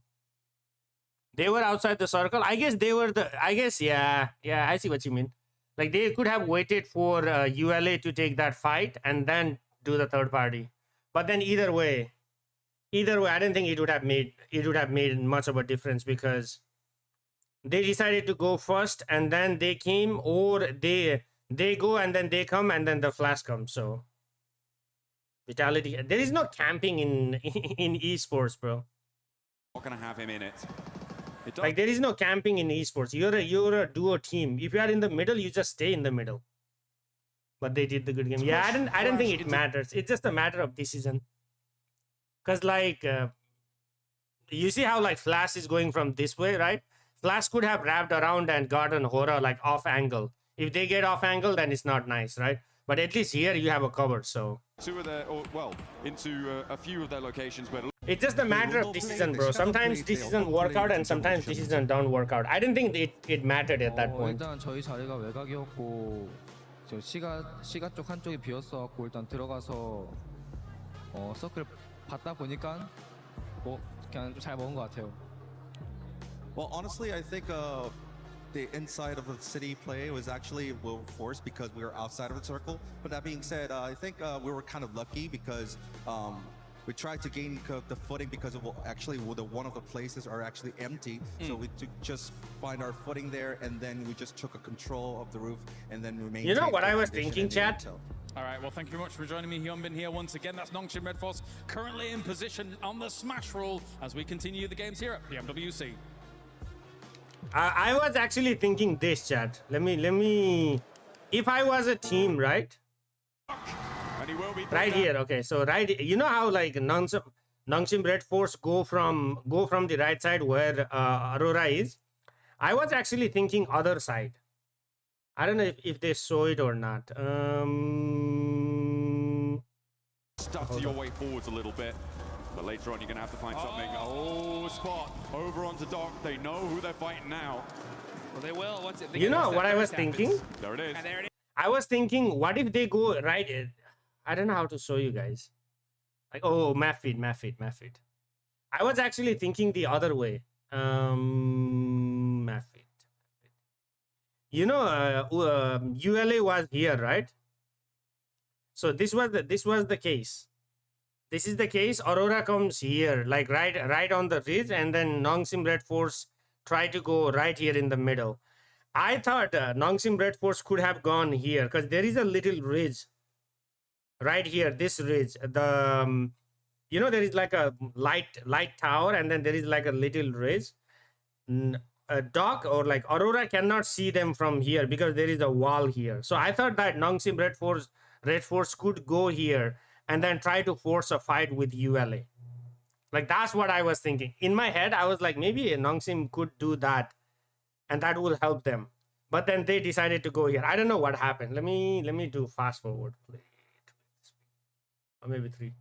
They were outside the circle. I guess yeah, I see what you mean. Like they could have waited for ULA to take that fight and then do the third party. But then either way, I don't think it would have made much of a difference because they decided to go first and then they came, or they go and then they come and then the flash comes. So Vitality, there is no camping in esports, bro. Not gonna have him in it. It does. Like there is no camping in esports. You're a duo team. If you are in the middle, you just stay in the middle. But they did the good game. Yeah, I don't think it matters. It's just a matter of decision. Cause like you see how like Flash is going from this way, right? Flash could have wrapped around and gotten Hora like off angle. If they get off angle, then it's not nice, right? But at least here you have a cover, so. Two of their, into a few of their locations, but It's just a matter of decision, bro. Sometimes decision work out and sometimes decision don't work out. I didn't think it mattered at that point. 일단 저희 자리가 외곽이었고 저 시가 쪽 한쪽이 비었어갖고 일단 들어가서 서클 받다 보니까 뭐 그냥 좀 잘 먹은 것 같아요. Well, honestly, I think the inside of the city play was actually well forced because we were outside of the circle. But that being said, I think we were kind of lucky because we tried to gain the footing because of one of the places are actually empty. So we just find our footing there, and then we just took a control of the roof, and then we maintained. You know what I was thinking, chat? All right, well, thank you very much for joining me, Hyunbin, here once again. That's Nongshim Red Force currently in position on the smash rule as we continue the games here at PMWC. I was actually thinking this, chat. Let me. If I was a team, right? Right here, okay. So right, you know how like Nongshim Red Force go from the right side where Aurora is. I was actually thinking other side. I don't know if they saw it or not. stuff your way forwards a little bit. But later on, you're going to have to find something. Oh, spot over onto Doc. They know who they're fighting now. Well, they will. Once it, you know what I was thinking? There it is. And there it is. I was thinking, what if they go right? I don't know how to show you guys. Like, oh, map feed. I was actually thinking the other way. Map feed. You know, ULA was here, right? So this was the case. This is the case. Aurora comes here, like right on the ridge, and then Nongshim Red Force try to go right here in the middle. I thought Nongshim Red Force could have gone here because there is a little ridge right here. This ridge, the you know, there is like a light tower, and then there is like a little ridge. Doc or like Aurora cannot see them from here because there is a wall here. So I thought that Nongshim Red Force could go here and then try to force a fight with ULA. Like, that's what I was thinking. In my head, I was like, maybe Nongshim could do that and that will help them. But then they decided to go here. I don't know what happened. Let me do fast forward. Play. Or maybe 3.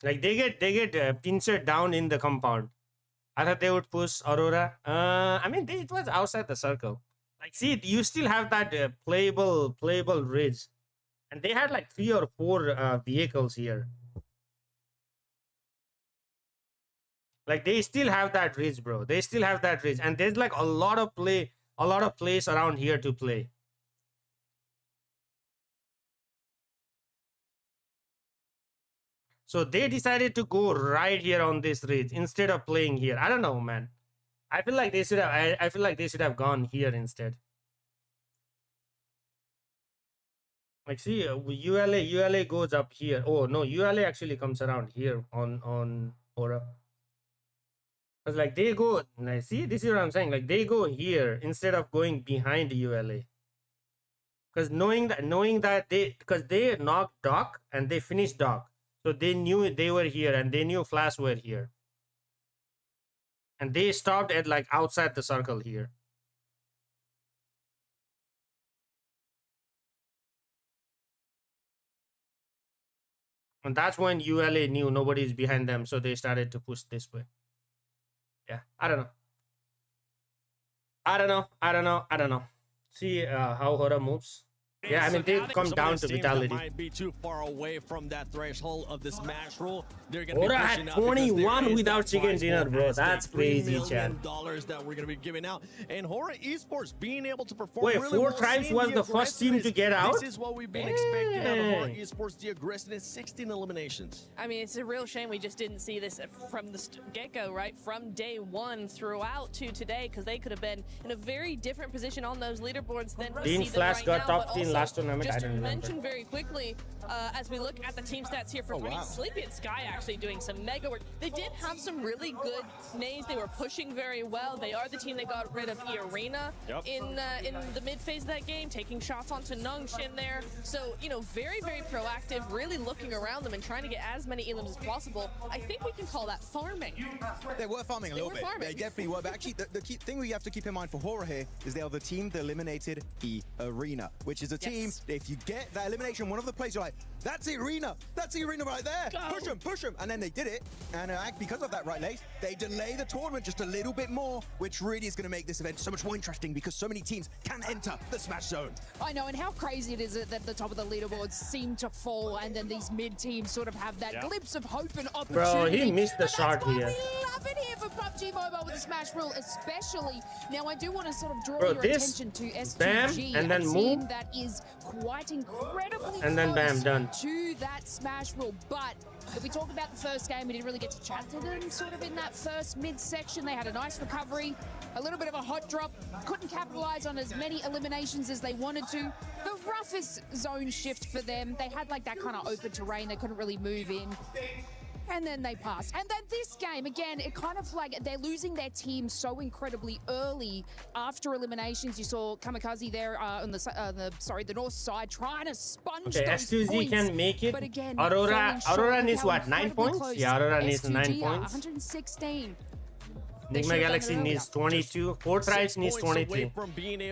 Like, they get pinched down in the compound. I thought they would push Aurora. I mean, it was outside the circle. Like, see, you still have that playable ridge. And they had like 3 or 4 vehicles here. Like, they still have that ridge, bro. They still have that ridge. And there's like a lot of place around here to play. So they decided to go right here on this ridge instead of playing here. I don't know, man. I feel like they should have. I feel like they should have gone here instead. Like, see, ULA goes up here. Oh no, ULA actually comes around here on Aura. Because like they go. See, this is what I'm saying. Like, they go here instead of going behind ULA. Because knowing that they knocked Doc and they finished Doc. So they knew they were here and they knew Flash were here. And they stopped at like outside the circle here. And that's when ULA knew nobody's behind them. So they started to push this way. Yeah, I don't know. See how Hora moves. Yeah, I mean, they come down to vitality. Might be too far away from that threshold of the smash rule. They're gonna be Hora pushing at out 21 without chicken dinner, bro. That's crazy, Chad. $3 that we're gonna be giving out, and Hora Esports being able to perform. Wait, really 4 well, tribes was the first team to get out? This is what we've been expecting out of Hora Esports. The aggressiveness, 16 eliminations. I mean, it's a real shame we just didn't see this from the get-go, right? From day one throughout to today, because they could have been in a very different position on those leaderboards than we Dean see them Flash right got now, top but 10 last tournament? I Just to don't remember. mention very quickly, as we look at the team stats here for Green, Sleepy and Sky actually doing some mega work. They did have some really good nades. They were pushing very well. They are the team that got rid of Arena in the mid phase of that game, taking shots onto Nongshim there. So, you know, very, very proactive, really looking around them and trying to get as many elims as possible. I think we can call that farming. They were farming a little bit. They definitely were. But actually, the key thing we have to keep in mind for Horror here is they are the team that eliminated Arena, which is a team, if you get that elimination, one of the plays, you're like, that's Arena right there. Go. Push them. And then they did it. And because of that, right, Lace, they delay the tournament just a little bit more, which really is going to make this event so much more interesting because so many teams can enter the Smash Zone. I know, and how crazy it is that the top of the leaderboards seem to fall, and then these mid teams sort of have that glimpse of hope and opportunity. Bro, he missed the shot here. We love it here for PUBG Mobile with the Smash rule, especially. Now, I do want to sort of draw your attention to S2G. Bam, and then move. That is quite incredibly and then bam, done. To that Smash rule, but if we talk about the first game, we didn't really get to chat to them sort of in that first mid-section. They had a nice recovery, a little bit of a hot drop, couldn't capitalize on as many eliminations as they wanted to. The roughest zone shift for them, they had like that kind of open terrain they couldn't really move in. And then they passed. And then this game, again, it kind of like they're losing their team so incredibly early after eliminations. You saw Kamikaze there on the north side trying to sponge those S2Z points. Can make it. But again, Aurora needs what, 9 points? close. Yeah, Aurora needs 9 S2G, points. 116. Enigma Galaxy needs 22. Fortrice needs 23.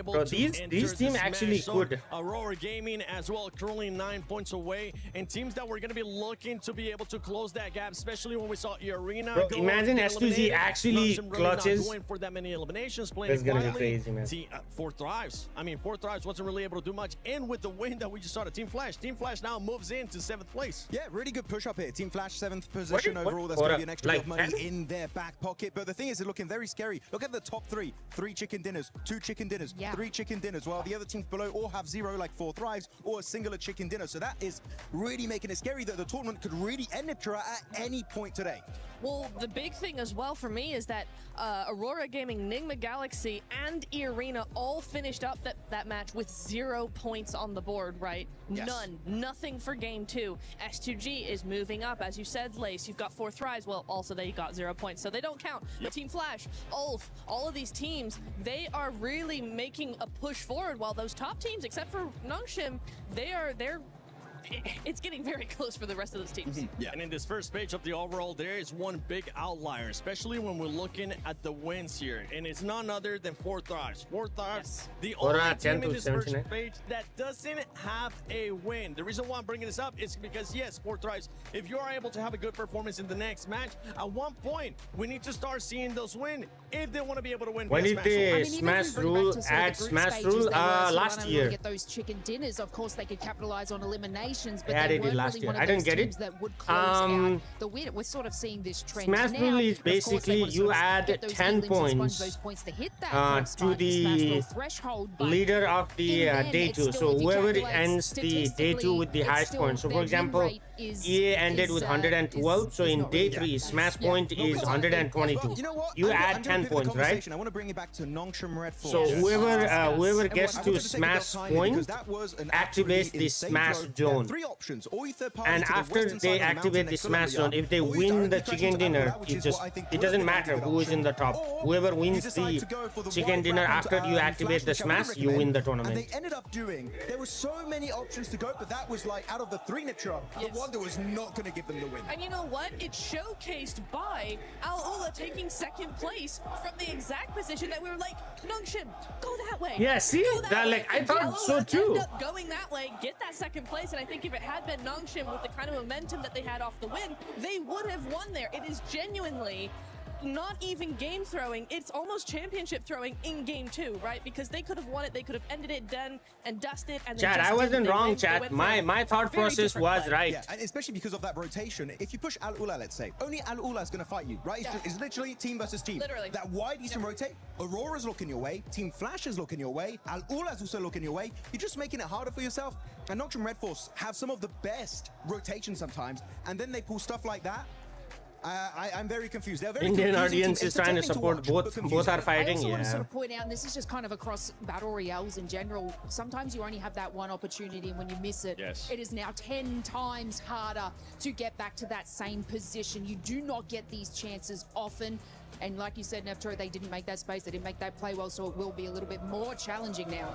Bro, these teams actually could. Aurora Gaming as well, currently 9 points away, and teams that were going to be looking to be able to close that gap, especially when we saw Arena. Bro, imagine S2Z actually clutches. Not going for that many eliminations, playing That's gonna be crazy, man. Four Thrives. I mean, Four Thrives wasn't really able to do much, and with the win that we just saw to Team Flash. Team Flash now moves into 7th place. Yeah, really good push up here. Team Flash 7th position overall. That's going to be an extra bit of money in their back pocket. But the thing is, looking very scary. Look at the top three. 3 chicken dinners, 2 chicken dinners, 3 chicken dinners, while the other teams below all have 0, like 4 Thrives, or a singular chicken dinner. So that is really making it scary that the tournament could really end Nitra at any point today. Well, the big thing as well for me is that Aurora Gaming, Enigma Galaxy, and Arena all finished up that match with 0 points on the board, right? Yes. None. Nothing for game 2. S2G is moving up. As you said, Lace, you've got 4 Thrives. Well, also they got 0 points, so they don't count. But Team Flash, Ulf, all of these teams, they are really making a push forward, while those top teams, except for Nongshim, it's getting very close for the rest of those teams. Yeah, and in this first page of the overall, there is one big outlier, especially when we're looking at the wins here, and it's none other than 4 Thrives. 4 Thrives, the only team in this first page that doesn't have a win. The reason why I'm bringing this up is because, yes, 4 Thrives, if you are able to have a good performance in the next match, at one point, we need to start seeing those win if they want to be able to win. When did the Smash rule add Smash rule? Last year. Get those chicken dinners. Of course, they could capitalize on eliminations, but they added it last year. I didn't get it. That would close out the win. We're sort of seeing this trend Smash rule is basically you add 10 points to the leader of the day 2. So whoever ends the day 2 with the highest points. So for example, EA ended with 112. So in day 3, Smash point is 122. You add 10 points, right? I want to bring it back to Nongshim Red Force. So whoever gets to Smash point activates the Smash zone. And after they activate the Smash zone, if they win the chicken dinner, it doesn't matter who is in the top. Whoever wins the chicken dinner after you activate the Smash, you win the tournament. And they ended up there were so many options to go, but that was like out of the 3 Nitra, the one that was not going to give them the win. And you know what? It's showcased by Al-Ula taking 2nd place from the exact position that we were like, Nongshim, go that way. Yeah, see? That, like, I thought so too. End up going that way, get that 2nd place, and I think if it had been Nongshim with the kind of momentum that they had off the win, they would have won there. It is genuinely not even game throwing, it's almost championship throwing in game 2, right? Because they could have won it, they could have ended it, done and dusted, and Chat, I wasn't wrong, chat. My thought process was right. Yeah, and especially because of that rotation. If you push Al-Ula, let's say, only Al-Ula is going to fight you, right? It's literally team versus team. Literally. That wide you can rotate, Aurora's looking your way, Team Flash is looking your way, Al-Ula's also looking your way. You're just making it harder for yourself. And Nongshim Red Force have some of the best rotations sometimes, and then they pull stuff like that. I'm very confused. They're very Indian confusing audience team. is trying to Entertaining support watch, both. but Both are I fighting. also want to Yeah. sort of point out, and this is just kind of across battle royales in general, sometimes you only have that one opportunity, and when you miss it, it is now 10 times harder to get back to that same position. You do not get these chances often. And like you said, Nepturo, they didn't make that space, they didn't make that play well, so it will be a little bit more challenging now.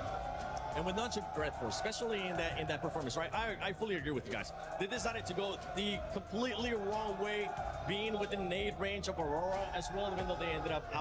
And with Nunchuk Dreadforce, especially in that performance, right? I fully agree with you guys. They decided to go the completely wrong way, being within nade range of Aurora as well, even though they ended up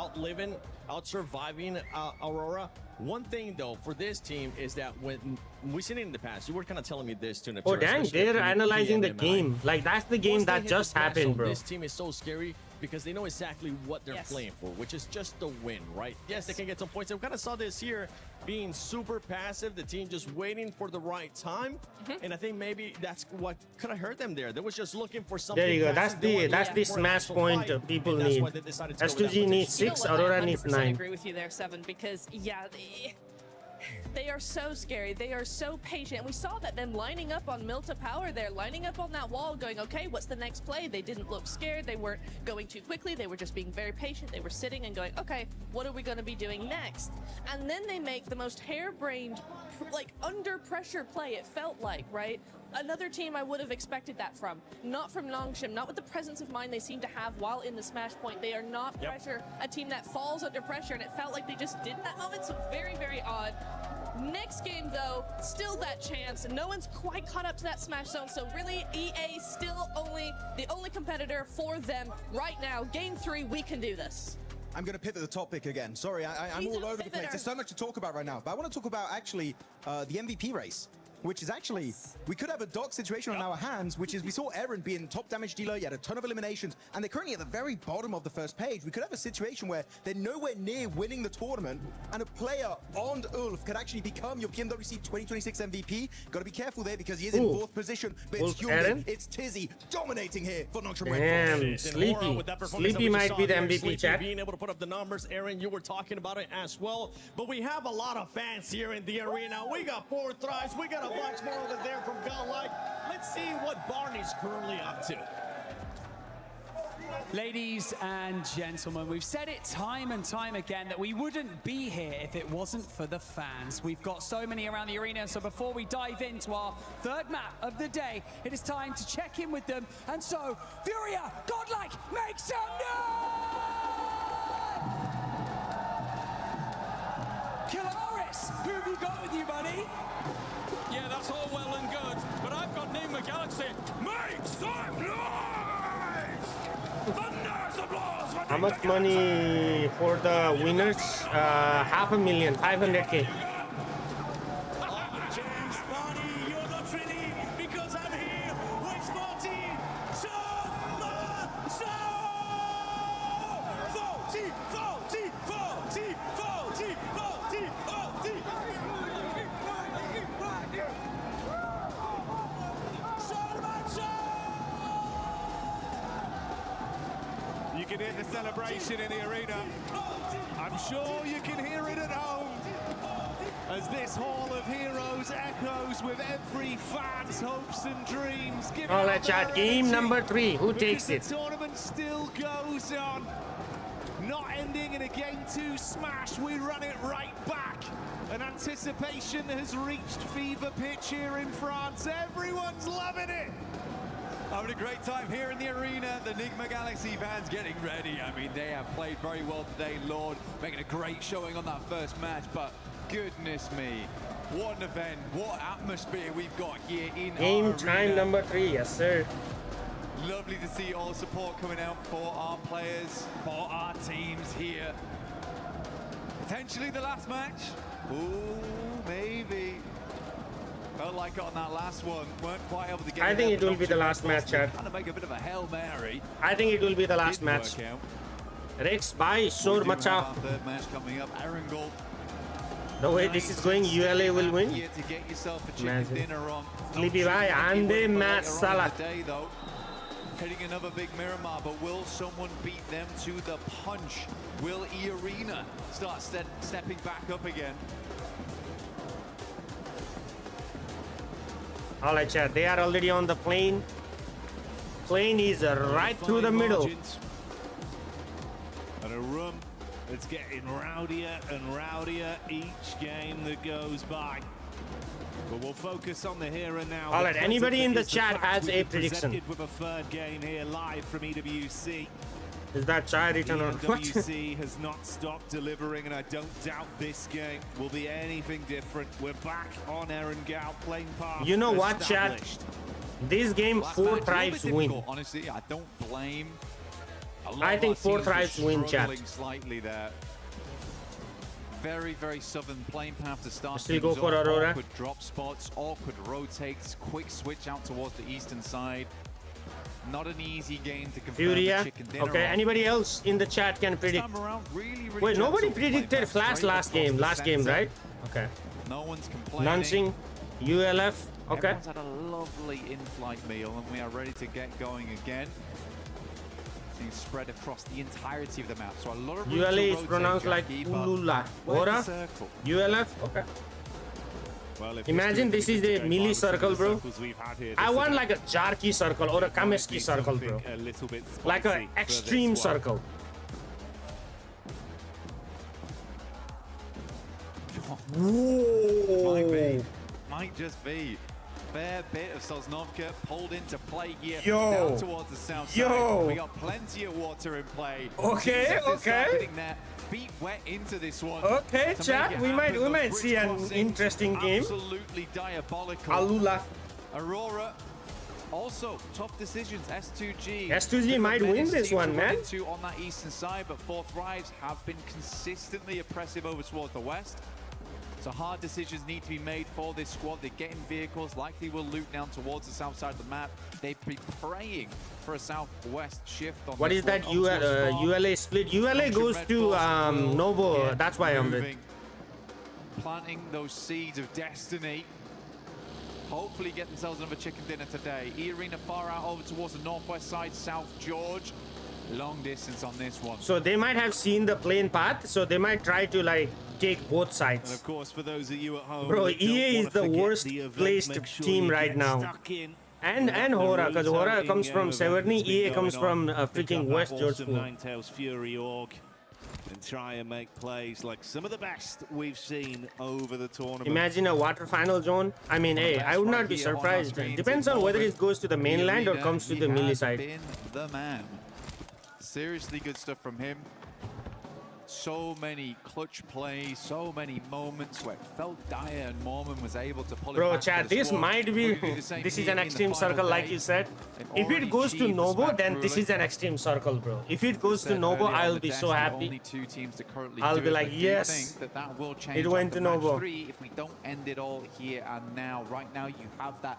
out-surviving Aurora. One thing, though, for this team is that when we've seen it in the past, you were kind of telling me this too, Oh dang, they're analyzing the PMMI. game. Like that's the game Once they that hit just the smash happened, zone, bro. This team is so scary because they know exactly what they're playing for, which is just the win, right? Yes, they can get some points. And we kind of saw this here being super passive, the team just waiting for the right time. And I think maybe that's what could have hurt them there. They was just looking for something. There you go. passive. That's the smash point people need. S2G needs 6, Aurora needs 100% 9. agree with you there, Seven, because yeah, they are so scary. They are so patient. And we saw that them lining up on Milta Power there, lining up on that wall, going, okay, what's the next play? They didn't look scared. They weren't going too quickly. They were just being very patient. They were sitting and going, okay, what are we going to be doing next? And then they make the most harebrained, like under pressure play, it felt like, right? Another team I would have expected that from. Not from Nongshim, not with the presence of mind they seem to have while in the smash point. They are not a team that falls under pressure, and it felt like they just did that moment, so very, very odd. Next game, though, still that chance. No one's quite caught up to that smash zone, so really EA still the only competitor for them right now. Game 3, we can do this. I'm going to pivot the topic again. Sorry, I'm all over the place. There's so much to talk about right now. But I want to talk about actually the MVP race, which is actually, we could have a dark situation on our hands, which is we saw Eren being top damage dealer, he had a ton of eliminations, and they're currently at the very bottom of the first page. We could have a situation where they're nowhere near winning the tournament, and a player on Ulf could actually become your PMWC 2026 MVP. Got to be careful there because he is in 4th position, but it's Hyundai, it's Tizzy dominating here for Nongshim Red Damn, Sleepy. Sleepy might be the MVP, chat. Being able to put up the numbers, Aaron, you were talking about it as well. But we have a lot of fans here in the arena. We got 4 thrives, we got a bunch more over there from Godlike. Let's see what Barney's currently up to. Ladies and gentlemen, we've said it time and time again that we wouldn't be here if it wasn't for the fans. We've got so many around the arena, so before we dive into our third map of the day, it is time to check in with them. And so, Furia, Godlike, make some noise! Kilaris, who have you got with you, buddy? Yeah, that's all well and good, but I've got Nigma Galaxy. Make some noise! Thunder's applause for How much money for the winners? 500,000, 500K. James Barney, you're not ready because I'm here with Sporty. You can hear the celebration in the arena. I'm sure you can hear it at home as this Hall of Heroes echoes with every fan's hopes and dreams. All right, chat. Game number 3. Who takes it? The tournament still goes on. Not ending in a Game 2 smash. We run it right back. And anticipation has reached fever pitch here in France. Everyone's loving it. Having a great time here in the arena. The Nigma Galaxy fans getting ready. I mean, they have played very well today, Lord, making a great showing on that first match, but goodness me, what an event, what atmosphere we've got here in Game our time arena. number 3, yes sir. Lovely to see all the support coming out for our players, for our teams here. Potentially the last match. Ooh, maybe. Felt like on that last one, weren't quite able to get I think it will be the last match, chat. Trying to make a bit of a Hail Mary. I think it will be the last match. Rex, bye, Shor Macha. Third match coming up, Erangel. The way this is going, ULA will win. Here to get yourself a chicken Imagine. dinner on. Sleepy bye, Ande Matt Salah. Today, though, hitting another big Miramar, but will someone beat them to the punch? Will E-Arena start stepping back up again? Alright, chat. They are already on the plane. plane is right through the middle. And a room that's getting rowdier and rowdier each game that goes by. But we'll focus on the here and now. All right, anybody in the chat has a prediction? With a third game here live from EWC. Is that Chai return or what? EWC has not stopped delivering, and I don't doubt this game will be anything different. We're back on Erangel, playing path. You know what, chat? This game, 4 tribes win. Honestly, I don't blame. I think 4 tribes win, chat. Slightly there. Very, very southern plane path to start. Still go for Aurora. Awkward drop spots, awkward rotates, quick switch out towards the eastern side. Not an easy game to confirm Furia. the chicken dinner. Okay, anybody else in the chat can predict? Wait, nobody predicted Flash last game, right? Okay. No one's complaining. Launching, ULF. Okay. Everyone's had a lovely in-flight meal, and we are ready to get going again. Being spread across the entirety of the map. So a lot of ULA is pronounced like Ulula. Ora? ULF? Okay. Well, imagine this is a melee circle, bro. I want like a Jarki circle or a Kameski circle, bro. Like an extreme circle. Whoa. Might just be. Fair bit of Sosnovka pulled into play here. Yo. Down towards the south side. We got plenty of water in play. Okay, okay. Getting their feet wet into this one. Okay, chat. We might see an interesting game. Absolutely diabolical. Alula. Aurora. Also, tough decisions. S2G. S2G might win this one, man. On that eastern side, but 4 Thrives have been consistently oppressive over towards the west. So hard decisions need to be made for this squad. They get in vehicles, likely will loot down towards the south side of the map. They've been praying for a southwest shift on what is that ULA split? ULA goes to Novo. That's why I'm with. Planting those seeds of destiny. Hopefully get themselves another chicken dinner today. E-Arena far out over towards the northwest side, South George. Long distance on this one. So they might have seen the plane path, so they might try to like take both sides. And of course, for those of you at home, bro, EA is the worst placed team right now. And Hora, because Hora comes from Severny, EA comes from freaking West Georgetown. Ninetales Fury org and try and make plays like some of the best we've seen over the tournament. Imagine a water final zone. I mean, hey, I would not be surprised. Depends on whether it goes to the mainland or comes to the melee side. The man. Seriously good stuff from him. So many clutch plays, so many moments where it felt dire and Mormon was able to pull it back. Bro, chat, this might be, this is an extreme circle like you said. If it goes to Novo, then this is an extreme circle, bro. If it goes to Novo, I'll be so happy. I'll be like, yes, it went to Novo. If we don't end it all here and now, right now you have that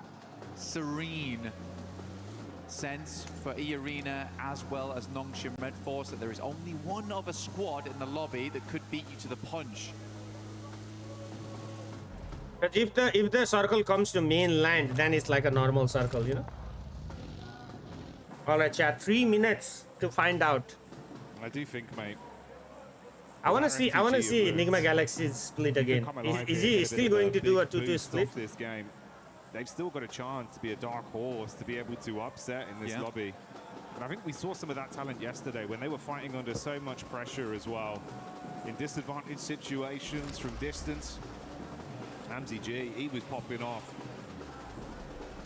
serene sense for E-Arena as well as Nongshim Red Force that there is only one other squad in the lobby that could beat you to the punch. But if the circle comes to mainland, then it's like a normal circle, you know. All right, chat. 3 minutes to find out. I do think, mate. I want to see Enigma Galaxy split again. Is he still going to do a 2-2 split? This game. They've still got a chance to be a dark horse, to be able to upset in this lobby. And I think we saw some of that talent yesterday when they were fighting under so much pressure as well. In disadvantaged situations from distance. Hamzy G, he was popping off.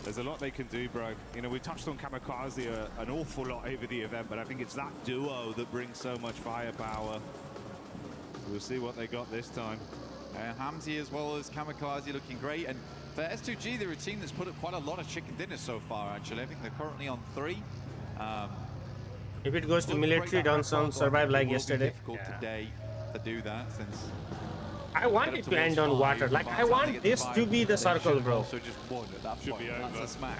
There's a lot they can do, bro. You know, we touched on Kamikaze an awful lot over the event, but I think it's that duo that brings so much firepower. So we'll see what they got this time. Hamzy as well as Kamikaze looking great. And for S2G, they're a team that's put up quite a lot of chicken dinners so far, actually. I think they're currently on 3. If it goes to military, don't survive like yesterday. Difficult today to do that since I want it to end on water. Like, I want this to be the circle, bro. So just one at that point. That's a smash.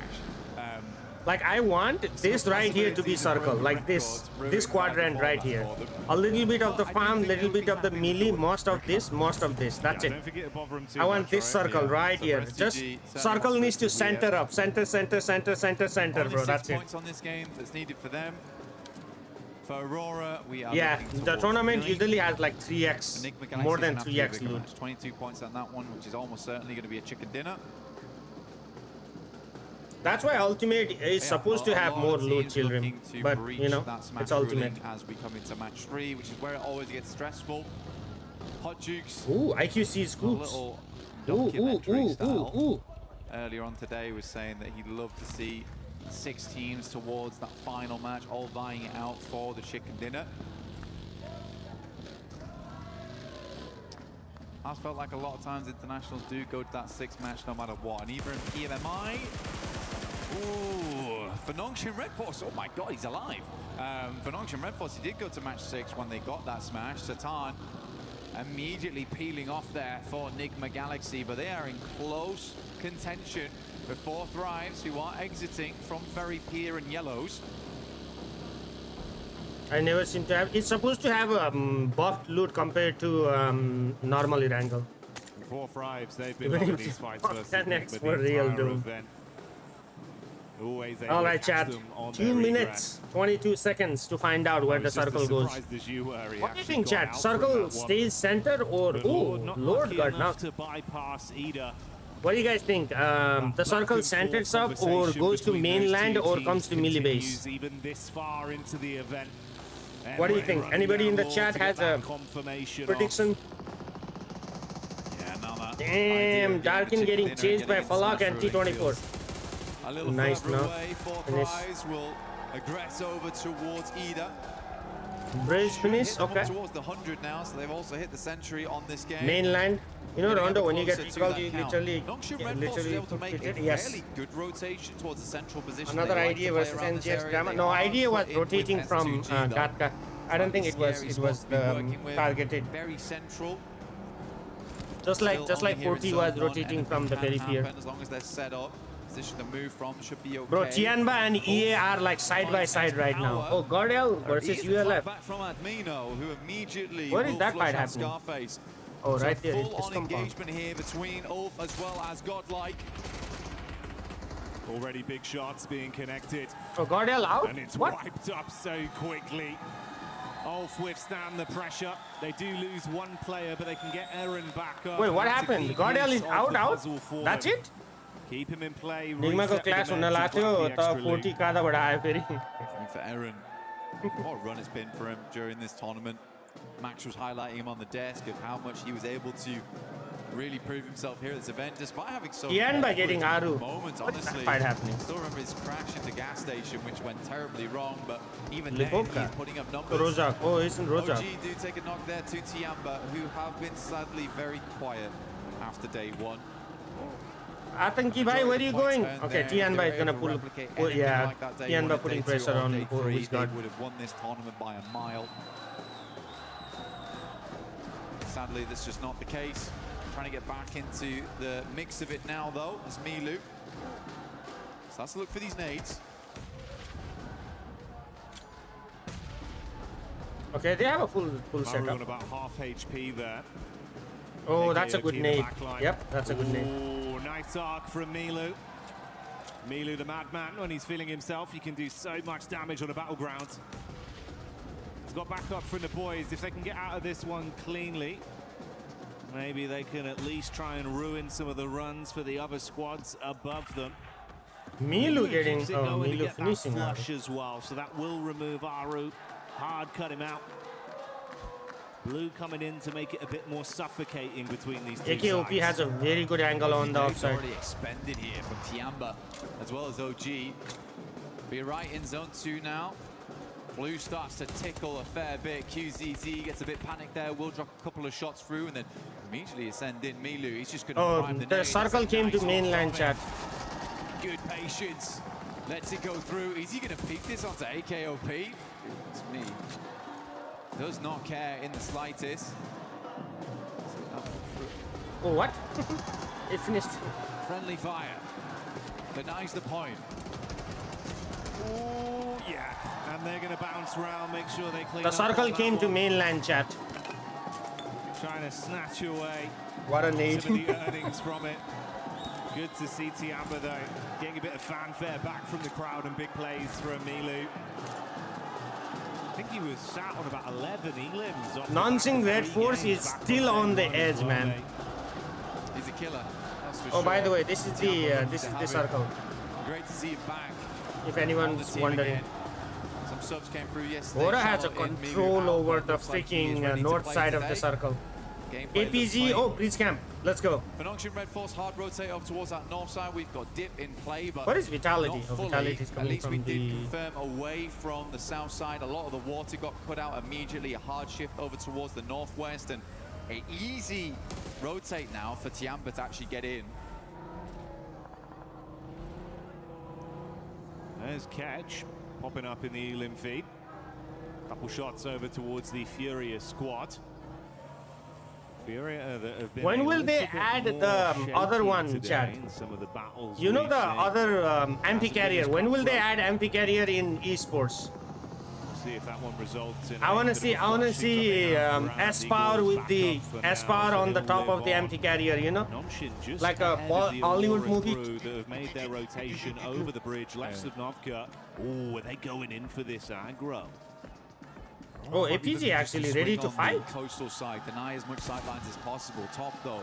Like, I want this right here to be circle, like this quadrant right here. A little bit of the farm, little bit of the melee, most of this, that's it. I want this circle right here. Just circle needs to center up, center, bro, that's it. Points on this game that's needed for them. For Aurora, we are the tournament usually has like 3x, more than 3x loot. 22 points on that one, which is almost certainly going to be a chicken dinner. That's why Ultimate is supposed to have more loot, children. But, you know, it's Ultimate. As we come into match 3, which is where it always gets stressful. Hot Jukes. Ooh, IQC scoops. Earlier on today was saying that he'd love to see 6 teams towards that final match, all vying it out for the chicken dinner. I've felt like a lot of times internationals do go to that 6th match no matter what, and even in PMMI, ooh, for Nongshim Red Force, oh my god, he's alive. For Nongshim Red Force, he did go to match 6 when they got that smash. Satan immediately peeling off there for Enigma Galaxy, but they are in close contention with 4 Thrives, who are exiting from Ferry Pier and Yellows. I never seem to have. It's supposed to have a buffed loot compared to normal Erangel. 4 Thrives, they've been loving these fights versus next for real, dude. All right, chat. 2 minutes, 22 seconds to find out where the circle goes. What do you think, chat? Circle stays center or Lord God now? To bypass Ida. What do you guys think? The circle centers up or goes to mainland or comes to melee base? Even this far into the event. What do you think? Anybody in the chat has a prediction? Damn, Darkin getting chased by Falak and T24. A little further away, 4 Thrives will aggress over towards Ida. Bridge finish, okay. Towards the 100 now, so they've also hit the century on this game. Mainland. You know, Rondo, when you get recalled, you literally yes. Good rotation towards the central position. Another idea versus NGX drama. No, idea was rotating from Gatka. I don't think it was targeted. Very central. Just like 40 was rotating from the periphery. As long as they're set up, position to move from should be okay. Bro, Tianba and EA are like side by side right now. Oh, Gordel versus ULF. Back from Admino, who immediately where is that fight happening? Scarface. Oh, right there. Full-on engagement here between Ulf as well as Godlike. Already big shots being connected. Oh, Gordel out? And it's wiped up so quickly. Ulf withstand the pressure. They do lose 1 player, but they can get Aaron back up. Wait, what happened? Gordel is out? That's it? Keep him in play. Enigma को clash होने लाते हो तो 40 का था बड़ा है फिर. For Aaron, what a run it's been for him during this tournament. Max was highlighting him on the desk of how much he was able to really prove himself here at this event, despite having so many getting Aru. moments. What's Honestly, that fight happening? Still remember his crash into gas station, which went terribly wrong. But even then, he's putting up numbers. Rojak. Oh, isn't Rojak? OG do take a knock there to Tiamba, who have been sadly very quiet after day 1. Atanki bhai, where are you going? Okay, Tianba is gonna pull. Oh, yeah, Tianba putting pressure on his guard. They would have won this tournament by a mile. Sadly, that's just not the case. Trying to get back into the mix of it now, though, is Milu. So let's look for these nades. Okay, they have a full setup. On about half HP there. Oh, that's a good nade. Yep, that's a good nade. Oh, nice arc from Milu. Milu, the madman, when he's feeling himself, he can do so much damage on a battleground. He's got backup from the boys. If they can get out of this one cleanly, maybe they can at least try and ruin some of the runs for the other squads above them. Milu getting, Milu finishing flush as well, so that will remove Aru. Hard cut him out. Blue coming in to make it a bit more suffocating between these two AKOP sides. has a very good angle on the offside. Already expended here from Tiamba as well as OG. We're right in zone 2 now. Blue starts to tickle a fair bit. QZZ gets a bit panicked there. Will drop a couple of shots through and then immediately send in Milu. He's just going to prime the circle came to mainland, chat. Good patience. Lets it go through. Is he going to peek this onto AKOP? It's me. Does not care in the slightest. Oh, what? It finished. Friendly fire. Denies the point. Oh, yeah. And they're going to bounce around, make sure they clean The up circle on came that to one. mainland, chat. Trying to snatch away what a nade. some of the earnings from it. Good to see Tiamba, though, getting a bit of fanfare back from the crowd and big plays from Milu. I think he was sat on about 11 elims. Nonsing Red Force is still on the edge, man. He's a killer. Oh, by the way, this is the circle. Great to see him back. If anyone's wondering. Some subs came through yesterday. Bora has a control over the freaking north side of the circle. APG, oh, breach camp. Let's go. For Nongshin Red Force, hard rotate up towards that north side. We've got Dip in play, but what is Vitality? not fully. Vitality is At coming least we from did the... confirm away from the south side. A lot of the water got cut out immediately. A hard shift over towards the northwest, and an easy rotate now for Tiamba to actually get in. There's Catch popping up in the Elim feed. Couple shots over towards the Furious squad. Furia that have been when will they add the other one, Chad? Some of the battles you know the other anti-carrier. When will they add anti-carrier in esports? See if that one results in. I want to see S-Power with the S-Power on the top of the anti-carrier, you know? Like a Hollywood movie. That have made their rotation over the bridge, left of Novka. Oh, are they going in for this aggro? Oh, APG actually ready to fight? Coastal side, deny as much sidelines as possible. Top though,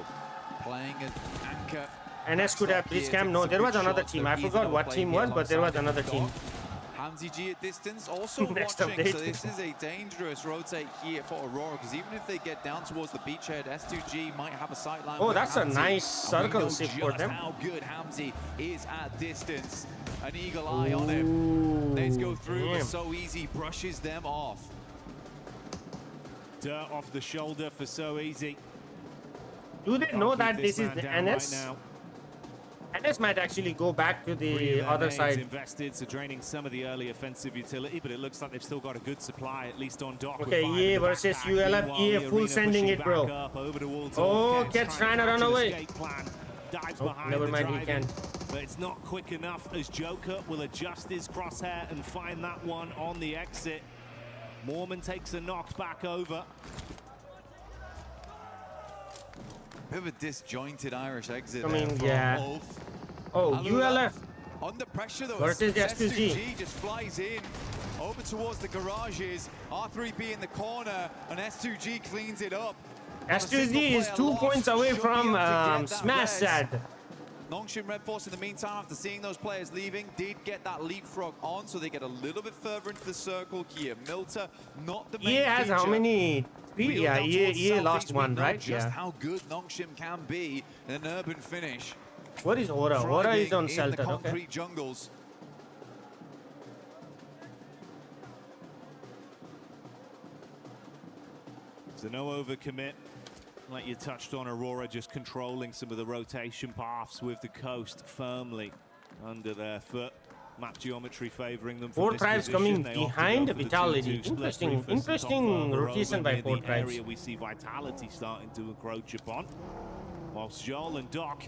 playing an anchor. NS could have breach camp. No, there was another team. I forgot what team was, but there was another team. Hamzy G at distance also watching, so this is a dangerous rotate here for Aurora, because even if they get down towards the beachhead, S2G might have a sightline. Oh, that's a nice circle shift for them. How good Hamzy is at distance. An eagle eye on him. Let's go through, but so easy, brushes them off. Dirt off the shoulder for so easy. Do they know that this is the NS? Right, NS might actually go back to the other side. Invested, so draining some of the early offensive utility, but it looks like they've still got a good supply, at least on dock. Okay, EA versus ULF. EA full sending it, bro. Oh, Cat's trying to run away. Oh, never mind, he can. But it's not quick enough as Joker will adjust his crosshair and find that one on the exit. Mormon takes a knock back over. Bit of a disjointed Irish exit. I mean, yeah. Oh, ULF. Under pressure though. Versus S2G just flies in over towards the garages. R3B in the corner, and S2G cleans it up. S2G is 2 points away from Smash Sad. Nongshin Red Force, in the meantime, after seeing those players leaving, did get that leapfrog on, so they get a little bit further into the circle here. Milta, not the main EA has how many? Three? Yeah, EA lost one, right? Just Yeah. how good Nongshin can be in an urban finish. What is Aura? Aura is on Thriving in the Celta, concrete okay. jungles. So no overcommit. Like you touched on, Aurora just controlling some of the rotation paths with the coast firmly under their foot. Map geometry favoring them. Four Tribes coming behind Vitality. Interesting rotation by Four Tribes. Area we see Vitality starting to encroach upon. Whilst Joel and Doc,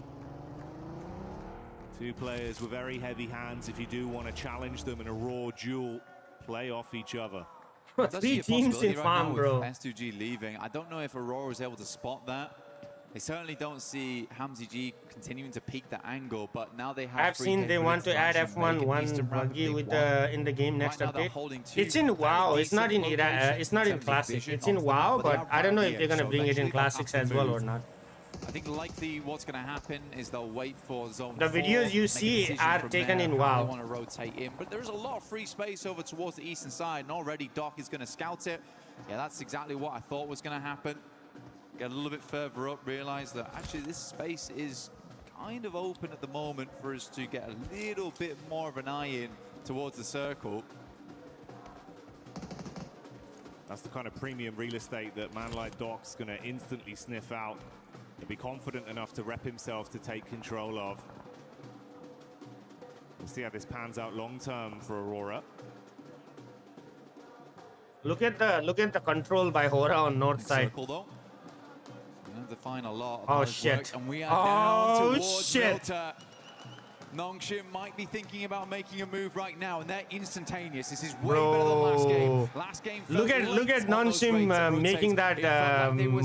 two players with very heavy hands. If you do want to challenge them in a raw duel, play off each other. Three teams in farm, bro. S2G leaving. I don't know if Aurora is able to spot that. They certainly don't see Hamzy G continuing to peak the angle, but now they have. I've seen they want to add F1 one buggy with the in the game next update. It's in WoW. It's not in it's not in Classic. It's in WoW, but I don't know if they're gonna bring it in Classics as well or not. I think likely what's going to happen is they'll wait for zone. The videos you see are taken in WoW. They want to rotate in, but there's a lot of free space over towards the eastern side, and already Doc is going to scout it. Yeah, that's exactly what I thought was going to happen. Get a little bit further up, realize that actually this space is kind of open at the moment for us to get a little bit more of an eye in towards the circle. That's the kind of premium real estate that man like Doc's going to instantly sniff out. To be confident enough to rep himself to take control of. We'll see how this pans out long term for Aurora. Look at the control by Hora on north side. Circle though. We have to find a lot of oh hard shit! work, and we are down towards shit! Milta. Nongshin might be thinking about making a move right now, and they're instantaneous. This is way better than last game. Last game. Look at Nongshin making that move.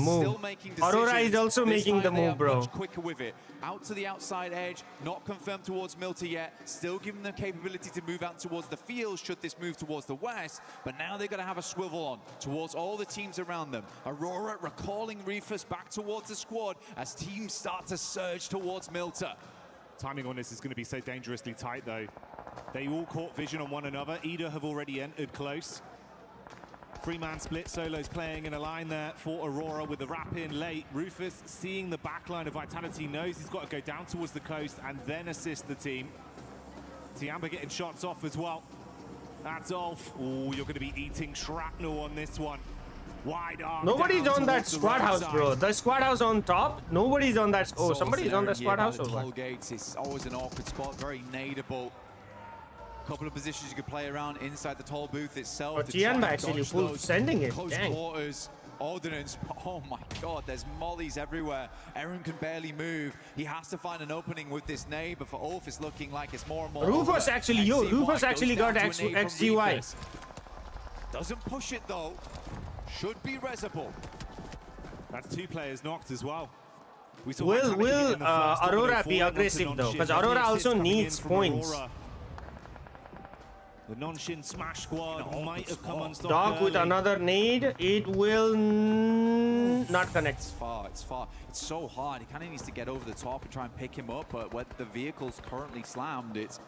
Aurora is also making the move, bro. Much quicker with it. Out to the outside edge, not confirmed towards Milta yet. Still giving them the capability to move out towards the field should this move towards the west. But now they're going to have a swivel on towards all the teams around them. Aurora recalling Reefus back towards the squad as teams start to surge towards Milta. Timing on this is going to be so dangerously tight, though. They all caught vision on one another. Ida have already entered close. Three-man split, Solo's playing in a line there for Aurora with the wrap in late. Rufus, seeing the backline of Vitality, knows he's got to go down towards the coast and then assist the team. Tiamba getting shots off as well. That's off. Oh, you're going to be eating shrapnel on this one. Wide arm. Nobody's on that squad house, bro. The squad house on top. Nobody's on that. Oh, somebody's on the squad house or what? Toll gates is always an awkward spot, very nadeable. Couple of positions you could play around inside the toll booth itself. But Tiamba actually sending it. Close Dang. quarters ordnance. Oh my god, there's mollies everywhere. Aaron can barely move. He has to find an opening with this nade, but for Ulf it's looking like it's more and more. Rufus actually, Rufus actually got XGY. Doesn't push it though. Should be resable. That's 2 players knocked as well. Will Aurora be aggressive though? Because Aurora also needs points. The non-shin smash squad might have come unstopped. Dog with another nade. It will not connect. It's far. It's far. It's so hard. He kind of needs to get over the top and try and pick him up. But when the vehicle's currently slammed, it's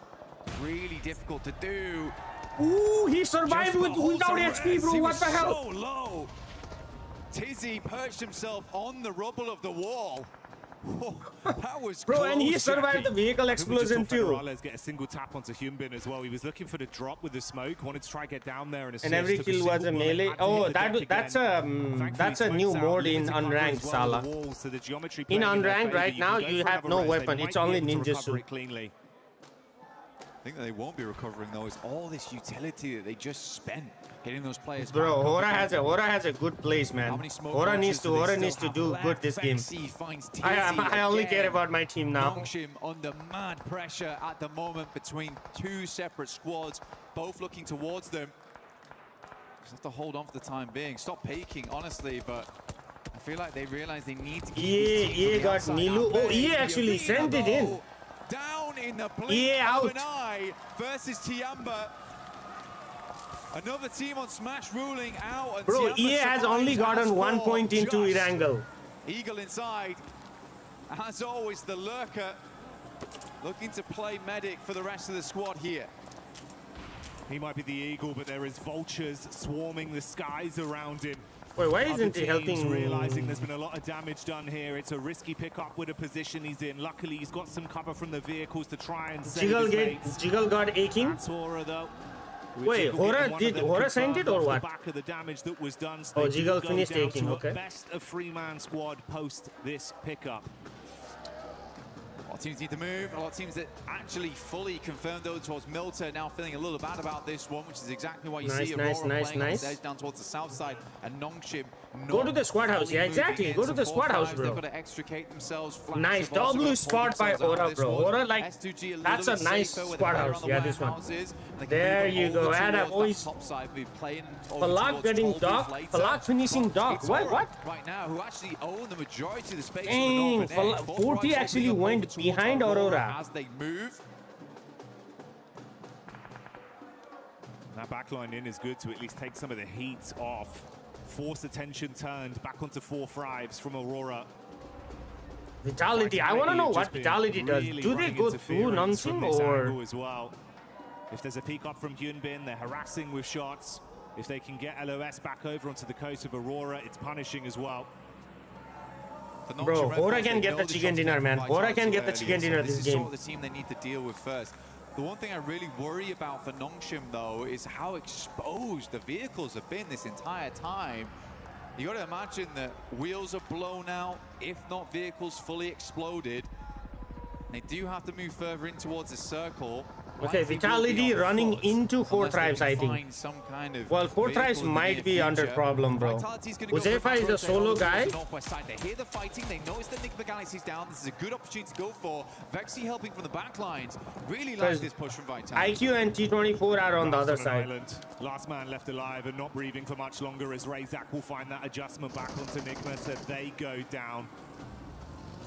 really difficult to do. Ooh, he survived without HP, bro. What the hell? So low. Tizzy perched himself on the rubble of the wall. Oh, that was bro, close, and he survived the vehicle explosion too. Get a single tap onto Hyunbin as well. He was looking for the drop with the smoke, wanted to try get down there and assist. And every kill was a melee. Oh, that's a new mode in unranked, Salah. In unranked right now, you have no weapon. It's only ninjutsu. I think that they won't be recovering though. Is all this utility that they just spent getting those players. Bro, Hora has a good place, man. Hora needs to do good this game. I only care about my team now. Nongshim under mad pressure at the moment between 2 separate squads, both looking towards them. Just have to hold on for the time being. Stop peeking, honestly, but I feel like they realize they need to keep EA got Nilu. Oh, EA actually sent it in. Down in the blink of an eye versus Tiamba. Another team on Smash ruling out. And bro, EA has only gotten 1 point into Irangle. Eagle inside. As always, the lurker looking to play medic for the rest of the squad here. He might be the Eagle, but there is vultures swarming the skies around him. Wait, why isn't he helping? Realizing there's been a lot of damage done here. It's a risky pickup with the position he's in. Luckily, he's got some cover from the vehicles to try and save his mates. Jiggle got aching. That's Hora, though. Wait, did Hora send it or what? Back of the damage that was done. Oh, Jiggle finished taking. Okay. Best of 3-man squad post this pickup. A lot of teams need to move. A lot of teams that actually fully confirmed though towards Milta now feeling a little bad about this one, which is exactly why you see Aurora playing on the edge down towards the south side and Nongshim. Go to the squad house. Yeah, exactly. Go to the squad house, bro. They've got to extricate themselves. Nice W spot by Aura, bro. Aura, like, that's a nice squad house. Yeah, this one. There you go. Add up, boys. Falak getting dock. Falak finishing dock. What? Right now, who actually own the majority of the space. Dang, 40 actually went behind Aurora. As they move. That backline in is good to at least take some of the heat off. Force attention turned back onto 4 Thrives from Aurora. Vitality, I want to know what Vitality does. Do they go through Nongshim or? As well. If there's a peek up from Hyunbin, they're harassing with shots. If they can get LOS back over onto the coast of Aurora, it's punishing as well. Bro, Hora can get the chicken dinner, man. Hora can get the chicken dinner this game. This is the team they need to deal with first. The one thing I really worry about for Nongshim, though, is how exposed the vehicles have been this entire time. You got to imagine that wheels are blown out, if not vehicles fully exploded. They do have to move further in towards the circle. Okay, Vitality running into 4 Thrives, I think. Well, 4 Thrives might be under problem, bro. Uzefa is a solo guy. They hear the fighting, they notice that Nick Galaxy's down. This is a good opportunity to go for. Vexy helping from the back lines. Really like this push from Vitality. IQ and T24 are on the other side. Last man left alive and not breathing for much longer as Razak will find that adjustment back onto Nigma, so they go down.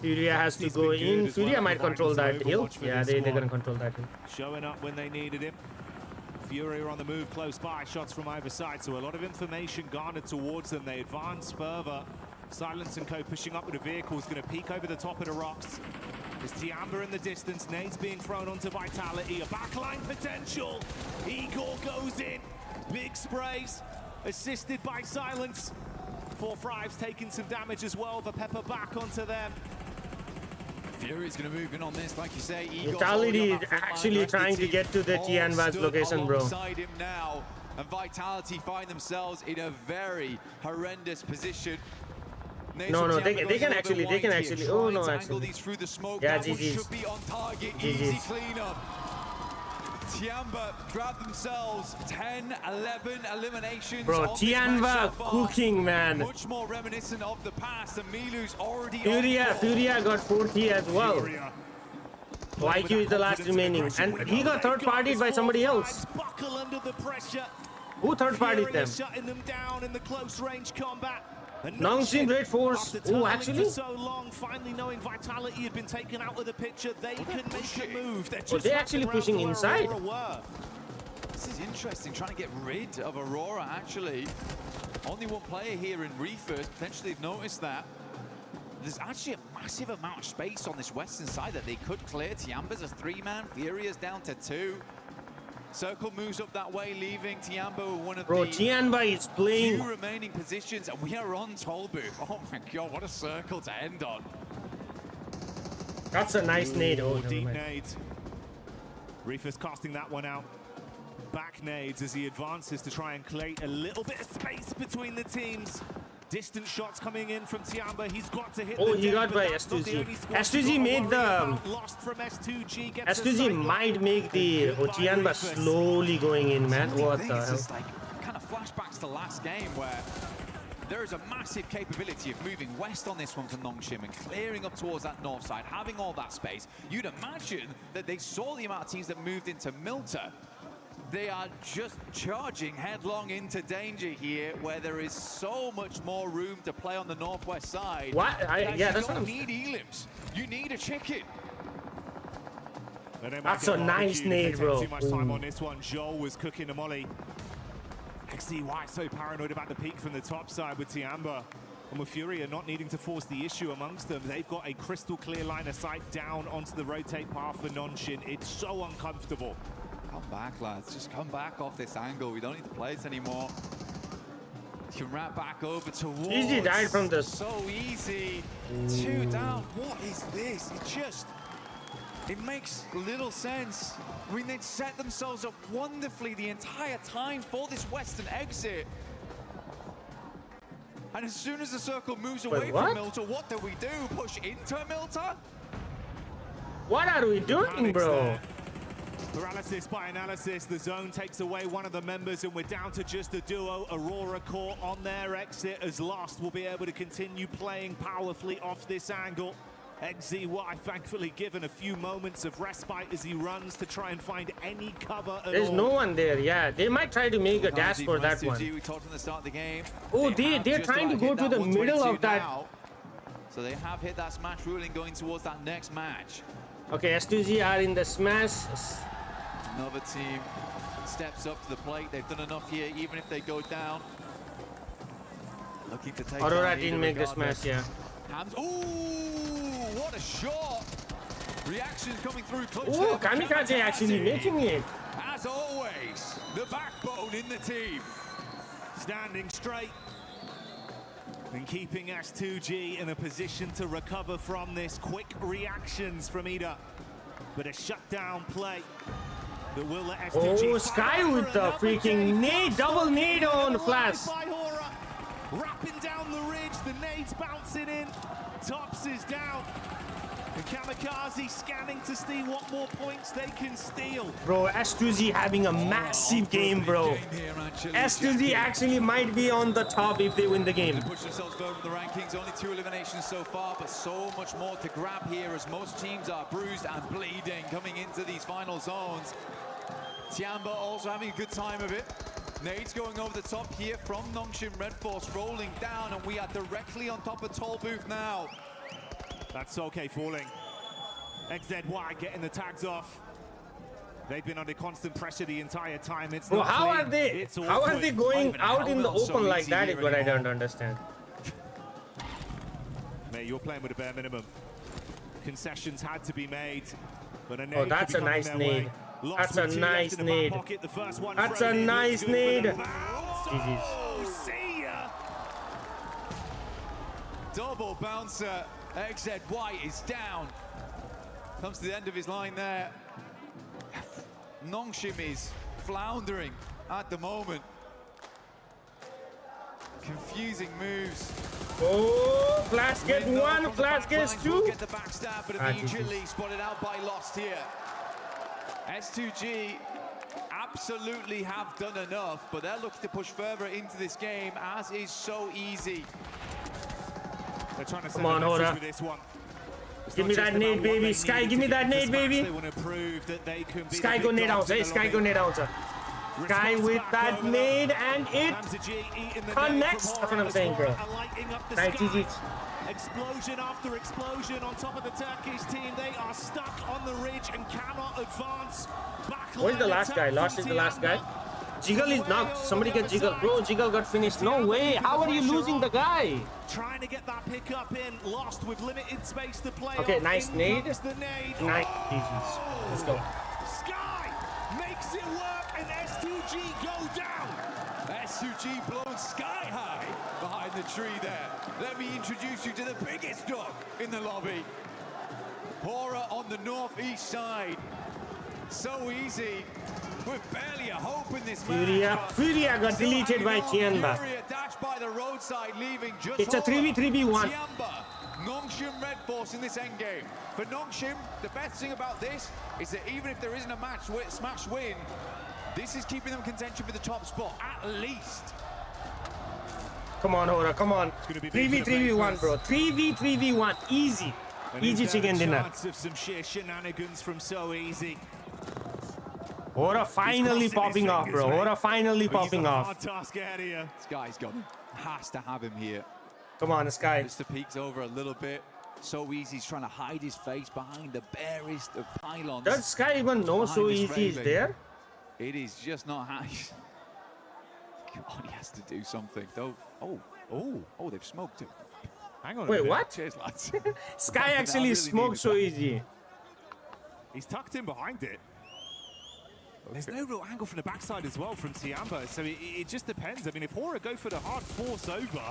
Furia has to go in. Furia might control that hill. Yeah, they're going to control that hill. Showing up when they needed him. Furia on the move close by. Shots from either side. So a lot of information garnered towards them. They advance further. Silence and Co pushing up with the vehicles. Going to peek over the top of the rocks. There's Tiamba in the distance. Nade's being thrown onto Vitality. A backline potential. Igor goes in. Big sprays. Assisted by Silence. 4-5's taking some damage as well. The Pepper back onto them. Fury's going to move in on this, like you say. Vitality is actually trying to get to the Tianva's location, bro. Alongside him now, and Vitality find themselves in a very horrendous position. No, they can actually. Oh no, actually. Yeah, GG's. Should be on target. Easy cleanup. Tiamba grab themselves 10, 11 eliminations. Bro, Tianva cooking, man. Much more reminiscent of the past, and Milu's already Furia got 40 as well. YQ is the last remaining, and he got third-partied by somebody else. Buckle under the pressure. Who third-partied them? Shutting them down in the close-range combat. Nongxin Red Force. Oh, actually? For so long, finally knowing Vitality had been taken out of the picture, they can make a move. They're actually pushing inside. This is interesting, trying to get rid of Aurora, actually. Only one player here in Refirst. Potentially they've noticed that. There's actually a massive amount of space on this western side that they could clear. Tiamba's a 3-man, Furia's down to 2. Circle moves up that way, leaving Tiamba one of the Tianba is playing few remaining positions, and we are on toll booth. Oh my god, what a circle to end on. That's a nice nade. Oh, deep nades. Reefer's casting that one out. Back nades as he advances to try and create a little bit of space between the teams. Distant shots coming in from Tiamba. He's got to hit. Oh, he got by S2G. S2G made the. Lost from S2G. S2G might make the Tianba slowly going in, man. What the hell? It's like kind of flashbacks to last game where there is a massive capability of moving west on this one for Nongshim and clearing up towards that north side, having all that space. You'd imagine that they saw the amount of teams that moved into Milta. They are just charging headlong into danger here, where there is so much more room to play on the northwest side. What? Yeah, that's what you don't need elims. You need a chicken. That's a nice nade, bro. Too much time on this one. Joel was cooking a molly. XCY so paranoid about the peak from the top side with Tiamba. And with Furia not needing to force the issue amongst them, they've got a crystal clear line of sight down onto the rotate path for Nongxin. It's so uncomfortable. Come back, lads. Just come back off this angle. We don't need to play it anymore. You can wrap back over towards. Easy died from this. So easy. 2 down. What is this? It makes little sense. I mean, they'd set themselves up wonderfully the entire time for this western exit. And as soon as the circle moves away from Milta, what do we do? Push into Milta? What are we doing, bro? Paralysis by analysis. The zone takes away one of the members, and we're down to just a duo. Aurora Core on their exit as Lost will be able to continue playing powerfully off this angle. XZY thankfully given a few moments of respite as he runs to try and find any cover at There's all. no one there. Yeah, they might try to make a dash for that one. We talked from the start of the game. Oh, they're trying to go to the middle of that. So they have hit that smash ruling going towards that next match. Okay, S2G are in the smash. Another team steps up to the plate. They've done enough here, even if they go down. Looking to take Aurora didn't make the smash, yeah. Ooh, what a shot! Reactions coming through close. Oh, Kamikaze actually making it. As always, the backbone in the team. Standing straight and keeping S2G in a position to recover from this. Quick reactions from Ida, but a shutdown play that will let S2G. Oh, Sky with the freaking nade, double nade on Flash. Wrapping down the ridge, the nades bouncing in. Tops is down. And Kamikaze scanning to see what more points they can steal. Bro, S2Z having a massive game, bro. S2Z actually might be on the top if they win the game. They push themselves further in the rankings. Only 2 eliminations so far, but so much more to grab here as most teams are bruised and bleeding coming into these final zones. Tiamba also having a good time of it. Nades going over the top here from Nongxin Red Force, rolling down, and we are directly on top of Toll Booth now. That's okay falling. XZY getting the tags off. They've been under constant pressure the entire time. It's Bro, not how clean. are they? It's How are they going out in the open so like that? here Is what I anymore. don't understand. Mate, you're playing with a bare minimum. Concessions had to be made. But a Oh, that's a nice nade. That's a nice nade. That's a nice nade. Oh, see ya. Double bouncer. XZ White is down. Comes to the end of his line there. Nongshim is floundering at the moment. Confusing moves. Oh, Flash get one, Flash gets two. Get the backstab, but immediately spotted out by Lost here. S2G absolutely have done enough, but they're looking to push further into this game, as is so easy. They're trying to Come on, Hora. with this one. Give me that nade, baby. Sky, give me that nade, baby. They want to prove that they can be Sky go nade out, Sky go nade out. Sky with that nade, and it connects. That's what I'm saying, bro. Nice, GG. Explosion after explosion on top of the Turkish team. They are stuck on the ridge and cannot advance. Where's the last guy? Lost is the last guy. Jiggle is knocked. Somebody get Jiggle. Bro, Jiggle got finished. No way. How are you losing the guy? Trying to get that pick up in. Lost with limited space to play. Okay, nice nade. Nice. GG's. Let's go. Sky makes it work and S2G go down. S2G blown sky high behind the tree there. Let me introduce you to the biggest dog in the lobby. Hora on the northeast side. So easy. With barely a hope in this match. Furia got deleted by Tianba. Furia dashed by the roadside, leaving just It's a 3v3v1. Tianba, Nongshim Red Force in this endgame. For Nongshim, the best thing about this is that even if there isn't a smash win, this is keeping them in contention for the top spot, at least. Come on, Hora, come on. 3v3v1, bro. 3v3v1. Easy. Easy chicken dinner. Chance of some sheer shenanigans from So Easy. Hora finally popping off, bro. Hora finally popping off. Hard task ahead of you. Sky's got him. Has to have him here. Come on, Sky. Just to peeks over a little bit. So Easy's trying to hide his face behind the barest of pylons. Does Sky even know So Easy is there? It is just not how God, he has to do something. Though. Oh, they've smoked him. Hang on. Wait, what? Cheers, lads. Sky actually really smoked So Easy. He's tucked in behind it. There's no real angle from the backside as well from Tiamba, so it just depends. I mean, if Hora go for the hard force over...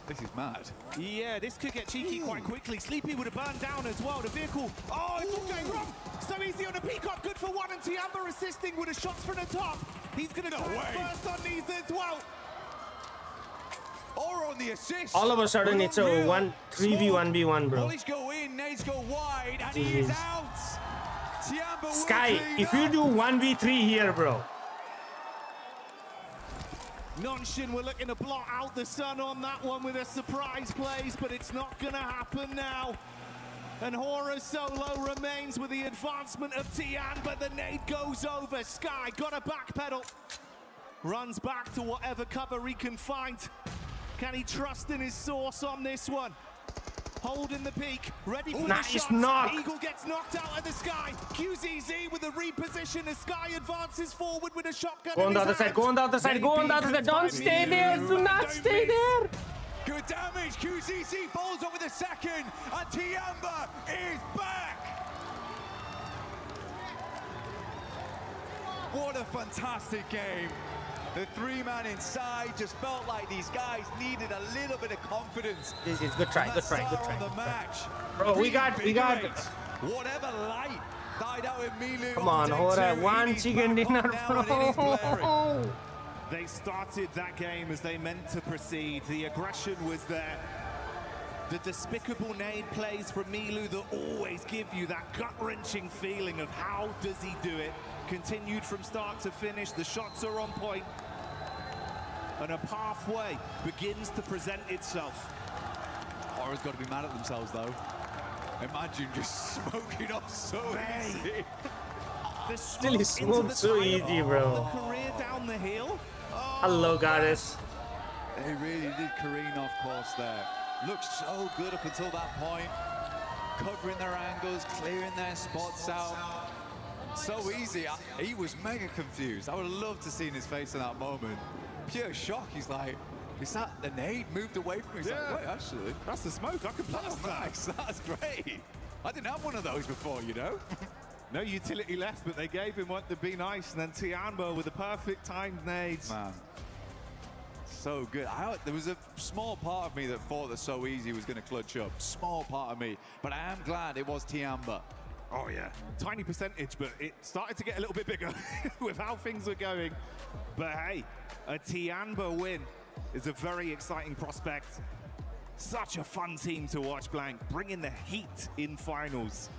This is mad. Yeah, this could get cheeky quite quickly. Sleepy would have burned down as well. The vehicle... Oh, it's all going wrong! So Easy on the peacock, good for one, and Tiamba assisting with the shots from the top. He's going to try first on these as well. Or on the assist. All of a sudden, it's a 3v1v1, bro. Volleys go in, nades go wide, and he is out. Sky, if you do 1v3 here, bro. Nongshim were looking to blot out the sun on that one with a surprise plays, but it's not going to happen now. And Hora solo remains with the advancement of Tian, but the nade goes over. Sky got a backpedal. Runs back to whatever cover he can find. Can he trust in his source on this one? Holding the peak, ready for the shots. Knock. Eagle gets knocked out of the Sky. QZZ with a reposition. The Sky advances forward with a shotgun. Go on the other side, go on the other side, go on the other side. Don't stay there, do not stay there. Good damage, QZZ falls over the second, and Tiamba is back. What a fantastic game. The three-man inside just felt like these guys needed a little bit of confidence. This is good try, good try, good try. The match. Bro, we got. Whatever light died out in Milu. Come on, Hora, one chicken dinner, bro. They started that game as they meant to proceed. The aggression was there. The despicable nade plays from Milu that always give you that gut-wrenching feeling of how does he do it. Continued from start to finish. The shots are on point. And a pathway begins to present itself. Hora's got to be mad at themselves, though. Imagine just smoking up So Easy. Still he smoked So Easy, bro. The career down the hill. Hello, goddess. They really did careen off course there. Looked so good up until that point. Covering their angles, clearing their spots out. So Easy. He was mega confused. I would have loved to see his face in that moment. Pure shock. He's like, is that the nade moved away from me? He's like, wait, actually. That's the smoke. I can blast that. Nice. That's great. I didn't have one of those before, you know? No utility left, but they gave him what to be nice, and then Tianbo with the perfect timed nades. Man, so good. There was a small part of me that thought that So Easy was going to clutch up. Small part of me, but I am glad it was Tianbo. Oh yeah, tiny percentage, but it started to get a little bit bigger with how things were going. But hey, a Tianbo win is a very exciting prospect. Such a fun team to watch, Blank, bringing the heat in finals.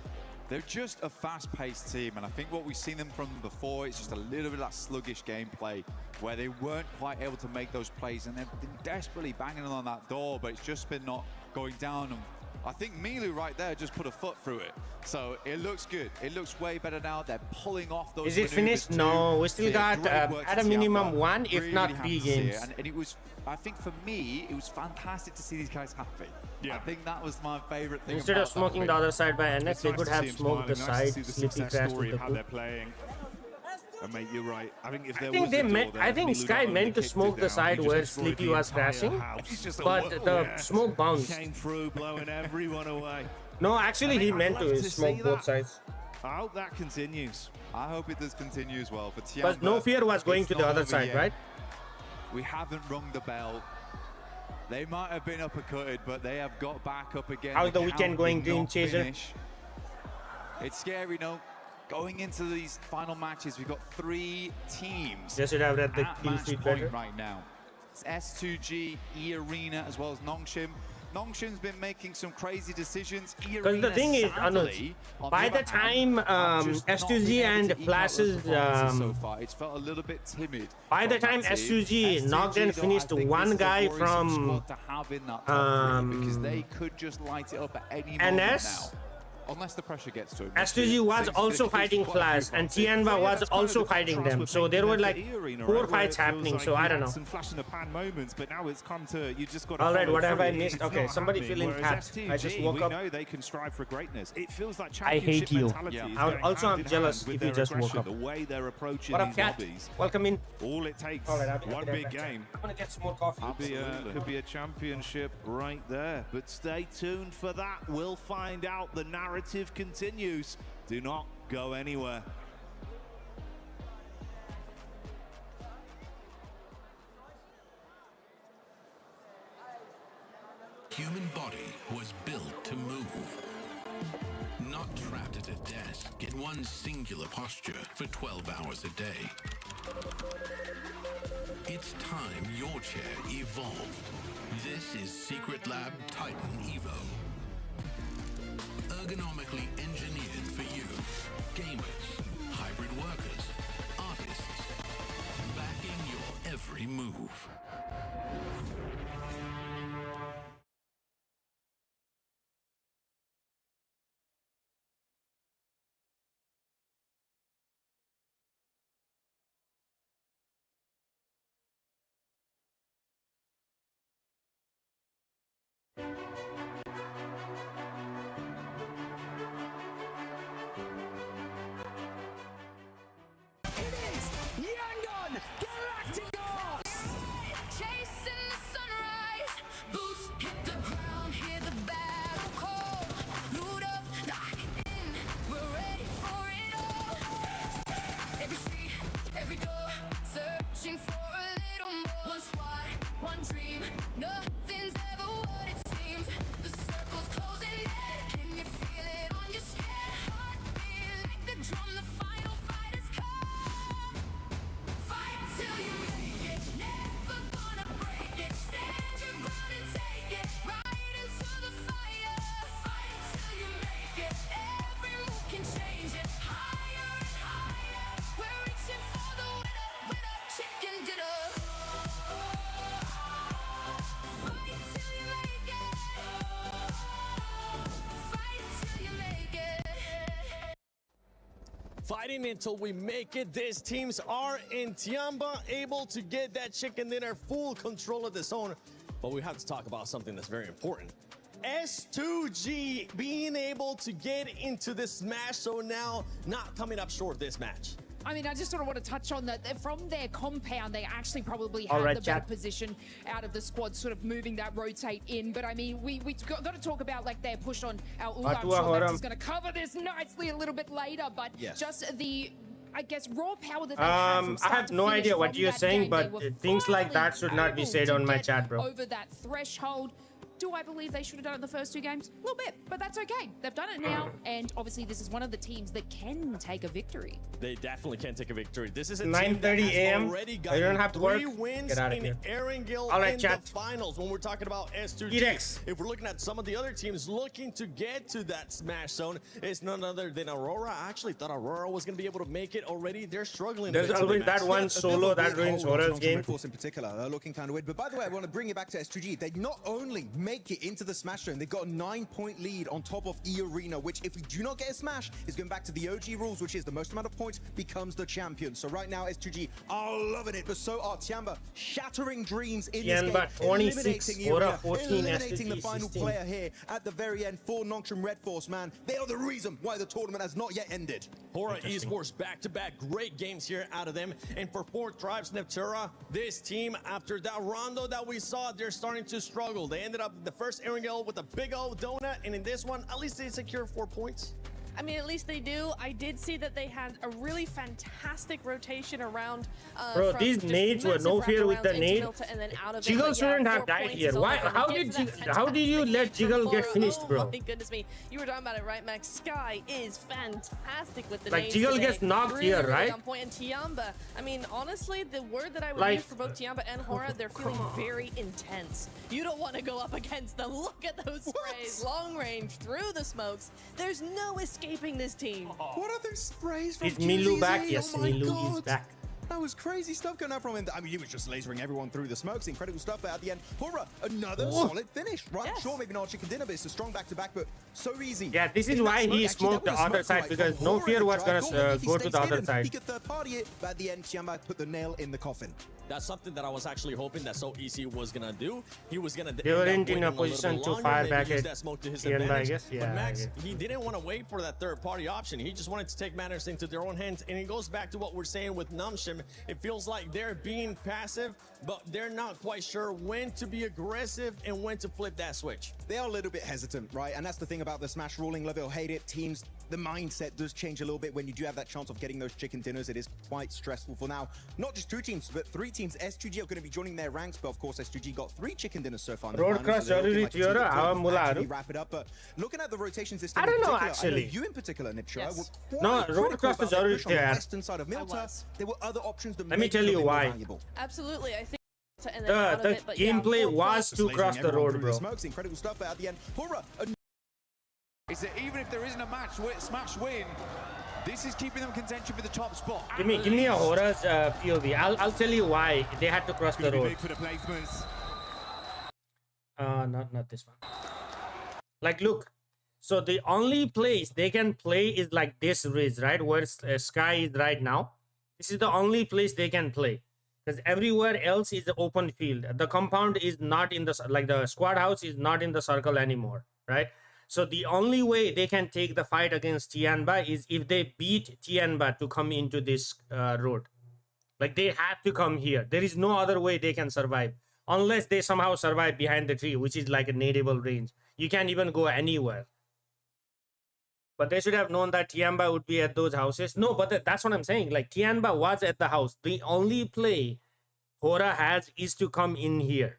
They're just a fast-paced team, and I think what we've seen them from before, it's just a little bit of that sluggish gameplay where they weren't quite able to make those plays, and they've been desperately banging on that door, but it's just been not going down. And I think Milu right there just put a foot through it. So it looks good. It looks way better now. They're pulling off those Is it finished? No, we still got at a minimum one, if not 3 games. And it was, I think for me, it was fantastic to see these guys happy. Yeah. I think that was my favorite thing. Instead of smoking the other side by NX, they could have smoked the side, Slippy crashed with the how they're playing. And mate, you're right. I think if there I think was they a door meant. there, I think Milu Sky not meant only to kicked smoke it the down, side he where just destroyed Slippy the was entire crashing, house. but the smoke bounced. Came through, blowing everyone away. No, actually, he meant to smoke both sides. I hope that continues. I hope it does continue as well. For Tianbo, But no fear was going it's to the not other over side, yet. right? We haven't rung the bell. They might have been uppercutted, but they have got back up again. How's the weekend count going, did Dream not Chaser? finish. It's scary, no? Going into these final matches, we've got 3 teams. They should have read the at kill match feed point better. right now. It's S2G, E Arena, as well as Nongshim. Nongshim's been making some crazy decisions. Because the thing is, Anuj, by the time S2G and Flashes, so far, it's felt a little bit timid. by the time S2G knocked and finished one guy from because they could just light it up at any moment NS. now. Unless the pressure gets to him. S2G was also fighting Flash, and Tianba was also fighting them. So there were like 4 fights happening. So I don't know. Some flash in the pan moments, but now it's come to you just got. All right, what have I missed? Okay, somebody fill in cat. I just woke up. We know they can strive for greatness. It feels like I hate you. Yeah. Also, I'm jealous if you just woke up. The way they're approaching What up, these cat? lobbies. Welcome in. All it takes, I'll one be big right back. game. I'm gonna get some more coffee. Could be a championship right there. But stay tuned for that. We'll find out. The narrative continues. Do not go anywhere. Human body was built to move. Not trapped at a desk in one singular posture for 12 hours a day. It's time your chair evolved. This is Secret Lab Titan Evo. Ergonomically engineered for you. Gamers, hybrid workers, artists. Backing your every move. Chasing the sunrise, boots hit the ground, hear the battle call. Loot up, lock in, we're ready for it all. Every street, every door, searching for a little more. One squad, one dream, nothing's ever what it seems. The circle's closing in, can you feel it on your skin? Heartbeat like the drum, the final fight has come. Fight till you make it, never gonna break it. Stand your ground and take it, right into the fire. Fight till you make it, every move can change it. Higher and higher, we're reaching for the winner, winner, chicken dinner. Fight till you make it. Fight till you make it. Fighting until we make it. These teams are in Tianba, able to get that chicken dinner, full control of the zone. But we have to talk about something that's very important. S2G being able to get into the smash zone now, not coming up short this match. I mean, I just sort of want to touch on that. From their compound, they actually probably All have right, the better chat. position out of the squad, sort of moving that rotate in. But I mean, we got to talk about like their push on our Ula. I'm sure Max is going to cover this nicely a little bit later, but just the, I guess, raw power that they had from I start have to no finish idea what from you're that saying, game. but They were things like that finally should not be able said to on my get chat, bro. over that threshold. Do I believe they should have done it the first 2 games? A little bit, but that's okay. They've done it now, and obviously this is one of the teams that can take a victory. They definitely can take a victory. This is a 9:30 a.m. already I don't have to work. 3 wins Get out of in here. Erangel All right, in chat. the finals. When we're talking about S2G, T-Rex. if we're looking at some of the other teams looking to get to that smash zone, it's none other than Aurora. I actually thought Aurora was going to be able to make it already. They're struggling. There's a bit always today, Max. that one solo that ruins Aura's game. Force in particular, looking kind of weird. But by the way, I want to bring it back to S2G. They not only make it into the smash zone, they've got a 9-point lead on top of E Arena, which if we do not get a smash, is going back to the OG rules, which is the most amount of points becomes the champion. So right now, S2G are loving it, but so are Tiamba, shattering dreams in this game, Tiamba 26, eliminating E Aura Arena, 14, eliminating the S2G final 16. player here at the very end for Nongshim Red Force, man. They are the reason why the tournament has not yet ended. Hora Esports back-to-back great games here out of them. And for Fourth Tribes Neptura, this team, after that rondo that we saw, they're starting to struggle. They ended up the first Erangel with a big old donut, and in this one, at least they secure 4 points. I mean, at least they do. I did see that they had a really fantastic rotation around. Bro, from these just nades were massive no fear with the wraparounds into nade. Milta and then out of it. Jiggle But yeah, shouldn't 4 have died points here. is all Why? they're How gonna did get for that how did you let Jiggle get Aura. finished, bro? Oh my goodness me! You were talking about it, right, Max? Sky is fantastic with the Like, nades Jiggle today. gets knocked really, here, really right? on point. And Tiamba, I mean, honestly, the word that I would Like- use for both Tiamba and Hora, they're feeling very intense. You don't want to go up against them. Look at those sprays, long range through the smokes. There's no escaping this team. What are those sprays from Is Milu back? GZZ? Yes, Oh my Milu God. is back. That was crazy stuff going out from him. I mean, he was just lasering everyone through the smokes. Incredible stuff. But at the end, Hora, another Oh. solid finish. Right? Sure, maybe not chicken dinner, but it's a strong back-to-back, but so easy. Yeah, this is If that why smoke he actually, smoked that the was a other smoke side right because from no Hora fear to was try. gonna Golden, if he go to stays the other hidden, side. He could third party it, but at the end, Tiamba put the nail in the coffin. That's something that I was actually hoping that So Easy was gonna do. He was gonna. They weren't in a position to fire back at that smoke to his Tiamba, I advantage. guess. Yeah, But I Max, guess. he didn't want to wait for that third-party option. He just wanted to take matters into their own hands, and it goes back to what we're saying with Namshim. It feels like they're being passive, but they're not quite sure when to be aggressive and when to flip that switch. They are a little bit hesitant, right? And that's the thing about the Smash ruling. Love it or hate it, teams, the mindset does change a little bit when you do have that chance of getting those chicken dinners. It is quite stressful for now. Not just 2 teams, but 3 teams. S2G are going to be joining their ranks, but of course, S2G got 3 chicken dinners so far. in the Road finals, cross so they're looking already like a team that theora, could awa mula actually haru. wrap it up. But looking at the rotations this I time in don't know, particular, I actually. you in particular, Niptra, Yes. were No, quite road critical cross about is that already push on the there. western side of Milta. There were other options that Let me may tell have you been more why. valuable. Absolutely, I think. And then out of The it, but yeah, gameplay 4 was to Lasering cross the everyone road, through bro. the smokes, incredible stuff. But at the end, Hora, Is that even if there isn't a smash win, this is keeping them in contention for the top spot. Give me a Hora's POV. I'll tell you why they had to cross the road. For the placements. Not this one. Like, look. So the only place they can play is like this ridge, right? Where Sky is right now. This is the only place they can play. Because everywhere else is the open field. The compound is not in the, like the squad house is not in the circle anymore, right? So the only way they can take the fight against Tianba is if they beat Tianba to come into this road. Like, they have to come here. There is no other way they can survive. Unless they somehow survive behind the tree, which is like a nadeable range. You can't even go anywhere. But they should have known that Tianba would be at those houses. No, but that's what I'm saying. Like, Tianba was at the house. The only play Hora has is to come in here.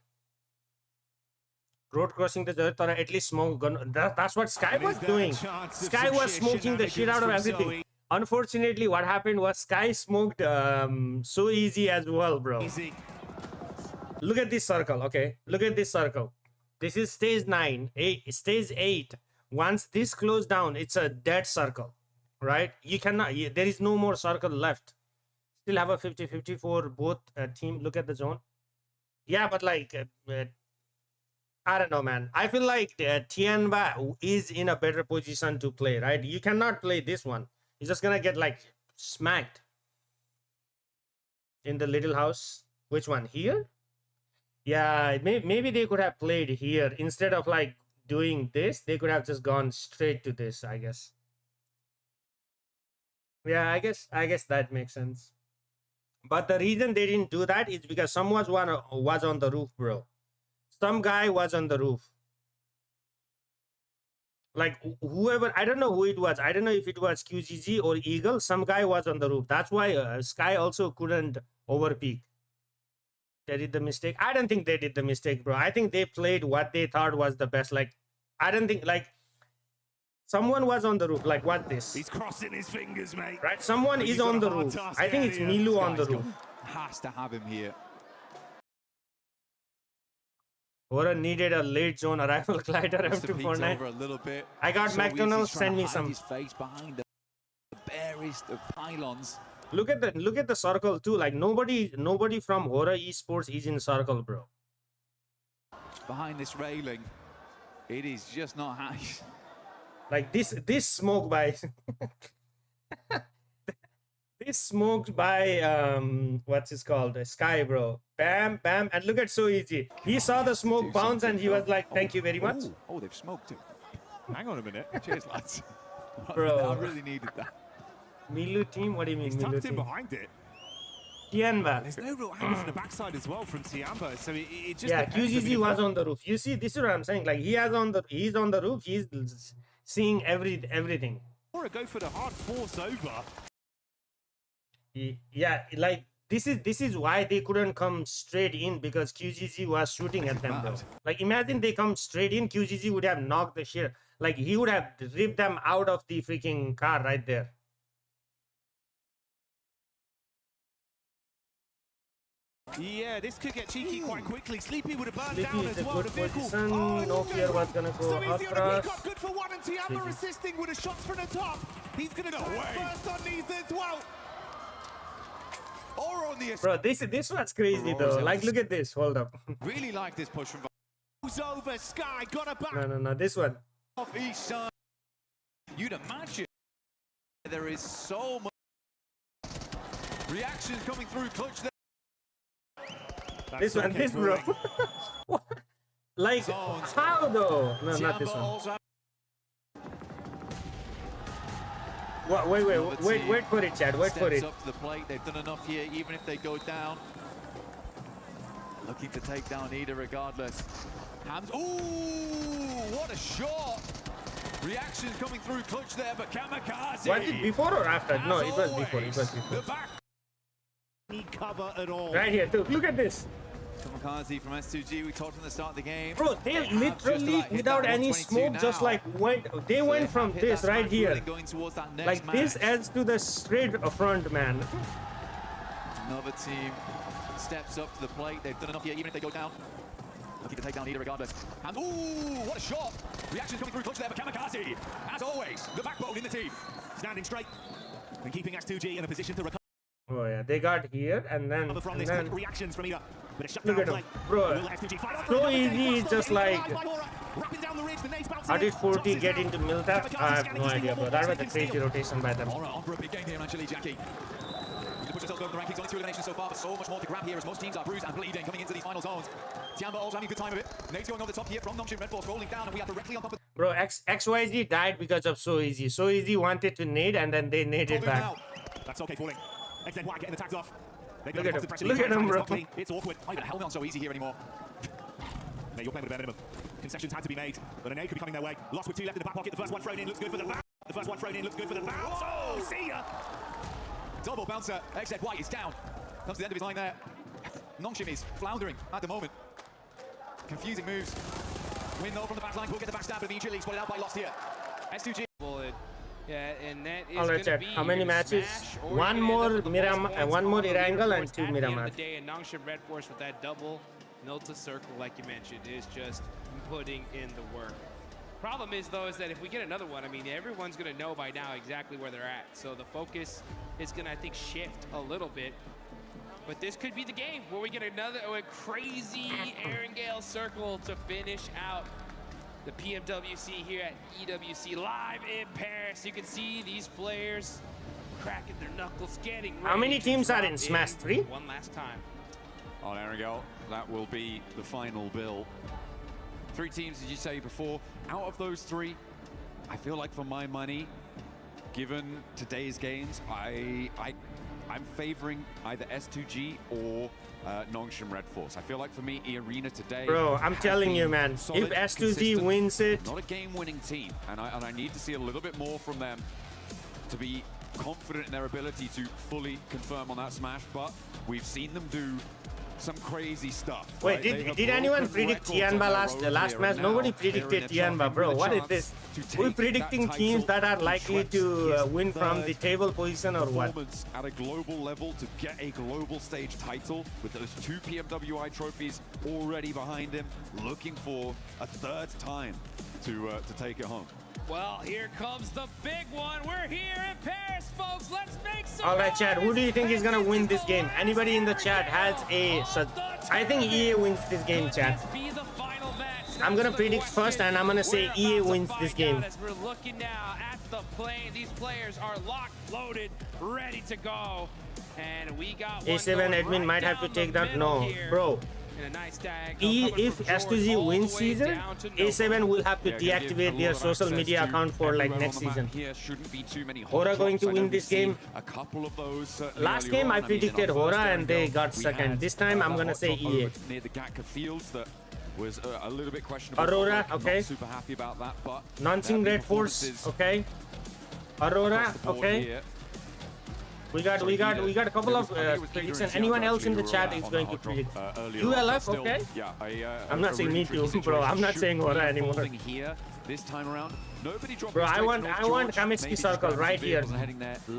Road crossing the dirt, or at least smoke. That's what Sky was doing. Sky was smoking the shit out of everything. Unfortunately, what happened was Sky smoked so easy as well, bro. Easy. Look at this circle, okay? Look at this circle. This is stage 9, stage 8. Once this closes down, it's a dead circle, right? You cannot, there is no more circle left. Still have a 50-50 for both team. Look at the zone. Yeah, but like, I don't know, man. I feel like Tianba is in a better position to play, right? You cannot play this one. You're just gonna get like smacked. In the little house. Which one? Here? Yeah, maybe they could have played here. Instead of like doing this, they could have just gone straight to this, I guess. Yeah, I guess that makes sense. But the reason they didn't do that is because someone was on the roof, bro. Some guy was on the roof. Like whoever, I don't know who it was. I don't know if it was QGG or Eagle. Some guy was on the roof. That's why Sky also couldn't overpeak. They did the mistake. I don't think they did the mistake, bro. I think they played what they thought was the best. Like, I don't think, like, someone was on the roof. Like, what this? He's crossing his fingers, mate. Right? Someone is on the roof. I think it's Milu on the roof. Has to have him here. Hora needed a late zone arrival glider M249. Over a little bit. I got So McDonald's. easy trying Send to me hide some. his face behind the barest of pylons. Look at the circle too. Like nobody from Hora Esports is in circle, bro. Behind this railing, it is just not high. Like this smoke by this smoked by what's it called? Sky, bro. Bam, bam, and look at so easy. He saw the smoke bounce and he was like, "Thank you very much." Oh, they've smoked it. Hang on a minute. Cheers, lads. Bro. I really needed that. Milu team? What do you mean, He's Milu tucked in team? behind it. Tianba. There's no real angle from the backside as well from Tiamba, so it just Yeah, depends a QGG bit. was on the roof. You see, this is what I'm saying. Like he's on the roof. He's seeing everything. Or go for the hard force over. Yeah, like this is why they couldn't come straight in, because QGG was shooting at them, bro. Like imagine they come straight in, QGG would have knocked the shit. Like he would have ripped them out of the freaking car right there. Yeah, this could get cheeky quite quickly. Sleepy would have burned Sleepy down is as a well. good The vehicle. position. it's No all fear good. was gonna go So easy on the across. peacock, good for one, and Tiamba assisting with the shots from the top. He's gonna go first on these as well. Or on the Bro, this was crazy though. Like look at this. Hold up. Really like this push from Who's over? Sky got a back. No. This one. off each side. You'd imagine there is so much reactions coming through clutch there. This one, this bro. What? Like how though? No, not this one. What? Wait for it, Chad. Wait for it. Steps up to the plate. They've done enough here, even if they go down. Looking to take down Ida regardless. Hams. Ooh, what a shot! Reactions coming through clutch there, but Kamikaze. Was it before or after? No, it was before. It was The before. back. Cover at all. Right here too. Look at this. Kamikaze from S2G. We talked from the start of the game. Bro, they literally without any smoke just like went. They went from this right here. Going towards that next Like this match. adds to the straight front, man. Another team steps up to the plate. They've done enough here, even if they go down. Looking to take down Ida regardless. And ooh, what a shot! Reaction coming through clutch there, but Kamikaze, as always, the backbone in the team. Standing straight and keeping S2G in a position to recover Oh yeah, they got here and then. from And this then quick reactions from Ida. With a shutdown look at play. him, bro. Will S2G fight on for So another day? easy, Fast just forward, like. getting alive by Aura. Wrapping down the ridge, the nades bouncing How did in. 40 Thompson's get down. into Milta? I have no idea, bro. That was a crazy rotation by them. Aura on for a big game here, actually, Jackie. To push themselves over the rankings, only 2 eliminations so far, but so much more to grab here as most teams are bruised and bleeding coming into these final zones. Tiamba also having a good time of it. Nate's going over the top here from Nongshim Red Force rolling down, and we are directly on top of Bro, XYZ died because of So Easy. So Easy wanted to nade and then they naded back. That's okay, falling. XNY getting the tags off. Look at him. Look at him, bro. It's awkward. Not even a helmet on So Easy here anymore. No, you're playing with a bare minimum. Concessions had to be made, but an A could be coming their way. Lost with 2 left in the back pocket. The first one thrown in looks good for the bounce. The first one thrown in looks good for the bounce. Oh, see ya! Double bouncer. XZY is down. Comes to the end of his line there. Nongshim is floundering at the moment. Confusing moves. Win though from the back line. Will get the backstab immediately. Spotted out by Lost here. S2G. Yeah, and that is All right, going to Chad. be How many your matches? smash, or One you're gonna more end up with the most points one more on the Irangle and leaderboards 2 at the end of Miramar. the day, and Nongshim Red Force with that double Milta circle, like you mentioned, is just putting in the work. Problem is, though, is that if we get another one, I mean, everyone's going to know by now exactly where they're at. So the focus is going to, I think, shift a little bit. But this could be the game where we get another crazy Erangel circle to finish out the PMWC here at EWC live in Paris. You can see these players cracking their knuckles, getting ready. How many to teams are drop in Smash 3? One last time. On Erangel, that will be the final bill. 3 teams, as you say before. Out of those 3, I feel like for my money, given today's games, I'm favoring either S2G or Nongshim Red Force. I feel like for me, E-Arena today... Bro, I'm telling you, man, if S2G wins it... Not a game-winning team, and I need to see a little bit more from them to be confident in their ability to fully confirm on that smash, but we've seen them do some crazy stuff. Wait, did anyone predict Tianba last match? Nobody predicted Tianba, bro. What is this? We're predicting teams that are likely to win from the table position or what? At a global level to get a global stage title with those 2 PMWI trophies already behind him, looking for a third time to take it home. Well, here comes the big one. We're here in Paris, folks. Let's make some All right, chat. Who do you think is gonna win this game? Anybody in the chat has a... I think EA wins this game, chat. I'm gonna predict first, and I'm gonna say EA wins this game. As we're looking now at the plane, these players are locked, loaded, ready to go. And we got A7 admin might have to take that. No, bro. If S2G wins season, A7 will have to deactivate their social media account for like next season. Hora going to win this game. Last game I predicted Hora and they got second. This time I'm gonna say EA. Near the Gatka fields that was a little bit questionable. Aurora, okay. Not super happy about that, but Nongshim Red Force, okay. Aurora, okay. We got a couple of predictions. Anyone else in the chat is going to predict. ULF, okay. I'm not saying me too, bro. I'm not saying Hora anymore. This time around, nobody dropped. Bro, I want Kamitsky circle right here.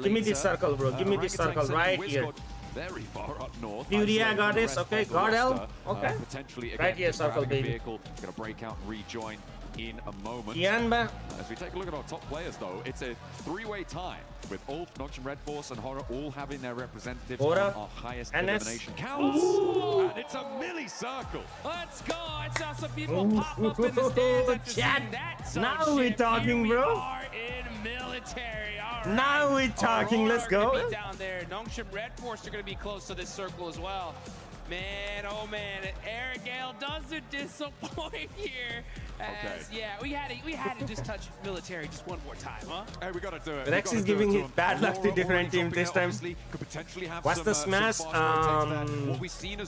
Give me this circle, bro. Give me this circle right here. Very far up north. Furia Goddess, okay. Godel, okay. Potentially right here, circle, baby. Gonna break out and rejoin in a moment. Tianba. As we take a look at our top players, though, it's a 3-way tie with Ulf, Nongshim Red Force, and Hora all having their representatives on our highest elimination counts. And it's a milli-circle. Let's go. I saw some people pop up in the stands after seeing that. So now we're talking, bro. We are in military. All right. Now we're talking. Let's go. Down there, Nongshim Red Force are going to be close to this circle as well. Man, oh man, Erangel doesn't disappoint here. As, yeah, we had to just touch military just one more time, huh? Hey, we gotta do it. Rex is giving his bad luck to different teams this time. What's the smash?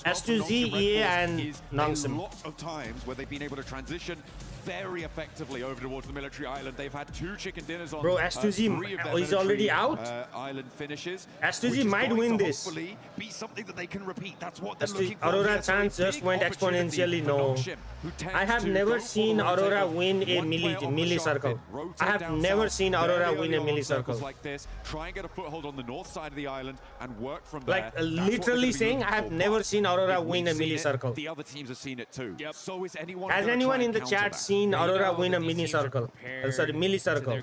S2Z, EA, and Nongshim. A lot of times where they've been able to transition very effectively over towards the military island. They've had 2 chicken dinners on. Bro, S2Z is already out. Island finishes. S2Z might win this. Hopefully be something that they can repeat. That's what they're looking for. Aurora chance just went exponentially. No, I have never seen Aurora win a melee circle. I have never seen Aurora win a melee circle. Like this, try and get a foothold on the north side of the island and work from there. Like literally saying, I have never seen Aurora win a melee circle. The other teams have seen it too. So is anyone? Has anyone in the chat seen Aurora win a mini circle? Sorry, melee circle.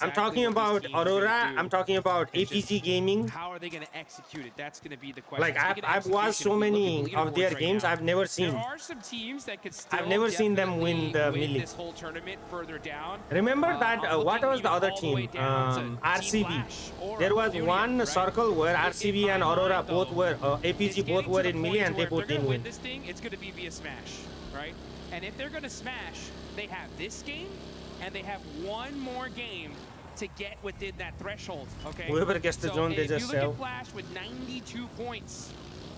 I'm talking about Aurora. I'm talking about APG Gaming. How are they going to execute it? That's going to be the question. Like I've watched so many of their games. I've never seen. There are some teams that could still I've never seen them win the melee. This whole tournament further down. Remember that? What was the other team? RCB. There was one circle where RCB and Aurora both were, APG both were in melee, and they both didn't win. This thing, it's going to be via smash, right? And if they're going to smash, they have this game, and they have one more game to get within that threshold. Okay. Whoever gets the zone, they just sell. If you look at Flash with 92 points.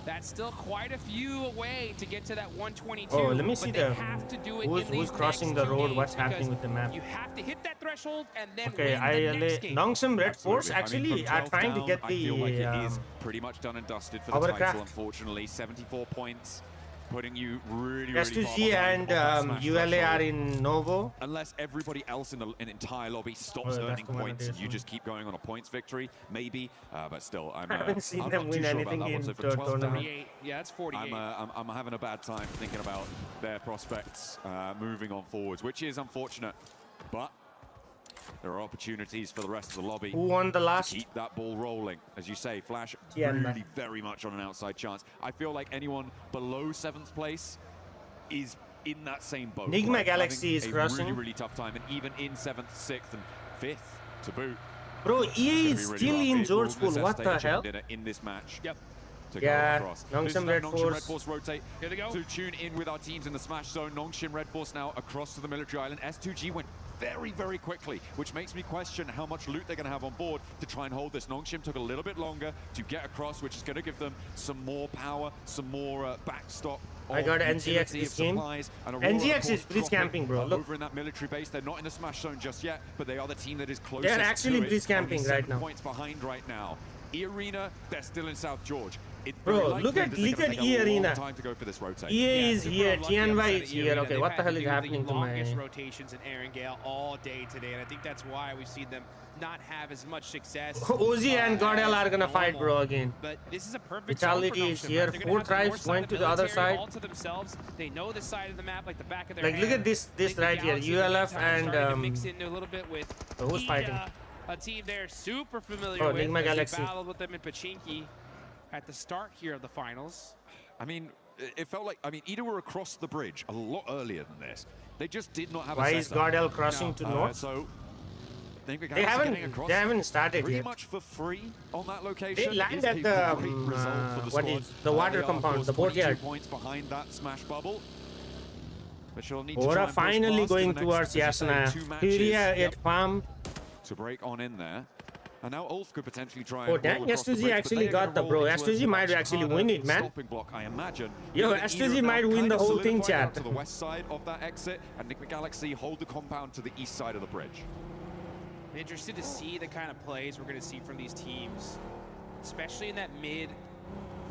That's still quite a few away to get to that 122. Oh, let me see who's crossing the road. What's happening with the map? You have to hit that threshold and then okay, win the next game. Nongshim Red Force actually are trying to get the. I feel like it is pretty much done and dusted for the title. Unfortunately, 74 points. Putting you really S2G and ULA are in Novo. Unless everybody else in the entire lobby stops earning points, you just keep going on a points victory, maybe. But still, I haven't seen them win anything in the tournament. Yeah, it's 48. I'm having a bad time thinking about their prospects moving on forwards, which is unfortunate. But there are opportunities for the rest of the lobby. Who won the last? Keep that ball rolling. As you say, Flash really very much on an outside chance. I feel like anyone below 7th place is in that same boat. Nigma Galaxy is crossing. Really tough time, and even in 7th, 6th, and 5th to boot. Bro, EA is still in George Pool. What the hell? In this match. Yep. to Yeah, go across. Nongshim Red Red Force rotate Here they go. to tune in with our teams in the smash zone. Nongshim Red Force now across to the military island. S2G went very, very quickly, which makes me question how much loot they're going to have on board to try and hold this. Nongshim took a little bit longer to get across, which is going to give them some more power, some more backstop. I got NGX this game. NGX is breach camping, bro. Look. Over in that military base, they're not in the smash zone just yet, but they are the team that is closest. They're actually breach camping right now. Points behind right now. E Arena, they're still in South George. Bro, look at E Arena. Time to go for this rotate. EA is here, Tianwei is here. Okay, what the hell is happening to my... longest rotations in Erangel all day today, and I think that's why we've seen them not have as much success. Ozzy and Gordel are gonna fight, bro, again. But this is a perfect Vitality is here. 4 tribes going to the other side. All to themselves. They know the side of the map like the back of their Like, look at this right here. ULF and mix in a little bit with who's fighting? A team they're super familiar with. Enigma Galaxy. Battled with them in Pachinki at the start here of the finals. I mean, it felt like, Ida were across the bridge a lot earlier than this. They just did not have Why a is Gordel crossing to north? So they haven't started pretty yet. much for free on that location. They land at the water compound, the boatyard. Points behind that smash bubble. But she'll need Aura to finally going towards Yasna. Furia at farm. To break on in there. And now Ulf could potentially try. Oh dang, S2G actually got the bro. S2G might actually win it, man. Block, I imagine. Yo, S2G might win the whole thing, chat. To the west side of that exit, and Enigma Galaxy hold the compound to the east side of the bridge. I'm interested to see the kind of plays we're going to see from these teams, especially in that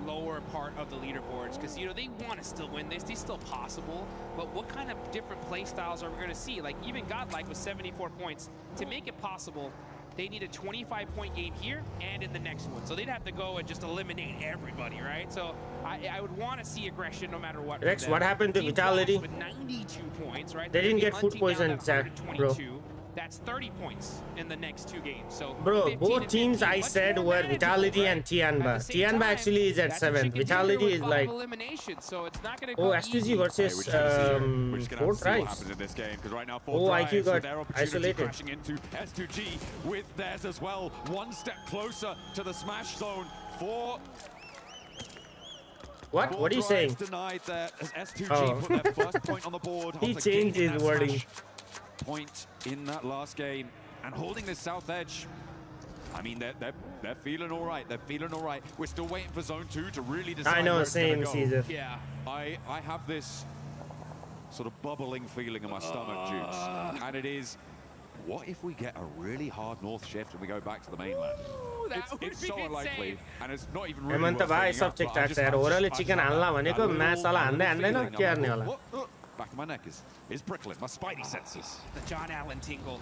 lower part of the leaderboards, because you know they want to still win this. These still possible, but what kind of different play styles are we going to see? Like even Godlike with 74 points to make it possible. They need a 25-point game here and in the next one. So they'd have to go and just eliminate everybody, right? So I would want to see aggression no matter what. Rex, what happened to Vitality? With 92 points, right? They didn't get food poison, bro. That's 30 points in the next 2 games. So bro, both teams I said were Vitality and Tianba. Tianba actually is at 7. Vitality is like... So it's not gonna oh, S2G versus 4 tries. Oh, IQ got isolated. Into S2G with theirs as well. One step closer to the smash zone for... What? What are you saying? Denied there as S2G put their first point on the board. He changed his wording. Point in that last game and holding this south edge. I mean, they're feeling all right. They're feeling all right. We're still waiting for zone 2 to really decide. I know, where it's same, go. Caesar. Yeah. I have this sort of bubbling feeling in my stomach, Juice, and it is, what if we get a really hard north shift and we go back to the mainland? It's so unlikely, and it's not even really worth bringing up, but I just... Back of my neck is prickling. My spidey senses. The John Allen tingle.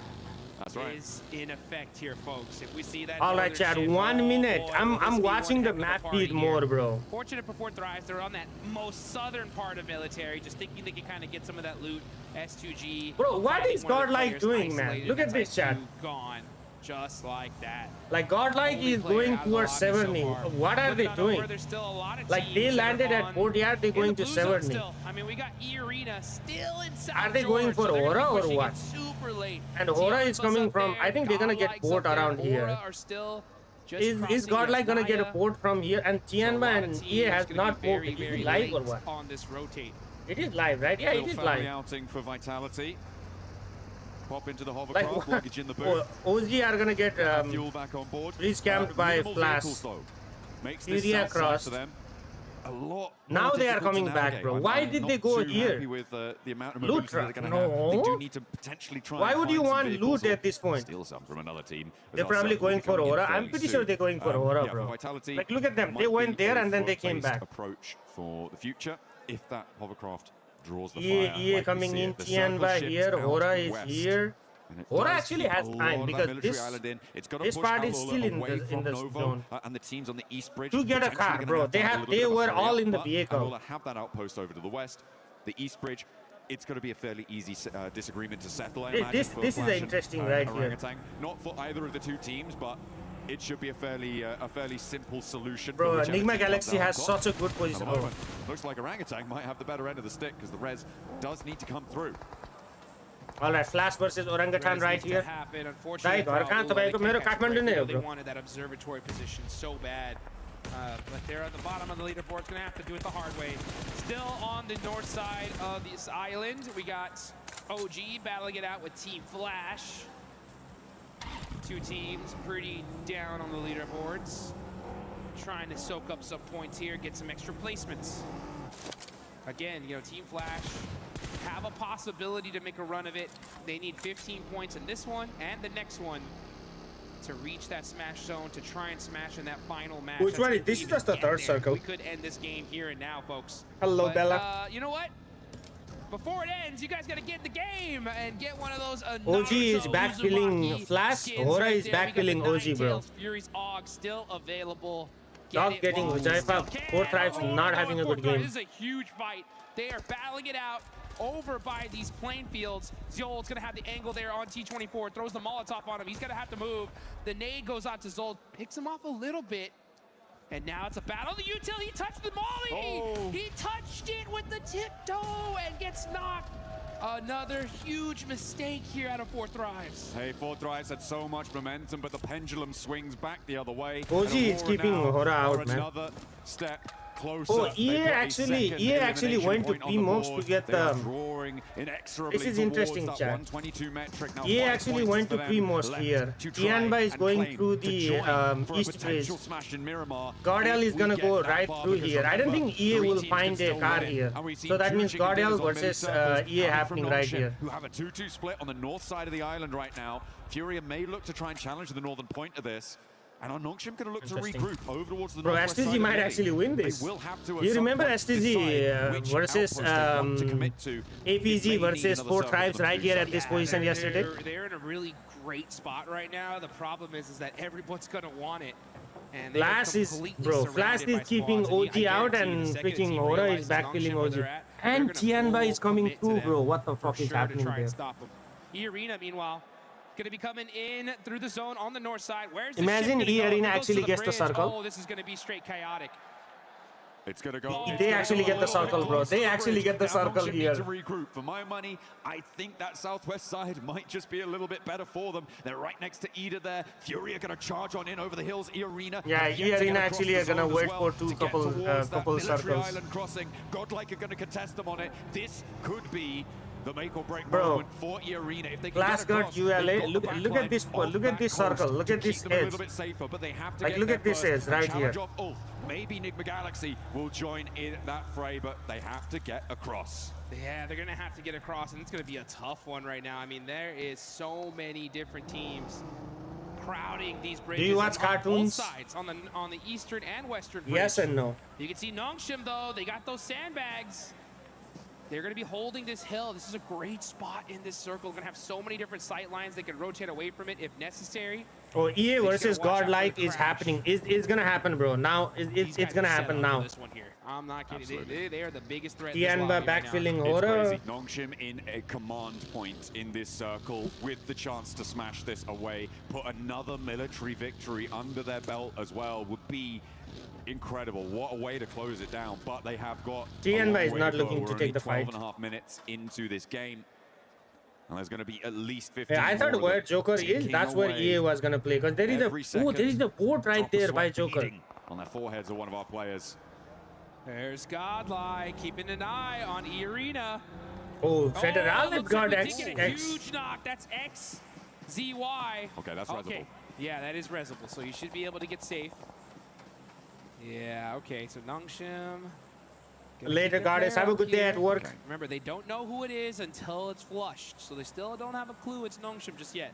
That's right. Is in effect here, folks. If we see that. All right, Chad. 1 minute. I'm watching the map feed more, bro. Fortunate for 4 Thrives, they're on that most southern part of military, just thinking they can kind of get some of that loot. S2G. Bro, what is Godlike doing, man? Look at this, Chad. Gone. Just like that. Like Godlike is going towards Severny. What are they doing? Like they landed at Boatyard, they're going to Severny. I mean, we got E Arena still inside. Are they going for Aura or what? And Aura is coming from. I think they're gonna get port around here. Is Godlike gonna get a port from here? And Tianba and EA has not ported. Is it live or what? On this rotate. It is live, right? Yeah, it is live. Outing for Vitality. Pop into the hovercraft, luggage in the boot. OG are gonna get fuel back on board. Rescamped by Flash. Furia crossed. Now they are coming back, bro. Why did they go here? Loot truck? No. Why would you want loot at this point? Steal some from another team. They're probably going for Aura. I'm pretty sure they're going for Aura, bro. Like, look at them. They went there and then they came back. Approach for the future if that hovercraft draws the fire. EA coming in, Tianba here, Aura is here. Aura actually has time because this part is still in the zone. And the teams on the east bridge to get a car, bro. They were all in the vehicle. Have that outpost over to the west, the east bridge. It's going to be a fairly easy disagreement to settle. This is interesting right here. Not for either of the two teams, but it should be a fairly simple solution. Bro, Enigma Galaxy has such a good position. Oh. Looks like Orangutan might have the better end of the stick because the res does need to come through. All right, Flash versus Orangutan right here. Unfortunately, they wanted that observatory position so bad. But they're at the bottom of the leaderboard. Gonna have to do it the hard way. Still on the north side of this island, we got OG battling it out with Team Flash. Two teams pretty down on the leaderboards. Trying to soak up some points here, get some extra placements. Again, you know, Team Flash have a possibility to make a run of it. They need 15 points in this one and the next one to reach that smash zone, to try and smash in that final match. Which one? This is just the third circle. We could end this game here and now, folks. Hello, But, Bella. You know what? Before it ends, you guys got to get in the game and get one of those OG is backfilling Flash. Hora is backfilling OG, bro. Fury's AUG still available. Dog getting Ujaifa. 4 Tribes not having a good game. This is a huge fight. They are battling it out over by these plain fields. Zol's gonna have the angle there on T24, throws the Molotov on him. He's gonna have to move. The nade goes out to Zol, picks him off a little bit. And now it's a battle. The util, he touched the molly. He touched it with the tiptoe and gets knocked. Another huge mistake here out of 4 Thrives. Hey, 4 Thrives had so much momentum, but the pendulum swings back the other way. OG is keeping Hora out, man. Another step closer. Oh, EA actually went to PMWC to get this is interesting, chat. EA actually went to PMWC here. Tianba is going through the East Bridge. Gardel is gonna go right through here. I don't think EA will find a car here. So that means Gardel versus EA happening right here. Who have a 2-2 split on the north side of the island right now. Furia may look to try and challenge the northern point of this. And are Nongshim going to look to regroup over towards the northwest side? STG might actually win this. They will have to you remember STG versus APG versus 4 Tribes right here at this position yesterday? They're in a really great spot right now. The problem is that everyone's going to want it. And Flash is keeping OG out and freaking Hora is backfilling OG. And Tianba is coming through, bro. What the fuck is happening there? E-Arena, meanwhile, going to be coming in through the zone on the north side. Where's the Imagine E-Arena actually gets the circle. Oh, this is going to be straight chaotic. It's going to go. They actually get the circle, bro. They actually get the circle here. To regroup. For my money, I think that southwest side might just be a little bit better for them. They're right next to Ida there. Fury are going to charge on in over the hills. E-Arena. Yeah, E-Arena actually are going to wait for couple circles. Island crossing. Godlike are going to contest them on it. This could be the make or break bro, moment for E-Arena. If they can Flash got ULA. Look at this circle. Look at this edge. Like, look at this edge right here. Maybe Nigma Galaxy will join in that fray, but they have to get across. Yeah, they're going to have to get across, and it's going to be a tough one right now. I mean, there is so many different teams crowding these bridges. Do you watch cartoons? On both sides, on the eastern and western bridge. Yes and no. You can see Nongshim, though. They got those sandbags. They're going to be holding this hill. This is a great spot in this circle. We're going to have so many different sight lines. They can rotate away from it if necessary. Oh, EA versus Godlike is happening. It's going to happen, bro. Now, it's going to happen now. This one here. I'm not kidding. They are the biggest threat. Tianba backfilling Hora. Nongshim in a command point in this circle with the chance to smash this away. Put another military victory under their belt as well would be incredible. What a way to close it down. But they have got Tianba is not looking to take the fight. 12.5 minutes into this game. And there's going to be at least 15. Yeah, I thought where Joker is, that's where EA was going to play. Because there is a port right there by Joker. On their foreheads of one of our players. There's Godlike keeping an eye on E-Arena. Oh, Federal has got X. Huge knock. That's XZY. Okay, that's resible. Yeah, that is resible. So you should be able to get safe. Yeah, okay. So Nongshim. Later, Goddess. Have a good day at work. Okay. Remember, they don't know who it is until it's flushed. So they still don't have a clue it's Nongshim just yet.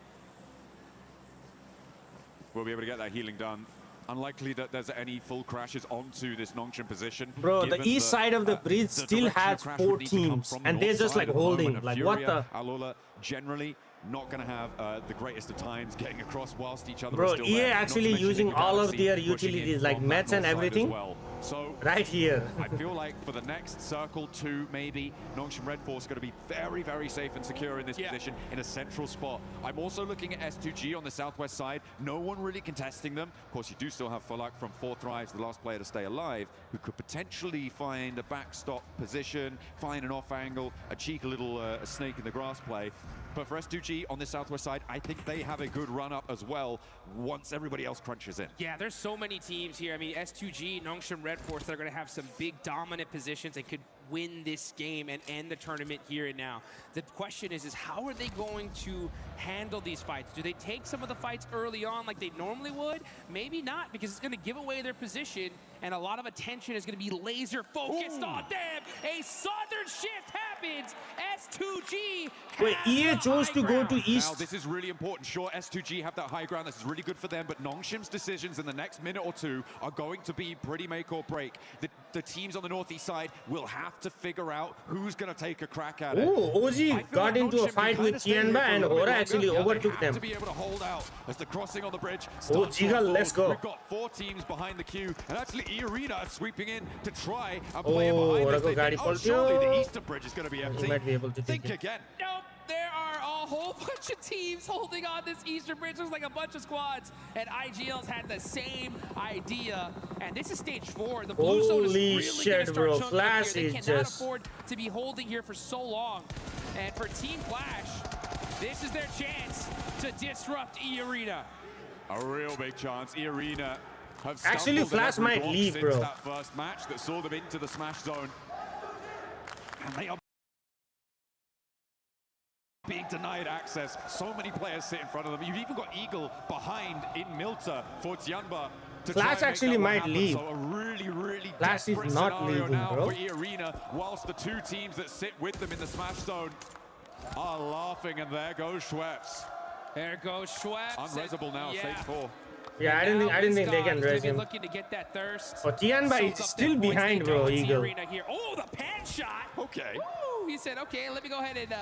We'll be able to get that healing done. Unlikely that there's any full crashes onto this Nongshim position. Bro, the east side of the bridge still has 4 teams. And they're just like holding. Like, what the? Alola generally not going to have the greatest of times getting across whilst each other Bro, are still EA there. actually using all of their utilities like meds and everything so right here. I feel like for the next circle 2, maybe Nongshim Red Force going to be very, very safe and secure in this position in a central spot. I'm also looking at S2G on the southwest side. No one really contesting them. Of course, you do still have Fulak from 4 Thrives, the last player to stay alive, who could potentially find a backstop position, find an off angle, a cheeky little snake in the grass play. But for S2G on the southwest side, I think they have a good run up as well once everybody else crunches in. Yeah, there's so many teams here. I mean, S2G, Nongshim Red Force, they're going to have some big dominant positions and could win this game and end the tournament here and now. The question is how are they going to handle these fights? Do they take some of the fights early on like they normally would? Maybe not, because it's going to give away their position and a lot of attention is going to be laser focused on them. A southern shift happens. S2G. Wait, EA chose to go to Now, east. this is really important. Sure, S2G have that high ground. This is really good for them, but Nongshim's decisions in the next minute or two are going to be pretty make or break. The teams on the northeast side will have to figure out who's going to take a crack at it. Oh, OG got into a fight with Tianba and Aura actually overtook them. To be able to hold out as the crossing on the bridge Oh, starts to Jigal, unfold. let's go. We've got 4 teams behind the queue, and actually E-Arena is sweeping in to try and play behind this. They think, oh, surely the eastern bridge is going to be empty. He might be able to Think take it. again. Nope, there are a whole bunch of teams holding on this eastern bridge. There's like a bunch of squads, and IGL's had the same idea. And this is stage 4. The blue zone is Holy really shit, gonna bro. start chunking Flash here. is They cannot just... afford to be holding here for so long. And for Team Flash, this is their chance to disrupt E-Arena. A real big chance. E-Arena have Actually, stumbled in Flash every might block leave, since bro. that first match that saw them into the smash zone. And they are being denied access. So many players sit in front of them. You've even got Eagle behind in Milta for Tianba. To try Flash and make actually that one might happen. leave. So a really Flash is desperate not scenario leaving, now bro. for E-Arena, whilst the 2 teams that sit with them in the smash zone are laughing, and there goes Schweppes. There goes Schweppes. Unresable now, Yeah. stage 4. Yeah, I didn't think they can raise him. Looking to get that thirst. Oh, Tianba Soak is up still their points. behind, They bro, go to Eagle. Arena here. Oh, the pan shot. Okay. Woo! He said, okay, let me go ahead and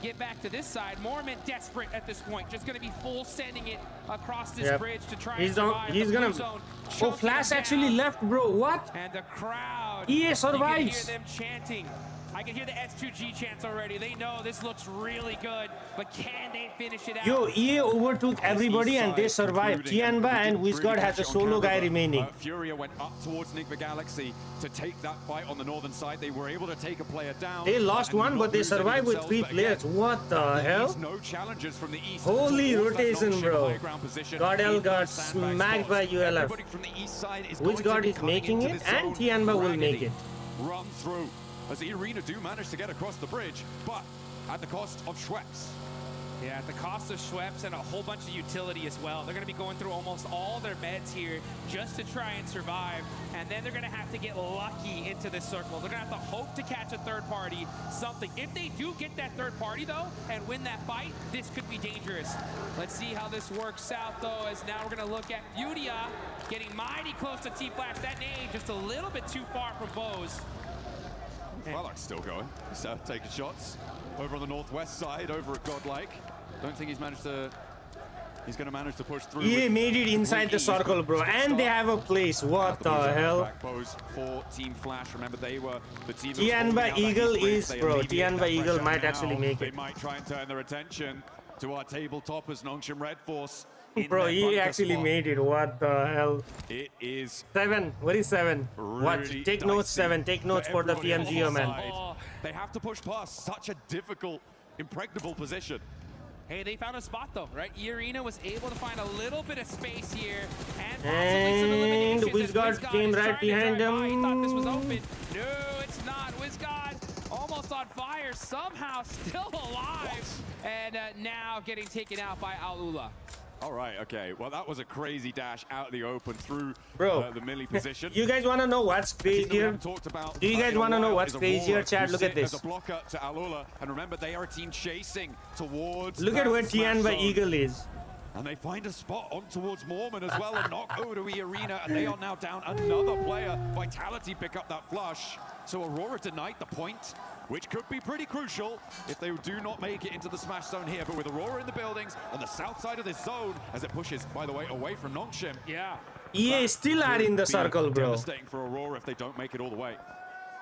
get back to this side. Mormon desperate at this point. Just going to be full sending it across this Yep. bridge to try He's and down. survive. He's The gonna. blue zone Oh, choking Flash him actually down. left, bro. What? And the crowd. EA You can survives. hear them chanting. I can hear the S2G chants already. They know this looks really good, but can they finish it out? Yo, EA overtook everybody and they survived. Tianba and Wizgod has a solo guy remaining. Furia went up towards Nigma Galaxy to take that fight on the northern side. They were able to take a player down. They lost and one, not but they lose any survived with themselves. 3 But players. again, What the that hell? leaves no challengers from the east. Holy towards that rotation, Nongshim bro. high ground position. Godel In got the sandbag smacked spots. by ULF. Everybody from the east side is going to Wizgod be is coming making into it, this and zone Tianba will make raggedy. it. Run through as E-Arena do manage to get across the bridge, but at the cost of Schweppes. Yeah, at the cost of Schweppes and a whole bunch of utility as well. They're going to be going through almost all their meds here just to try and survive. And then they're going to have to get lucky into this circle. They're going to have to hope to catch a third party, something. If they do get that third party, though, and win that fight, this could be dangerous. Let's see how this works out, though, as now we're going to look at Furia getting mighty close to Team Flash. That nade just a little bit too far from Bose. Farlock's still going. He's taking shots over on the northwest side, over at Godlike. Don't think he's managed to. He's going to manage to push through. EA made it inside the circle, bro, and they have a place. What the hell? Back pose for Team Flash. Remember, they were the team. Tianba Eagle is, bro. Tianba Eagle might actually make They it. might try and turn their attention to our tabletop as Nongshim Red Force. Bro, EA actually made it. What the hell? It is 7. What is 7? What? really Take notes, dicey 7. Take notes for the everybody on PMGO, the man. side. They have to push past such a difficult, impregnable position. Hey, they found a spot though, right? E-Arena was able to find a little bit of space here and possibly some And eliminations. Wizgod came is right trying to behind drive by. He thought this was him. open. No, it's not. Wizgod almost on fire, somehow still alive, and now getting taken out by Alula. All right, okay. Well, that was a crazy dash out of the open through Bro, the melee position. You guys want to know what's crazier? Do you guys want to know what's crazier, Chad? Look at this. As a blocker to Alula, and remember, they are a team chasing towards. Look at that where smash Tianba zone. Eagle is. And they find a spot on towards Mormon as well, and knock over to E-Arena, and they are now down another player. Vitality pick up that flush. So Aurora denied the point, which could be pretty crucial if they do not make it into the smash zone here. But with Aurora in the buildings on the south side of this zone, as it pushes, by the way, away from Nongshim. Yeah. EA still are in the circle, bro. Devastating for Aurora if they don't make it all the way.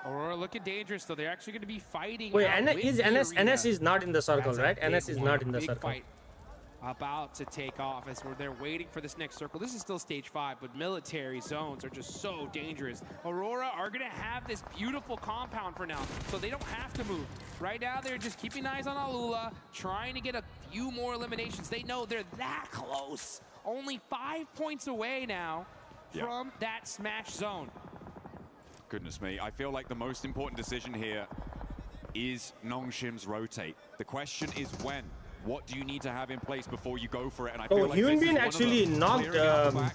Aurora looking dangerous though. They're actually going to be fighting. Wait, out with is the NS arena. is not in the circle, That's a right? big NS is one, not in the big circle. fight. about to take off as they're waiting for this next circle. This is still stage 5, but military zones are just so dangerous. Aurora are gonna have this beautiful compound for now, so they don't have to move. Right now, they're just keeping eyes on Alula, trying to get a few more eliminations. They know they're that close. Only 5 points away now from that smash zone. Goodness me, I feel like the most important decision here is Nongshim's rotate. The question is when. What do you need to have in place before you go for it? And I feel like Hyunbin actually knocked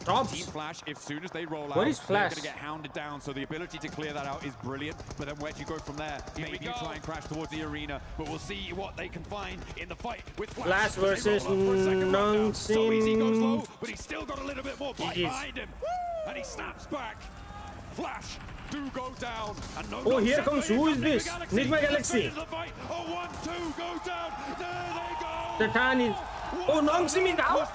Tops. Team Flash, as soon as they roll out, What is Flash? they're going to get hounded down. So the ability to clear that out is brilliant. But then where do you go from there? Maybe you try and crash towards the arena. But we'll see what they can find in the fight with Flash. versus Nongshim. So easy goes low, but he's still got a little bit more bite behind him. And he snaps back. Flash do go down. And Oh, here comes, who is this? Nigma Galaxy. Oh, 1-2 go down. There they go. Tatani. Oh, Nongshim is out.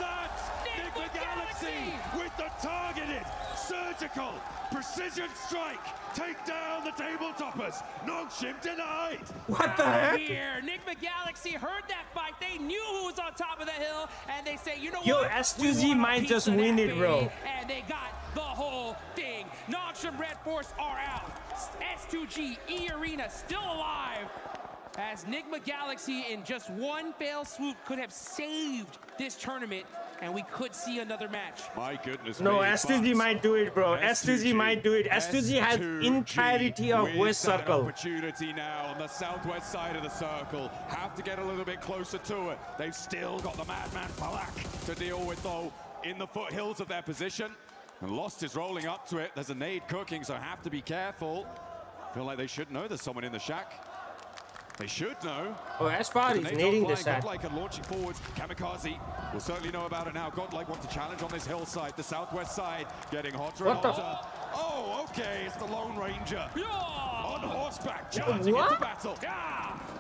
Nigma Galaxy with the targeted, surgical, precision strike. Take down the table toppers. Nongshim denied. What the heck? Here, Nigma Galaxy heard that fight. They knew who was on top of the hill, and they say, you know Yo, what? S2G might just win it, bro. And they got the whole thing. Nongshim Red Force are out. S2G, E-Arena still alive. As Nigma Galaxy in just one fail swoop could have saved this tournament, and we could see another match. My goodness. No, S2G might do it, bro. S2G might do it. S2G has entirety of West Circle. Opportunity now on the southwest side of the circle. Have to get a little bit closer to it. They've still got the Madman Falak to deal with, though, in the foothills of their position. And Lost is rolling up to it. There's a nade cooking, so have to be careful. Feel like they should know there's someone in the shack. They should know. Oh, Aspar is nading this side. Godlike and launching forwards. Kamikaze will certainly know about it now. Godlike wants to challenge on this hillside, the southwest side, getting hotter and hotter. Oh, okay, it's the Lone Ranger. On horseback, charging into battle.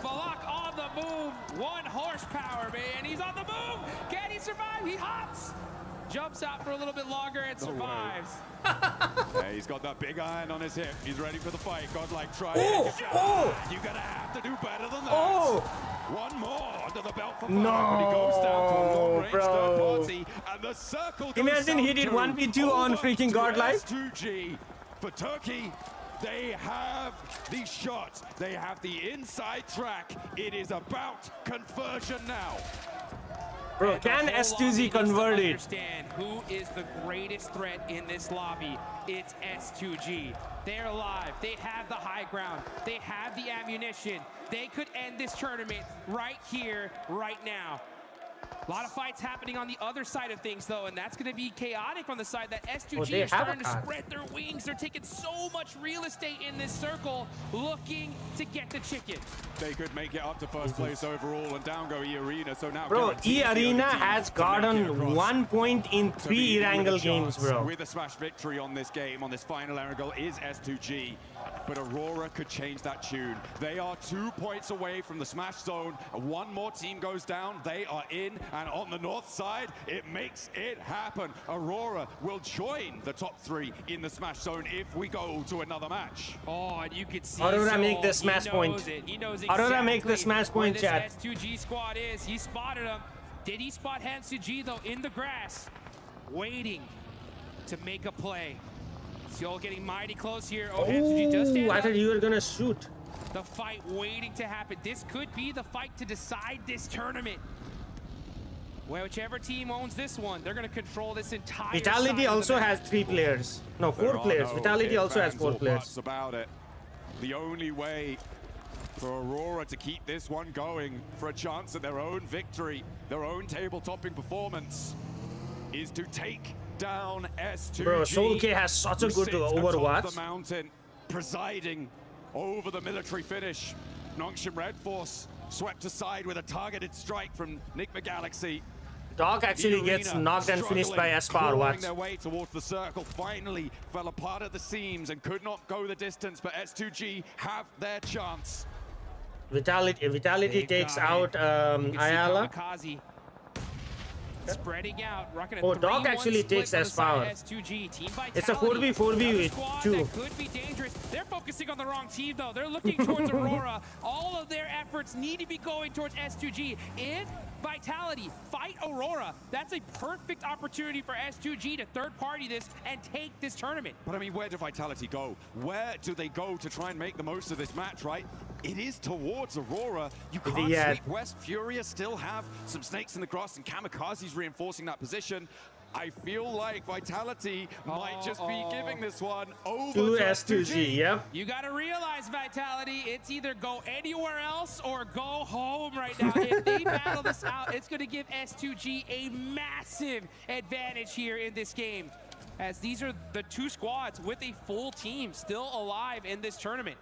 Falak on the move. 1 horsepower, man. He's on the move. Can he survive? He hops. Jumps out for a little bit longer and survives. Yeah, he's got that big iron on his hip. He's ready for the fight. Godlike trying. You're gonna have to do better than that. One more under the belt for Falak, but he goes down to a long-range third party, and the circle goes Imagine he did 1v2 on freaking Godlike. S2G for Turkey. They have the shot. They have the inside track. It is about conversion now. Bro, can S2G convert it? Understand who is the greatest threat in this lobby. It's S2G. They're alive. They have the high ground. They have the ammunition. They could end this tournament right here, right now. A lot of fights happening on the other side of things, though, and that's going to be chaotic on the side that S2G is starting to spread their wings. They're taking so much real estate in this circle, looking to get the chicken. They could make it up to first place overall, and down go E-Arena. So now, bro, E-Arena has gotten 1 point in 3 Erangel games, bro. With a smash victory on this game, on this final Erangel, is S2G. But Aurora could change that tune. They are 2 points away from the smash zone. One more team goes down, they are in, and on the north side, it makes it happen. Aurora will join the top 3 in the smash zone if we go to another match. Oh, and you could see Aurora make the smash point. He knows Aurora make the smash point, where chat. this S2G squad is. He spotted him. Did he spot Hansuji, though, in the grass, waiting to make a play? Still getting mighty close here. Oh, Hansuji does stand I up. thought you were gonna shoot. The fight waiting to happen. This could be the fight to decide this tournament. Well, whichever team owns this one, they're going to control this entire Vitality also has 3 players. No, 4 players. Vitality also has 4 players. About it. The only way for Aurora to keep this one going for a chance at their own victory, their own table-topping performance, is to take down S2G. Bro, Soul K has such a good Overwatch. The mountain, presiding over the military finish. Nongshim Red Force swept aside with a targeted strike from Nigma Galaxy. Dog actually gets knocked and finished by Aspar. Watch. Their way towards the circle, finally fell apart at the seams and could not go the distance, but S2G have their chance. Vitality takes out Ayala. Spreading out, rocking a Oh, Dog actually takes S-Power. It's a 4v4v with 2. That could be dangerous. They're focusing on the wrong team, though. They're looking towards Aurora. All of their efforts need to be going towards S2G. If Vitality, fight Aurora. That's a perfect opportunity for S2G to third-party this and take this tournament. But I mean, where do Vitality go? Where do they go to try and make the most of this match, right? It is towards Aurora. You can't sleep west. Furia still have some snakes in the grass, and Kamikaze's reinforcing that position. I feel like Vitality might just be giving this one over to S2G. Yep. You got to realize, Vitality, it's either go anywhere else or go home right now. If they battle this out, it's going to give S2G a massive advantage here in this game, as these are the two squads with a full team still alive in this tournament.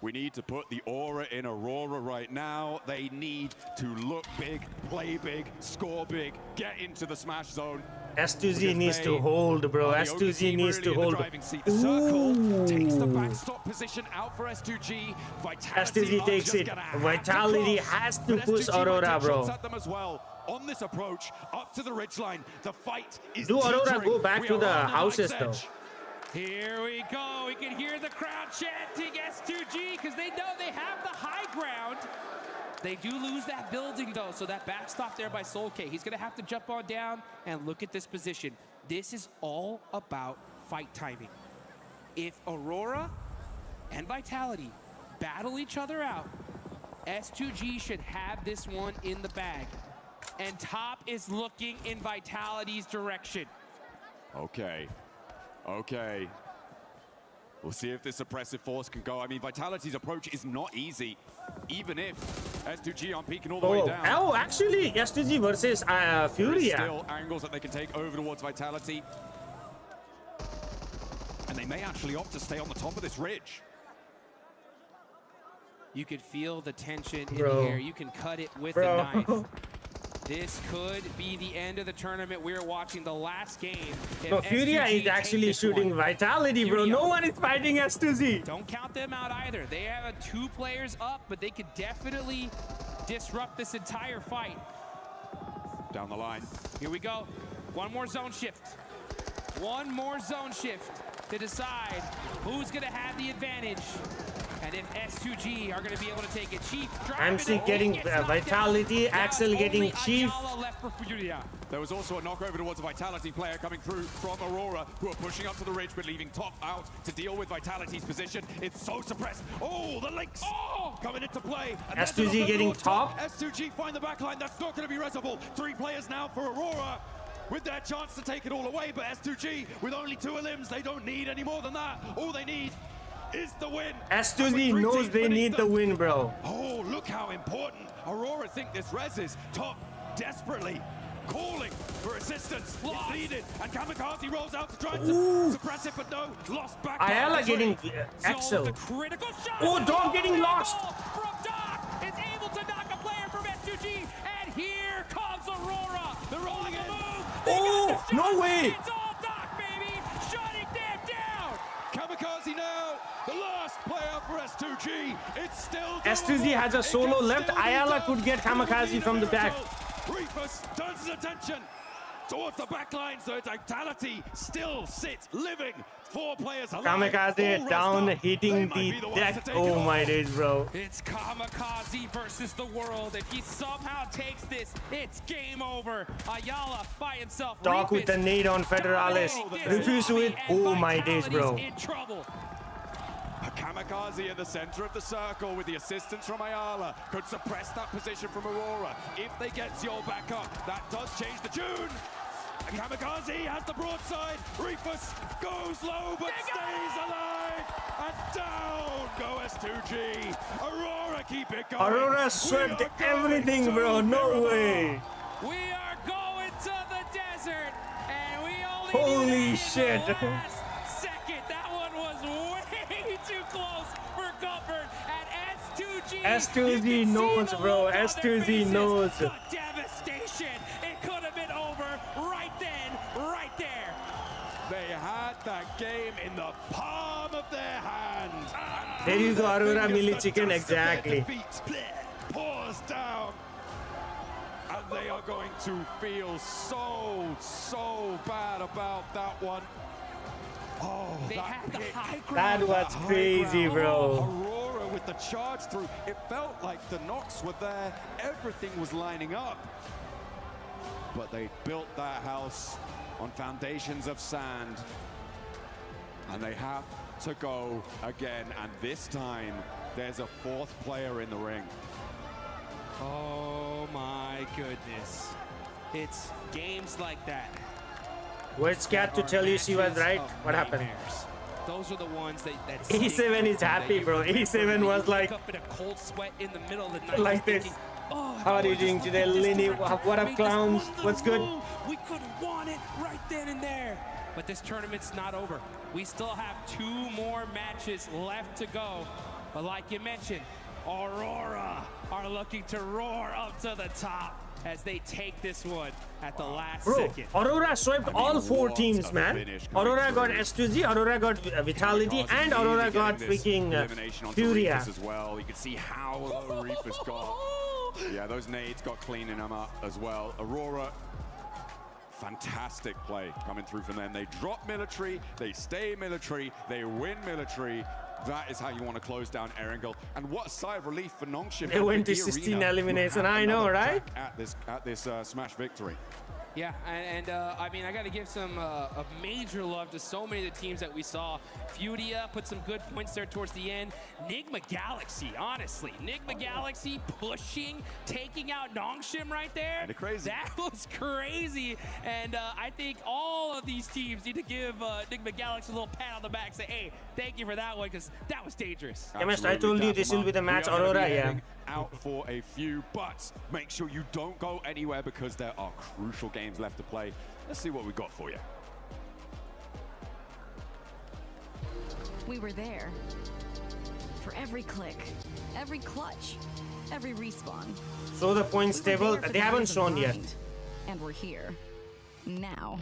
We need to put the aura in Aurora right now. They need to look big, play big, score big, get into the smash zone. S2Z needs to hold, bro. S2Z needs to hold. The circle takes the backstop position out for S2G. S2Z takes it. Vitality has to push Aurora, bro. At them as well. On this approach, up to the ridgeline, the fight is Do Aurora go back to the houses, though? Here we go. We can hear the crowd chanting S2G because they know they have the high ground. They do lose that building, though, so that backstop there by Soul K. He's going to have to jump on down and look at this position. This is all about fight timing. If Aurora and Vitality battle each other out, S2G should have this one in the bag. And Top is looking in Vitality's direction. Okay. Okay. We'll see if this suppressive force can go. I mean, Vitality's approach is not easy, even if S2G aren't peeking all the way down. Oh, actually, S2G versus Furia. Still angles that they can take over towards Vitality. And they may actually opt to stay on the top of this ridge. You could feel the tension in the air. You can cut it with a knife. This could be the end of the tournament. We're watching the last game. No, Furia is actually shooting Vitality, bro. No one is fighting S2Z. Don't count them out either. They have 2 players up, but they could definitely disrupt this entire fight. Down the line. Here we go. One more zone shift. One more zone shift to decide who's going to have the advantage. And if S2G are going to be able to take it, Chief MC getting Vitality, Axel getting Chief. There was also a knockover towards a Vitality player coming through from Aurora, who are pushing up to the ridge but leaving Top out to deal with Vitality's position. It's so suppressed. Oh, the links coming into play. And S2G getting Top. S2G find the backline. That's not going to be reservable. 3 players now for Aurora, with their chance to take it all away. But S2G, with only 2 limbs, they don't need any more than that. All they need is the win. S2Z knows they need the win, bro. Oh, look how important Aurora think this res is. Top desperately calling for assistance. It's needed, and Kamikaze rolls out to try to suppress it, but no, lost back. Ayala getting Axel. Oh, Dog getting lost. From Doc is able to knock a player from S2G, and here comes Aurora. They're rolling in. Oh, no way. It's all Doc, baby. Shutting them down. Kamikaze now, the last player for S2G. It's still S2Z has a solo left. Ayala could get Kamikaze from the back. Rufus turns his attention towards the back line, so Vitality still sits living. 4 players alive. Kamikaze down, hitting the deck. Oh my days, bro. It's Kamikaze versus the world. If he somehow takes this, it's game over. Ayala by himself. Doc with the nade on Federalis. Refuse with. Oh my days, bro. In trouble. A Kamikaze in the center of the circle with the assistance from Ayala could suppress that position from Aurora. If they get Ziol back up, that does change the tune. And Kamikaze has the broadside. Rufus goes low but stays alive. And down go S2G. Aurora keep it going. Aurora swept everything, bro. No way. We are going to the desert, and we only holy shit. Second, that one was way too close for comfort. And S2Z knows, bro. S2Z knows. The devastation. It could have been over right then, right there. They had that game in the palm of their hand. There you go, Aurora Milli Chicken, exactly. Paws down. And they are going to feel so bad about that one. Oh, they had the high ground. That was crazy, bro. Aurora with the charge through. It felt like the knocks were there. Everything was lining up. But they built that house on foundations of sand. And they have to go again. And this time, there's a fourth player in the ring. Oh my goodness. It's games like that. Where's Cat to tell you she was right? What happened? Those are the ones that E7 is happy, bro. E7 was like up in a cold sweat in the middle of the night. like this. How are you doing today, Lenny? What up, clowns? What's good? We could have won it right then and there. But this tournament's not over. We still have 2 more matches left to go. But like you mentioned, Aurora are looking to roar up to the top as they take this one at the last second. Aurora swept all 4 teams, man. Aurora got S2Z, Aurora got Vitality, and Aurora got freaking Furia. As well. You can see how the Reaper's got. Yeah, those nades got cleaning them up as well. Aurora, fantastic play coming through from them. They drop military, they stay military, they win military. That is how you want to close down Erangel. And what a sigh of relief for Nongshim. They went to 16 elimination, I know, right? At this Smash victory. Yeah, and I mean, I got to give some a major love to so many of the teams that we saw. Furia put some good points there towards the end. Nigma Galaxy, honestly. Nigma Galaxy pushing, taking out Nongshim right there. Crazy. That was crazy. And I think all of these teams need to give Nigma Galaxy a little pat on the back. Say, hey, thank you for that one, because that was dangerous. I told you this will be the match, Aurora, yeah. Out for a few, but make sure you don't go anywhere because there are crucial games left to play. Let's see what we got for you. We were there for every click, every clutch, every respawn. So the points table, they haven't shown yet. And we're here now.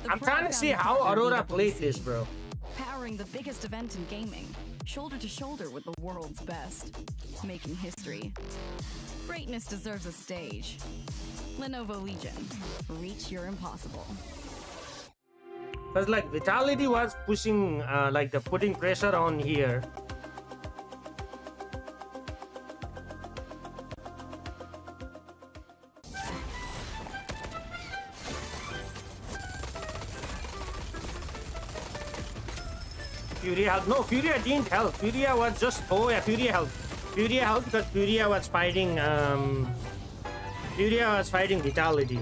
I'm trying to see how Aurora played this, bro. Powering the biggest event in gaming, shoulder to shoulder with the world's best, making history. Greatness deserves a stage. Lenovo Legion, reach your impossible. Because like Vitality was pushing, like the putting pressure on here. Furia helped. No, Furia didn't help. Furia was just. Oh yeah, Furia helped. Furia helped because Furia was fighting. Furia was fighting Vitality.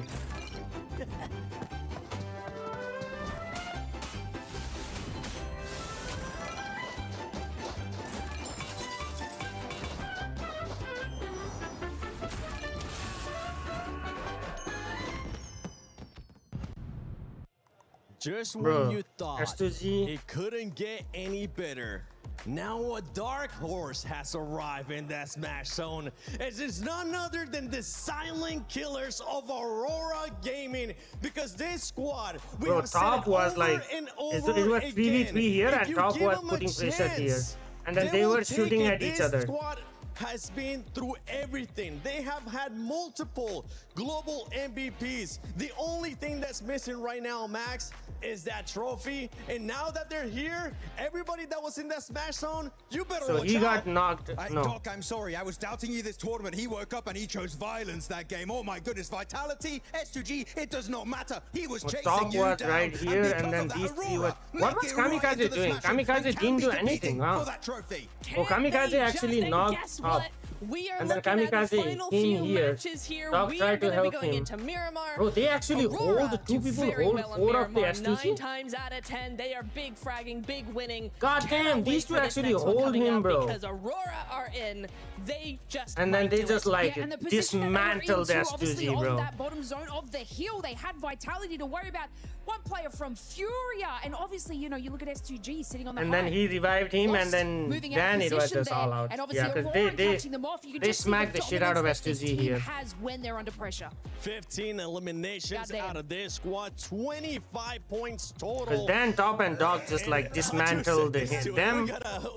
Just Bro, when you thought S2Z. it couldn't get any better, now a dark horse has arrived in that Smash Zone, as it's none other than the silent killers of Aurora Gaming. Because this squad, we Bro, have top said was over like and it over was 3v3 here, if and you top give was them a putting pressure here, chance, and then they will were take shooting it. at each This other. squad has been through everything. They have had multiple global MVPs. The only thing that's missing right now, Max, is that trophy. And now that they're here, everybody that was in that Smash Zone, you better So watch he out. got knocked. No. Doc, I'm sorry. I was doubting you this tournament. He woke up and he chose violence that game. Oh my goodness. Vitality, S2G, it does not matter. He was chasing Top you was down. right here, and then these three were. What was Kamikaze doing? Kamikaze didn't do anything, huh? Oh, Kamikaze actually knocked up. We are And then looking at the Kamikaze final came few here. matches here. Doc We are tried to going to be help going him. into Miramar. Bro, they actually Aurora hold two do people, very hold well in 4 of the Miramar. S2C. 9 times out of 10, they are big fragging, big winning. God damn, Cannot these wait two for this actually next one hold coming him, up bro. Because Aurora are in. They just And then might they do just it. like Yeah, and the position that they were dismantled the into, obviously S2Z, on bro. that bottom zone of the hill, they had Vitality to worry about. One player from Furia, and obviously, you know, you look at S2G sitting on the And then high. he revived him, and then Moving out of it was position just all there, out. and obviously Yeah, because Aurora catching them off. You can they just see smacked the shit out of dominance that this S2Z team here. has when they're under pressure. 15 eliminations Goddamn. out of this squad, 25 points Because total. then Top and Dog just like dismantled them.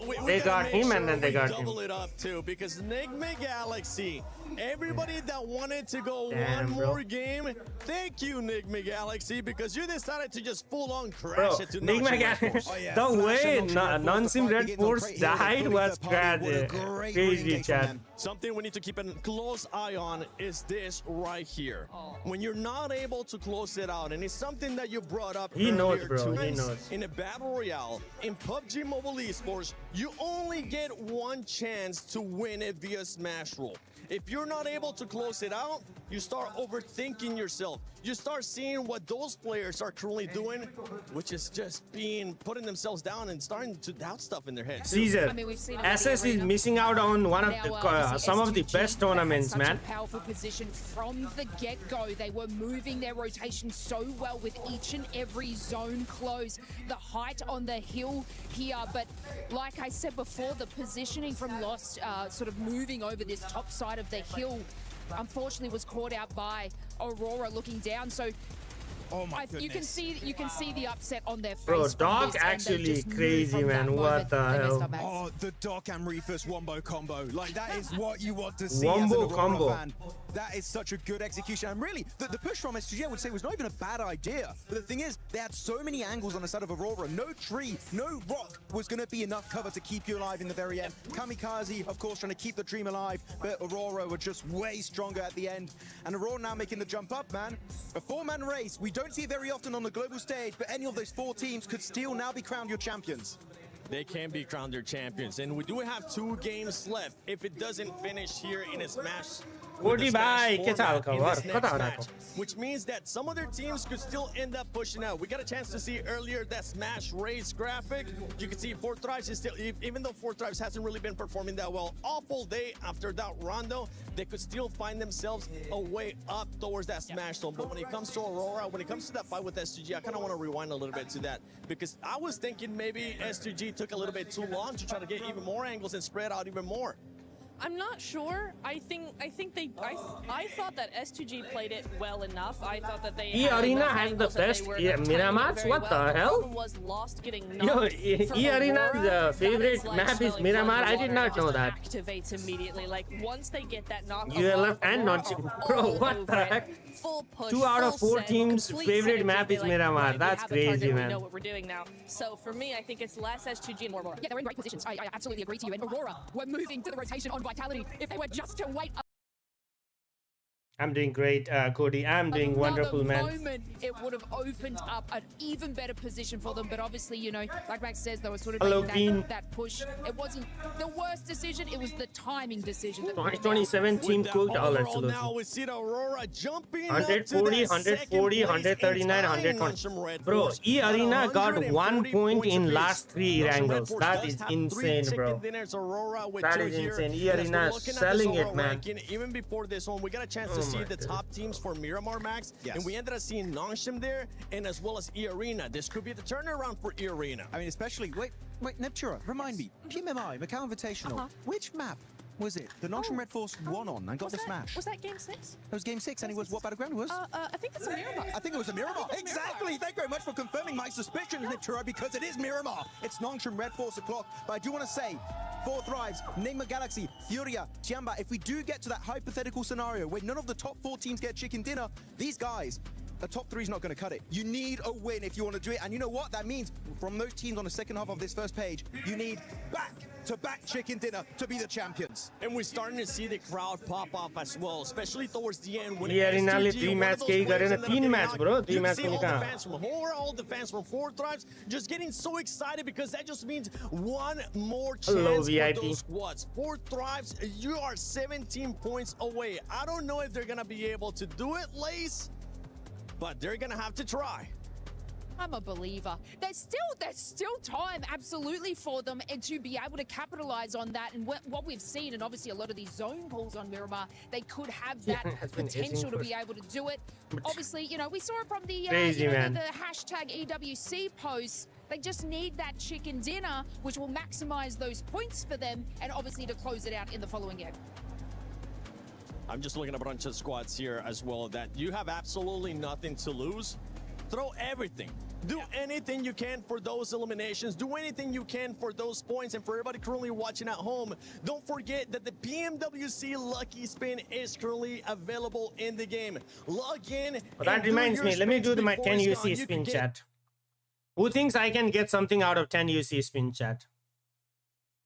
We They gotta got make him, sure and then they we got him. double it up too, because Nigma Galaxy Everybody that wanted to go Damn, one bro. more game, thank you, Nigma Galaxy, because you decided to just full-on Bro, crash it to Nigma Naruto Galaxy. Red Force. The way non-sim Red Force died was crazy, chat. Something we need to keep a close eye on is this right here. When you're not able to close it out, and it's something that you brought up He knows, earlier bro. too. He knows. In a battle royale, in PUBG Mobile Esports, you only get one chance to win it via Smash Roll. If you're not able to close it out, you start overthinking yourself. You start seeing what those players are currently doing, which is just putting themselves down and starting to doubt stuff in their head. Caesar, SS is missing out on one of the some of the best tournaments, man. Powerful position from the get-go. They were moving their rotation so well with each and every zone close. The height on the hill here, but like I said before, the positioning from Lost, sort of moving over this top side of the hill, unfortunately was caught out by Aurora looking down. So you can see the upset on their face. Bro, from Doc this, and they actually just moved crazy, from that man. What moment. the They messed hell? up, Max. Oh, the Doc and Reefus wombo combo. Like, that is what you want to see Wombo as an Aurora combo. fan. That is such a good execution. And really, the push from SGG, I would say, was not even a bad idea. But the thing is, they had so many angles on the side of Aurora. No tree, no rock was going to be enough cover to keep you alive in the very end. Kamikaze, of course, trying to keep the dream alive. But Aurora were just way stronger at the end. And Aurora now making the jump up, man. A four-man race. We don't see it very often on the global stage, but any of those four teams could still now be crowned your champions. They can be crowned their champions, and we do have 2 games left. If it doesn't finish here in a Smash, which means that some other teams could still end up pushing out. We got a chance to see earlier that Smash race graphic. You can see Four Thrives is still, even though Four Thrives hasn't really been performing that well, awful day after that rondo, they could still find themselves a way up towards that Smash zone. But when it comes to Aurora, when it comes to that fight with SGG, I kind of want to rewind a little bit to that, because I was thinking maybe SGG took a little bit too long to try to get even more angles and spread out even more. I'm not sure. I thought that S2G played it well enough. I thought that they E-Arena has the best Miramars? What the hell? Was Lost getting Yo, E-Arena's favorite map is Miramar. I did not know that. Activates immediately. Like, once they get that knock. ULF and non-chip. Bro, what the heck? 2 out of 4 teams' favorite map is Miramar. That's crazy, We man. know what we're doing now. So for me, I think it's less S2G and more Aurora. Yeah, they're in great positions. I absolutely agree to you. And Aurora were moving to the rotation on Vitality. If they were just to wait I'm doing great, Cody. I'm doing wonderful, man. moment, it would have opened up an even better position for them. But obviously, you know, like Max says, they were sort of Hello, making Keen. that push. It wasn't the worst decision. It was the timing decision. 2027 team cooked all absolutely. Now we see the Aurora jumping 140, 140, 139, 120. Bro, E-Arena got 1 point in last 3 angles. That is insane, bro. That is insane. E-Arena is selling it, man. Even before this one, we got a chance to see the top teams for Miramar, Max, and we ended up seeing Nongshim there, and as well as E-Arena. This could be the turnaround for E-Arena. I mean, especially, wait, Neptura, remind me, PMMI, Macau Invitational, which map was it the Nongshim Red Force won on and got the smash? Was that game 6? It was game 6, and it was what battleground it was? I think it's a Miramar. I think it was a Miramar. Exactly. Thank you very much for confirming my suspicions, Neptura, because it is Miramar. It's Nongshim Red Force o'clock. But I do want to say, Four Thrives, Nigma Galaxy, Furia, Tiamba, if we do get to that hypothetical scenario where none of the top 4 teams get chicken dinner, these guys, the top 3 is not going to cut it. You need a win if you want to do it. And you know what? That means from those teams on the second half of this first page, you need back-to-back chicken dinner to be the champions. And we're starting to see the crowd pop off as well, especially towards the end. When E-Arena ले 3 match के करे ना 3 match bro 3 match see के all the निकाल fans from Horror, all the fans from Four Thrives just getting so excited because that just means one more chance Hello, for VIP. those squads. Four Thrives, you are 17 points away. I don't know if they're gonna be able to do it, Lace, but they're gonna have to try. I'm a believer. There's still time, absolutely, for them and to be able to capitalize on that. And what we've seen, and obviously a lot of these zone pulls on Miramar, they could have that potential to be able to do it. Obviously, you know, we saw it from the Crazy, man. the hashtag EWC posts. They just need that chicken dinner, which will maximize those points for them, and obviously to close it out in the following game. I'm just looking at a bunch of squads here as well that you have absolutely nothing to lose. throw everything. Do anything you can for those eliminations. Do anything you can for those points. And for everybody currently watching at home, don't forget that the PMWC Lucky Spin is currently available in the game. Log in. But that reminds me, let me do my 10 UC spin chat. Who thinks I can get something out of 10 UC spin chat?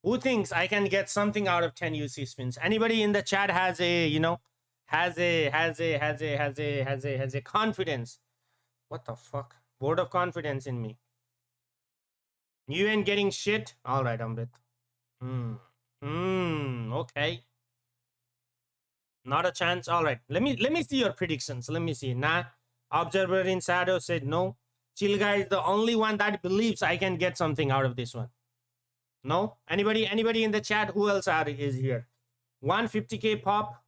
Who thinks I can get something out of 10 UC spins? Anybody in the chat has a, you know, has a confidence. What the fuck? Word of confidence in me. You ain't getting shit? Alright, Amrit. Okay. Not a chance. Alright. Let me see your predictions. Let me see. Nah. Observer in shadow said no. Chill guy is the only one that believes I can get something out of this one. No? Anybody in the chat? Who else is here? 150k pop?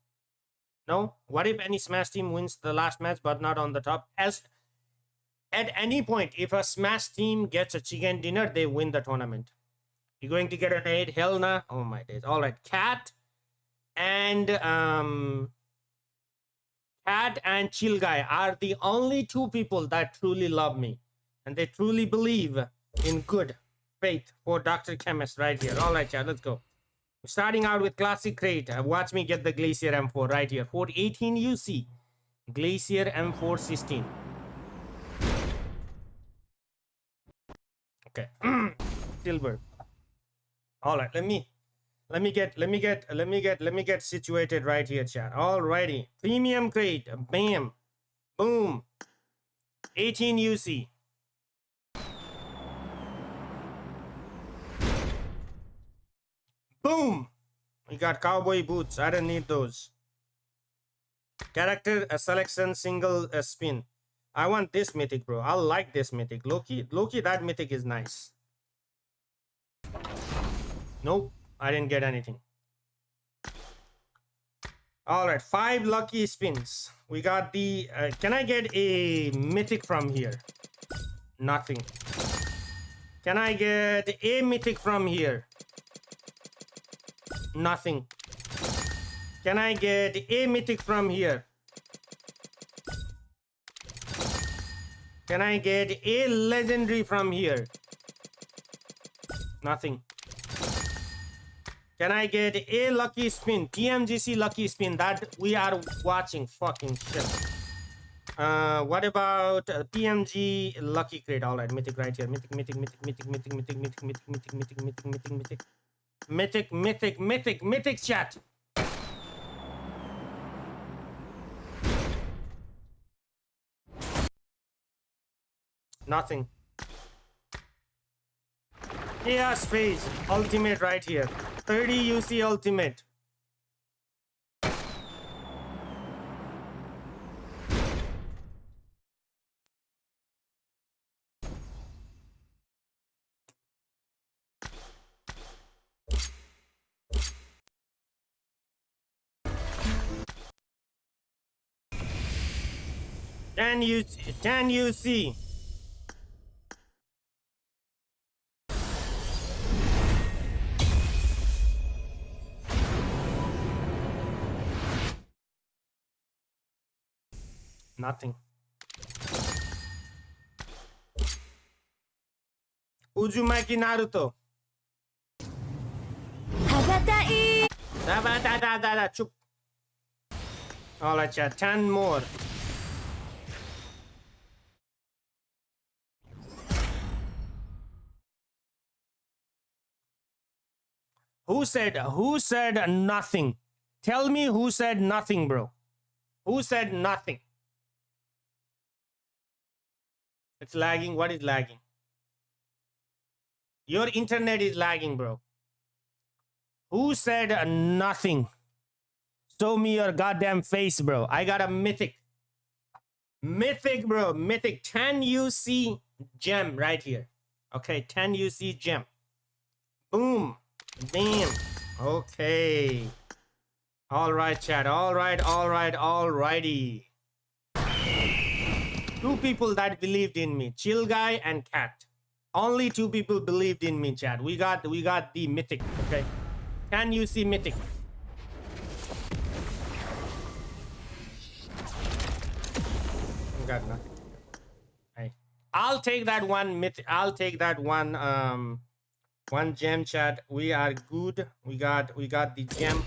No? What if any Smash team wins the last match but not on the top? As at any point, if a Smash team gets a chicken dinner, they win the tournament. You're going to get an 8? Hell nah. Oh my days. Alright. Cat and Chill Guy are the only two people that truly love me. And they truly believe in good faith for Dr. Chemist right here. Alright, chat, let's go. Starting out with Classic Crate. Watch me get the Glacier M4 right here. 418 UC. Glacier M4 16. Okay. Silver. Alright, let me get situated right here, chat. Alrighty. Premium Crate. Bam. Boom. 18 UC. Boom! We got cowboy boots. I don't need those. Character selection single spin. I want this mythic, bro. I like this mythic. Loki, that mythic is nice. Nope, I didn't get anything. Alright, 5 lucky spins. We got the... can I get a mythic from here? Nothing. Can I get a mythic from here? Nothing. Can I get a mythic from here? Can I get a legendary from here? Nothing. Can I get a lucky spin? PMGC lucky spin that we are watching. Fucking shit. What about PMG lucky crate? Alright, mythic right here. Mythic chat. Nothing. Chaos phase ultimate right here. 30 UC ultimate. Can you see? Nothing. Uzumaki Naruto. Chup. Alright, chat. 10 more. Who said nothing? Tell me who said nothing, bro. Who said nothing? It's lagging. What is lagging? Your internet is lagging, bro. Who said nothing? Show me your goddamn face, bro. I got a mythic. Mythic, bro. Mythic. 10 UC gem right here. Okay, 10 UC gem. Boom. Damn. Okay. All right, chat. All right. Alrighty. 2 people that believed in me. Chill Guy and Cat. Only 2 people believed in me, chat. We got the mythic. Okay. Can you see mythic? Got nothing. Hey. I'll take that one myth. I'll take that one gem, chat. We are good. We got the gem.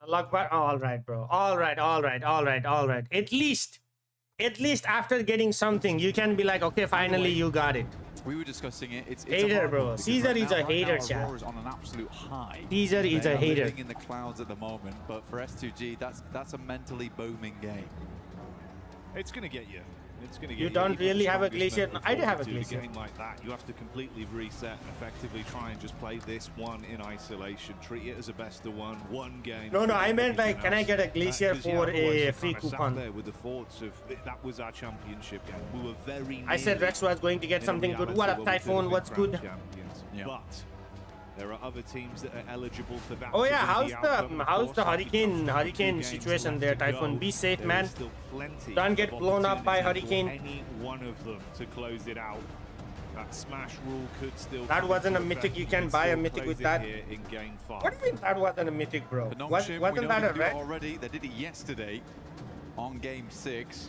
Luck bar. All right, bro. All right. At least after getting something, you can be like, okay, finally you got it. We were discussing it. It's hater, bro. Caesar is a hater, chat. Aurora is on an absolute high. Caesar is a hater. Living in the clouds at the moment, but for S2G, that's a mentally booming game. It's gonna get you. It's gonna get You don't really have a glacier. No, I do have a to glacier. a game like that, you have to completely reset and effectively try and just play this one in isolation. Treat it as a best of one game. No, I meant like, can I get a glacier for a free coupon? There with the thoughts of that was our championship game. We were very. I said Rex was going to get something good. What up, Typhoon? What's good? Yeah. But there are other teams that are eligible for that. Oh yeah, how's the hurricane situation there, Typhoon? Be safe, man. Don't get blown up by hurricane. Any one of them to close it out. That smash rule could still. That wasn't a mythic. You can buy a mythic with that. In game 5. What do you mean that wasn't a mythic, bro? Wasn't that a red? Already, they did it yesterday on game 6.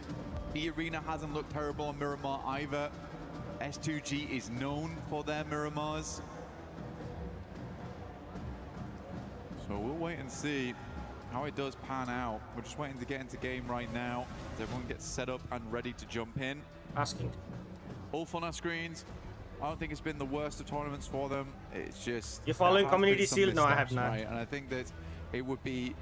The arena hasn't looked terrible on Miramar either. S2G is known for their Miramars. So we'll wait and see how it does pan out. We're just waiting to get into game right now as everyone gets set up and ready to jump in. Asking. All on our screens. I don't think it's been the worst of tournaments for them. It's just... You're following Community Shield? No, I have not. Right? And I think that it would be...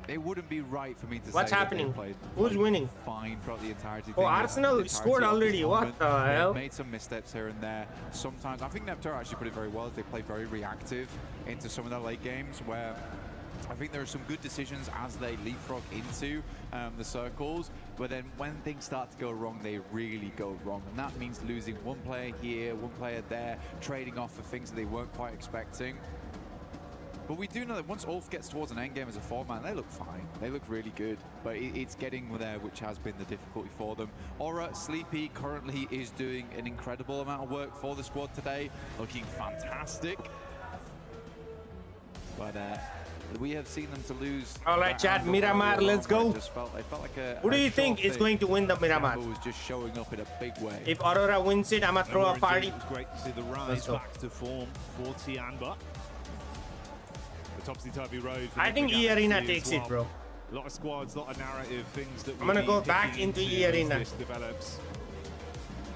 It wouldn't be right for me to What's say happening? Played Who's winning? Fine throughout the entirety. Oh, Arsenal scored already. What the hell? Made some missteps here and there. Sometimes I think Neptune actually put it very well. They play very reactive into some of their late games where I think there are some good decisions as they leapfrog into the circles, but then when things start to go wrong, they really go wrong, and that means losing one player here, one player there, trading off for things that they weren't quite expecting. But we do know that once Ulf gets towards an endgame as a 4-man, they look fine. They look really good, but it's getting there, which has been the difficulty for them. Aura Sleepy currently is doing an incredible amount of work for the squad today, looking fantastic. But we have seen them to lose. All right, chat. Miramar, let's go. Who do you think is going to win the Miramar? Was just showing up in a big way. If Aurora wins it, I'm gonna throw a party. It's great to see the rise back to form for Tianba. The topsy-turvy road. I think E Arena takes it, bro. A lot of squads, a lot of narrative things that I'm gonna go back into E Arena.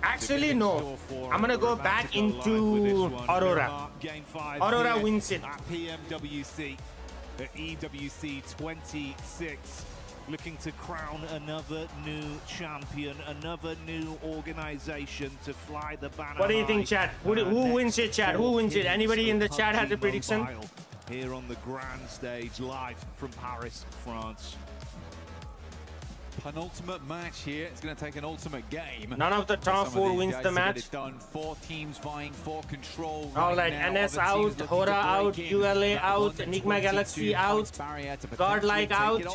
Actually, no. I'm gonna go back into Aurora. Aurora wins it. At PMWC, at EWC 26. Looking to crown another new champion, another new organization to fly the banner. What do you think, chat? Who wins it, chat? Who wins it? Anybody in the chat has a prediction? Here on the grand stage, live from Paris, France. Penultimate match here. It's going to take an ultimate game. None of the top 4 wins the match. It's done. 4 teams vying for control. All right, NS out, Hora out, ULA out, Enigma Galaxy out, Godlike out,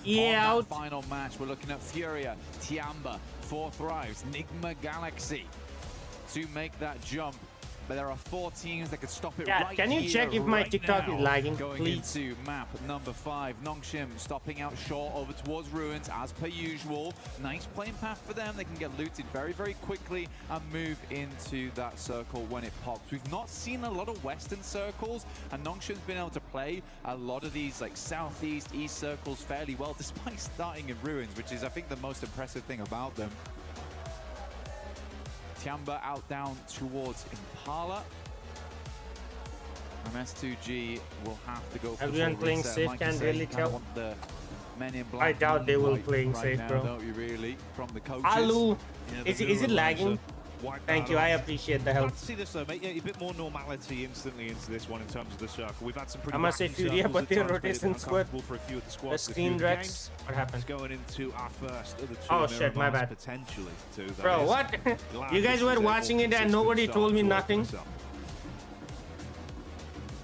EA out. Final match, we're looking at Furia, Tiamba, 4 Thrives, Enigma Galaxy to make that jump. But there are 4 teams that could stop it right can you here, check if my right TikTok now. is lagging, Going please? into map number 5, Nongshim stopping out short over towards Ruins as per usual. Nice playing path for them. They can get looted very, very quickly and move into that circle when it pops. We've not seen a lot of western circles, and Nongshim's been able to play a lot of these like southeast, east circles fairly well, despite starting in Ruins, which is I think the most impressive thing about them. Tiamba out down towards Impala. And S2G will have to go for Everyone playing safe can really tell. I doubt they will playing safe, bro. Don't you really? From the coaches. Alu, is it lagging? Thank you, I appreciate the help. Glad to see this though, mate. Yeah, a bit more normality instantly into this one in terms of the circle. We've had some pretty. I must say, Furia, but their rotation squad. For a few of the squads. The screen Rex. What happened? Going into our first of the 2 Oh shit, my bad. Potentially, bro, what? You guys were watching it and nobody told me nothing.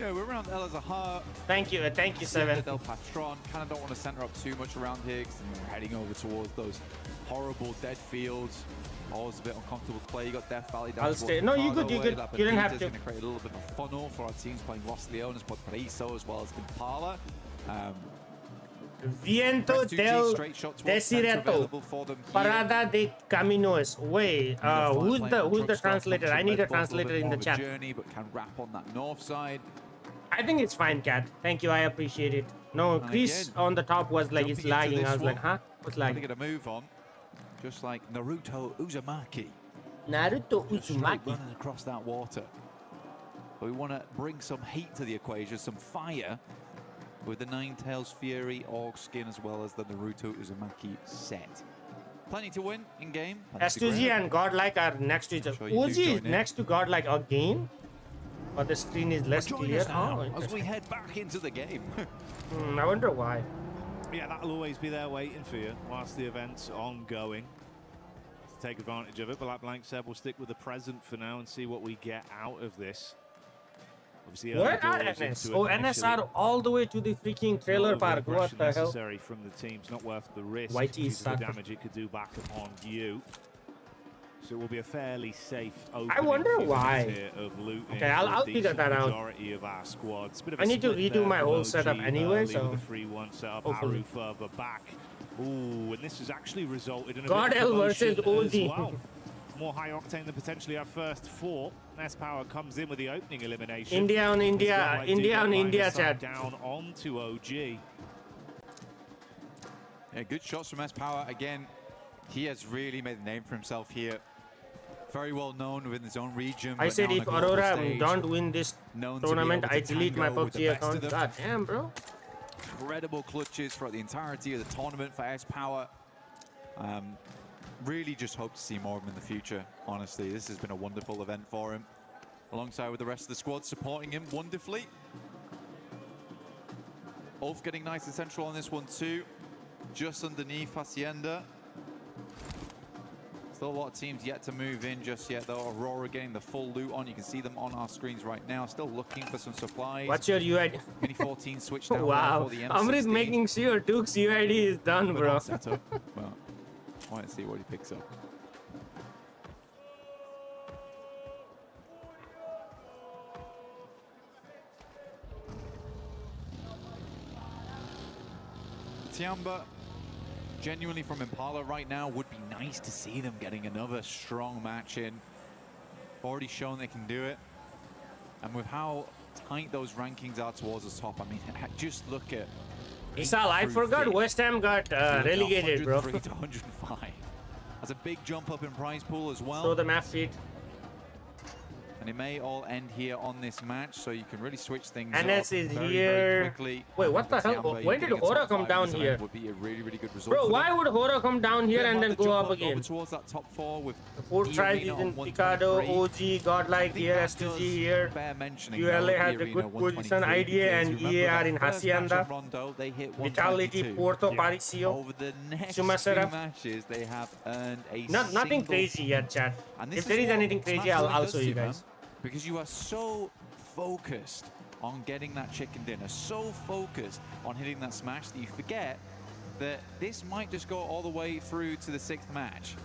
Yeah, we're around El Azahar. Thank you, Seven. Del Patron. Kind of don't want to center up too much around here because we're heading over towards those horrible dead fields. Always a bit uncomfortable to play. You got Death Valley down. I'll stay. No, you good. You didn't have to. Going to create a little bit of a funnel for our teams playing Los Leones, Podpreso, as well as Impala. Viento del Desierto, Parada de Caminos. Wait, who's the translator? I need a translator in the chat. Journey, but can wrap on that north side. I think it's fine, Cat. Thank you, I appreciate it. No, Chris on the top was like, it's lagging. I was like, huh? What's lagging? Get a move on, just like Naruto Uzumaki. Naruto Uzumaki running across that water. But we want to bring some heat to the equation, some fire, with the Ninetales Fury Org skin as well as the Naruto Uzumaki set. Plenty to win in game. S2G and Godlike are next to each other. OG is next to Godlike again, but the screen is less clear. As we head back into the game. I wonder why. Yeah, that'll always be there waiting for you whilst the event's ongoing. To take advantage of it, but like Blank said, we'll stick with the present for now and see what we get out of this. Obviously, where are NS? Oh, NS are all the way to the freaking trailer park. What the hell? Necessary from the teams, not worth the risk. YT is the damage it could do back upon you. So it will be a fairly safe opening. I wonder why. Okay, I'll figure that out. Of our squads. I need to redo my whole setup anyway, so. The 3-1 setup. Haru further back. Ooh, and this has actually resulted in a God L versus OG. Well. More high octane than potentially our first four. S Power comes in with the opening elimination. India on India chat. Down onto OG. Yeah, good shots from S Power. Again, he has really made a name for himself here. Very well known within his own region. I said if Aurora don't win this tournament, I delete my PUBG account. God damn, bro. Incredible clutches throughout the entirety of the tournament for S Power. Really just hope to see more of him in the future. Honestly, this has been a wonderful event for him. Alongside with the rest of the squad supporting him wonderfully. Ulf getting nice and central on this one too. Just underneath Hacienda. Still a lot of teams yet to move in just yet though. Aurora getting the full loot on. You can see them on our screens right now. Still looking for some supplies. What's your UID? Mini 14 switched down wow. for the M16. Amrit making sure Duke's UID is done, bro. Well, might see what he picks up. Tiamba, genuinely from Impala right now, would be nice to see them getting another strong match in. Already shown they can do it. And with how tight those rankings are towards the top, I mean, just look at Isal, I forgot West Ham got relegated, bro. 103 to 105. That's a big jump up in prize pool as well. So the map feed. And it may all end here on this match, so you can really switch things NS up is very, here. very quickly. Wait, what the hell? When did Hora come down here? Would be a really, really good result. Bro, why would Hora come down here and then go up again? Over towards that top four with Four tries is in Picado, OG, Godlike here, S2G here. ULA has a good position, IDA and EAR in Hacienda. Vitality, Porto, Parisio, Over the next Sumasera. matches, they have earned a Nothing crazy yet, chat. If there is anything crazy, I'll show you guys. Because you are so focused on getting that chicken dinner, so focused on hitting that smash that you forget that this might just go all the way through to the 6th match.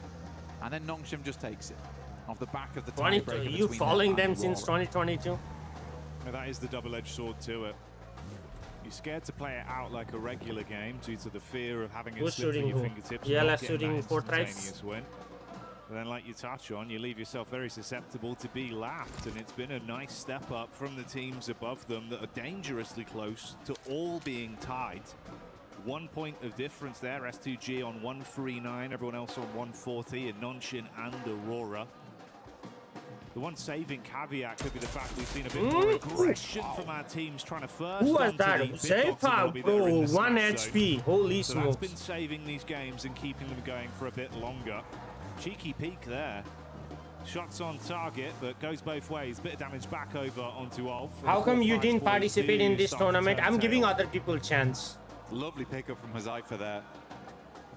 And then Nongshim just takes it off the back of the tiebreaker. You following them since 2022? That is the double-edged sword to it. You're scared to play it out like a regular game due to the fear of having it slip through your fingertips. Yeah, let's shooting 4 tries. Win. But then, like you touch on, you leave yourself very susceptible to be lapped, and it's been a nice step up from the teams above them that are dangerously close to all being tied. 1 point of difference there, S2G on 139, everyone else on 140, and Nonshin and Aurora. The one saving caveat could be the fact we've seen a bit more aggression from our teams trying to first. Who was that? Save power, bro. 1 HP. Holy so smokes. That's been saving these games and keeping them going for a bit longer. Cheeky peek there. Shots on target, but goes both ways. Bit of damage back over onto Ulf. How come you didn't participate in this tournament? I'm giving other people chance. Lovely pickup from Hazaifa there.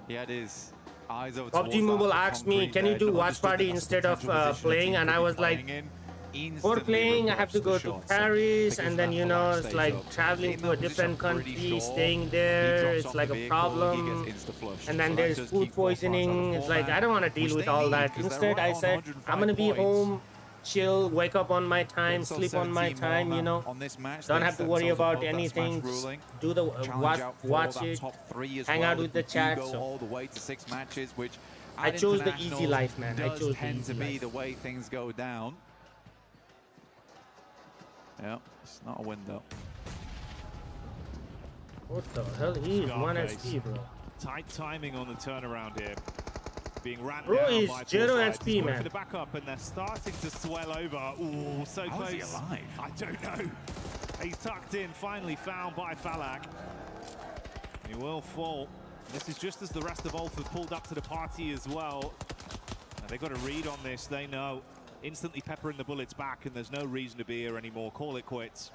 He had his eyes over PUBG Mobile asked me, can you do watch party instead of playing? And I was like, For playing, I have to go to Paris, and then, you know, it's like traveling to a different country, staying there, it's like a problem. And then there's food poisoning. It's like, I don't want to deal with all that. Instead, I said, I'm going to be home, chill, wake up on my time, sleep on my time, you know. Don't have to worry about anything. Just do the watch it, hang out with the chat. So I chose the easy life, man. I chose the easy life. The way things go down. Yeah, it's not a window. What the hell? He is 1 HP, bro. Tight timing on the turnaround here. Being ran bro down is by 0 Forsyth. HP, He's man. for the backup, and they're starting to swell over. Ooh, so How close. is he alive? I don't know. He's tucked in, finally found by Falak. He will fall. This is just as the rest of Ulf have pulled up to the party as well. Now they've got a read on this, they know. Instantly peppering the bullets back, and there's no reason to be here anymore. Call it quits.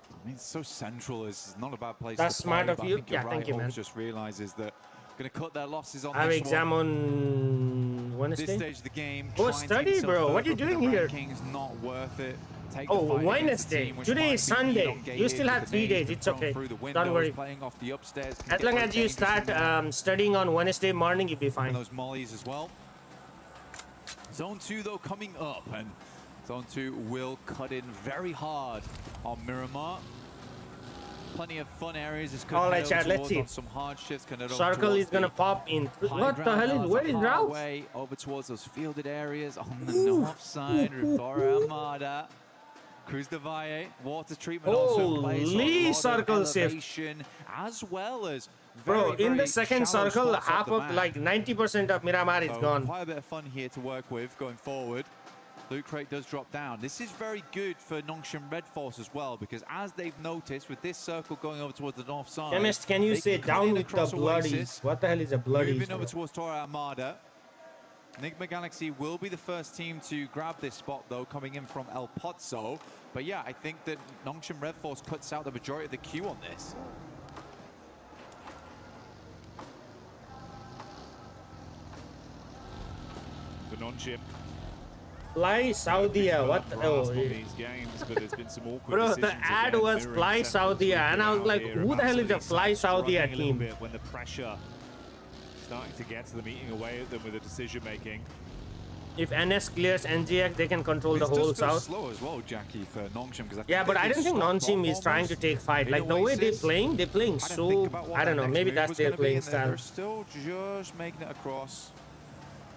I mean, it's so central. It's not a bad place That's to play. smart of you. Think you're Yeah, right. thank you, man. Ulf just realizes that going to cut their losses on I have this exam one. on Wednesday. This stage of the game. Go trying to study, get yourself bro. What are you further up in doing the here? rankings, not worth it. Take the Oh, fight against the Wednesday. team, which Today might is be Sunday. elongated You still have with 3 the days. nades It's thrown okay. through the Don't windows, worry. playing off the upstairs can As get long very as you dangerous start in there. studying on Wednesday morning, you'll be And fine. those mollies as well. Zone 2 though coming up, and Zone 2 will cut in very hard on Miramar. Plenty of fun areas. This could All right, head chat, over let's towards see. on some hard shifts. Can head over Circle towards is gonna the pop in. high What the ground hell now is? Where as is a Ralph? way over towards those fielded areas on the north side. Rutora Armada. Cruz de Valle, water treatment also plays a Holy lot circle of shift. elevation, as well as Bro, very, in the very second shallow circle, spots up half the of map. like 90% of Miramar is So gone. quite a bit of fun here to work with going forward. Loot crate does drop down. This is very good for Nongshim Red Force as well, because as they've noticed with this circle going over towards the north side, Chemist, can you they say cut down in with the across bloodies? Oasis, What the hell is a bloodies? moving over bro? towards Tora Armada. Enigma Galaxy will be the first team to grab this spot, though, coming in from El Pozo. But yeah, I think that Nongshim Red Force cuts out the majority of the queue on this. For non-chip. Fly Saudia. What? Oh, on these games, but there's been some awkward bro, the decisions ad again, was mirroring Fly sentiments we've Saudia, and I been was out like, here who the hell is a absolutely Fly struggling Saudia a little team? bit when the pressure starting to get to them, eating away at them with the decision making. If NS clears NGX, they can control the This whole does feel south. slow as well, Jackie, for Nongshim, because Yeah, but I don't think Nongshim is trying to take fight. Like the way they're playing so, I don't know, maybe that's their playing style. They're still just making it across.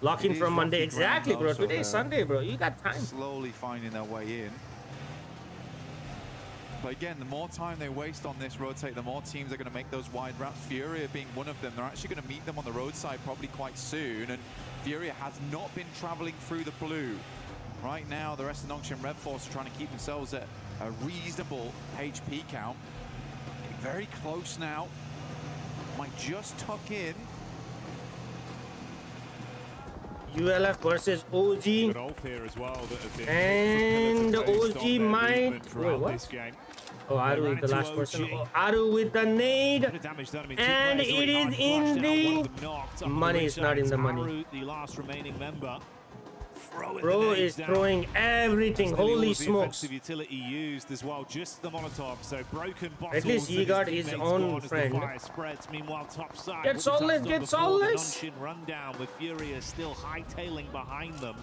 Lock It in is from Monday. rocky ground, Exactly, though, bro. so Today is they're Sunday, bro. You got time. Slowly finding their way in. But again, the more time they waste on this rotate, the more teams are going to make those wide routes. Furia being one of them. They're actually going to meet them on the roadside probably quite soon. And Furia has not been traveling through the blue. Right now, the rest of Nongshim Red Force are trying to keep themselves at a reasonable HP count. Getting very close now. Might just tuck in. ULF versus OG. Good ult here as well that have been And based on OG their might. movement throughout Wait, what? this game. Oh, Aru They is ran the last into person. OG. Oh, Aru with the nade. Bit of damage done. I mean, two And players it already is got in flushed out, one the of them knocked up money. the Is not in reach. the money. Aru, the last remaining member. Bro is throwing everything. Holy smokes. Defensive utility used as well, just the Molotov. So broken bottles. At least he got his own friend. Spreads. Meanwhile, top side. Get soulless, get soulless. Nonshin rundown with Furia still hightailing behind them.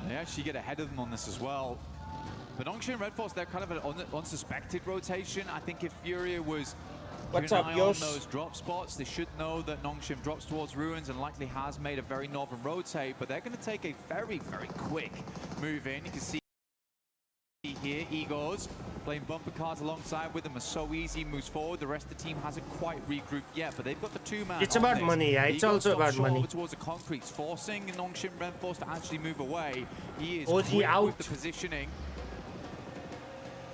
They actually get ahead of them on this as well. But Nongshim Red Force, they're kind of an unsuspected rotation. I think if Furia was What's keeping up, an eye Yosh? on those drop spots, they should know that Nongshim drops towards Ruins and likely has made a very northern rotate, but they're going to take a very, very quick move in. You can see here, Egos playing bumper cars alongside with them are so easy, moves forward. The rest of the team hasn't quite regrouped yet, but they've got the two-man. It's about money, yeah. It's also about money. Over towards the concretes, forcing Nongshim Red Force to actually move away. He is OG quick out. with the positioning.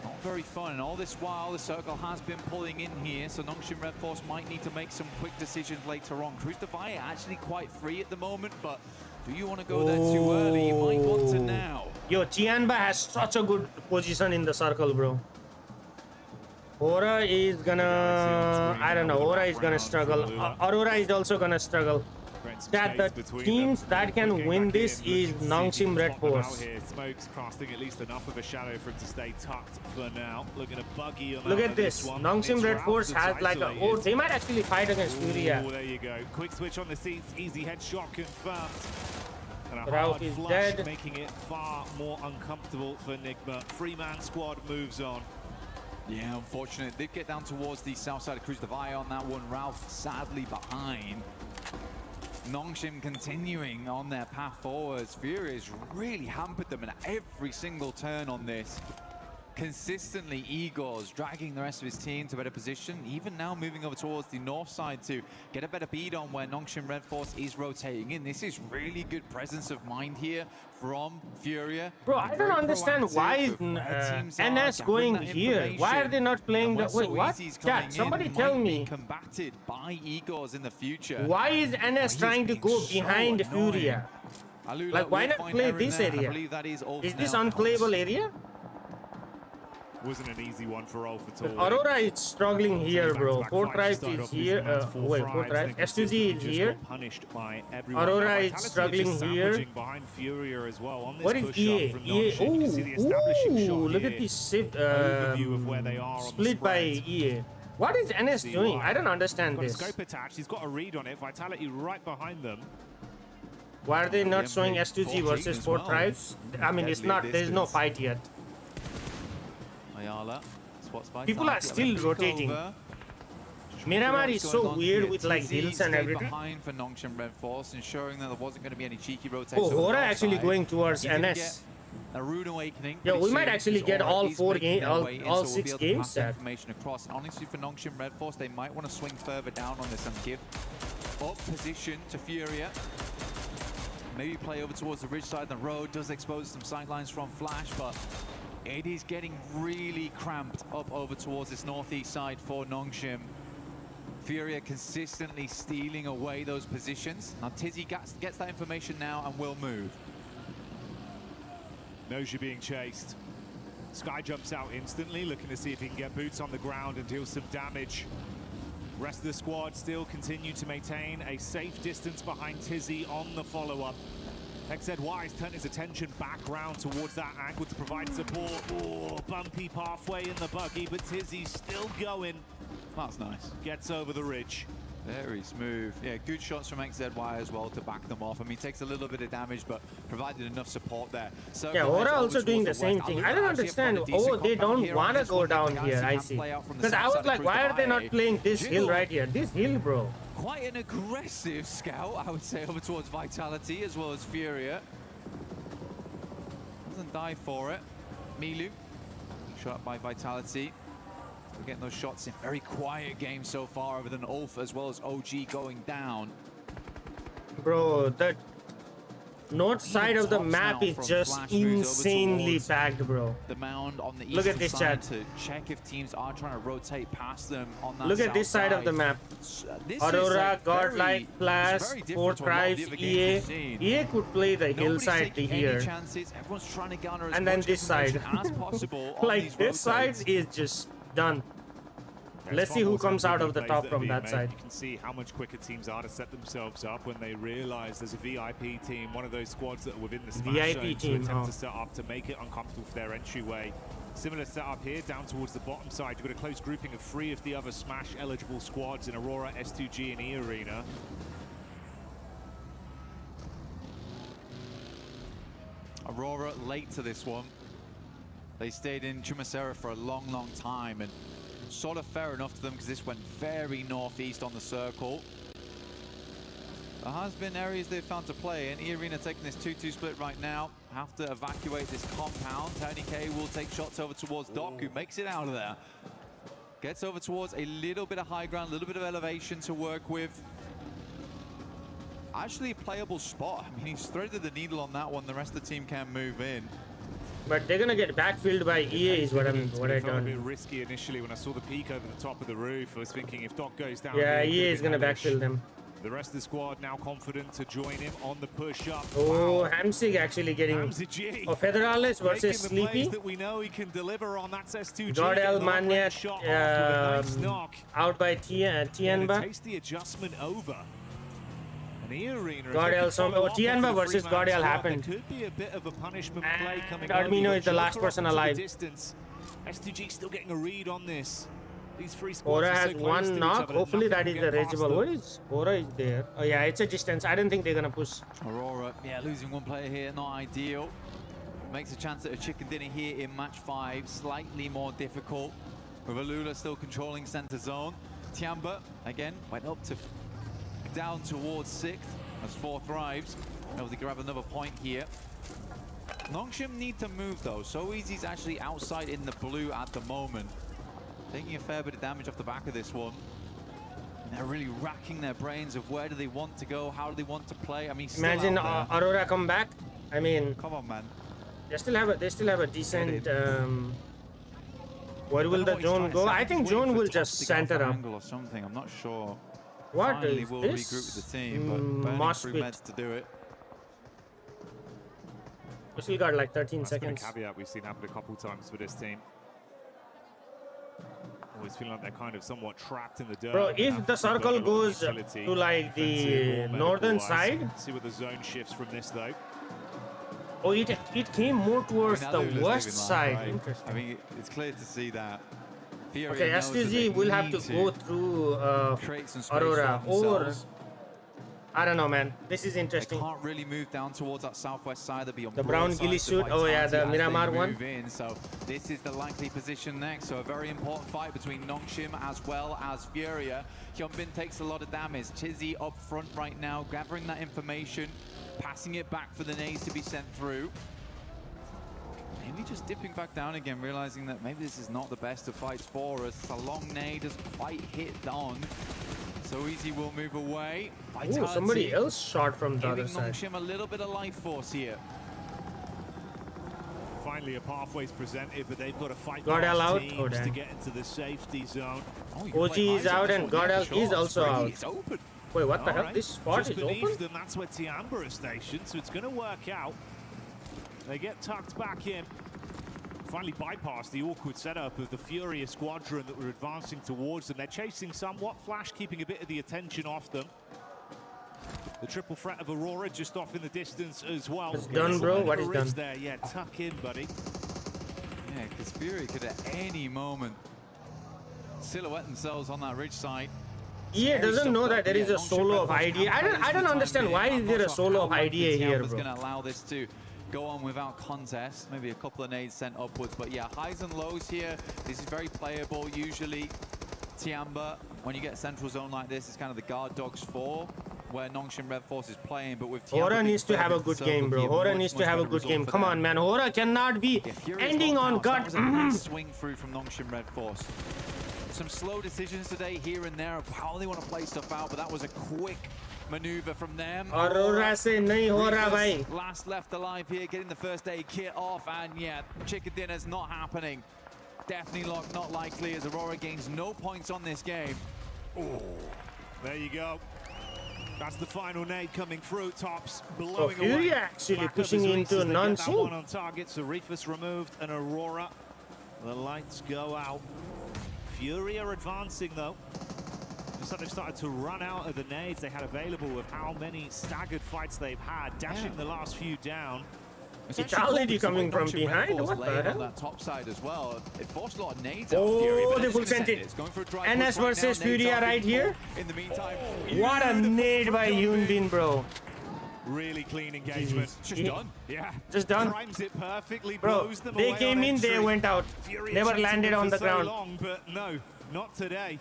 Not very fun, and all this while the circle has been pulling in here, so Nongshim Red Force might need to make some quick decisions later on. Cruz Devaya actually quite free at the moment, but do you want to go there too early? You might want to now. Yo, Tianba has such a good position in the circle, bro. Aura is gonna... I don't know. Aura is gonna struggle. Aurora is also gonna struggle. That the teams that can win this is Nongshim Red Force. Smoke's casting at least enough of a shadow for him to stay tucked for now. Looking at buggy. Look at this. Nongshim Red Force has like a... Oh, they might actually fight against Furia. Oh, there you go. Quick switch on the seats. Easy headshot confirmed. And a Ralph hard is flush, dead. making it far more uncomfortable for Nigma. Three-man squad moves on. Yeah, unfortunate. Did get down towards the south side of Cruz Divide on that one. Ralph sadly behind. Nongshim continuing on their path forwards. Furia's really hampered them in every single turn on this. Consistently, Igor's dragging the rest of his team to better position. Even now moving over towards the north side to get a better beat on where Nongshim Red Force is rotating in. This is really good presence of mind here from Furia. Bro, I don't understand why is NS going here. Why are they not playing the... Wait, what? Chat, somebody tell me. Combated by Igor's in the future. Why is NS trying to go behind Furia? Like, why not play this area? Is this unplayable area? Wasn't an easy one for Rolf at all. Aurora is struggling here, bro. Fortrife is here. Wait, Fortrife. S2G is here. Aurora is struggling here. What is EA? EA. Ooh, look at this split by EA. What is NS doing? I don't understand this. Scope attached. He's got a read on it. Vitality right behind them. Why are they not showing S2G versus Fortrife? I mean, it's not. There's no fight yet. People are still rotating. Miramar is so weird with like hills and everything. Behind for Nongshim Red Force, ensuring that there wasn't going to be any cheeky rotation. Oh, Hora actually going towards NS. A rude awakening. Yeah, we might actually get all 4 games, all 6 games set. Information across. Honestly, for Nongshim Red Force, they might want to swing further down on this and give up position to Furia. Maybe play over towards the ridge side of the road. Does expose some sightlines from Flash, but it is getting really cramped up over towards this northeast side for Nongshim. Furia consistently stealing away those positions. Now Tizzy gets that information now and will move. Knows you're being chased. Sky jumps out instantly, looking to see if he can get boots on the ground and deal some damage. Rest of the squad still continue to maintain a safe distance behind Tizzy on the follow-up. XZY has turned his attention back round towards that angle to provide support. Oh, bumpy pathway in the buggy, but Tizzy's still going. That's nice. Gets over the ridge. Very smooth. Yeah, good shots from XZY as well to back them off. I mean, takes a little bit of damage, but provided enough support there. So yeah, Aura also doing the same thing. I don't understand. Oh, they don't want to go down here, I see. Because I was like, why are they not playing this hill right here? This hill, bro. Quite an aggressive scout, I would say, over towards Vitality as well as Furia. Doesn't die for it. Milu, shot by Vitality. We're getting those shots in. Very quiet game so far, other than Ulf as well as OG going down. Bro, that north side of the map is just insanely packed, bro. The mound on the Look at this chat. To check if teams are trying to rotate past them on that. Look at this side of the map. Aurora, Godlike, Flash, Fortrife, EA. EA could play the hillside here. And then this side. Like this side is just done. Let's see who comes out of the top from that side. You can see how much quicker teams are to set themselves up when they realize there's a VIP team, one of those squads that are within the smash zone to attempt to set up to make it uncomfortable for their entryway. Similar setup here, down towards the bottom side. You've got a close grouping of 3 of the other smash eligible squads in Aurora, S2G, and E Arena. Aurora late to this one. They stayed in Chumacera for a long, long time, and sort of fair enough to them because this went very northeast on the circle. There has been areas they've found to play in. E-Arena taking this 2-2 split right now. Have to evacuate this compound. Tony K will take shots over towards Doc, who makes it out of there. Gets over towards a little bit of high ground, a little bit of elevation to work with. Actually a playable spot. I mean, he's threaded the needle on that one. The rest of the team can move in. But they're gonna get backfilled by EA is what I done. A bit risky initially when I saw the peak over the top of the roof. I was thinking if Doc goes down. Yeah, EA is gonna backfill them. The rest of the squad now confident to join him on the push up. Oh, Hamsig actually getting. Oh, Federales versus Sleepy. That we know he can deliver on. That's S2G. Gordel Mania out by Tianba. Takes the adjustment over. the arena. Gordial, Tianba versus Gordial happened. There could be a bit of a punishment play coming. Armino is the last person alive. S2G still getting a read on this. These three squads Aura are has so close one to each knock. other, Hopefully that nothing is will the get past rageable. them. What is Aura is there? Oh yeah, it's a distance. I don't think they're gonna push. Aurora, yeah, losing one player here, not ideal. Makes a chance at a chicken dinner here in match 5, slightly more difficult. With Alula still controlling center zone. Tiamba, again, went up to down towards 6th as 4 thrives. Able to grab another point here. Nongshim need to move though. So Easy's actually outside in the blue at the moment. Taking a fair bit of damage off the back of this one. And they're really racking their brains of where do they want to go, how do they want to play. I mean, Imagine Aurora come back. I mean, come on, man. They still have a decent. Where will the drone go? I think drone will just center up. Or something. I'm not sure. What Finally is will this? regroup with the team, but burning through meds to do it. We still got like 13 That's seconds. been a caveat we've seen happen a couple times for this team. Always feeling like they're kind of somewhat trapped in the dirt. Bro, if the circle goes to like the northern side. See what the zone shifts from this though. Oh, it came more towards the west side. Right? Interesting. I mean, it's clear to see that. Fury Okay, knows that they STG will have to need go through create some space Aurora, for or themselves. I don't know, man. This is They interesting. can't really move down towards that southwest side. They'll be on The brown ghillie suit. Oh yeah, the Miramar one. In. So this is the likely position next. So a very important fight between Nongshim as well as Furia. Hyunbin takes a lot of damage. Chizzy up front right now, gathering that information, passing it back for the nades to be sent through. Maybe just dipping back down again, realizing that maybe this is not the best of fights for us. It's a long nade, has quite hit on. So Easy will move away. Oh, somebody else shot from the other giving side. Nongshim a little bit of life force here. Finally, a pathway's presented, but they've got to fight Gordel past out. teams Oh, to damn. get into the safety zone. OG is out and Gordel is also out. It's open. Wait, what the All hell? right. This spot Just is beneath open? them, that's where Tiamba is stationed, so it's going to work out. They get tucked back in. Finally bypassed the awkward setup of the Furia squadron that were advancing towards them. They're chasing somewhat. Flash keeping a bit of the attention off them. The triple threat of Aurora just off in the distance as well. It's done, bro. What is done? There. Yeah, tuck in, buddy. Yeah, because Fury could at any moment silhouette themselves on that ridge side. EA doesn't know that there is a solo of IDA. I don't understand why is there a solo of IDA here, Tiamba's bro. going to allow this to go on without contest. Maybe a couple of nades sent upwards, but yeah, highs and lows here. This is very playable. Usually, Tiamba, when you get a central zone like this, it's kind of the guard dogs for where Nongshim Red Force is playing, but with Tiamba Hora needs to have a good game, bro. Hora needs to have a good game. Come on, man. Hora cannot be ending on gut. That was a nice swing through from Nongshim Red Force. Some slow decisions today here and there of how they want to play stuff out, but that was a quick maneuver from them. Aurora se nahi ho raha bhai. Last left alive here, getting the first aid kit off, and yeah, chicken dinner's not happening. Definitely not likely as Aurora gains no points on this game. Oh, there you go. That's the final nade coming through. Tops blowing Fury away. actually Back pushing up as into Reese's, they get that non-sync. one on target. So Reefus removed and Aurora. The lights go out. Fury are advancing though. Looks like they've started to run out of the nades they had available with how many staggered fights they've had, dashing the last few down. It's already coming from behind. What the On hell? that top side as well. It forced a lot of nades Oh, out Fury, but they it's full gonna sent send it. It's going for a dry NS push right versus now. Nades Furia are being right here. pulled. In the meantime, What a nade by Yoonbin, bro. Really clean engagement. Just done. Yeah. Just done. Primes it perfectly, Bro, blows them they away came on in, they entry. went out. Fury Never chasing landed them on for the so ground. long, but no, not today.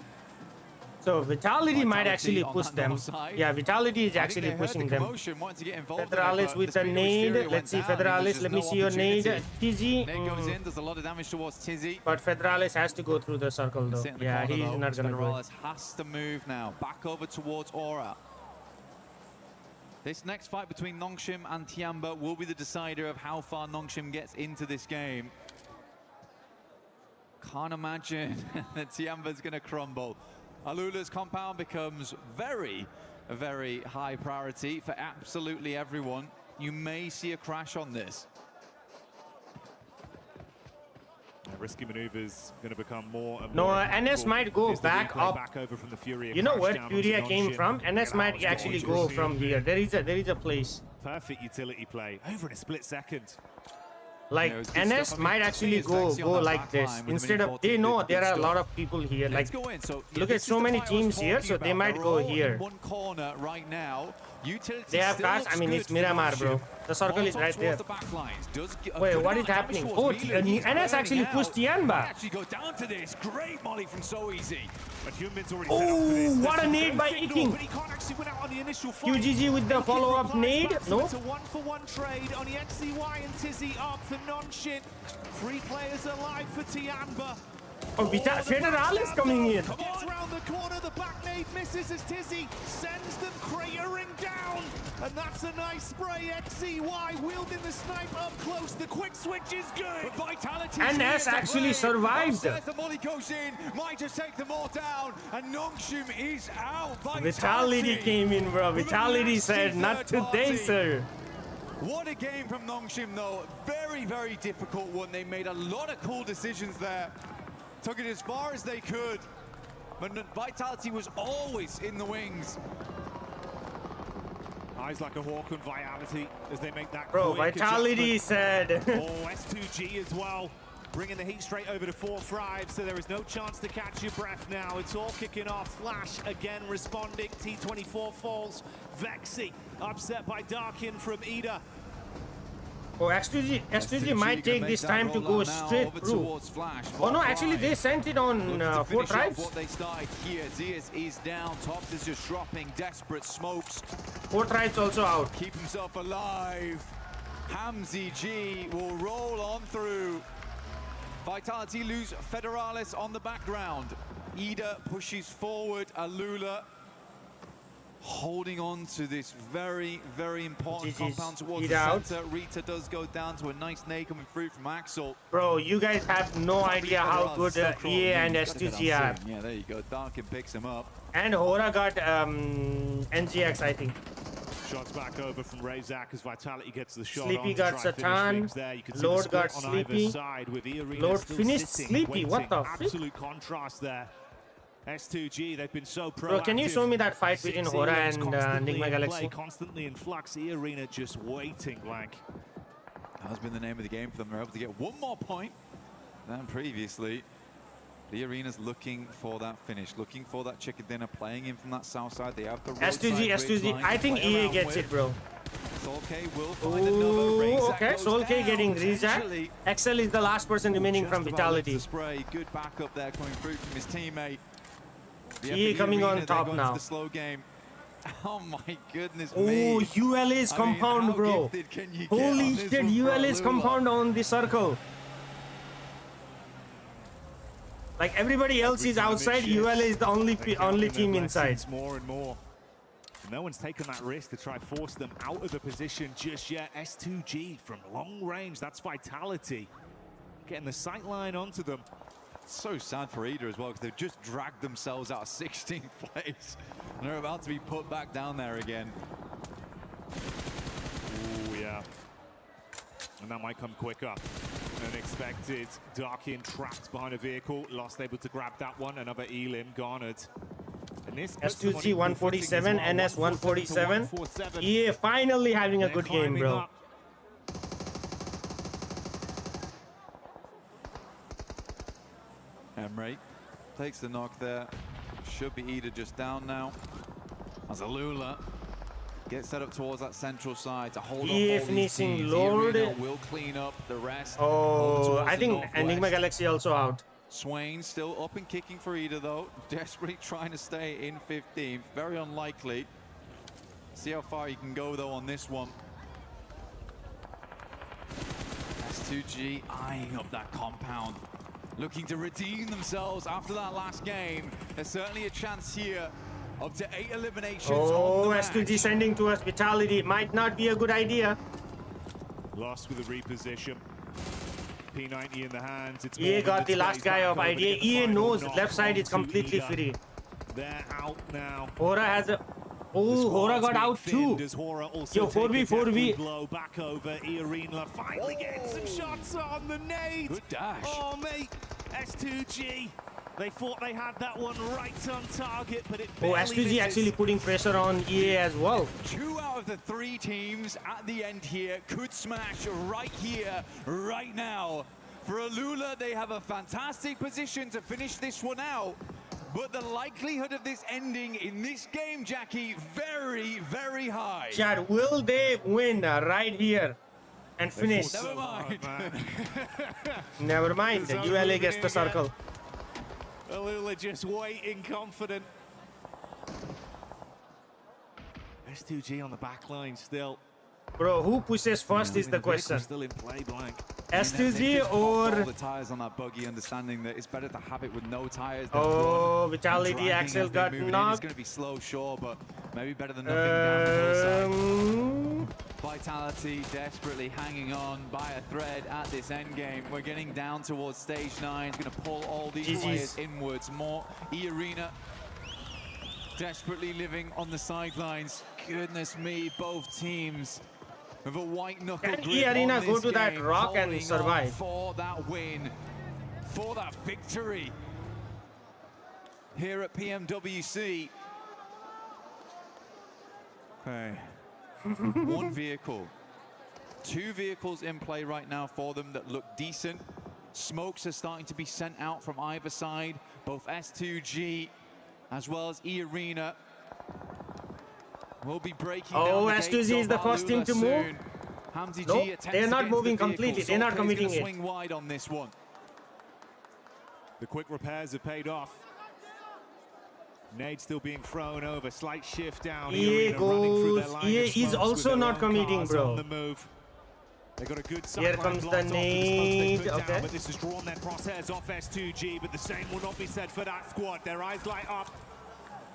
So Vitality might Vitality actually on push that them. north side. Yeah, Vitality is I think actually they heard pushing the them. commotion, wanted to get involved in it, Federalis but with the the speed at which Fury nade. went Let's see down, there was Federalis. just Let me no see your nade. opportunity. Tizzy. Nade goes in, does a lot of damage towards Tizzy. But Federalis has to go through the circle though. Sit in the Yeah, corner, he's though. not gonna go. Federalis has to move now. Back over towards Aura. This next fight between Nongshim and Tiamba will be the decider of how far Nongshim gets into this game. Can't imagine that Tiamba's going to crumble. Alula's compound becomes very, very high priority for absolutely everyone. You may see a crash on this. risky maneuvers going to become more and No, more NS might go Here's the back replay up. back over from the Furia. You know crash where down onto Furia came Nongshim. from? NS Get might out, actually it's go dangerous. from here. There is a place. Perfect utility play over in a split second. Like Yeah, NS might actually go like this instead of they know there are a lot of people here. Like look at so many teams here, so they might go here. One corner right now. They have cars. I mean, it's Miramar, bro. The circle is right there. Wait, what is happening? Oh, NS actually pushed Tianba. Actually go down to this. Great molly from So Easy. But Hyunbin's already Oh, what a nade by Iking. But he can't actually win out on the initial fight. QGG with the follow-up nade. No. It's a one-for-one trade on the XCY and Tizzy up for Nongshim. 3 players alive for Tianba. Oh, Federal is coming in. Gets round the corner, the back nade misses as Tizzy sends them cratering down. And that's a nice spray. XCY wielding the sniper up close. The quick switch is good. But Vitality NS actually survived. The molly goes in, might just take them all down, and Nongshim is out. Vitality came in, bro. Vitality said, not today, sir. What a game from Nongshim, though. Very, very difficult one. They made a lot of cool decisions there. Took it as far as they could. But Vitality was always in the wings. Eyes like a hawk on Vitality as they make that Bro, quick Vitality adjustment. said. Oh, S2G as well. Bringing the heat straight over to 4-5, so there is no chance to catch your breath now. It's all kicking off. Flash again responding. T24 falls. Vexy upset by Darkin from Ida. Oh, S2G might take this time to go straight through. Oh no, actually they sent it on 4 tribes. What they started here. Zias is down. Tops is just dropping. Desperate smokes. 4 tribes also out. Keep himself alive. Hamzy G will roll on through. Vitality lose Federalis on the background. Ida pushes forward. Alula holding on to this very, very important compound towards the center. Rita does go down to a nice nade coming through from Axel. Bro, you guys have no idea how good EA and S2G are. Yeah, there you go. Darkin picks him up. And Hora got NGX, I think. Shots back over from Razak as Vitality gets the shot. Sleepy got Satan. Lord got Sleepy. Lord finished Sleepy. What the frick? Absolute contrast there. S2G, they've been so proactive. Bro, can you show me that fight between Hora and Enigma Galaxy? Constantly in flux. E Arena just waiting blank. That has been the name of the game for them. They're able to get one more point than previously. The Arena's looking for that finish, looking for that chicken dinner, playing in from that south side. They have the S2G. I think EA gets it, bro. Soulk will find another. Okay, Soulk getting Rizak. Excel is the last person remaining from Vitality. Spray. Good backup there coming through from his teammate. EA coming on top now. The slow game. Oh my goodness me. Oh, ULA's compound, bro. Holy shit, ULA's compound on the circle. Like everybody else is outside, ULA is the only team inside. More and more. No one's taken that risk to try force them out of the position just yet. S2G from long range, that's Vitality. Getting the sight line onto them. So sad for Ida as well, because they've just dragged themselves out of 16th place. And they're about to be put back down there again. Oh, yeah. And that might come quicker than expected. Darkin trapped behind a vehicle. Lost able to grab that one. Another Elim garnered. And this S2G 147, NS 147. EA finally having a good game, bro. Emre takes the knock there. Should be Ida just down now. As Alula gets set up towards that central side to hold off finishing Lord. Will clean up the rest. Oh, I think Enigma Galaxy also out. Swain still up and kicking for Ida though. Desperately trying to stay in 15th. Very unlikely. See how far you can go though on this one. S2G eyeing up that compound. Looking to redeem themselves after that last game. There's certainly a chance here. Up to 8 eliminations. Oh, S2G sending to us Vitality. Might not be a good idea. Lost with a reposition. P90 in the hands. It's EA got the last guy of idea. EA knows left side is completely free. They're out now. Hora has a... Oh, Hora got out too. Yo, 4v4v. Blow back over. Arena finally getting some shots on the nade. Good dash. Oh, mate. S2G. They thought they had that one right on target, but it barely S2G misses. actually putting pressure on EA as well. 2 out of the 3 teams at the end here could smash right here, right now. For Alula, they have a fantastic position to finish this one out. But the likelihood of this ending in this game, Jackie, very, very high. Chad, will they win right here and finish? Never mind. Never mind. The ULA gets the circle. Alula just waiting, confident. S2G on the back line still. Bro, who pushes first is the question. Still in play, blank. S2G or... all the tires on that buggy, understanding that it's better to have it with no tires than Oh, one. Vitality Dragging Axel as they got move in. knocked. It's going to be slow, sure, but maybe better than nothing down the hillside. Vitality desperately hanging on by a thread at this end game. We're getting down towards stage 9. It's going to pull all these players inwards more. E-Arena desperately living on the sidelines. Goodness me, both teams with a white knuckle Can grip E-Arena on go this to that game, rock and holding survive? on for that win, for that victory here at PMWC. Okay. 1 vehicle. 2 vehicles in play right now for them that look decent. Smokes are starting to be sent out from either side. Both S2G as well as E-Arena will be breaking down the gates S2G is the of first team to move. soon. Hamzy Nope, G attempts they're to not get into moving the vehicle. completely. They're not Solkay's committing gonna it. swing wide on this one. The quick repairs have paid off. Nade still being thrown over. Slight shift down. EA goes. EA is also not committing, bro. On the move. They got a good Here comes the nade. Okay. But this has drawn their crosshairs off S2G. But the same will not be said for that squad. Their eyes light up.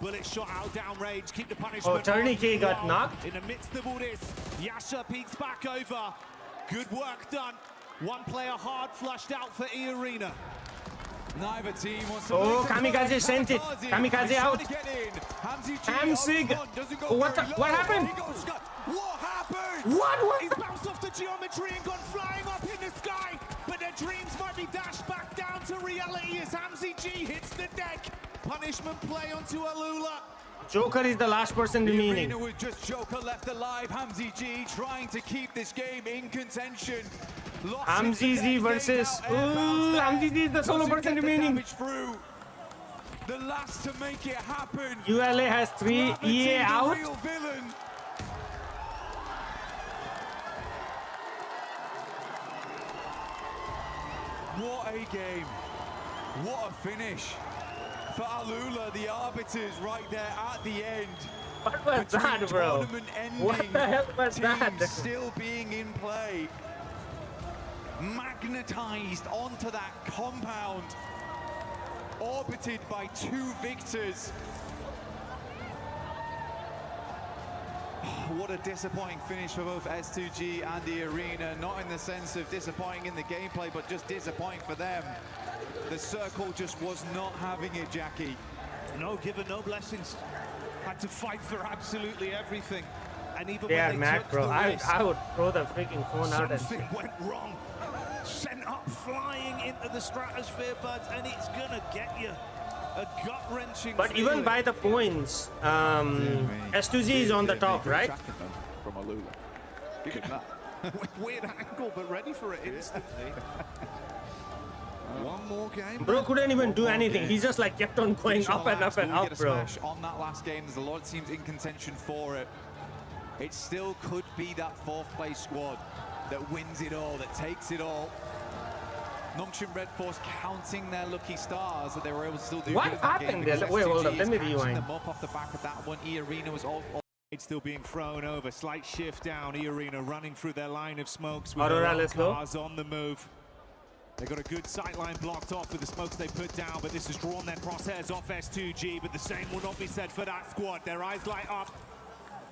Bullet shot out downrange. Keep the punishment. Oh, Tourniquet got knocked. In the midst of all this, Yasha peeks back over. Good work done. One player hard flushed out for E-Arena. Neither team wants to Kamikaze sent it. Kamikaze out. Hamzig. What happened? What happened? What? He's bounced off the geometry and gone flying up in the sky. But their dreams might be dashed back down to reality as Hamzy G hits the deck. Punishment play onto Alula. Joker is the last person remaining. Arena with just Joker left alive. Hamzy G trying to keep this game in contention. Hamzy Z versus... Hamzy Z is the solo person remaining. Through. The last to make it happen. ULA has 3, EA out. Real villain. What a game. What a finish. For Alula, the arbiters right there at the end. What was that, bro? What the hell was that? Still being in play. Magnetized onto that compound. Orbited by 2 victors. What a disappointing finish for both S2G and the Arena. Not in the sense of disappointing in the gameplay, but just disappointing for them. The circle just was not having it, Jackie. No given, no blessings. Had to fight for absolutely everything. And even They are when they mad, took bro. the I risk, would throw the freaking phone out and... something went wrong. Sent up flying into the stratosphere, buds, and it's gonna get you a gut-wrenching But even by the points, S2G is on the top, right? From Alula. Weird angle, but ready for it instantly. One more game. Bro couldn't even do anything. He just like kept on going up and up and Will up, get a bro. smash on that last game. There's a lot of teams in contention for it. It still could be that 4th place squad that wins it all, that takes it all. Nongshim Red Force counting their lucky stars that they were able to still do What good in that happened game. there? Wait, hold up. Let me Catching rewind. them up off the back of that one. E-Arena was all It's still being thrown over. Slight shift down. E-Arena running through their line of smokes with Aurora, their own let's go. cars on the move. They got a good sightline blocked off with the smokes they put down, but this has drawn their crosshairs off S2G, but the same will not be said for that squad. Their eyes light up.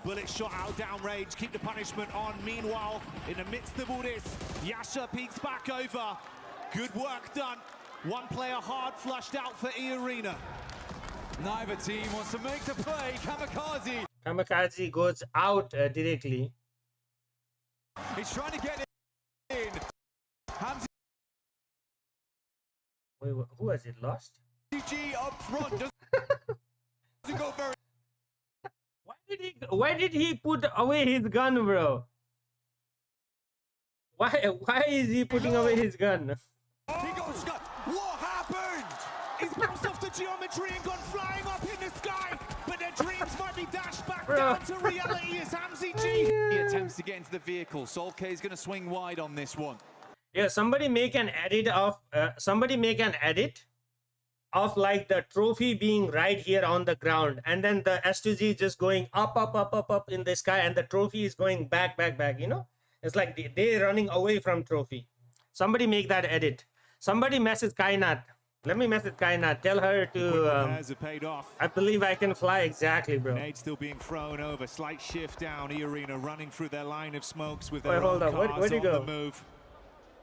Bullet shot out downrange. Keep the punishment on. Meanwhile, in the midst of all this, Yasha peeks back over. Good work done. One player hard flushed out for E-Arena. Neither team wants to make the play. Kamikaze. Kamikaze goes out directly. He's trying to get in. Hamzy Wait, who has it lost? G up front doesn't go very. Why did he put away his gun, bro? Why is he putting away his gun? He goes, what happened? He's bounced off the geometry and gone flying up in the sky, but their dreams might be dashed back Bro. down to reality as Hamzy G. He attempts to get into the vehicle. Soul K is going to swing wide on this one. Yeah, somebody make an edit of like the trophy being right here on the ground, and then the S2G just going up in the sky, and the trophy is going back. You know, it's like they running away from trophy. Somebody make that edit. Somebody message Kainat. Let me message Kainat. Tell her to. Have paid off. I believe I can fly exactly, bro. Nade still being thrown over. Slight shift down. E-Arena running through their line of smokes with Wait, their hold own on. cars Where'd he on go? the move.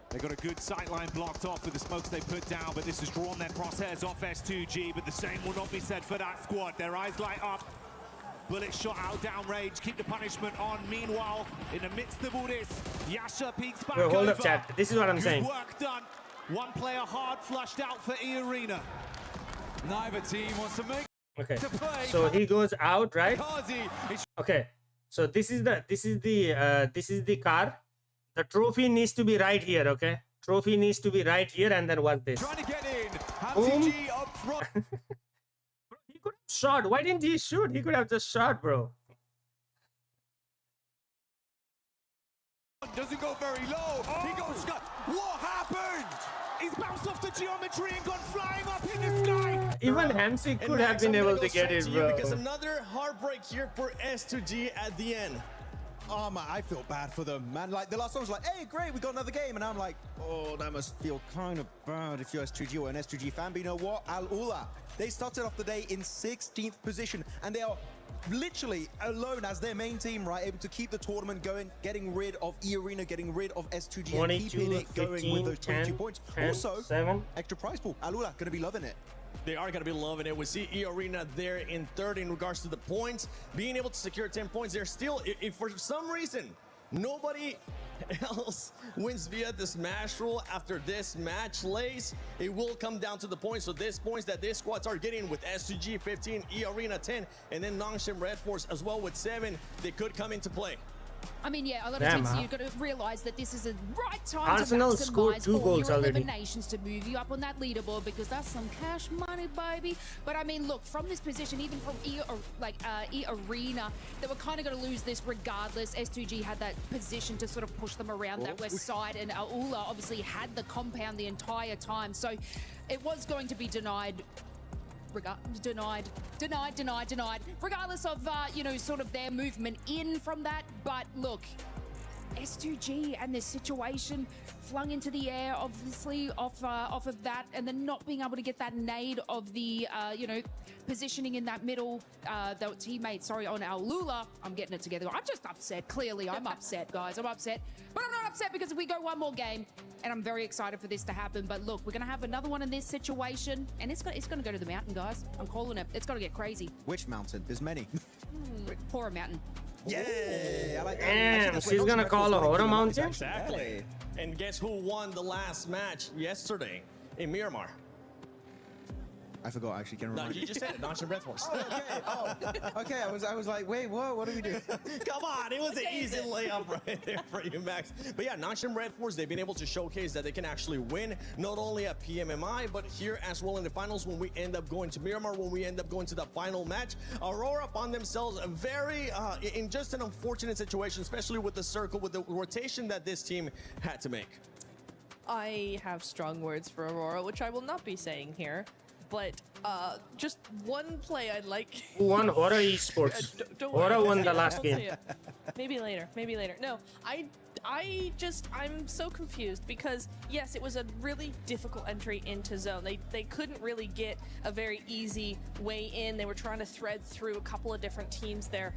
They got a good sight line blocked off with the smokes they put down, but this has drawn their crosshairs off S2G, but the same will not be said for that squad. Their eyes light up. Bullet shot out downrange. Keep the punishment on. Meanwhile, in the midst of all this, Yasha peeks back Wait, hold over. up, chat. This is what I'm Good saying. work done. One player hard flushed out for E-Arena. Neither team wants to make Okay, to play. so he goes out, right? Kazi is Okay, so this is the car. The trophy needs to be right here. Okay, trophy needs to be right here, and then what's this? trying to get in. Boom. Hamzy G up front. He could have shot. Why didn't he shoot? He could have just shot, bro. Doesn't go very low. He goes, what happened? He's bounced off the geometry and gone flying up in the sky. Even Hamzy And could have Max, been I'm gonna able go to get straight it, to you bro. because another heartbreak here for S2G at the end. Oh man, I feel bad for them, man. Like the last one was like, hey, great, we got another game, and I'm like, oh, that must feel kind of bad if you're S2G or an S2G fan. But you know what? Al Ula, they started off the day in 16th position, and they are literally alone as their main team, right? Able to keep the tournament going, getting rid of E-Arena, getting rid of S2G, and 22, keeping it going 15, with those 22 10, points. 10, Also, 7. extra prize pool. Al Ula gonna be loving it. They are going to be loving it. We see E-Arena there in third in regards to the points. Being able to secure 10 points, they're still, if for some reason, nobody else wins via the smash rule after this match, Lace, it will come down to the points. So these points that these squads are getting with S2G 15, E-Arena 10, and then Nongshim Red Force as well with 7, they could come into play. I mean, yeah, a lot of Damn, teams, huh? you've got to realize that this is the right time Arsenal to scored maximize 2 all goals your already. eliminations to move you up on that leaderboard because that's some cash money, baby. But I mean, look, from this position, even from E-Arena, they were kind of going to lose this regardless. S2G had that position to sort of push them around that west side, and Aula obviously had the compound the entire time. So it was going to be denied. Denied, regardless of, you know, sort of their movement in from that. But look, S2G and this situation flung into the air, obviously, off of that, and then not being able to get that nade of the, you know, positioning in that middle, the teammate, sorry, on Alula. I'm getting it together. I'm just upset. Clearly, I'm upset, guys. I'm upset. But I'm not upset because if we go one more game, and I'm very excited for this to happen. But look, we're going to have another one in this situation, and it's going to go to the mountain, guys. I'm calling it. It's going to get crazy. Which mountain? There's many. Pour mountain. Yeah, I like that. Damn, she's gonna call a Hora Mountain? Exactly. And guess who won the last match yesterday in Miramar? I forgot, actually. Can No, remind you just said it. Nongshim Red Force. Okay, I was like, wait, what do we do? Come on, it was an easy layup right there for you, Max. But yeah, Nongshim Red Force, they've been able to showcase that they can actually win, not only at PMMI, but here as well in the finals when we end up going to Miramar, when we end up going to the final match. Aurora found themselves very, in just an unfortunate situation, especially with the circle, with the rotation that this team had to make. I have strong words for Aurora, which I will not be saying here. But just one play I'd like. Who won Hora Esports? Don't Hora worry, won the I'll last say game. it. Maybe later. No, I'm so confused because yes, it was a really difficult entry into zone. They couldn't really get a very easy way in. They were trying to thread through a couple of different teams there.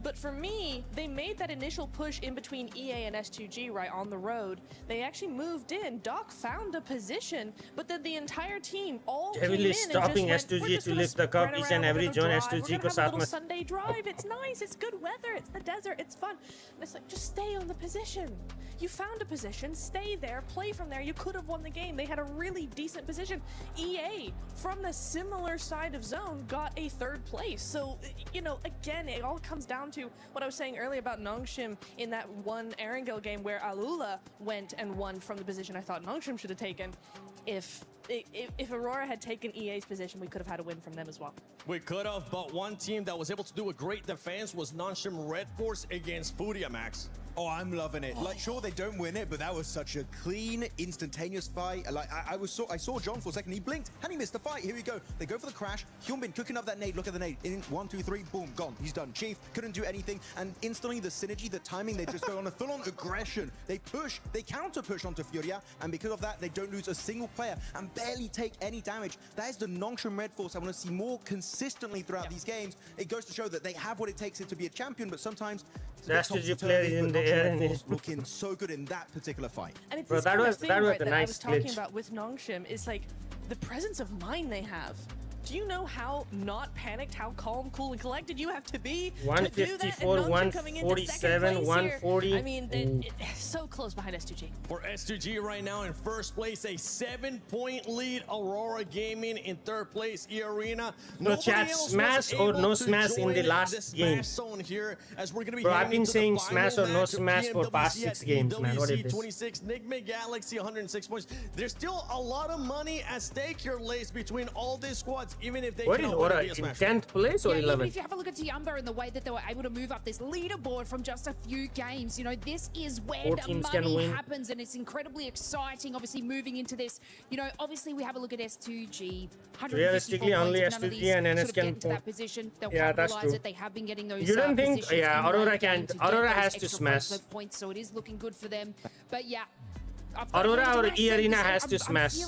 But for me, they made that initial push in between EA and S2G, right, on the road. They actually moved in. Doc found a position, but then the entire team all came in and just stopping went, S2G to lift the cup each and every zone. S2G को साथ में Sunday drive. It's nice. It's good weather. It's the desert. It's fun. And it's like, just stay on the position. You found a position. Stay there. Play from there. You could have won the game. They had a really decent position. EA, from the similar side of zone, got a 3rd place. So, you know, again, it all comes down to what I was saying earlier about Nongshim in that one Erangel game where Alula went and won from the position I thought Nongshim should have taken. If Aurora had taken EA's position, we could have had a win from them as well. We could have, but one team that was able to do a great defense was Nongshim Red Force against Furia, Max. Oh, I'm loving it. Like, sure, they don't win it, but that was such a clean, instantaneous fight. Like, I saw John for a second. He blinked and he missed the fight. Here we go. They go for the crash. Hyunbin cooking up that nade. Look at the nade. In 1, 2, 3, boom, gone. He's done. Chief couldn't do anything, and instantly the synergy, the timing, they just go on a full-on aggression. They push, they counter-push onto Furia, and because of that, they don't lose a single player and barely take any damage. That is the Nongshim Red Force I want to see more consistently throughout these games. It goes to show that they have what it takes to be a champion, but sometimes the S2G player is in the air and he's looking so good in that particular fight. And it's Bro, this that kind was of thing, that was right, a that I nice was talking glitch. about with Nongshim is like the presence of mind they have. Do you know how not panicked, how calm, cool, and collected you have to be? 154, 147, 140. I mean, it's so close behind S2G. For S2G right now in 1st place, a 7-point lead. Aurora Gaming in 3rd place. E-Arena. No chat, smash or no smash in the last game. Here, as we're gonna be Bro, I've been saying smash or no smash for past 6 games, man. What is this? 26, Enigma Galaxy 106 points. There's still a lot of money at stake here, Lace, between all these squads, even if they What is cannot Aura win in a Smash. 10th place or Yeah, 11th? even if you have a look at Tiamba and the way that they were able to move up this leaderboard from just a few games, you know, this is where Four the teams can money win. happens, and it's incredibly exciting, obviously, moving into this. You know, obviously, we have a look at S2G. Realistically, only points. If none of S2G these and NS sort of can get into that position, they'll Yeah, that's capitalize true. it. They have been getting those You don't think? positions Yeah, in the Aurora late game can. to get Aurora those has to extra smash. points, so it is looking good for them. But yeah. Aurora or E-Arena has to smash.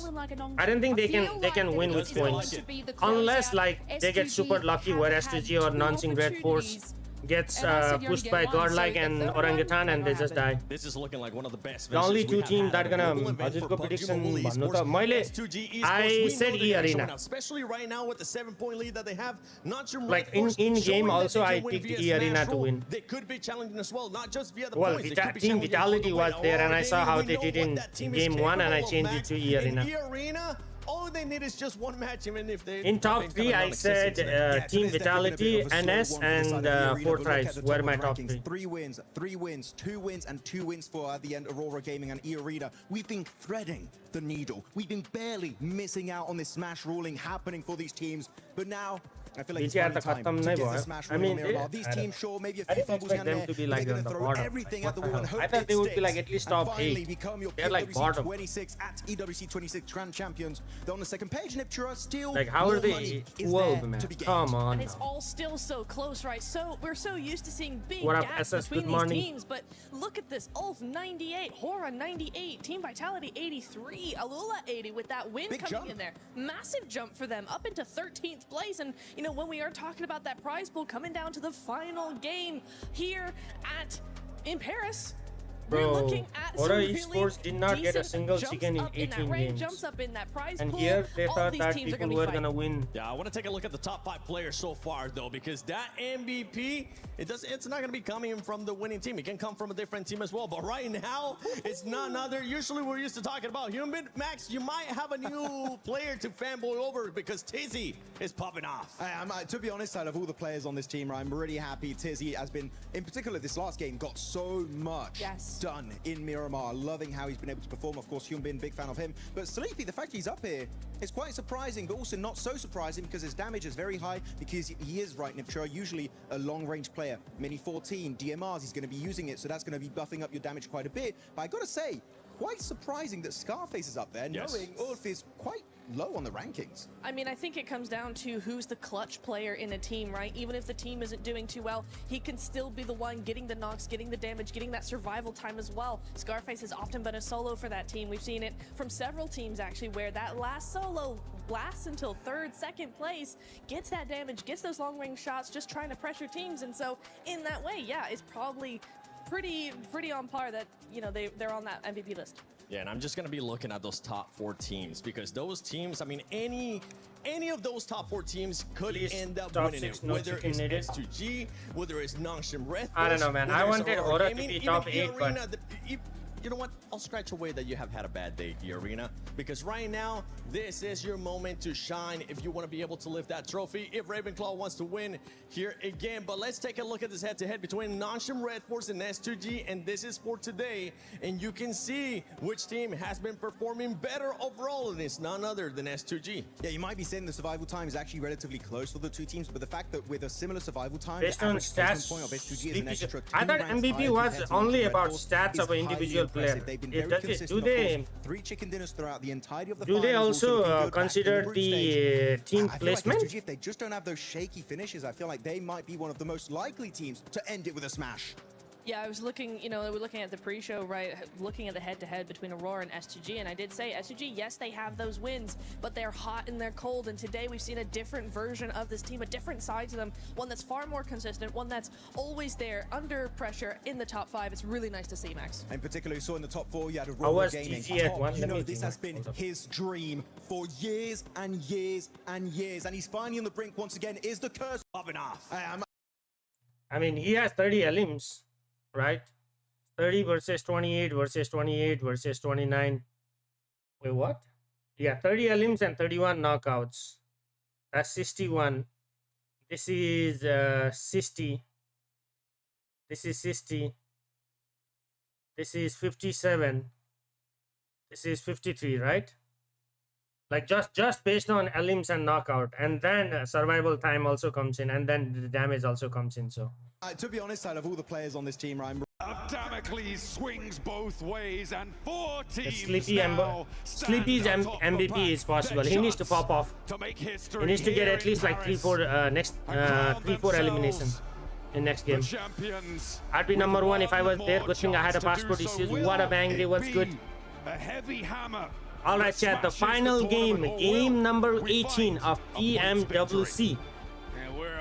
I don't think they can win with points. Unless like they get super lucky where S2G or Nongshim Red Force gets pushed by Godlike and Orangutan and they just die. This is looking like one of the best. The only 2 teams that gonna हजुरको prediction भन्नु त मैले I said E-Arena. Especially right now with the 7-point lead that they have. Like in game also I picked E-Arena to win. They could be challenging as well, not just via the Well, points. Team Vitality was there and I saw how they did in game 1 and I changed it to E-Arena. E-Arena, all they need is just one match, even if they... In top 3, I said Team Vitality, NS, and Fortress were my top 3. 3 wins, 2 wins, and 2 wins for at the end Aurora Gaming and E-Arena. We've been threading the needle. We've been barely missing out on this smash ruling happening for these teams. But now, I feel like it's finally time to get the smash ruling on Miramar. These teams, sure, maybe a few fumbles here and there, they're going to throw everything at the wall and hope I thought they would be like at least top 8. Become your They're like bottom. 26 at EWC 26 Grand Champions. They're on the 2nd page, Niptura still Like how are they 12, man? Come on. And it's all still so close, right? So we're so used to seeing big What up, gaps SS? between Good these morning. teams, but look at this: Ulf 98, Hora 98, Team Vitality 83, Alula 80 with that win coming in there. Massive jump for them up into 13th place. And you know, when we are talking about that prize pool coming down to the final game here in Paris. We're Bro, looking at Aura some Esports did not get a single chicken in 18 games. Jumps up in that prize And pool. here they All thought these that teams are people gonna be were gonna win. Yeah, I want to take a look at the top 5 players so far, though, because that MVP, it's not going to be coming from the winning team. It can come from a different team as well. But right now, it's none other. Usually, we're used to talking about Hyunbin. Max, you might have a new player to fanboy over because Tizzy is popping off. To be honest, out of all the players on this team, I'm really happy. Tizzy has been, in particular, this last game, got so much done in Miramar. Loving how he's been able to perform. Of course, Hyunbin, big fan of him. But Sleepy, the fact he's up here is quite surprising, but also not so surprising because his damage is very high because he is right, Niptura, usually a long-range player. Mini 14, DMRs, he's going to be using it, so that's going to be buffing up your damage quite a bit. But I got to say, quite surprising that Scarface is up there, knowing Ulf is quite low on the rankings. I mean, I think it comes down to who's the clutch player in a team, right? Even if the team isn't doing too well, he can still be the one getting the knocks, getting the damage, getting that survival time as well. Scarface has often been a solo for that team. We've seen it from several teams, actually, where that last solo lasts until third, second place, gets that damage, gets those long range shots, just trying to pressure teams. And so in that way, yeah, it's probably pretty on par that, you know, they're on that MVP list. Yeah, and I'm just going to be looking at those top 4 teams because those teams, I mean, any of those top 4 teams could end up winning it. Whether it's S2G, whether it's Nongshim Red Force, I don't know, man. I wanted Aura to be top 8, but... You know what? I'll scratch away that you have had a bad day, the Arena, because right now, this is your moment to shine if you want to be able to lift that trophy, if Ravenclaw wants to win here again. But let's take a look at this head-to-head between Nongshim Red Force and S2G, and this is for today. And you can see which team has been performing better overall, and it's none other than S2G. Yeah, you might be saying the survival time is actually relatively close for the two teams, but the fact that with a similar survival time, based the on average stats, point of S2G is an extra I thought 2 ranks MVP higher was compared to only Red about Force stats is of an highly individual impressive. player. They've been It very does it, consistent, do of they course. 3 chicken dinners throughout the entirety of the do they finals, also looking good back consider in group the stage. team I feel placement? Like SGG, if they just don't have those shaky finishes, I feel like they might be one of the most likely teams to end it with a smash. Yeah, I was looking, you know, we're looking at the pre-show, right? Looking at the head-to-head between Aurora and S2G, and I did say S2G, yes, they have those wins, but they're hot and they're cold, and today we've seen a different version of this team, a different side to them, one that's far more consistent, one that's always there, under pressure, in the top 5. It's really nice to see, Max. In particular, you saw in the top 4, you had Aurora Gaming. You know, this has been his dream for years and years and years, and he's finally on the brink once again. Is the curse of enough? I mean, he has 30 elims, right? 30 versus 28 versus 28 versus 29. Wait, what? Yeah, 30 elims and 31 knockouts. That's 61. This is 60. This is 60. This is 57. This is 53, right? Like just based on elims and knockout, and then survival time also comes in, and then the damage also comes in. So to be honest, out of all the players on this team, Ryan, Damocles swings both ways, and 4 teams Sleepy's now MVP is possible. He needs to pop off. He needs to get at least like 3-4 eliminations in next game. I'd be number 1 if I was there. Good thing I had a passport issues. What a bang, they was good. A heavy hammer. All right, chat. The final game, game number 18 of PMWC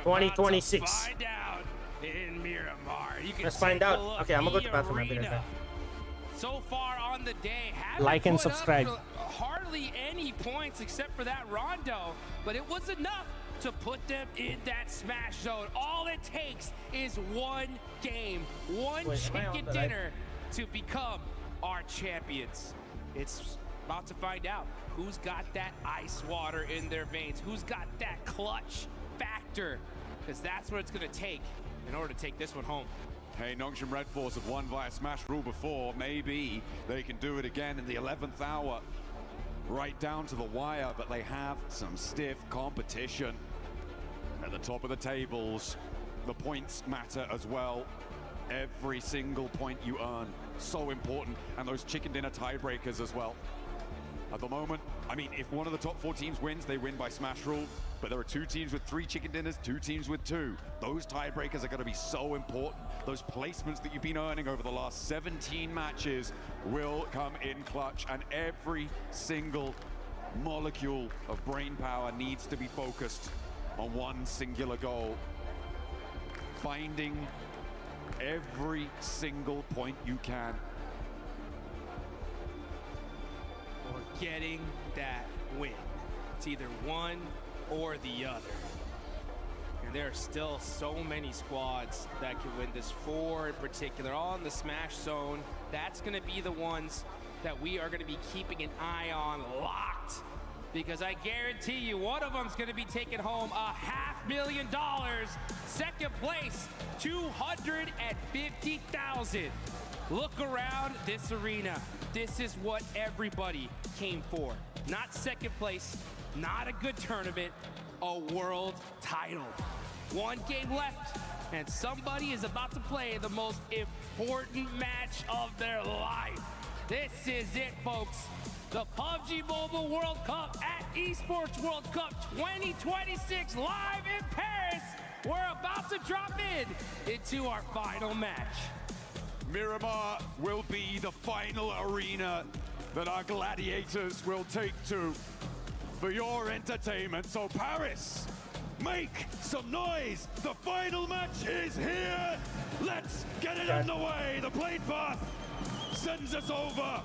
2026. Let's find out. Okay, I'm gonna go to the bathroom. I'll be right back. So far on the day, Like and subscribe. Hardly any points except for that rondo, but it was enough to put them in that smash zone. All it takes is one game, one chicken dinner to become our champions. It's about to find out who's got that ice water in their veins, who's got that clutch factor, because that's what it's going to take in order to take this one home. Hey, Nongshim Red Force have won via Smash Rule before. Maybe they can do it again in the 11th hour. Right down to the wire, but they have some stiff competition. At the top of the tables, the points matter as well. Every single point you earn, so important. And those chicken dinner tiebreakers as well. At the moment, I mean, if one of the top 4 teams wins, they win by Smash Rule. But there are 2 teams with 3 chicken dinners, 2 teams with 2. Those tiebreakers are going to be so important. Those placements that you've been earning over the last 17 matches will come in clutch. And every single molecule of brain power needs to be focused on one singular goal. Finding every single point you can. Or getting that win. It's either one or the other. And there are still so many squads that can win this. 4 in particular, all in the smash zone. That's going to be the ones that we are going to be keeping an eye on locked. Because I guarantee you, one of them's going to be taking home $500,000. Second place, $250,000. Look around this arena. This is what everybody came for. Not second place, not a good tournament, a world title. 1 game left, and somebody is about to play the most important match of their life. This is it, folks. The PUBG Mobile World Cup at Esports World Cup 2026 live in Paris. We're about to drop into our final match. Miramar will be the final arena that our gladiators will take to for your entertainment. So Paris, make some noise. The final match is here. Let's get it underway. The plane path sends us over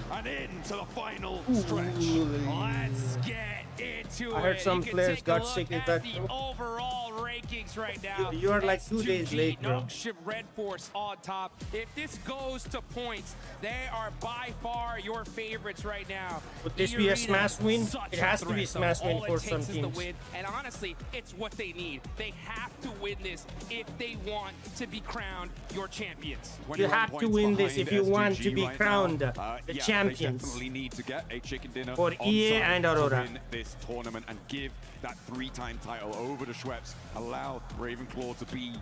and into the final stretch. Let's get into I heard it. some You can players take a got look sick at with that. the overall rankings right now. You are like 2 days late, bro. Nongshim Red Force on top. If this goes to points, they are by far your favorites right now. Would this be a smash win? Such It has a to be a threat, smash though. win All for it some takes is the teams. win. And honestly, it's what they need. They have to win this if they want to be crowned your champions. You have to win this if you want to be crowned the They champions. definitely need to get a chicken dinner For on EA site and to Aurora. win this tournament and give that 3-time title over to Schweppes. Allow Ravenclaw to be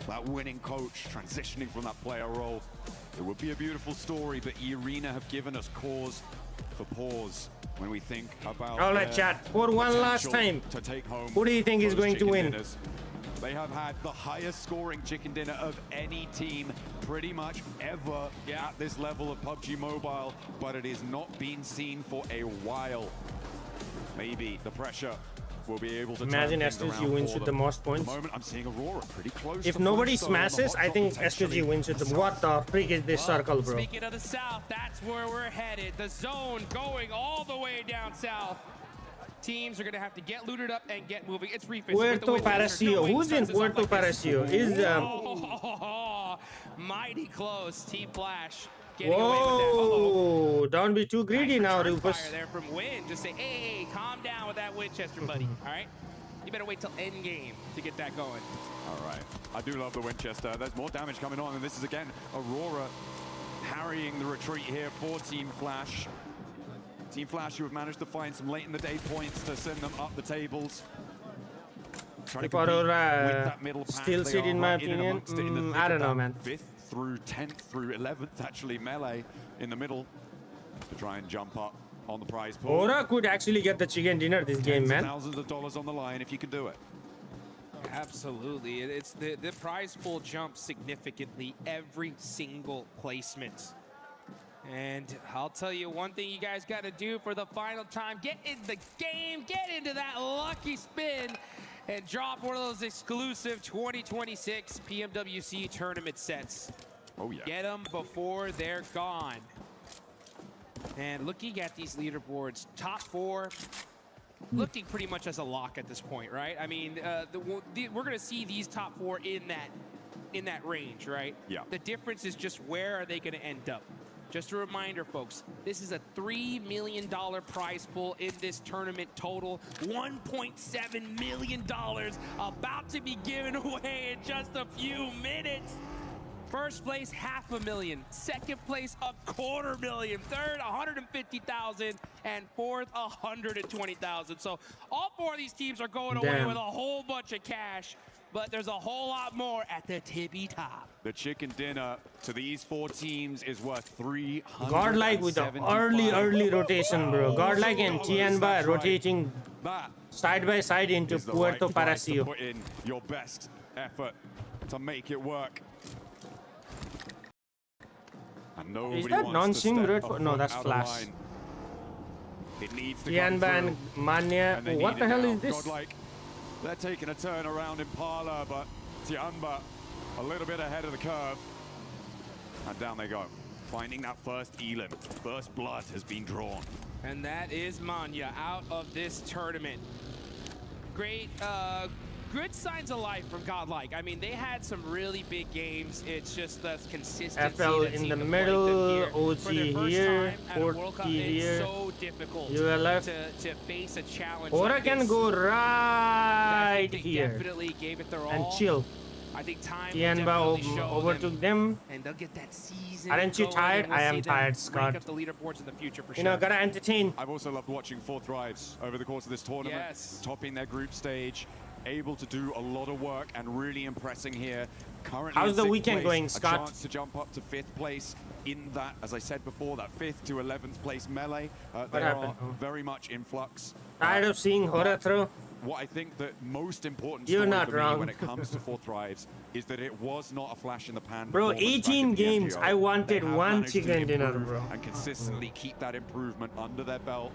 that winning coach, transitioning from that player role. It would be a beautiful story, but E-Arena have given us cause for pause when we think about All right, chat. For one last potential time, to take home who do you think is those going to chicken win? dinners. They have had the highest scoring chicken dinner of any team pretty much ever at this level of PUBG Mobile, but it has not been seen for a while. Maybe the pressure will be able to Imagine turn things STG around wins for with the them. most At points. the moment, I'm seeing Aurora pretty close. If to nobody first, though, on the smashes, hot I shot think potentially. STG wins with them. What the freak is this circle, bro? Speaking of the south, that's where we're headed. The zone going all the way down south. Teams are going to have to get looted up and get moving. It's Refis. Puerto Paracio. Who's in Puerto Paracio? Is mighty close. Team Flash getting away with that. Whoa! Don't be too greedy now, Rufus. Fire there from Win. Just say, hey, calm down with that Winchester, buddy. All right? You better wait till end game to get that going. All right. I do love the Winchester. There's more damage coming on, and this is, again, Aurora harrying the retreat here for Team Flash. Team Flash, who have managed to find some late in the day points to send them up the tables. Trying to If compete with Aurora that middle pack. still They sit, in are my in and opinion, amongst it in the thick I of don't know, that man. 5th through 10th through 11th, actually, melee in the middle to try and jump up on the prize pool. Aura could actually get the chicken dinner this game, man. Thousands of dollars on the line if you can do it. Absolutely. It's the prize pool jumps significantly every single placement. And I'll tell you one thing you guys got to do for the final time. Get in the game, get into that lucky spin, and drop one of those exclusive 2026 PMWC tournament sets. Oh, yeah. Get them before they're gone. And looking at these leaderboards, top 4, looking pretty much as a lock at this point, right? I mean, we're going to see these top 4 in that range, right? Yeah. The difference is just where are they going to end up? Just a reminder, folks, this is a $3 million prize pool in this tournament total. $1.7 million about to be given away in just a few minutes. First place, $500,000. Second place, $250,000. Third, $150,000. And fourth, $120,000. So all 4 of these teams are going away Damn. with a whole bunch of cash. But there's a whole lot more at the tippy top. The chicken dinner to these 4 teams is worth $375,000. Godlike with the early rotation, bro. Godlike and Tianba rotating side by side into Is the Puerto right price to Paracio. put in your best effort to make it work. And nobody Is that wants to non-Sing step Red a Force? No, foot that's out of Flash. line. It needs to come Tianba and through. Mania. And they What need the it hell now. is this? Godlike, they're taking a turn around Impala, but Tianba a little bit ahead of the curve. And down they go. Finding that first elim. First blood has been drawn. And that is Manya out of this tournament. Great, good signs of life from Godlike. I mean, they had some really big games. It's just the consistency. FL that in seemed the to plague middle, them here. OG For their first here, time at a World Cup, 40 it's here, so difficult ULF. to face a challenge Aura like can this. go I right think they here definitely gave it their all. and chill. I think time Tianba definitely show overtook them. and they'll get that season. Aren't you going, tired? and we'll I am see them tired, rank Scott. up the leaderboards in the future for You sure. know, gotta entertain. I've also loved watching 4 Thrives over the course of this tournament. Yes. Topping their group stage, able to do a lot of work and really impressing here. Currently How's in the 6th weekend place, going, a Scott? chance to jump up to 5th place in that, as I said before, that 5th to 11th place melee. They happened? are very much in flux. Tired of seeing Hora throw? What I think the most important You're story not for me wrong. when it comes to 4 Thrives is that it was not a flash in the pan. Bro, performance back 18 at the games. MGO. I wanted They have one managed to chicken dinner, improve bro. And consistently keep that improvement under their belt.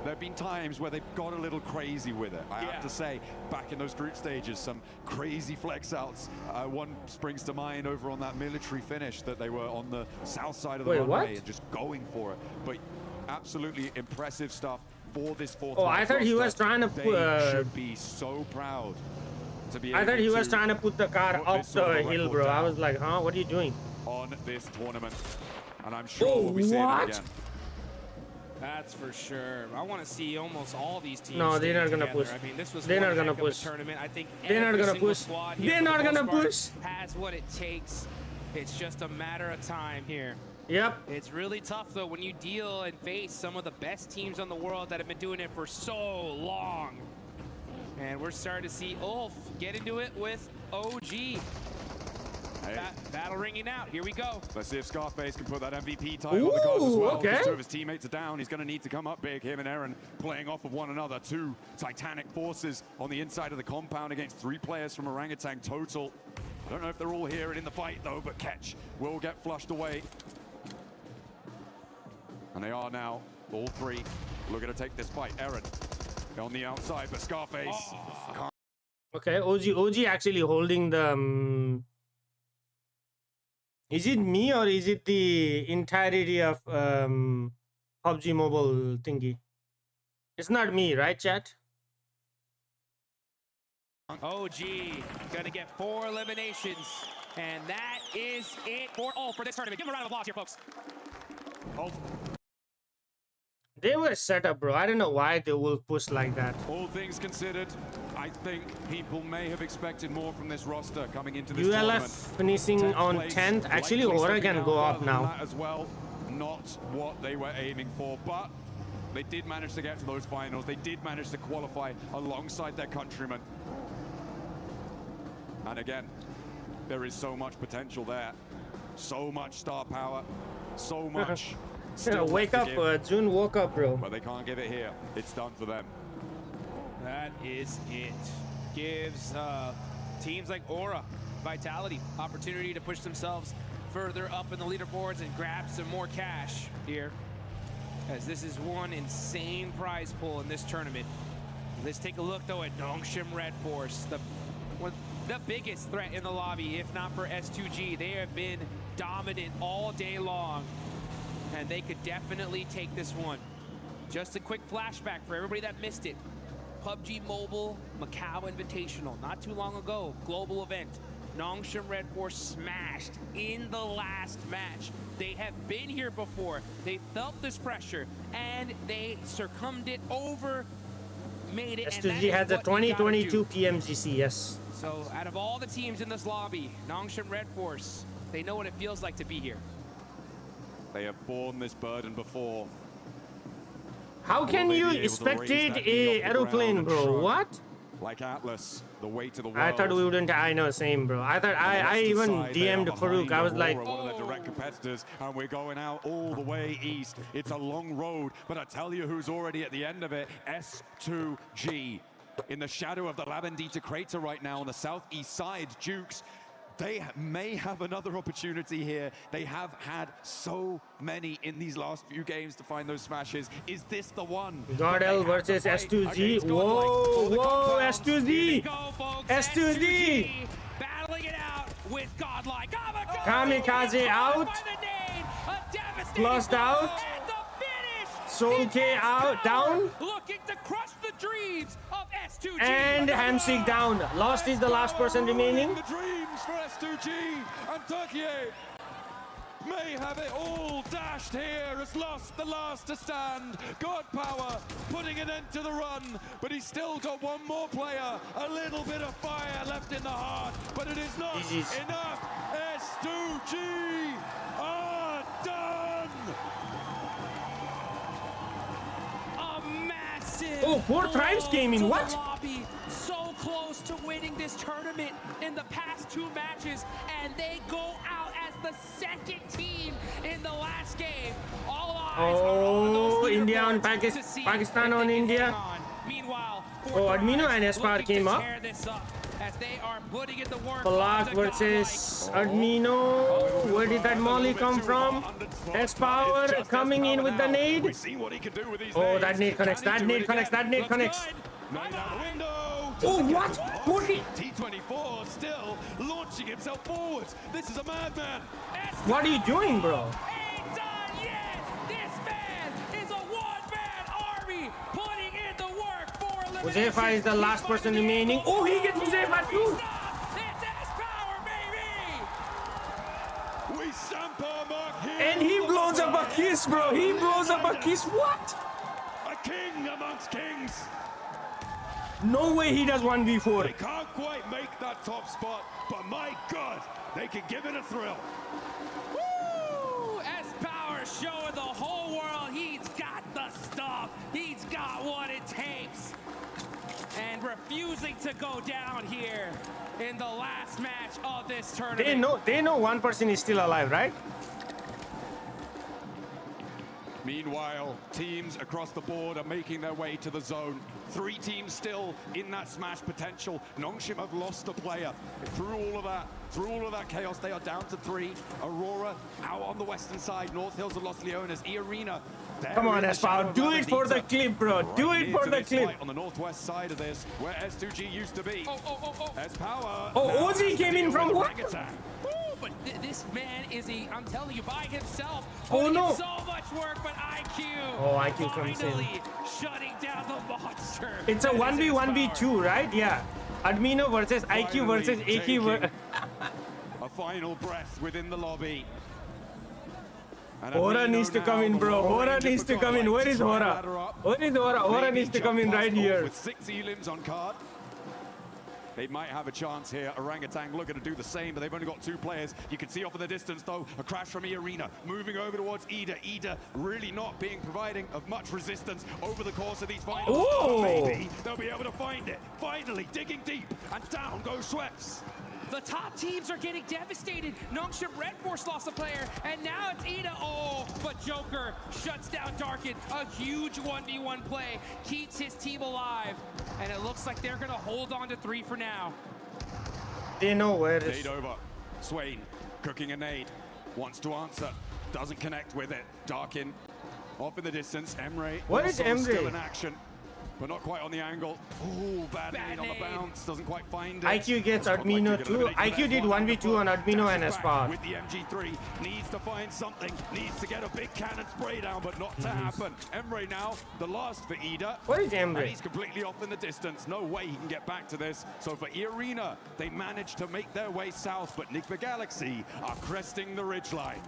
there have been times where they've got a little crazy with it. I have to say, back in those group stages, some crazy flex outs. One springs to mind over on that military finish that they were on the south side of the runway and just going for it. But absolutely impressive stuff for this fourth. Oh, I thought he was trying to They should be so proud to be I thought he able was to trying to put the car up the hill, bro. I was like, huh? What are you doing? On this tournament. And I'm sure we'll be seeing it again. That's for sure. I want to see almost all these teams. No, they're not gonna together. push. I mean, this was They're one not gonna heck of a push. tournament. I think They're not every gonna single push. squad here They're for not the gonna most part push. has what it takes. It's just a matter of time here. Yep. It's really tough though when you deal and face some of the best teams on the world that have been doing it for so long. And we're starting to see Ulf get into it with OG. Battle ringing out. Here we go. Let's see if Scarface can put that MVP title on the cards as well. Okay. Because two of his teammates are down. He's going to need to come up big. Him and Aaron playing off of one another. Two titanic forces on the inside of the compound against 3 players from Orangutan total. I don't know if they're all here and in the fight though, but Ketch will get flushed away. And they are now, all 3, looking to take this fight. Aaron on the outside, but Scarface can't. Okay, OG actually holding the... Is it me or is it the entirety of PUBG Mobile thingy? It's not me, right, chat? OG gonna get 4 eliminations, and that is it for all for this tournament. Give him a round of applause here, folks. They were set up, bro. I don't know why they will push like that. All things considered, I think people may have expected more from this roster coming into this ULF tournament. finishing on 10th. Actually, Aura can go up now. As well, not what they were aiming for, but they did manage to get to those finals. They did manage to qualify alongside their countrymen. And again, there is so much potential there. So much star power. So much. Yeah, wake up, June woke up, bro. But they can't give it here. It's done for them. That is it. Gives teams like Aura, Vitality, opportunity to push themselves further up in the leaderboards and grab some more cash here. As this is one insane prize pool in this tournament. Let's take a look though at Nongshim Red Force, the biggest threat in the lobby, if not for S2G. They have been dominant all day long, and they could definitely take this one. Just a quick flashback for everybody that missed it. PUBG Mobile Macau Invitational, not too long ago, global event. Nongshim Red Force smashed in the last match. They have been here before. They felt this pressure, and they succumbed it over, made it. S2G has a 2022 PMGC, yes. So out of all the teams in this lobby, Nongshim Red Force, they know what it feels like to be here. They have borne this burden before. How can you spectate a aeroplane, bro? What? Like Atlas, the way to the world. I thought we wouldn't. I know, same, bro. I thought I even DM'd Farouk. I was like, one of their direct competitors, and we're going out all the way east. It's a long road, but I tell you who's already at the end of it. S2G. In the shadow of the Labendita crater right now on the southeast side, Dukes. They may have another opportunity here. They have had so many in these last few games to find those smashes. Is this the one? Gardel versus S2G. Whoa, whoa, S2G. S2G. Battling it out with Godlike. Kamikaze out. Flushed out. Soul K out, down. Looking to crush the dreams of S2G. And Hamsik down. Lost is the last person remaining. The dreams for S2G, and Turkey may have it all dashed here. Has lost the last to stand. God Power putting an end to the run, but he's still got one more player. A little bit of fire left in the heart, but it is not enough. S2G are done. Oh, 4 tribes came in. What? Lobby, so close to winning this tournament in the past 2 matches, and they go out as the second team in the last game. All eyes are on those India and Pakistan on India. Meanwhile, Admino and Espar came up. tear this up as They are putting in the work. Block versus Admino. Where did that molly come from? S-Power coming in with the nade. Oh, that nade connects. That nade connects. That nade connects. Oh, what? 40. T24 still launching himself forwards. This is a madman. What are you doing, bro? Ain't done yet. This man is a one-man army putting in the work for elimination. Uzaifa is the last person remaining. Oh, he gets Uzaifa too. It's S-Power, baby. We stamp our mark here. And he blows up a kiss, bro. He blows up a kiss. What? A king amongst kings. No way he does 1v4. They can't quite make that top spot, but my God, they can give it a thrill. Woo! S-Power showing the whole world he's got the stuff. He's got what it takes. And refusing to go down here in the last match of this tournament. They know one person is still alive, right? Meanwhile, teams across the board are making their way to the zone. 3 teams still in that smash potential. Nongshim have lost a player. Through all of that chaos, they are down to 3. Aurora out on the western side. North Hills have lost Leonas. E-Arena. Come on, S-Power. Do it for the clip, bro. Do it for the clip. On the northwest side of this, where S2G used to be. S-Power. Oh, Ozzy came in from what? But this man is I'm telling you, by himself. Oh, no. So much work, but IQ. Oh, IQ comes in. Shutting down the monster. It's a 1v1v2, right? Yeah. Admino versus IQ versus AK. A final breath within the lobby. Hora needs to come in, bro. Hora needs to come in. Where is Hora? Where is Hora? Hora needs to come in right here. With 6 elims on card. They might have a chance here. Orangutan looking to do the same, but they've only got 2 players. You can see off in the distance, though, a crash from E-Arena. Moving over towards Ida. Ida really not providing of much resistance over the course of these finals. Oh. Maybe they'll be able to find it. Finally, digging deep, and down goes Schweppes. The top teams are getting devastated. Nongshim Red Force lost a player, and now it's Ida. Oh, but Joker shuts down Darkin. A huge 1v1 play, keeps his team alive, and it looks like they're gonna hold on to 3 for now. They know where it is. Nade over. Swain cooking a nade. Wants to answer. Doesn't connect with it. Darkin off in the distance. Emre. What is Emre? Still in action, but not quite on the angle. Oh, bad nade on the bounce. Doesn't quite find it. IQ gets Admino too. IQ did 1v2 on Admino and S-Power. With the MG3, needs to find something. Needs to get a big cannon spray down, but not to happen. Emre now, the last for Ida. What is Emre? And he's completely off in the distance. No way he can get back to this. So for E-Arena, they managed to make their way south, but Nigma Galaxy are cresting the ridgeline.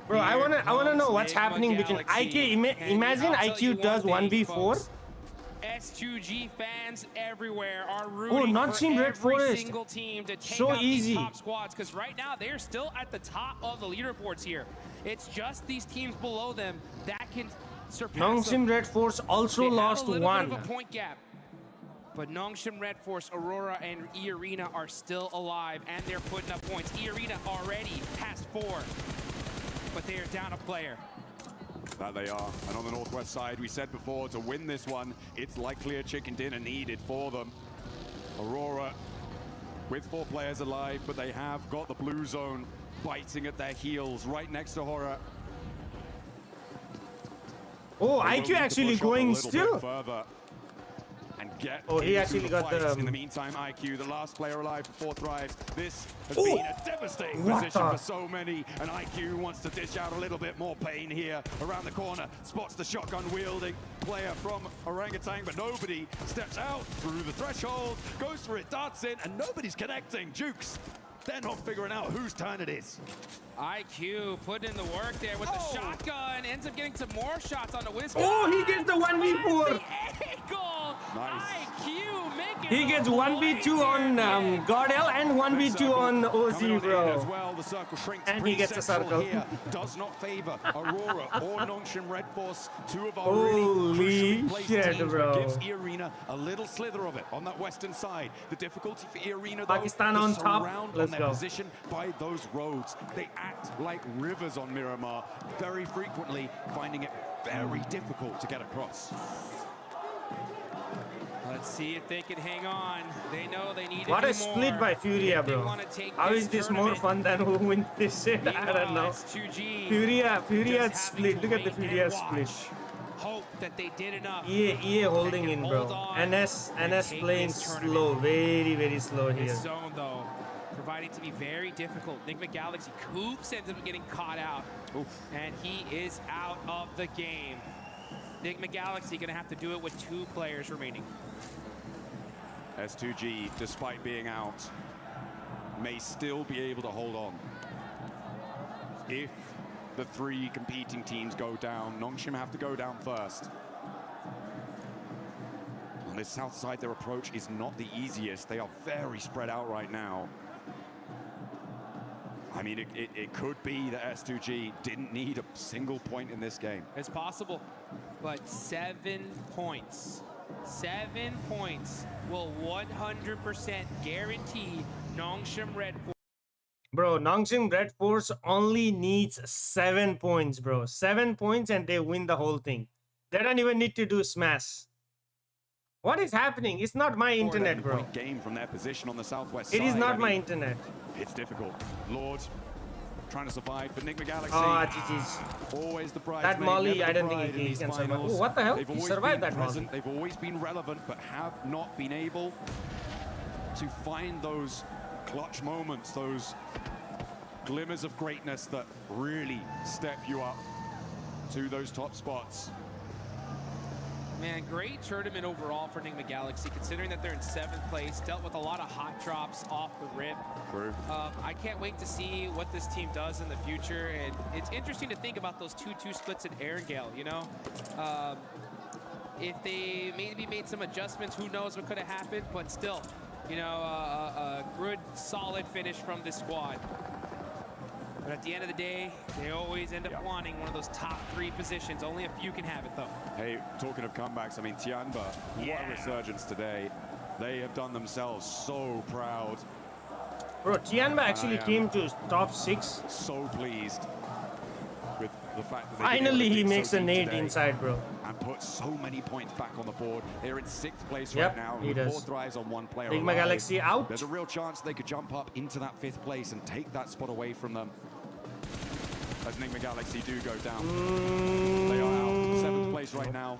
Bro, I wanna know what's happening between IQ. Imagine IQ does 1v4. S2G fans everywhere are rooting not for Team Red every Forest. single team to take So out easy. these top squads, because right now they're still at the top of the leaderboards here. It's just these teams below them that can surpass them. Nongshim Red Force also They have lost a little 1. bit of a point gap. But Nongshim Red Force, Aurora, and E-Arena are still alive, and they're putting up points. E-Arena already has 4, but they are down a player. That they are. And on the northwest side, we said before, to win this one, it's likely a chicken dinner needed for them. Aurora with 4 players alive, but they have got the blue zone biting at their heels right next to Horror. Oh, IQ actually going still. Further and get he actually got the. In the meantime, IQ, the last player alive for 4 thrives. This has been a devastating position for so many, and IQ wants to dish out a little bit more pain here. Around the corner, spots the shotgun wielding player from Orangutan, but nobody steps out through the threshold, goes for it, darts in, and nobody's connecting. Jukes, they're not figuring out whose turn it is. IQ put in the work there with the shotgun, ends up getting some more shots on the Whisker. Oh, he gets the 1v4. Nice. IQ making He gets 1v2 on Gardel and 1v2 on OZ, bro. As well, the circle shrinks. And he gets a circle. Here. Does not favor Aurora or Nongshim Red Force, 2 of our Holy really crucially placed shit, teams, bro. but gives E-Arena a little slither of it on that western side. The difficulty for E-Arena, though, Pakistan the on top. surround Let's on their go. position by those roads. They act like rivers on Miramar, very frequently finding it very difficult to get across. Let's see if they can hang on. They know they need to What do a split more by Furia, if they bro. wanna take How is this more tournament. fun than who wins this shit? I don't know. Furia split. Look at the Furia split. Hope that they did enough. EA holding in, bro. NS playing slow, very slow here. This zone, though, providing to be very difficult. Enigma Galaxy, Coops ends up getting caught out. And he is out of the game. Enigma Galaxy gonna have to do it with 2 players remaining. S2G, despite being out, may still be able to hold on. If the 3 competing teams go down, Nongshim have to go down first. On this south side, their approach is not the easiest. They are very spread out right now. I mean, it could be that S2G didn't need a single point in this game. It's possible, but 7 points. 7 points will 100% guarantee Nongshim Red Force. Bro, Nongshim Red Force only needs 7 points, bro. 7 points and they win the whole thing. They don't even need to do smash. What is happening? It's not my internet, bro. Game from their position on the southwest It side. is not my internet. It's difficult. Lord trying to survive for Enigma Galaxy. Oh, GG's. Always the prize. That Molly, I don't think he can survive. Oh, what the hell? He survived that Molly. They've always been relevant, but have not been able to find those clutch moments, those glimmers of greatness that really step you up to those top spots. Man, great tournament overall for Enigma Galaxy, considering that they're in 7th place, dealt with a lot of hot drops off the rip. True. I can't wait to see what this team does in the future, and it's interesting to think about those 2-2 splits in Erangel, you know? If they maybe made some adjustments, who knows what could have happened, but still, you know, a good, solid finish from this squad. But at the end of the day, they always end up wanting one of those top 3 positions. Only a few can have it, though. Hey, talking of comebacks, I mean, Tianba, what a resurgence today. They have done themselves so proud. Bro, Tianba actually came to top 6. So pleased with the fact that finally he makes a nade inside, bro. And put so many points back on the board. They're in 6th place Yep, right now he with does. 4 thrives on 1 player. Enigma alive. Galaxy out. There's a real chance they could jump up into that 5th place and take that spot away from them. As Enigma Galaxy do go down. They are out in 7th place right now.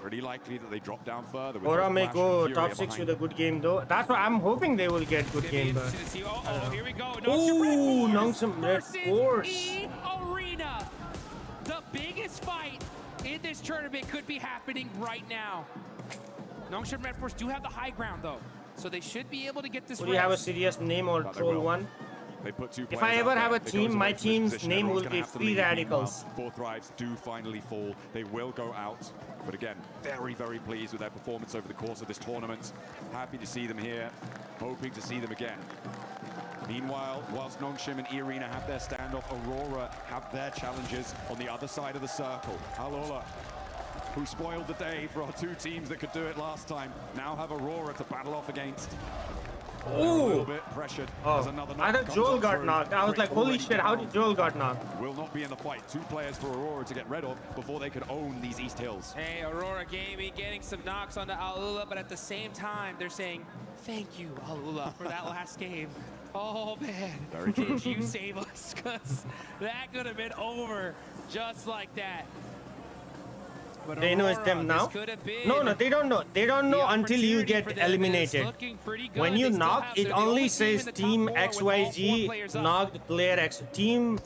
Pretty likely that they drop down further. Aura may go top 6 with a good game, though. That's why I'm hoping they will get good game, but... Here we go. Ooh, Nongshim Red Force. Arena. The biggest fight in this tournament could be happening right now. Nongshim Red Force do have the high ground, though, so they should be able to get this. Would you have a serious name or troll one? They put 2 If I ever have a team, my team's name will be Free Radicals. 4 thrives do finally fall. They will go out. But again, very, very pleased with their performance over the course of this tournament. Happy to see them here. Hoping to see them again. Meanwhile, whilst Nongshim and E-Arena have their standoff, Aurora have their challenges on the other side of the circle. Alola, who spoiled the day for our 2 teams that could do it last time, now have Aurora to battle off against. A little bit pressured. As another I thought Joel got knocked. I was like, holy shit, how did Joel got knocked? Will not be in the fight. 2 players for Aurora to get rid of before they could own these East Hills. Hey, Aurora Gaming getting some knocks onto Alula, but at the same time, they're saying, thank you, Alula, for that last game. Oh, man, did you save us? Because that could have been over just like that. But They know it's them now? No, they don't know. They don't know until you get eliminated. When you knock, it only says Team XYG knocked player X. Team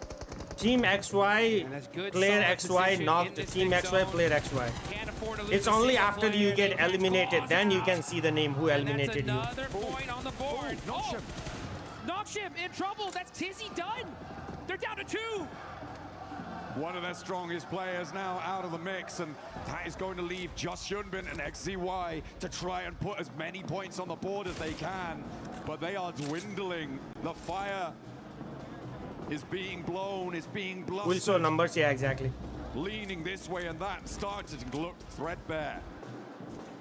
XY player XY knocked Team XY player XY. It's only after you get eliminated, then you can see the name who eliminated you. Another point on the board. Oh, Nongshim in trouble. That's Tizzy done. They're down to 2. One of their strongest players now out of the mix, and that is going to leave just Hyunbin and XZY to try and put as many points on the board as they can. But they are dwindling. The fire is being blown, is being blustered. We'll show numbers, yeah, exactly. Leaning this way and that, starting to look threadbare.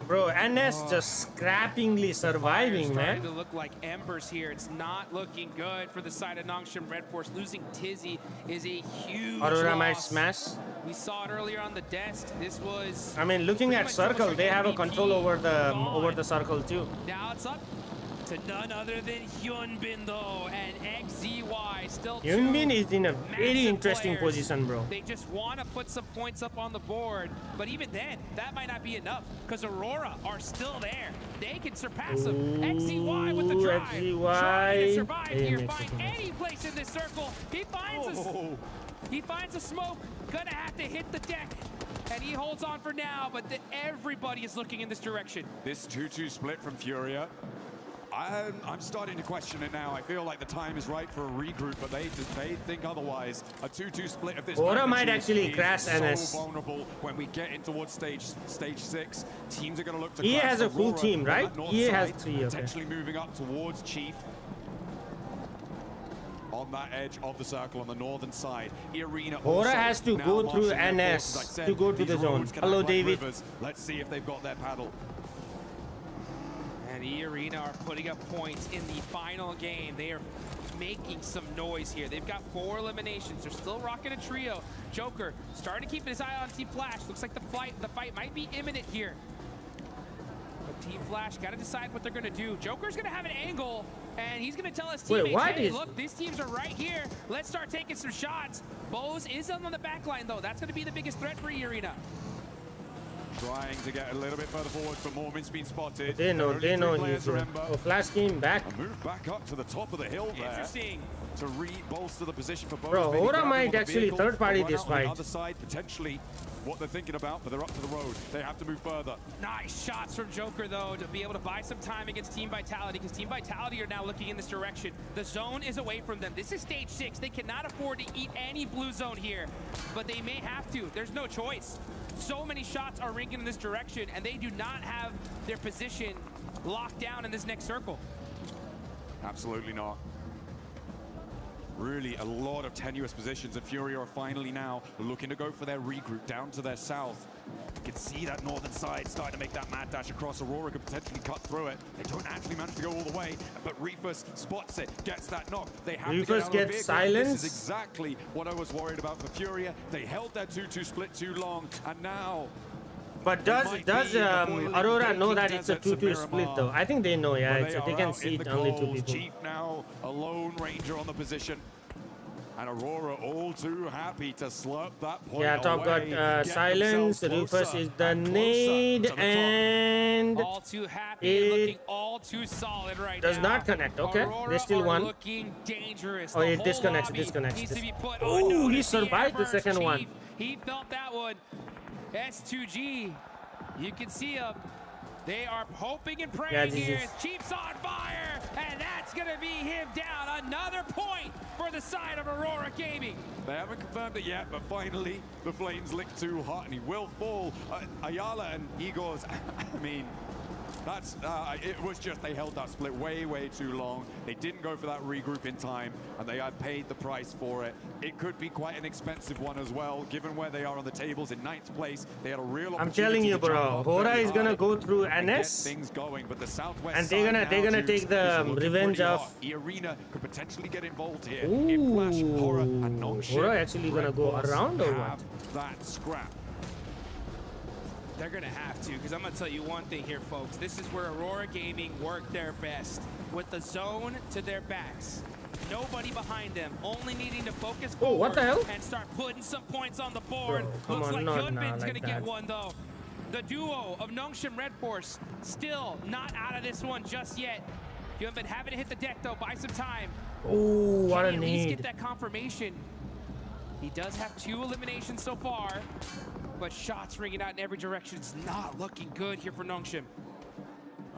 Bro, NS just scrappingly surviving, man. To look like embers here. It's not looking good for the side of Nongshim Red Force. Losing Tizzy is a huge Aurora might loss. smash. We saw it earlier on the desk. This was. I mean, looking at circle, they have a control over the circle too. Now it's up to none other than Hyunbin though, and XZY still. Hyunbin is in a very interesting position, bro. They just want to put some points up on the board, but even then, that might not be enough because Aurora are still there. They can surpass them. XZY with the drive, trying to survive here, find any place in this circle. He finds a smoke. Gonna have to hit the deck. And he holds on for now, but everybody is looking in this direction. This 2-2 split from Furia. I'm starting to question it now. I feel like the time is right for a regroup, but they think otherwise. A 2-2 split of this Aura might actually is crash NS. so vulnerable when we get in towards stage 6. Teams are going to look to EA crash has a full Aurora team, right? on that north EA has side, 3, okay. potentially moving up towards Chief. On that edge of the circle on the northern side. Arena Aura has to now go through marshalling their NS forces. As I said, to go to these the zone. roads can Hello, act like David. rivers. Let's see if they've got their paddle. And E-Arena are putting up points in the final game. They are making some noise here. They've got 4 eliminations. They're still rocking a trio. Joker starting to keep his eye on Team Flash. Looks like the fight might be imminent here. But Team Flash got to decide what they're going to do. Joker's going to have an angle, and he's going to tell his teammates, hey, look, these teams are right here. Let's start taking some shots. Bose is on the back line, though. That's going to be the biggest threat for E-Arena. Trying to get a little bit further forward, but Mormon's been spotted. They know he's here. Oh, Flash came back. A move back up to the top of the hill there. Interesting. To re-bolster the position for both. Bro, Aura might actually third party this fight. On the other side, potentially what they're thinking about, but they're up to the road. They have to move further. Nice shots from Joker, though, to be able to buy some time against Team Vitality, because Team Vitality are now looking in this direction. The zone is away from them. This is stage 6. They cannot afford to eat any blue zone here, but they may have to. There's no choice. So many shots are ringing in this direction, and they do not have their position locked down in this next circle. Absolutely not. Really a lot of tenuous positions, and Fury are finally now looking to go for their regroup down to their south. You can see that northern side starting to make that mad dash across. Aurora could potentially cut through it. They don't actually manage to go all the way, but Reefus spots it, gets that knock. They have to get out of the vehicle. silenced. This is exactly what I was worried about for Furia. They held their 2-2 split too long, and now... But does Aurora know that it's a 2-2 split though? I think they know, yeah. They can see it only 2 people. Chief now a lone ranger on the position. And Aurora all too happy to slurp that point. Yeah, top got silence. Rufus is the nade, and all too happy, looking all too solid right does now. not connect. Okay, they still won. Looking dangerous. Oh, it disconnects. Oh, he survived the second one. He felt that one. S2G, you can see him. They are hoping and praying here. Chief's on fire, and that's going to be him down. Another point for the side of Aurora Gaming. They haven't confirmed it yet, but finally the flames lick too hot, and he will fall. Ayala and Igor's, I mean, that's it was just they held that split way too long. They didn't go for that regroup in time, and they had paid the price for it. It could be quite an expensive one as well, given where they are on the tables in 9th place. They had a real I'm telling you, bro, Hora is gonna go through NS, things going, but the southwest and they're gonna take the revenge of Arena could potentially get involved here. Ooh, Flash, Hora, and Nongshim. Hora actually gonna go around or what? That scrap. They're going to have to, because I'm going to tell you one thing here, folks. This is where Aurora Gaming worked their best, with the zone to their backs. Nobody behind them, only needing to focus forward what the hell? and start putting some points on the board. Bro, Looks like Hyunbin's like going to get one, though. The duo of Nongshim Red Force still not out of this one just yet. Hyunbin having to hit the deck, though, buy some time. Oh, what a Can he at least need. get that confirmation? He does have 2 eliminations so far, but shots ringing out in every direction. It's not looking good here for Nongshim.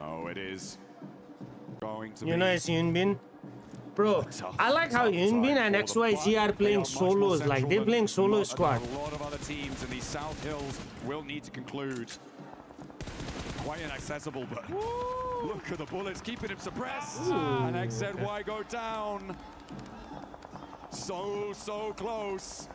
Oh, it is going to You know it's Hyunbin. Bro, I like how Hyunbin and XYZ are playing solos, like they're playing solo squad. A lot of other teams in these South Hills will need to conclude. Quite inaccessible, but look at the bullets keeping him suppressed. And XZY go down. So close.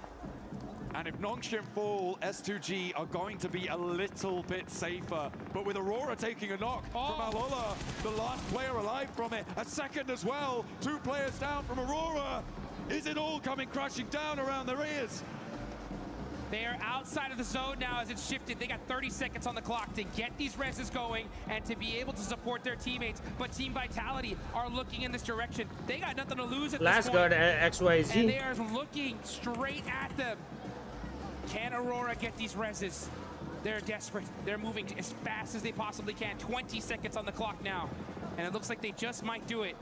And if Nongshim fall, S2G are going to be a little bit safer. But with Aurora taking a knock from Alola, the last player alive from it, a second as well, 2 players down from Aurora. Is it all coming crashing down around their ears? They are outside of the zone now as it's shifted. They got 30 seconds on the clock to get these reses going and to be able to support their teammates. But Team Vitality are looking in this direction. They got nothing to lose at Last this point. got XYZ. And they are looking straight at them. Can Aurora get these reses? They're desperate. They're moving as fast as they possibly can. 20 seconds on the clock now. And it looks like they just might do it.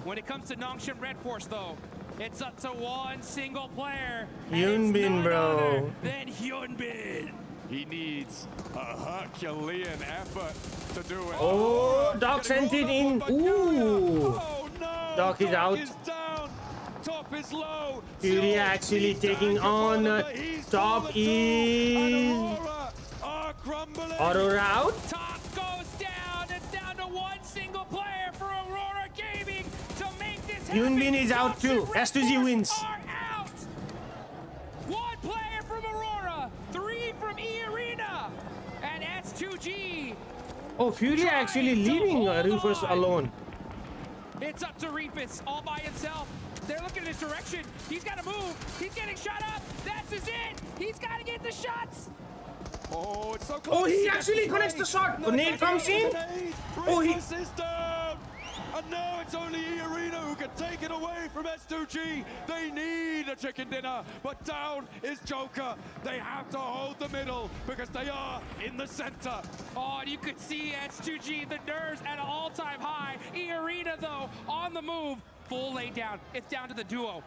When it comes to Nongshim Red Force, though, it's up to one single player. Hyunbin, bro. Then Hyunbin. He needs a Herculean effort to do it. Oh, Doc sent it in. Ooh. Doc is out. Down. Top is low. Fury actually taking on top is Aurora out. Top goes down. It's down to one single player for Aurora Gaming to make this happen. Hyunbin is out too. S2G wins. Out. One player from Aurora, 3 from E-Arena, and S2G. Oh, Fury actually leaving Rufus alone. It's up to Rufus all by himself. They're looking in his direction. He's got to move. He's getting shot up. That's his it. He's got to get the shots. Oh, it's so close. Oh, he actually connects the shot. Nade comes in. Oh, he. And now it's only E-Arena who can take it away from S2G. They need a chicken dinner, but down is Joker. They have to hold the middle because they are in the center. Oh, and you could see S2G, the nerves at an all-time high. E-Arena, though, on the move. Full lay down. It's down to the duo.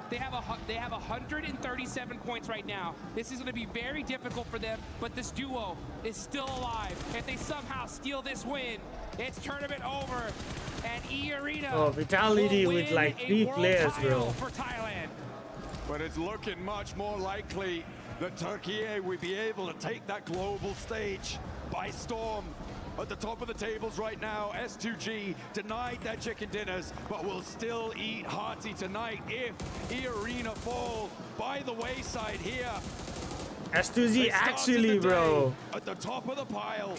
They have 137 points right now. This is going to be very difficult for them, but this duo is still alive. If they somehow steal this win, it's tournament over, and E-Arena. Oh, Vitality with like 3 players, bro. For Thailand. But it's looking much more likely that Turkey will be able to take that global stage by storm. At the top of the tables right now, S2G denied their chicken dinners, but will still eat hearty tonight if E-Arena fall by the wayside here. S2G actually, bro. At the top of the pile,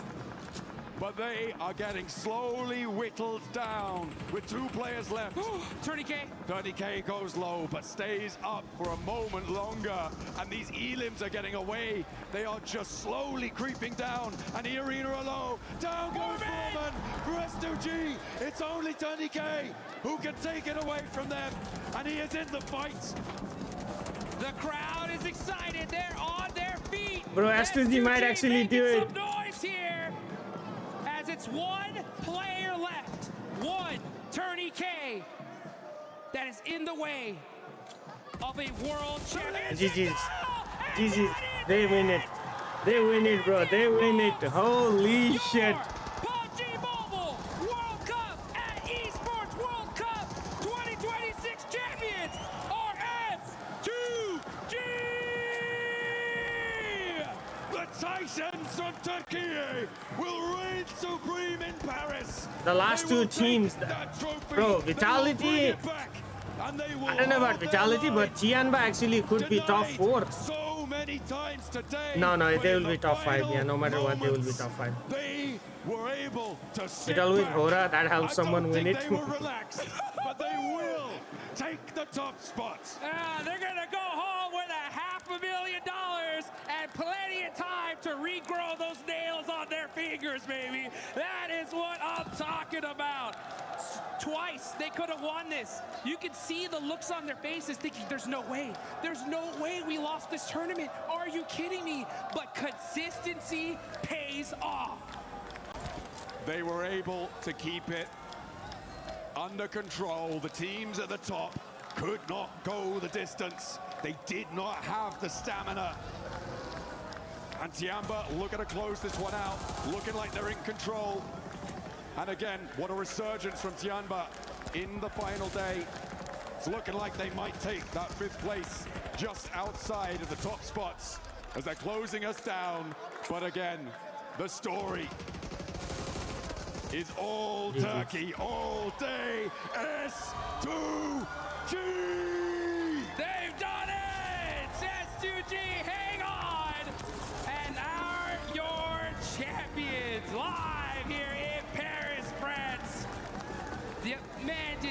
but they are getting slowly whittled down with 2 players left. 30K. 30K goes low, but stays up for a moment longer. And these E-Limbs are getting away. They are just slowly creeping down. And E-Arena are low. Down goes Foreman for S2G. It's only 30K who can take it away from them. And he is in the fight. The crowd is excited. They're on their feet. Bro, S2G might actually do it. Some noise here. As it's one player left. One Tourney K that is in the way of a world championship. GG's. They win it. They win it, bro. They win it. Holy shit. PUBG Mobile World Cup at Esports World Cup 2026 champions are S2G! The Titans from Turkey will reign supreme in Paris. The last 2 teams, bro, Vitality. I don't know about Vitality, but Tianba actually could be top 4. So many times today. No, they will be top 5. Yeah, no matter what, they will be top 5. They were able to It always Hora, that helps someone win it. They were relaxed, but they will take the top spot. They're gonna go home with $500,000 and plenty of time to regrow those nails on their fingers, baby. That is what I'm talking about. Twice they could have won this. You can see the looks on their faces thinking there's no way we lost this tournament. Are you kidding me? But consistency pays off. They were able to keep it under control. The teams at the top could not go the distance. They did not have the stamina. And Tianba looking to close this one out, looking like they're in control. And again, what a resurgence from Tianba in the final day. It's looking like they might take that 5th place just outside of the top spots as they're closing us down. But again, the story is all Turkey, all day, S2G! They've done it!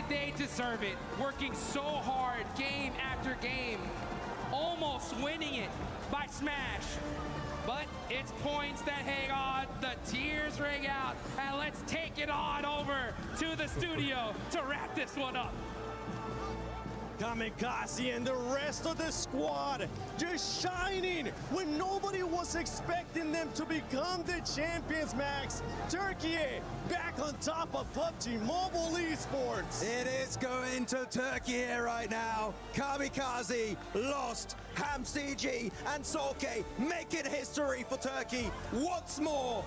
did they deserve it? Working so hard, game after game, almost winning it by Smash. But it's points that hang on, the tears ring out, and let's take it on over to the studio to wrap this one up. Kamikaze and the rest of the squad just shining when nobody was expecting them to become the champions, Max. Turkey back on top of PUBG Mobile Esports. It is going to Turkey here right now. Kamikaze lost. HamCG and Solke making history for Turkey once more.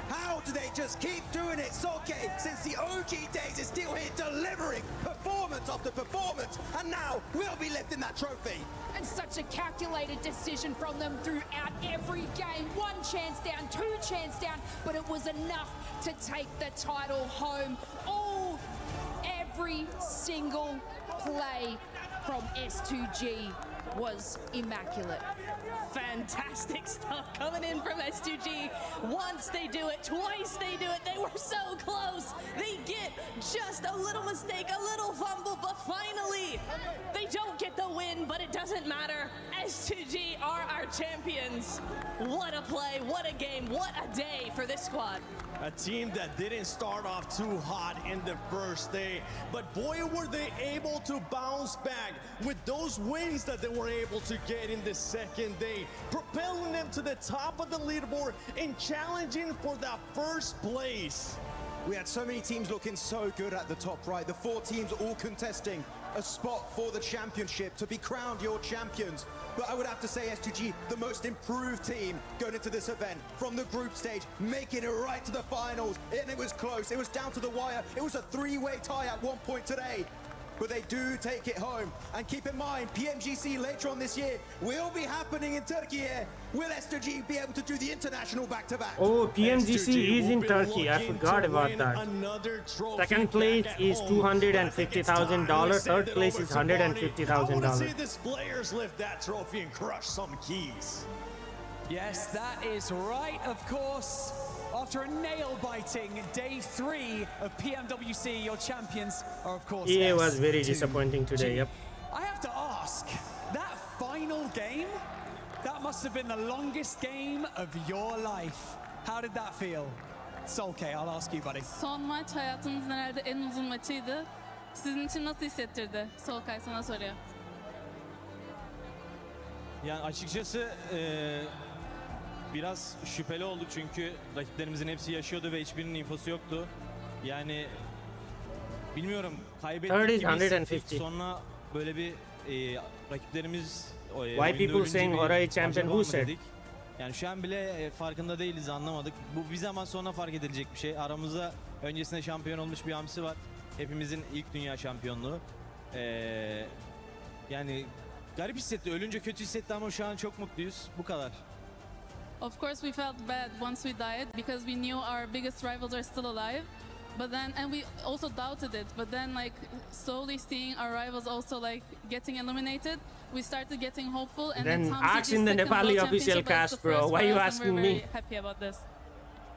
How do they just keep doing it? Solke, since the OG days, is still here delivering performance after performance, and now we'll be lifting that trophy. And such a calculated decision from them throughout every game. One chance down, two chance down, but it was enough to take the title home. Every single play from S2G was immaculate. Fantastic stuff coming in from S2G. Once they do it, twice they do it. They were so close. They get just a little mistake, a little fumble, but finally they don't get the win, but it doesn't matter. S2G are our champions. What a play, what a game, what a day for this squad. A team that didn't start off too hot in the first day, but boy, were they able to bounce back with those wins that they were able to get in the second day, propelling them to the top of the leaderboard and challenging for that first place. We had so many teams looking so good at the top right. The 4 teams all contesting a spot for the championship to be crowned your champions. But I would have to say S2G, the most improved team going into this event from the group stage, making it right to the finals. And it was close. It was down to the wire. It was a 3-way tie at one point today. But they do take it home. And keep in mind, PMGC later on this year will be happening in Turkey here. Will S2G be able to do the international back-to-back? Oh, PMGC is in Turkey. I forgot about that. Second place is $250,000. Third place is $150,000. I want to see these players lift that trophy and crush some keys. Yes, that is right, of course. After a nail-biting day 3 of PMWC, your champions are, of course, EA was very disappointing today, yep. I have to ask, that final game, that must have been the longest game of your life. How did that feel? Solke, I'll ask you, buddy. Son maç hayatımızın herhalde en uzun maçıydı. Sizin için nasıl hissettirdi? Solkay sana soruyor. Yani açıkçası biraz şüpheli oldu çünkü rakiplerimizin hepsi yaşıyordu ve hiçbirinin infosu yoktu. Yani bilmiyorum, kaybettik gibi hissettik. Sonra böyle bir rakiplerimiz Why people saying Horai champion who said? Yani şu an bile farkında değiliz, anlamadık. Bu bir zaman sonra fark edilecek bir şey. Aramızda öncesinde şampiyon olmuş bir hamsi var. Hepimizin ilk dünya şampiyonluğu. Yani garip hissetti. Ölünce kötü hissetti ama şu an çok mutluyuz. Bu kadar. Of course we felt bad once we died because we knew our biggest rivals are still alive. But then, and we also doubted it, but then like slowly seeing our rivals also like getting eliminated, we started getting hopeful. And then ask in the Nepali official cast, bro. Why are you asking me? We're very happy about this.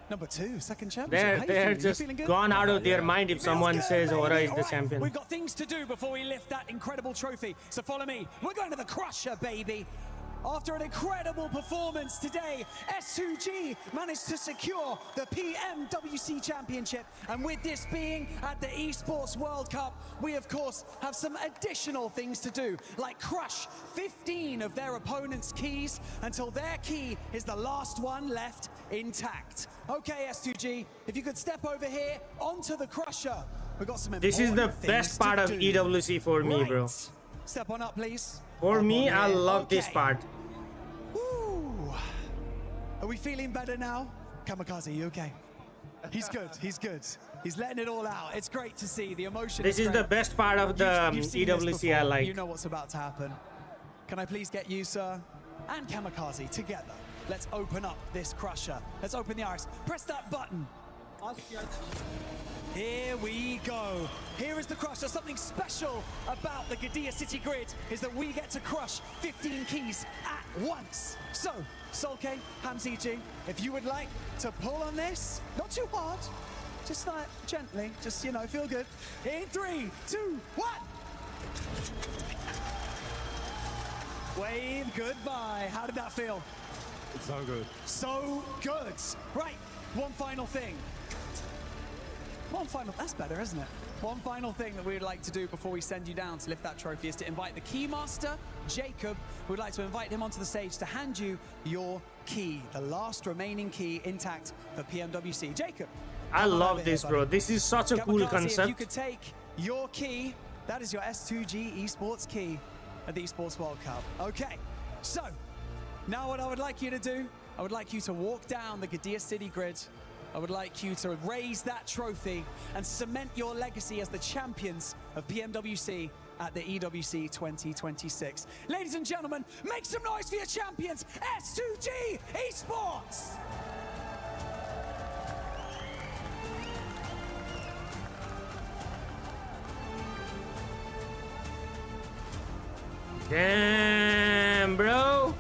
Number 2, second championship. They're just gone out of their mind if someone says Horai is the champion. We've got things to do before we lift that incredible trophy. So follow me. We're going to the Crusher, baby. After an incredible performance today, S2G managed to secure the PMWC Championship. And with this being at the Esports World Cup, we of course have some additional things to do, like crush 15 of their opponent's keys until their key is the last one left intact. Okay, S2G, if you could step over here onto the Crusher. We've got some This is the best part of EWC for me, bro. Step on up, please. For me, I love this part. Woo. Are we feeling better now? Kamikaze, you okay? He's good, he's good. He's letting it all out. It's great to see the emotion. This is the best part of the EWC I like. You know what's about to happen. Can I please get you, sir, and Kamikaze together? Let's open up this Crusher. Let's open the iris. Press that button. Here we go. Here is the Crusher. Something special about the Gadia City Grid is that we get to crush 15 keys at once. So, Solke, HamCG, if you would like to pull on this, not too hard, Just like gently, just, you know, feel good. In 3, 2, 1. Wave goodbye. How did that feel? It's so good. So good. Right, one final thing. That's better, isn't it? One final thing that we'd like to do before we send you down to lift that trophy is to invite the Keymaster, Jacob. We'd like to invite him onto the stage to hand you your key, the last remaining key intact for PMWC. Jacob. I love this, bro. This is such a cool concept. If you could take your key, that is your S2G esports key at the Esports World Cup. Okay, so now what I would like you to do, I would like you to walk down the Gadia City grid. I would like you to raise that trophy and cement your legacy as the champions of PMWC at the EWC 2026. Ladies and gentlemen, make some noise for your champions, S2G Esports! Damn, bro.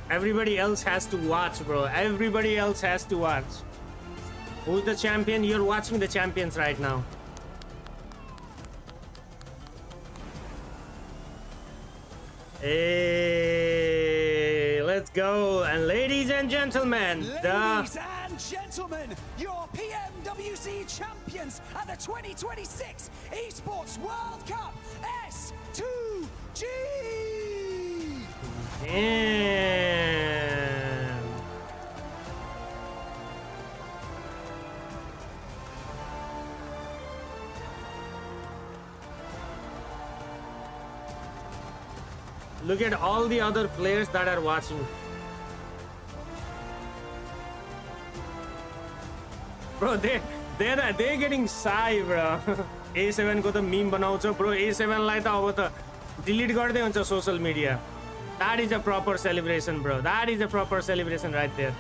Everybody else has to watch, bro. Everybody else has to watch. Who's the champion? You're watching the champions right now. Hey, let's go. And ladies and gentlemen, Ladies and gentlemen, your PMWC champions at the 2026 Esports World Cup, S2G! Damn. Look at all the other players that are watching. Bro, they're getting shy, bro. A7 को त meme बनाउँछ bro. A7 लाई त अब त delete गर्दै हुन्छ social media. That is a proper celebration, bro. That is a proper celebration right there.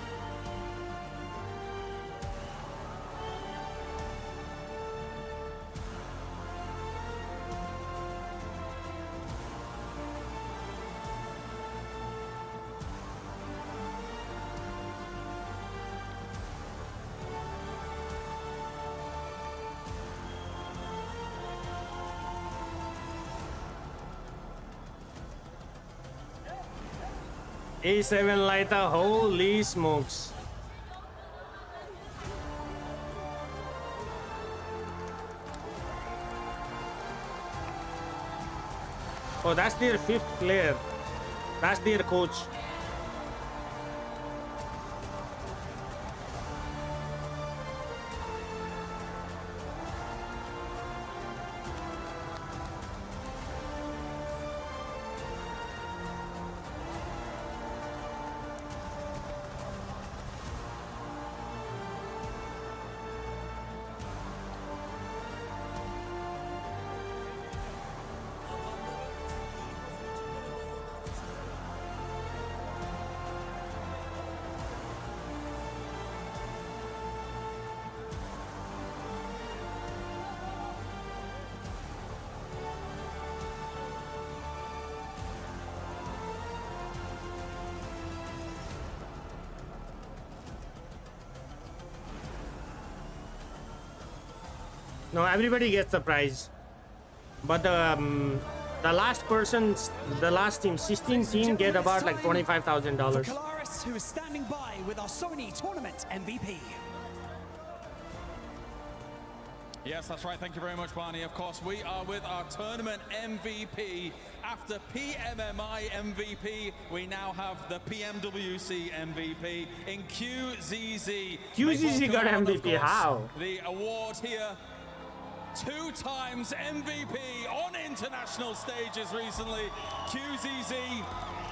A7 light, holy smokes. Oh, that's their 5th player. That's their coach. No, everybody gets the prize, but the last person, the last team, 16 team, get about like $25,000. Kalaris, who is standing by with our Sony tournament MVP. Yes, that's right. Thank you very much, Barney. Of course, we are with our tournament MVP. After PMMI MVP, we now have the PMWC MVP in QZZ. QZZ got MVP, how? The award here, 2 times MVP on international stages recently. QZZ,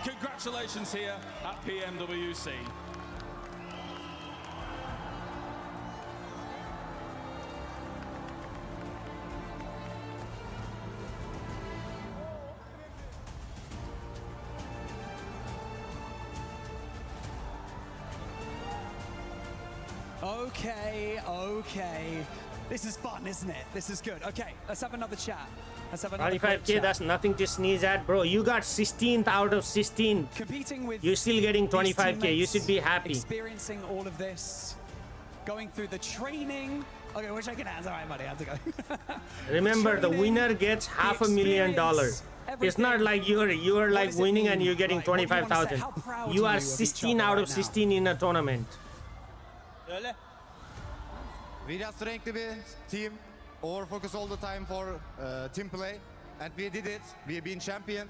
congratulations here at PMWC. Okay. This is fun, isn't it? This is good. Okay, let's have another chat. Let's have another 25k, that's nothing to sneeze at, bro. You got 16th out of 16. Competing with You're still getting 25k. You should be happy. Experiencing all of this, going through the training. Okay, we're shaking hands. All right, buddy, how's it going? Remember, the winner gets $500,000. It's not like you're like winning and you're getting 25,000. You are 16 out of 16 in a tournament. We just renkli bir team. Over focus all the time for team play, and we did it. We've been champion.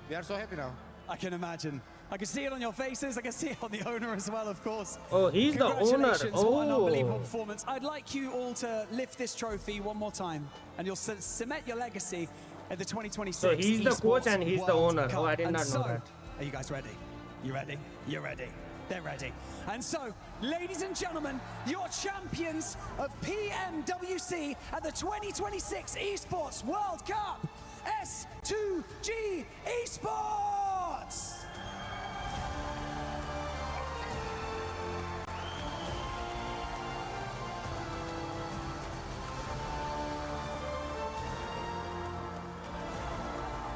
We are so happy now. I can imagine. I can see it on your faces. I can see it on the owner as well, of course. Oh, he's the owner. Congratulations, what an Oh. unbelievable performance. I'd like you all to lift this trophy one more time, and you'll cement your legacy at the 2026 So he's the coach and he's the World owner. Cup. Oh, I did And not know so, that. Are you guys ready? You ready? You're ready. They're ready. And so, ladies and gentlemen, your champions of PMWC at the 2026 Esports World Cup, S2G Esports!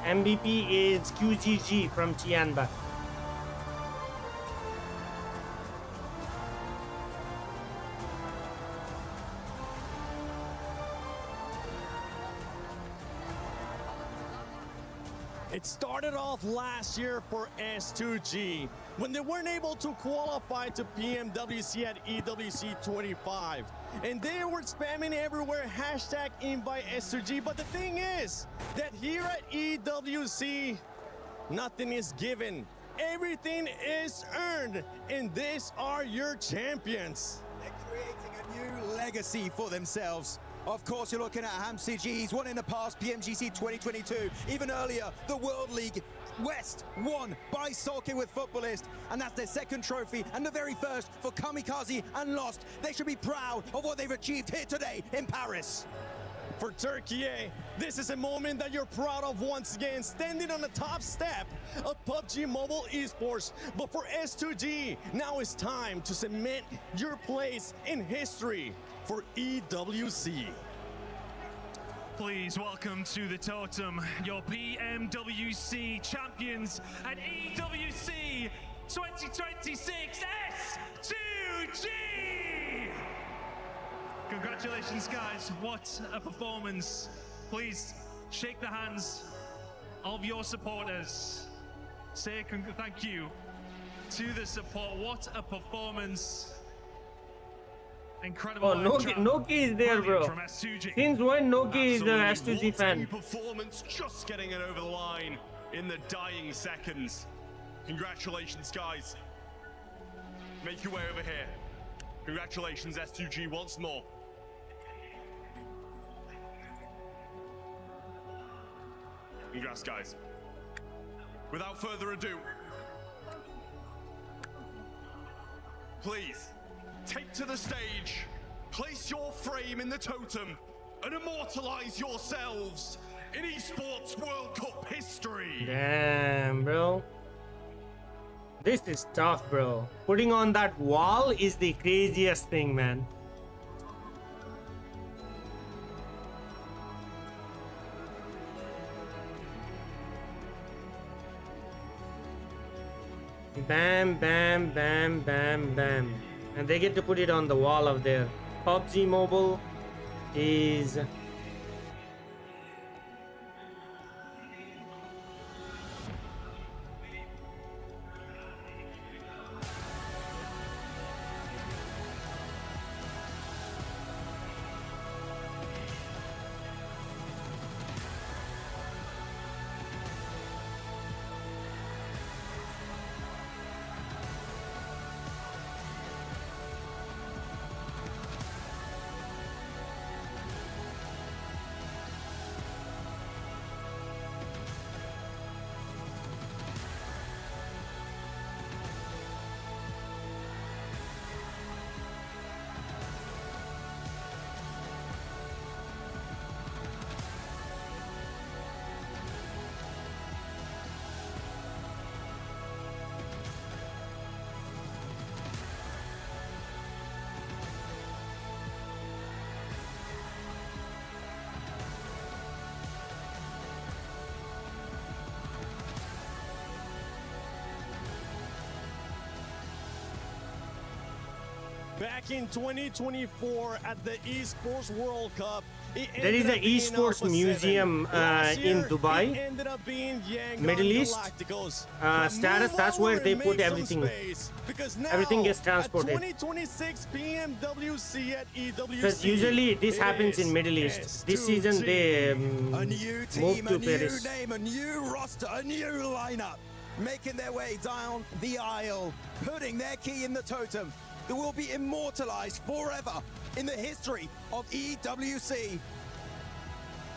MVP is QGG from Tianba. It started off last year for S2G when they weren't able to qualify to PMWC at EWC 25. And they were spamming everywhere, hashtag invite S2G. But the thing is that here at EWC, nothing is given. Everything is earned. And these are your champions. They're creating a new legacy for themselves. Of course, you're looking at Hamsi G. He's won in the past PMGC 2022. Even earlier, the World League West won by Solke with Footballist. And that's their second trophy and the very first for Kamikaze and Lost. They should be proud of what they've achieved here today in Paris. For Turkey, this is a moment that you're proud of once again, standing on the top step of PUBG Mobile Esports. But for S2G, now it's time to cement your place in history for EWC. Please welcome to the totem your PMWC champions at EWC 2026 S2G! Congratulations, guys. What a performance. Please shake the hands of your supporters. Say thank you to the support. What a performance. Incredible. Oh, Noki is there, bro. Since when Noki is the S2G fan? Performance, just getting it over the line in the dying seconds. Congratulations, guys. Make your way over here. Congratulations, S2G, once more. Congrats, guys. Without further ado, please take to the stage, place your frame in the totem, and immortalize yourselves in Esports World Cup history. Damn, bro. This is tough, bro. Putting on that wall is the craziest thing, man. Bam, bam, bam, bam, bam. And they get to put it on the wall of their PUBG Mobile is... back in 2024 at the Esports World Cup. There is an esports museum in Dubai, Middle East. Status, that's where they put everything. Everything gets transported. 2026 PMWC at EWC. Because usually this happens in Middle East. This season they a new team, moved to a new Paris. name, a new roster, a new lineup, making their way down the aisle, putting their key in the totem that will be immortalized forever in the history of EWC.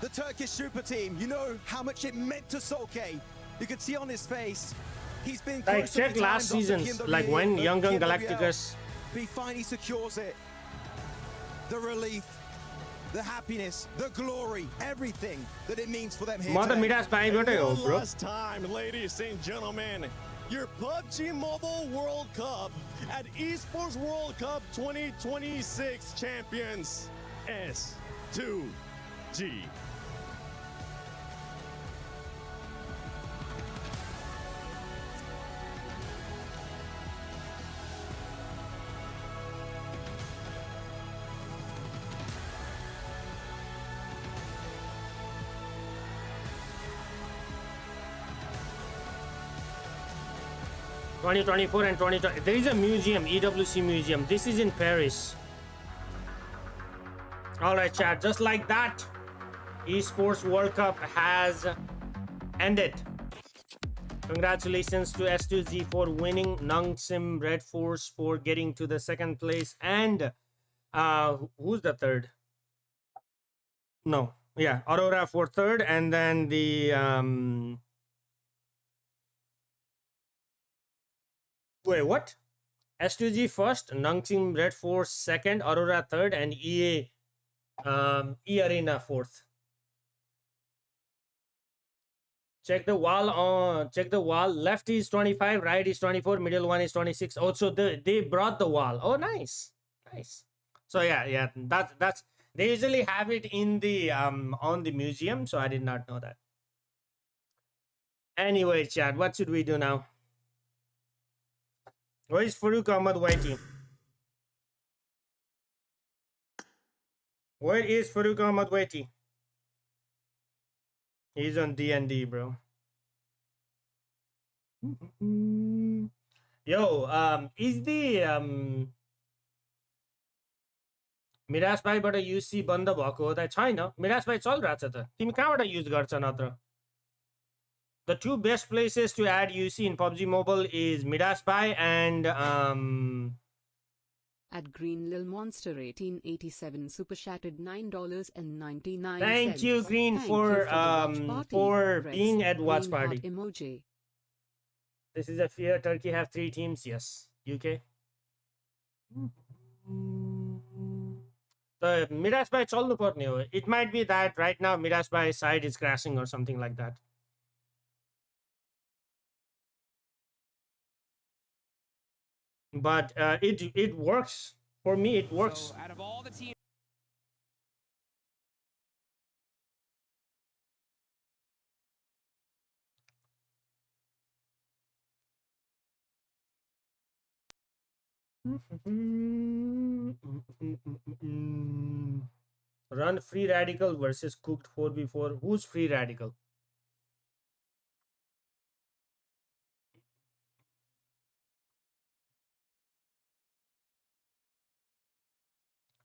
The Turkish super team, you know how much it meant to Solke. You could see on his face, he's been Like check last seasons, like when Young Gun Galacticus. He finally secures it. The relief, the happiness, the glory, everything that it means for them here Mother today. Midas by bro. Last time, ladies and gentlemen, your PUBG Mobile World Cup at Esports World Cup 2026 champions, S2G. (2024 and 2020). There is a museum, EWC museum. This is in Paris. All right, chat. Just like that, Esports World Cup has ended. Congratulations to S2Z for winning, Nongsim Red Force for getting to the second place, and who's the third? No, yeah, Aurora for third, and then the wait, what? S2G first, Nongsim Red Force second, Aurora third, and E Arena fourth. Check the wall on. Check the wall. Left is 25, right is 24, middle one is 26. Also, they brought the wall. Oh, nice, nice. So yeah. That's they usually have it in the on the museum. So I did not know that. Anyway, chat. What should we do now? Where is Farouk Ahmad Whitey? Where is Farouk Ahmad Whitey? He's on D&D, bro. Yo, is the Miraj भाइबाट युसी बन्द भएको हो त छैन मिराज भाइ चलिरहेछ त तिमी कहाँबाट युज गर्छ नत्र The two best places to add UC in PUBG Mobile is Midas Bhai and At Green Lil Monster 1887 super chatted $9.99. Thank you, Green, for being at watch party. Emoji. This is a fear. Turkey have 3 teams. Yes. UK. The Midas Bhai chalnu parne ho. It might be that right now Midas Bhai's side is crashing or something like that. But it works for me. It works. So out of all the teams. Run Free Radical versus Cooked 4v4. Who's Free Radical?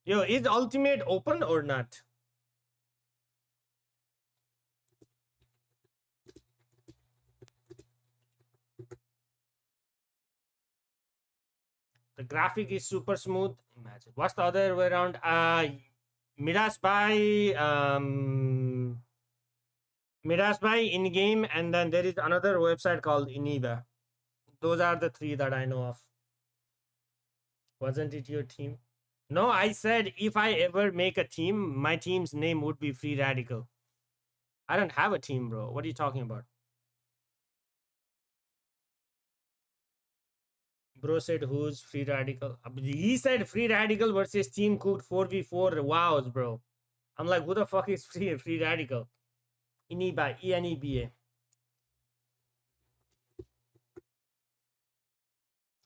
Yo, is Ultimate open or not? The graphic is super smooth. Imagine. What's the other way around? Midas Bhai in-game, and then there is another website called Iniba. Those are the 3 that I know of. Wasn't it your team? No, I said if I ever make a team, my team's name would be Free Radical. I don't have a team, bro. What are you talking about? Bro said who's Free Radical? He said Free Radical versus Team Cooked 4v4 wows, bro. I'm like, who the fuck is Free Radical? Iniba, E-N-E-B-A.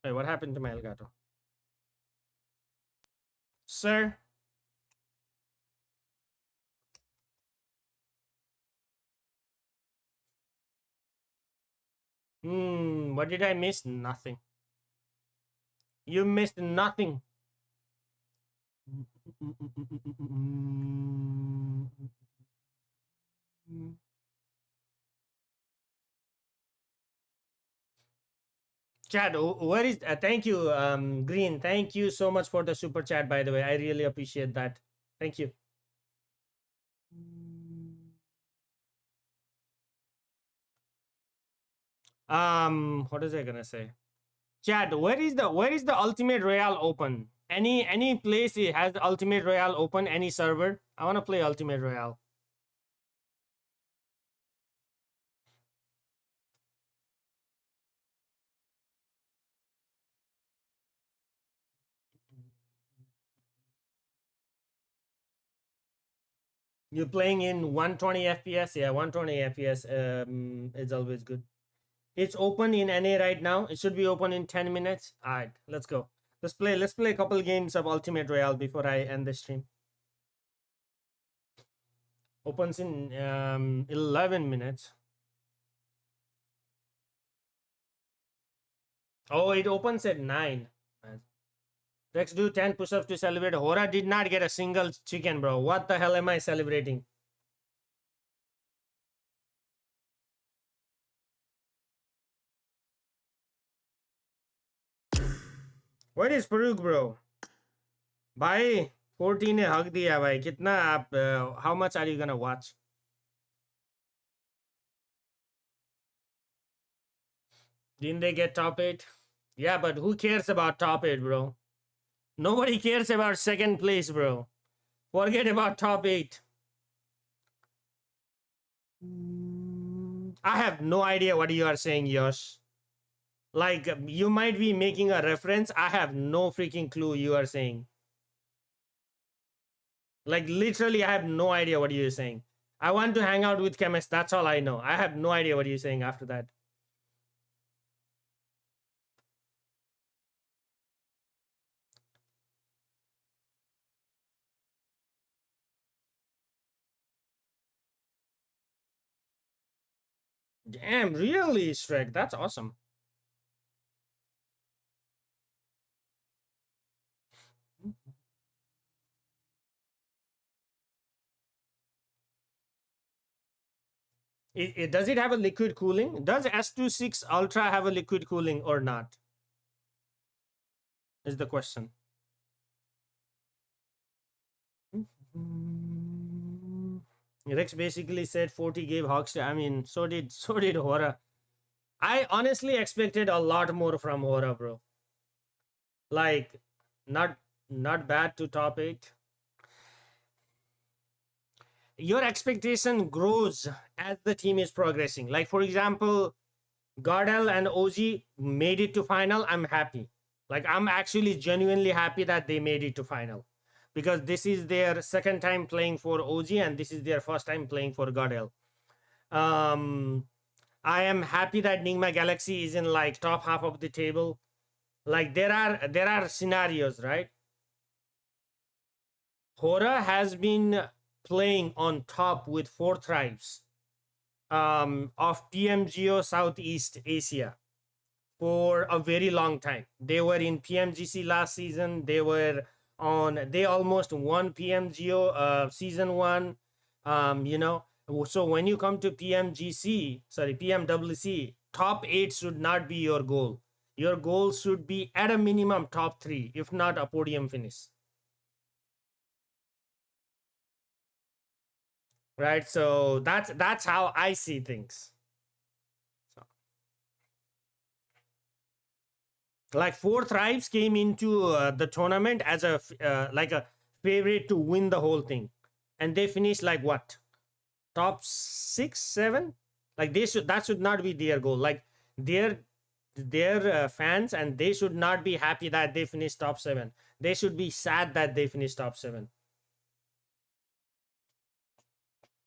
Hey, what happened to my Elgato? Sir. What did I miss? Nothing. You missed nothing. Chat, where is thank you, Green. Thank you so much for the super chat, by the way. I really appreciate that. Thank you. What was I gonna say? Chat, where is the Ultimate Royale open? Any place it has the Ultimate Royale open? Any server? I wanna play Ultimate Royale. You're playing in 120 FPS? Yeah, 120 FPS is always good. It's open in NA right now. It should be open in 10 minutes. All right, let's go. Let's play a couple games of Ultimate Royale before I end the stream. Opens in 11 minutes. Oh, it opens at 9. Let's do 10 push-ups to celebrate. Hora did not get a single chicken, bro. What the hell am I celebrating? Where is Farooq, bro? Bhai, 14 ne hug diya bhai. Kitna aap, how much are you gonna watch? Didn't they get top 8? Yeah, but who cares about top 8, bro? Nobody cares about second place, bro. Forget about top 8. I have no idea what you are saying, Yosh. Like, you might be making a reference. I have no freaking clue you are saying. Like, literally, I have no idea what you're saying. I want to hang out with chemists. That's all I know. I have no idea what you're saying after that. Damn, really, Shrek? That's awesome. Does it have a liquid cooling? Does S26 Ultra have a liquid cooling or not? Is the question. Rex basically said 40 gave Hawks. I mean, so did Hora. I honestly expected a lot more from Hora, bro. Like, not bad to top 8. Your expectation grows as the team is progressing. Like, for example, Gardel and OG made it to final. I'm happy. Like, I'm actually genuinely happy that they made it to final. Because this is their second time playing for OG and this is their first time playing for Gardel. I am happy that Nigma Galaxy is in like top half of the table. Like, there are scenarios, right? Hora has been playing on top with 4 tribes of PMGO Southeast Asia for a very long time. They were in PMGC last season. They almost won PMGO season 1. You know, so when you come to PMWC, top 8 should not be your goal. Your goal should be at a minimum top 3, if not a podium finish. Right, so that's how I see things. So, like 4 tribes came into the tournament as a like a favorite to win the whole thing, and they finished like what, top 6, 7? Like that should not be their goal. Like their fans, and they should not be happy that they finished top 7. They should be sad that they finished top 7.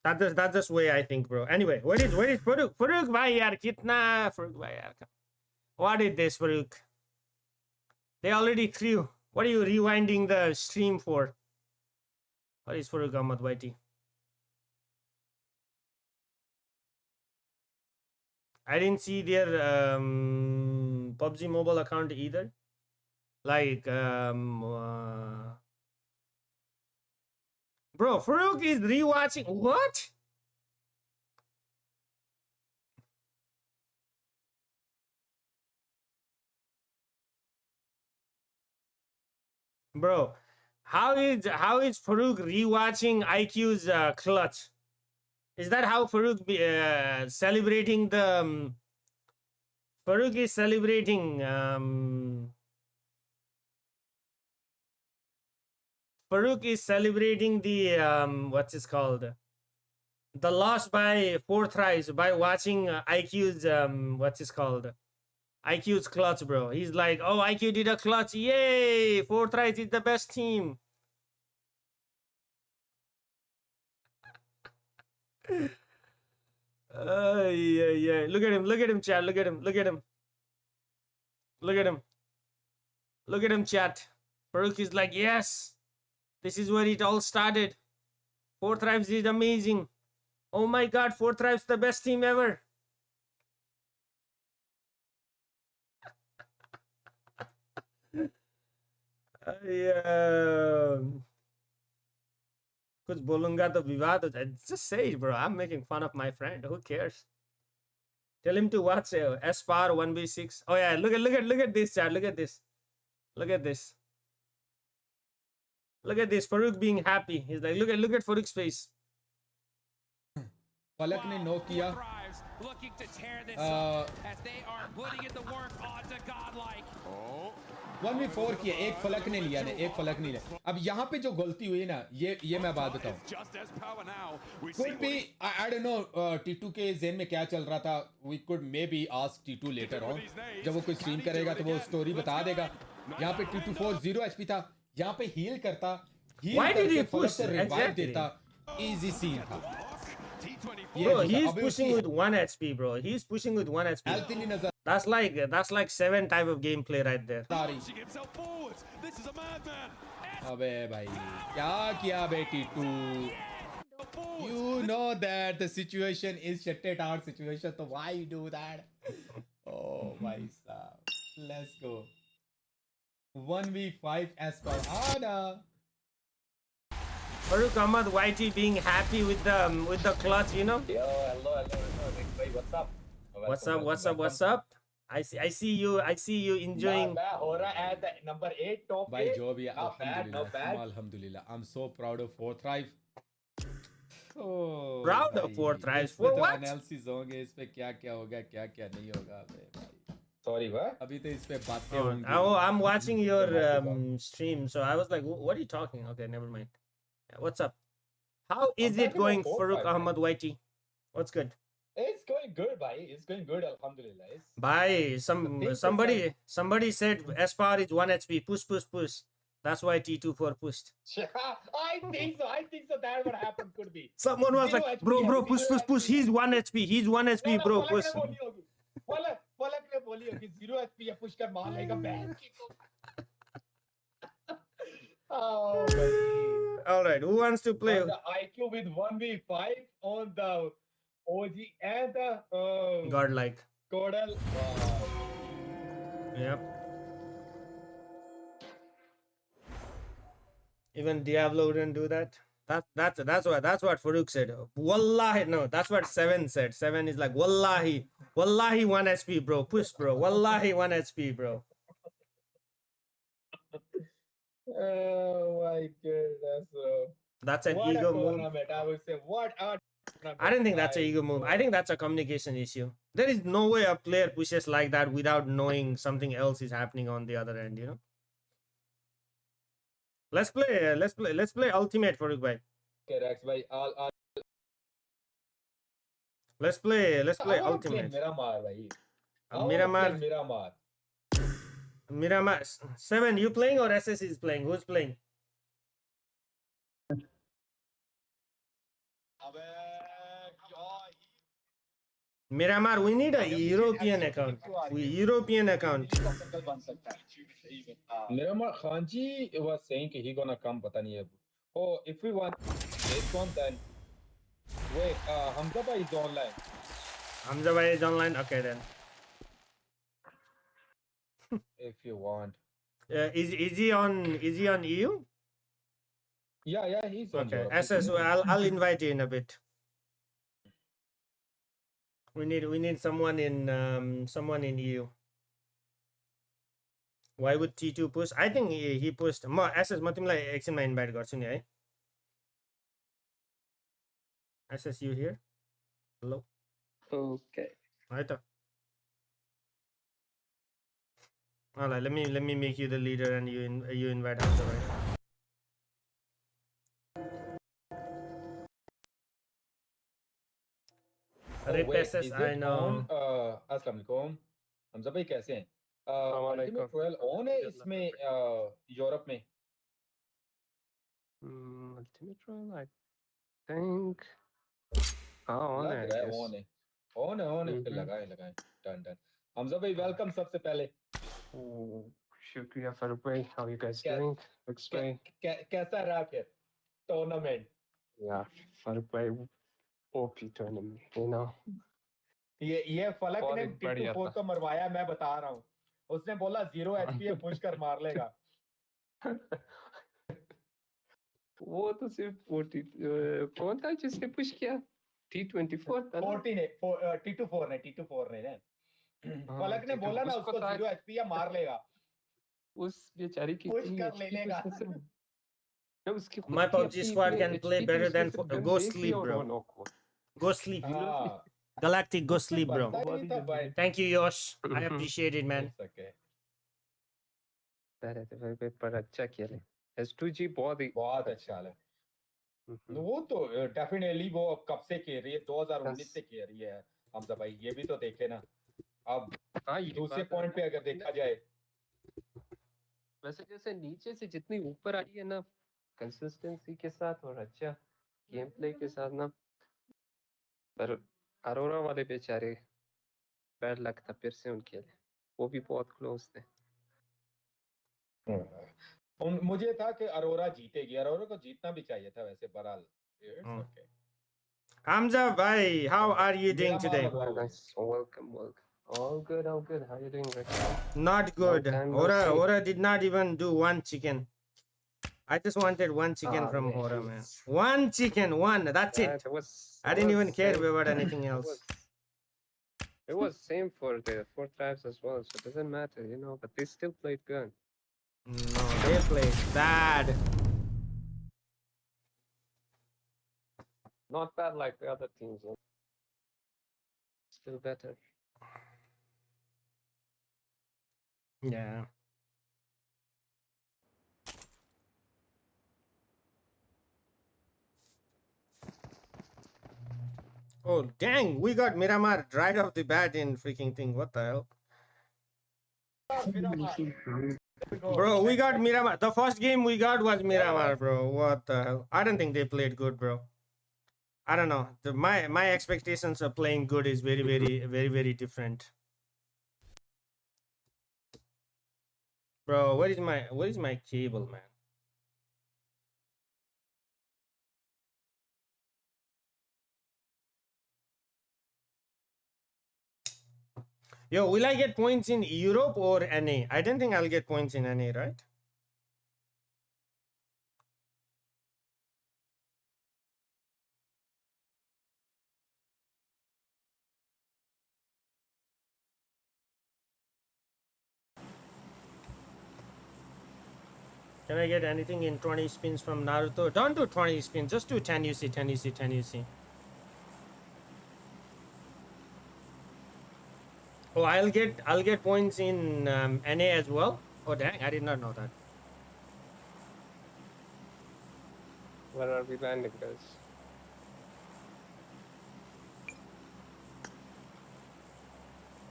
That's just way I think, bro. Anyway, where is Farooq? Farooq bhai yaar, kitna Farooq bhai yaar. What is this, Farooq? They already threw. What are you rewinding the stream for? What is Farooq Ahmad Whitey? I didn't see their PUBG Mobile account either. Like, bro, Farooq is rewatching. What? Bro, how is Farooq rewatching IQ's clutch? Is that how Farooq celebrating the Farooq is celebrating Farooq is celebrating the what's it called? The loss by 4 tries by watching IQ's what's it called? IQ's clutch, bro. He's like, oh, IQ did a clutch. Yay! 4 tries is the best team. Yeah. Look at him, chat. Look at him, chat. Farooq is like, yes, this is where it all started. 4 Tribes is amazing. Oh my god, 4 Tribes the best team ever. कुछ बोलूंगा तो विवाद हो जाए. Just say it, bro. I'm making fun of my friend. Who cares? Tell him to watch S-Power 1v6. Oh yeah, look at this, chat. Look at this. Look at this. Look at this. Farooq being happy. He's like, look at Farooq's face. Palak ne no kiya. Looking to tear this up as they are putting in the work onto Godlike. 1v4 किया, एक फलक ने लिया ने, एक फलक नहीं लिया. अब यहाँ पे जो गलती हुई ना, ये मैं बात बताऊँ. Could be, I don't know, T2 के ज़हन में क्या चल रहा था. We could maybe ask T2 later on. जब वो कोई स्ट्रीम करेगा तो वो स्टोरी बता देगा. यहाँ पे T2 4 0 HP था. यहाँ पे हील करता. Why did he push? Revive देता. Easy scene था. Bro, he's pushing with 1 HP, bro. He's pushing with 1 HP. That's like 7 type of gameplay right there. अबे भाई क्या किया बेटी तू? You know that the situation is shutted out situation, so why you do that? Oh my god. Let's go. 1v5 as per Ana. Farooq Ahmad YT being happy with the clutch, you know? Yo, hello. Wait, What's up? I see you enjoying. At the number 8 top. Bhai, jo bhi, Not bad. Alhamdulillah. I'm so proud of 4 Thrive. Oh, proud of 4 Thrives. For what? Analysis होंगे इस पे क्या होगा क्या नहीं होगा भाई. Sorry, what? अभी तो इस पे बातें होंगी. Oh, I'm watching your stream, so I was like, what are you talking? Okay, never mind. What's up? How is it going, Farooq Ahmad YT? What's good? It's going good, bhai. It's going good, alhamdulillah. Bhai, somebody said S-Power is 1 HP. Push. That's why T24 pushed. I think so. That's what happened. Could be. Someone was like, bro, push. He's 1 HP, bro, push. Palak ne boli hogi 0 HP push kar maar lega ban. Oh, all right, who wants to play? On the IQ with 1v5 on the OG and the Godlike. Godel. Yep. Even Diablo wouldn't do that. That's what Farooq said. Wallahi, no, that's what 7 said. 7 is like wallahi 1 HP, bro. Push, bro. Wallahi 1 HP, bro. Oh my goodness. That's an ego move. I would say what a I don't think that's an ego move. I think that's a communication issue. There is no way a player pushes like that without knowing something else is happening on the other end, you know? Let's play Ultimate, Farooq bhai. Okay, Rex bhai, Let's play Ultimate. Miramar. 7, you playing or SS is playing? Who's playing? Miramar, we need a European account. European account. Miramar Khanji was saying he gonna come, pata nahi ab. Oh, if we want this one, then wait. Hamza bhai is online. Hamza bhai is online. Okay then. If you want. Is he on EU? Yeah, he's on. Okay. SS, I'll invite you in a bit. We need someone in EU. Why would T2 push? I think he pushed. More SS म तिमीलाई एकछिनमा invite गर्छु नि है. SS, you here? Hello. Okay. है त. Alright, let me make you the leader and you invite Hamza bhai. अरे पैसेस I know. अस्सलाम वालेकुम. हमजा भाई कैसे हैं? अल्टीमेट रॉयल ऑन है इसमें यूरोप में. Ultimate Run, I think. हाँ, on है. ऑन है. फिर लगाए. Done. हमजा भाई वेलकम सबसे पहले. शुक्रिया फारूक भाई. How are you guys doing? Looks great. कैसा रहा फिर टूर्नामेंट? Yeah, फारूक भाई, OP tournament, you know. ये फलक ने T24 को मरवाया, मैं बता रहा हूँ. उसने बोला 0 HP पुश कर मार लेगा. वो तो सिर्फ 40 कौन था जिसने पुश किया? T24 था ना? T24 ने फलक ने बोला ना उसको 0 HP मार लेगा. उस बेचारी की पुश कर लेगा. My PUBG squad can play better than go sleep, bro. Go sleep. Galactic, go sleep, bro. Thank you, Yosh. I appreciate it, man. पर अच्छा खेले. S2G बहुत अच्छा है. वो तो डेफिनेटली वो कब से खेल रही है? 2019 से खेल रही है हमजा भाई. ये भी तो देखे ना. अब दूसरे पॉइंट पे अगर देखा जाए, वैसे जैसे नीचे से जितनी ऊपर आई है ना, कंसिस्टेंसी के साथ और अच्छा गेम प्ले के साथ ना, पर अरोरा वाले बेचारे बैड लक था फिर से उनके लिए. वो भी बहुत क्लोज थे. मुझे था कि अरोरा जीतेगी. अरोरा को जीतना भी चाहिए था वैसे. बहरहाल Hamza bhai, how are you doing today? Welcome. All good. How are you doing, Rick? Not good. Hora did not even do one chicken. I just wanted one chicken from Hora, man. One chicken, one. That's it. I didn't even care about anything else. It was same for the 4 tribes as well, so it doesn't matter, you know. But they still played good. No, they played bad. Not bad like the other teams. Still better. Yeah. Oh, dang. We got Miramar right off the bat in freaking thing. What the hell? Bro, we got Miramar. The first game we got was Miramar, bro. What the hell? I don't think they played good, bro. I don't know. My expectations of playing good is very different. Bro, where is my cable, man? Yo, will I get points in Europe or NA? I don't think I'll get points in NA, right? Can I get anything in 20 spins from Naruto? Don't do 20 spins, just do 10 UC, 10 UC, 10 UC. Oh, I'll get points in NA as well. Oh dang, I did not know that. Where are we landing, guys?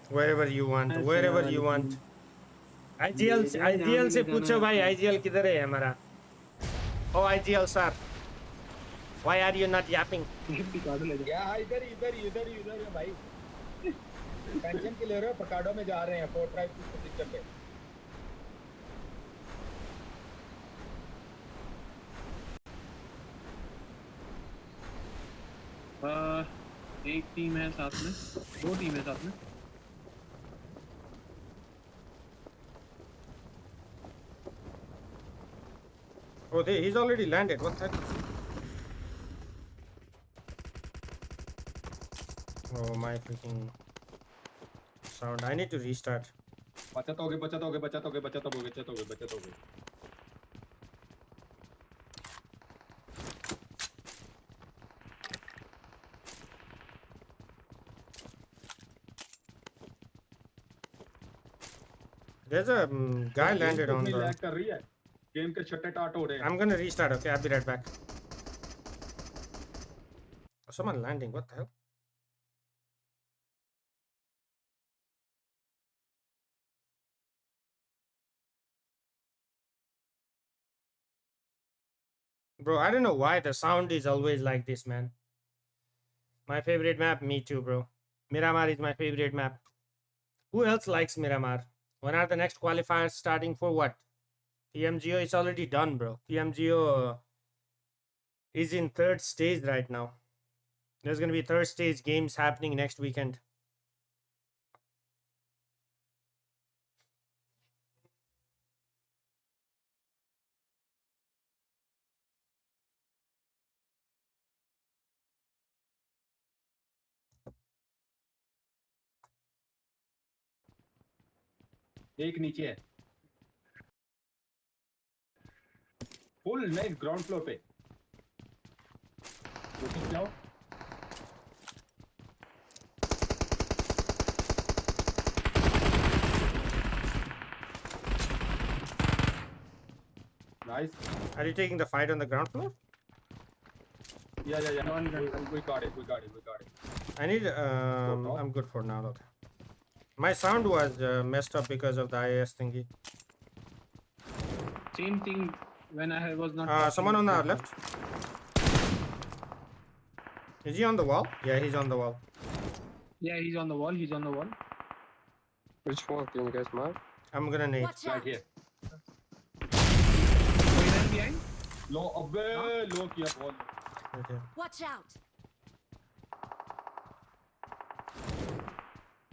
Wherever you want, wherever you want. IGL से पूछो भाई, IGL किधर है हमारा? Oh IGL sir, why are you not yapping? इधर भाई. Tension के ले रहे हो? पकाडो में जा रहे हैं 4-5 पोजीशन पे। एक टीम है साथ में, 2 टीम है साथ में। Oh, he's already landed. What the heck? Oh my freaking sound. I need to restart. बचत हो गए। There's a guy landed on the. Lag कर रही है। गेम के छट्टे टाट हो रहे हैं। I'm gonna restart. Okay, I'll be right back. Oh, someone landing. What the hell? Bro, I don't know why the sound is always like this, man. My favorite map, me too, bro. Miramar is my favorite map. Who else likes Miramar? When are the next qualifiers starting for what? PMGO is already done, bro. PMGO is in 3rd stage right now. There's gonna be 3rd stage games happening next weekend. एक नीचे है। Full मैं ground floor पे। ऊपर जाओ। Nice. Are you taking the fight on the ground floor? Yeah. We got it. I need. I'm good for now. Okay. My sound was messed up because of the IAS thingy. Same thing when I was not. Someone on our left. Is he on the wall? Yeah, he's on the wall. Yeah, he's on the wall. Which wall can you guys mark? I'm gonna nade. Right here. Behind? Low kiya ball. Right here. Watch out!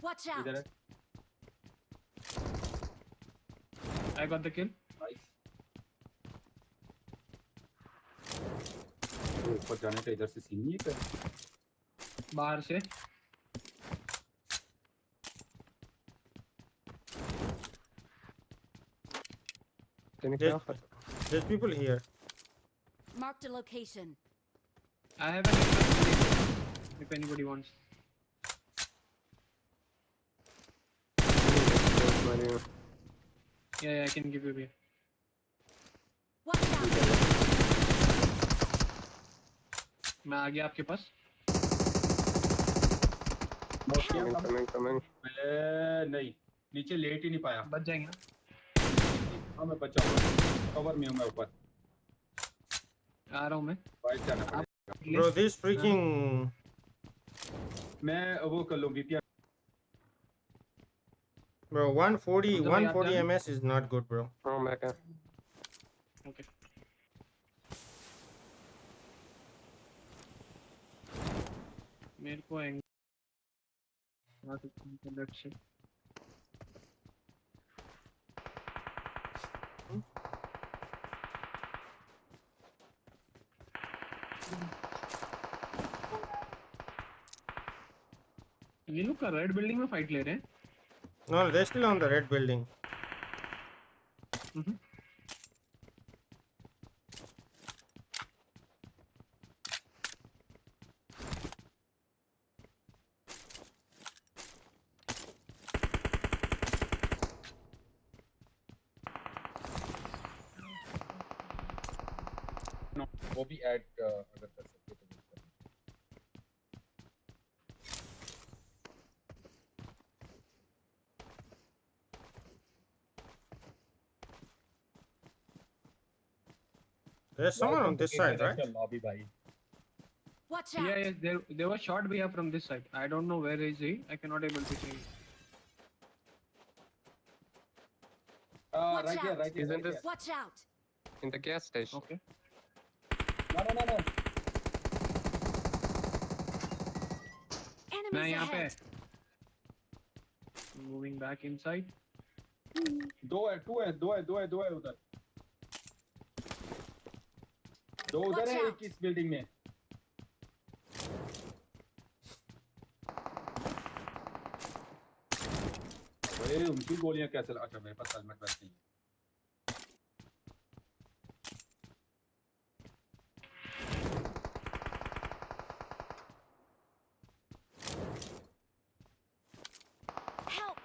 Watch out! इधर है। I got the kill. Nice. ऊपर जाने का इधर से scene नहीं है क्या? बाहर से। There's people here. Marked a location. I have an extra if anybody wants. Yeah, I can give you here. Watch out! मैं आ गया आपके पास। Coming. नहीं, नीचे लेट ही नहीं पाया। बच जाएंगे ना? हाँ मैं बचा हुआ। कवर में हूँ मैं ऊपर। आ रहा हूँ मैं। बाइक जाना पड़ेगा। Bro, this freaking. मैं वो कर लूँ VPN. Bro, 140 ms is not good, bro. Oh my god. Okay. मेरे को लेफ्ट से। ये लोग का रेड बिल्डिंग में फाइट ले रहे हैं। No, they're still on the red building. No, वो भी ऐड अगर कर सकते तो बेहतर। There's someone on this side, right? Lobby भाई। Watch Yeah, out. yeah, there was shot we have from this side. I don't know where is he. I cannot able to see. Watch Right here, out. right here, He's in right this here. Watch out. in the gas station. Okay. No. मैं Enemies यहाँ पे ahead. moving back inside. दो है उधर. दो उधर Watch है, out. एक इस बिल्डिंग में. अरे उनकी गोलियां कैसे अच्छा मेरे पास हेलमेट वैसे ही है. Help.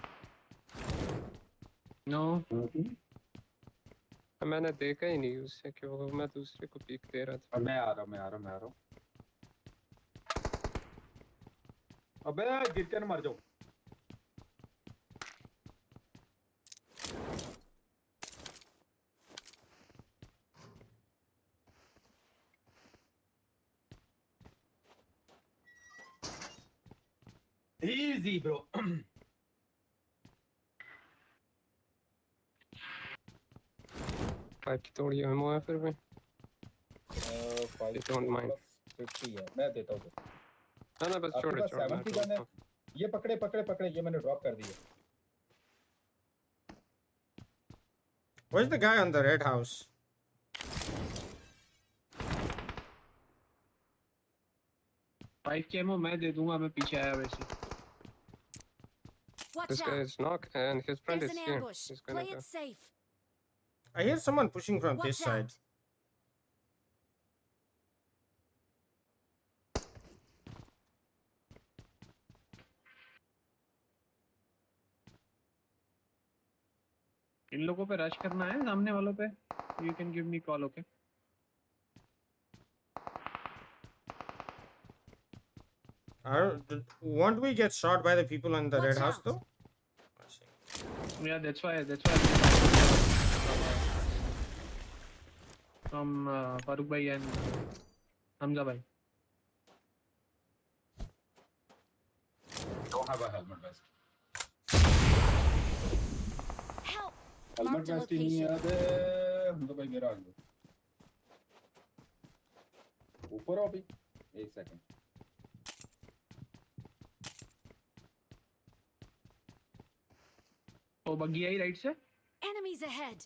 No. मैंने देखा ही नहीं उससे कि वो मैं दूसरे को पीक दे रहा था. मैं आ रहा हूं. अबे गिर के न मर जाओ. Easy, bro. पाइप की थोड़ी एमो है फिर भी. 5 don't mind. 50 है. मैं देता हूं. ना बस आपके छोड़ पास 70 गन है. ये पकड़े ये मैंने ड्रॉप कर दिया. Where's the guy on the red house? Five के एमओ मैं दे दूंगा. मैं पीछे आया वैसे. Watch This guy out. is knock and his friend There's is an here. ambush. He's Play gonna go. it safe. I hear someone pushing from Watch this side. out. इन लोगों पे rush करना है सामने वालों पे. You can give me call, okay? Won't we get shot by the people on the Watch red house out. though? Yeah, that's why. From Farooq bhai and Hamza bhai. Don't have a helmet vest. Help. Helmet Marked a vest ही नहीं है. location. अबे हम तो भाई मेरा आ गया. ऊपर आओ अभी. एक सेकंड. ओ बग्गी आई राइट से. Enemies ahead.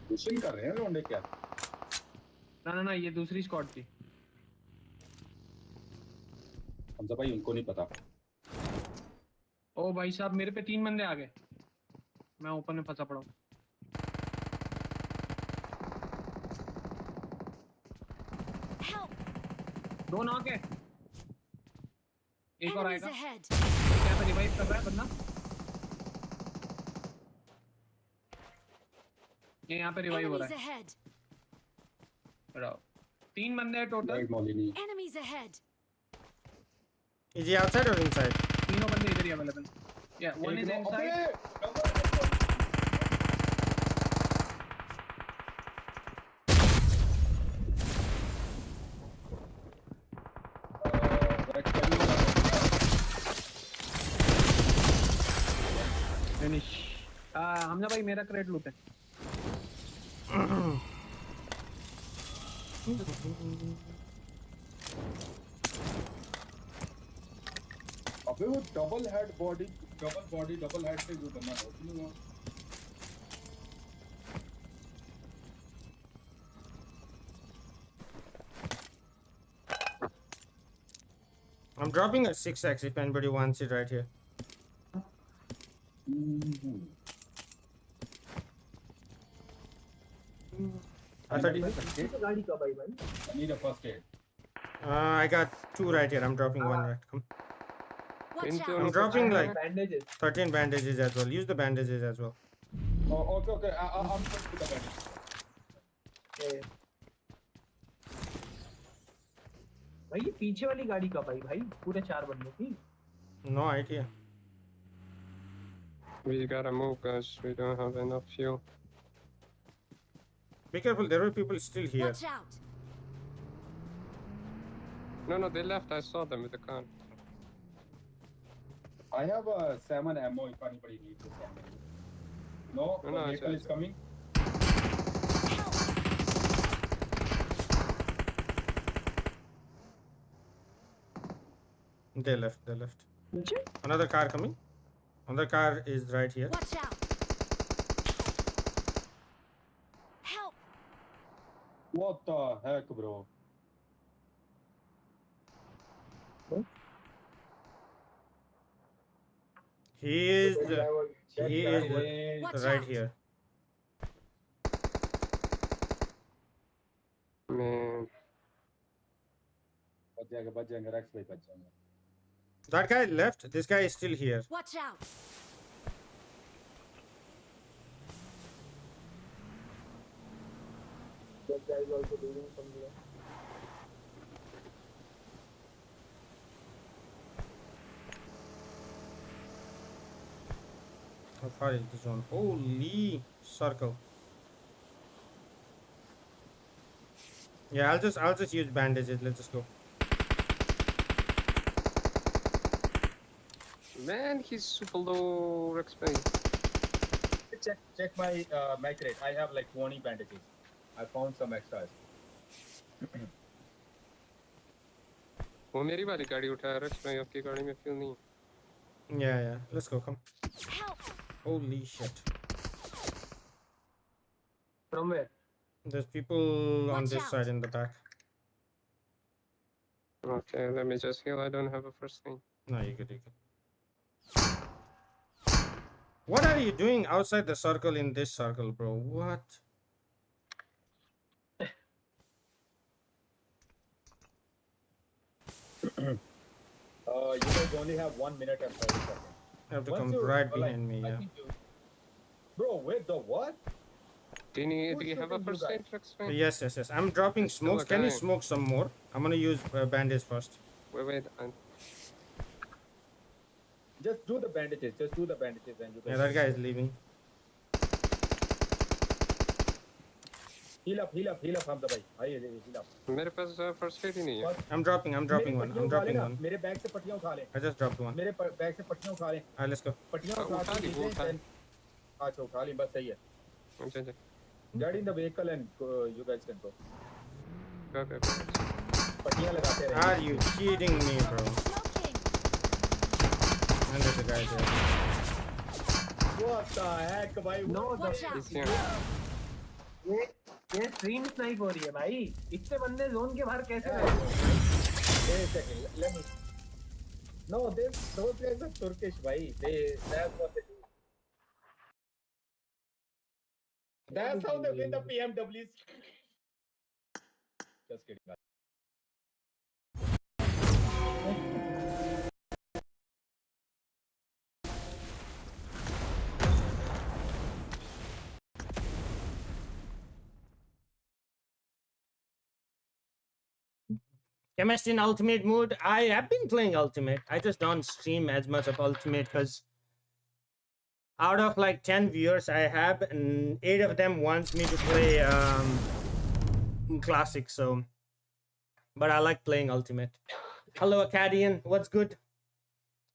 पुशिंग कर रहे हैं लोंडे क्या? ना ये दूसरी स्क्वाड थी. हमजा भाई उनको नहीं पता. ओ भाई साहब मेरे पे 3 बंदे आ गए. मैं ऊपर में फंसा पड़ा हूँ. Help. 2 नॉक है. एक और Enemies आएगा. ahead. क्या पे रिवाइव कर रहा है बंदा. ये यहाँ पे रिवाइव हो रहा Enemies है. ahead. बढ़ाओ. 3 बंदे हैं total. Enemies ahead. Is he outside or inside? तीनों बंदे इधर ही available. Yeah, one is inside. Finish. Hamza भाई मेरा क्रेट लूट है. अबे वो double head body double head से जो बना है. I'm dropping a 6x if anybody wants it right here. I thought you... I need a first aid. I got 2 right here. I'm dropping 1 right. Come. Watch out. I'm dropping like bandages. 13 bandages as well. Use the bandages as well. Oh, okay. I'm going to the bandage. भाई ये पीछे वाली गाड़ी कब आई भाई. पूरे 4 बंदों की. No idea. We gotta move guys. We don't have enough fuel. Be careful, there are people still here. Watch out. No, they left. I saw them with the car. I have a 7 ammo if anybody needs this ammo. No, the vehicle is coming. They left. Another car coming. Another car is right here. Watch out. Help. What the heck, bro? He is Watch right out. here. Man. बच जाएगा Rex भाई बच जाएगा. That guy left. This guy is still here. Watch out. That guy is also doing something. How far is the zone? Holy circle. Yeah, I'll just use bandages. Let's just go. Man, he's super low XP. Check my mag rate. I have like 20 bandages. I found some extras. वो मेरी वाली गाड़ी उठाया रक्स में आपकी गाड़ी में fuel नहीं. Yeah. Let's go. Come. Holy shit. From where? There's people on this side in the back. Okay, let me just heal. I don't have a first thing. No, you good. What are you doing outside the circle in this circle, bro? What? You guys only have 1 minute and 30 seconds. You have to come right behind me, yeah. Bro, wait, the what? Do you have a first aid, Rex? Yes. I'm dropping smokes. Can you smoke some more? I'm gonna use bandage first. Wait. Just do the bandages. And you guys. Yeah, that guy is leaving. Heal up, Hamza bhai. Heal up. मेरे पास first aid ही नहीं है. I'm dropping one. मेरे bag से पट्टियां उठा ले. I just dropped one. मेरे bag से पट्टियां उठा ले. Alright, let's go. पट्टियां उठा ली. अच्छा उठा ली, बस सही है. अच्छा. Get in the vehicle and you guys can go. Okay. पट्टियां लगाते रहे. Are you kidding me, bro? And there's a guy there. What the heck, bhai? No, ये स्ट्रीम स्नाइप हो रही है भाई. इतने बंदे जोन के बाहर कैसे रहे? Wait a second. Let me. No, those guys are Turkish, bhai. That's what they do. That's how they win the PMWC. Just kidding, man. Chemist in Ultimate mode. I have been playing Ultimate. I just don't stream as much of Ultimate because out of like 10 viewers I have, and 8 of them wants me to play Classic. So, but I like playing Ultimate. Hello, Acadian. What's good?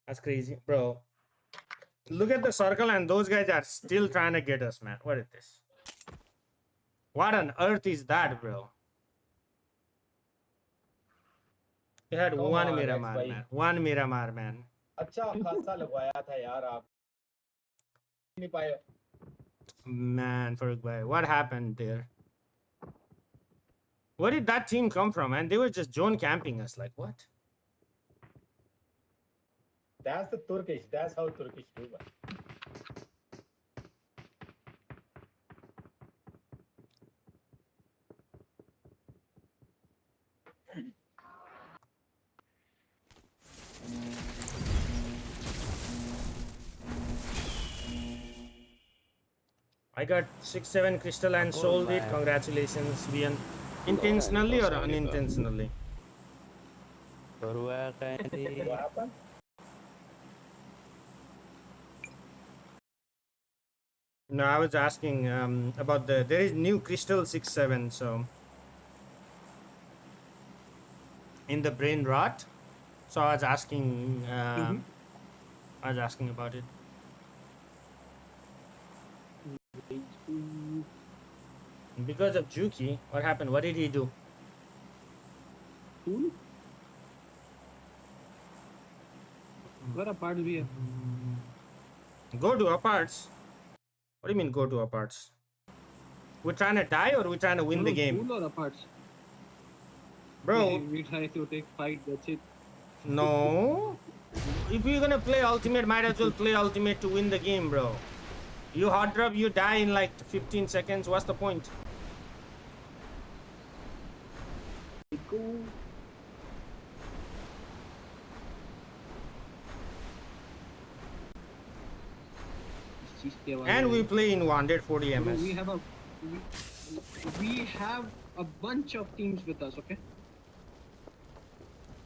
That's crazy, bro. Look at the circle, and those guys are still trying to get us, man. What is this? What on earth is that, bro? You had one Miramar, man. One Miramar, man. अच्छा खासा लगवाया था यार आप नहीं पाए. Man, Farooq, what happened there? Where did that team come from, man? They were just zone camping us. Like, what? That's the Turkish. That's how Turkish do it. I got 6-7 crystal and sold it. Congratulations, Vian. Intentionally or unintentionally? What happened? No, I was asking about there is new Crystal 6-7, so in the Brainrot. So I was asking about it. Because of Juki, what happened? What did he do? Cool. Where apart we are? Go to aparts. What do you mean go to aparts? We're trying to die or we're trying to win the game? Cool or aparts? Bro. We try to take fight, that's it. No. If you're gonna play ultimate, might as well play ultimate to win the game, bro. You hot drop, you die in like 15 seconds. What's the point? And we play in 140 ms. We have a bunch of teams with us, okay?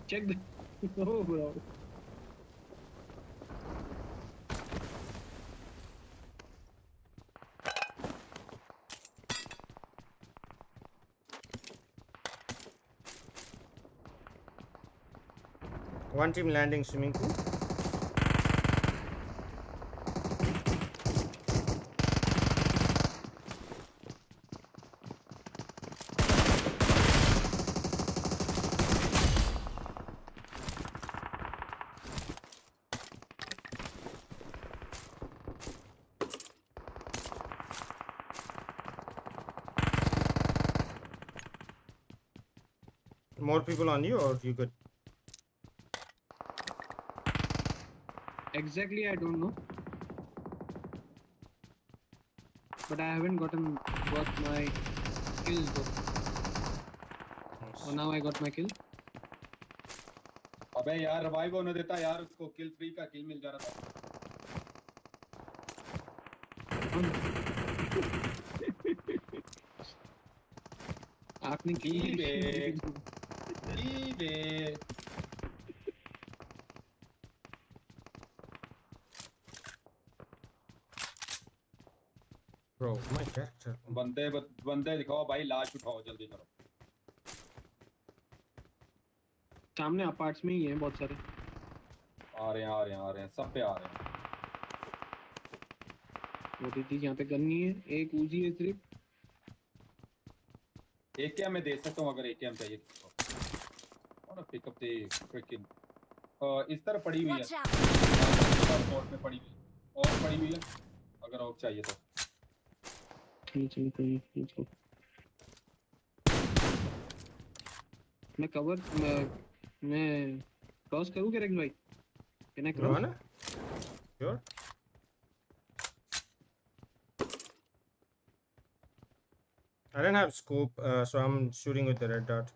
Check the oh bro. One team landing swimming pool. More people on you or you good? Exactly, I don't know. But I haven't got my kills though. So now I got my kill. अबे यार revive होने देता यार उसको किल free का किल मिल जा रहा था आपने की बे Bro, my character. बंदे दिखाओ भाई लाश उठाओ जल्दी करो सामने अपार्ट्स में ही हैं बहुत सारे आ रहे हैं सब पे आ रहे हैं वो दीदी यहाँ पे गन नहीं है एक उजी है सिर्फ AKM में दे सकता हूँ अगर AKM चाहिए किसी को और पिकअप द फ्रिकिंग इस तरह पड़ी हुई है और में पड़ी हुई और पड़ी हुई है अगर और चाहिए तो ठीक मैं कवर मैं क्रॉस करूँ क्या भाई can I cross Sure. I don't have scope, so I'm shooting with the red dot.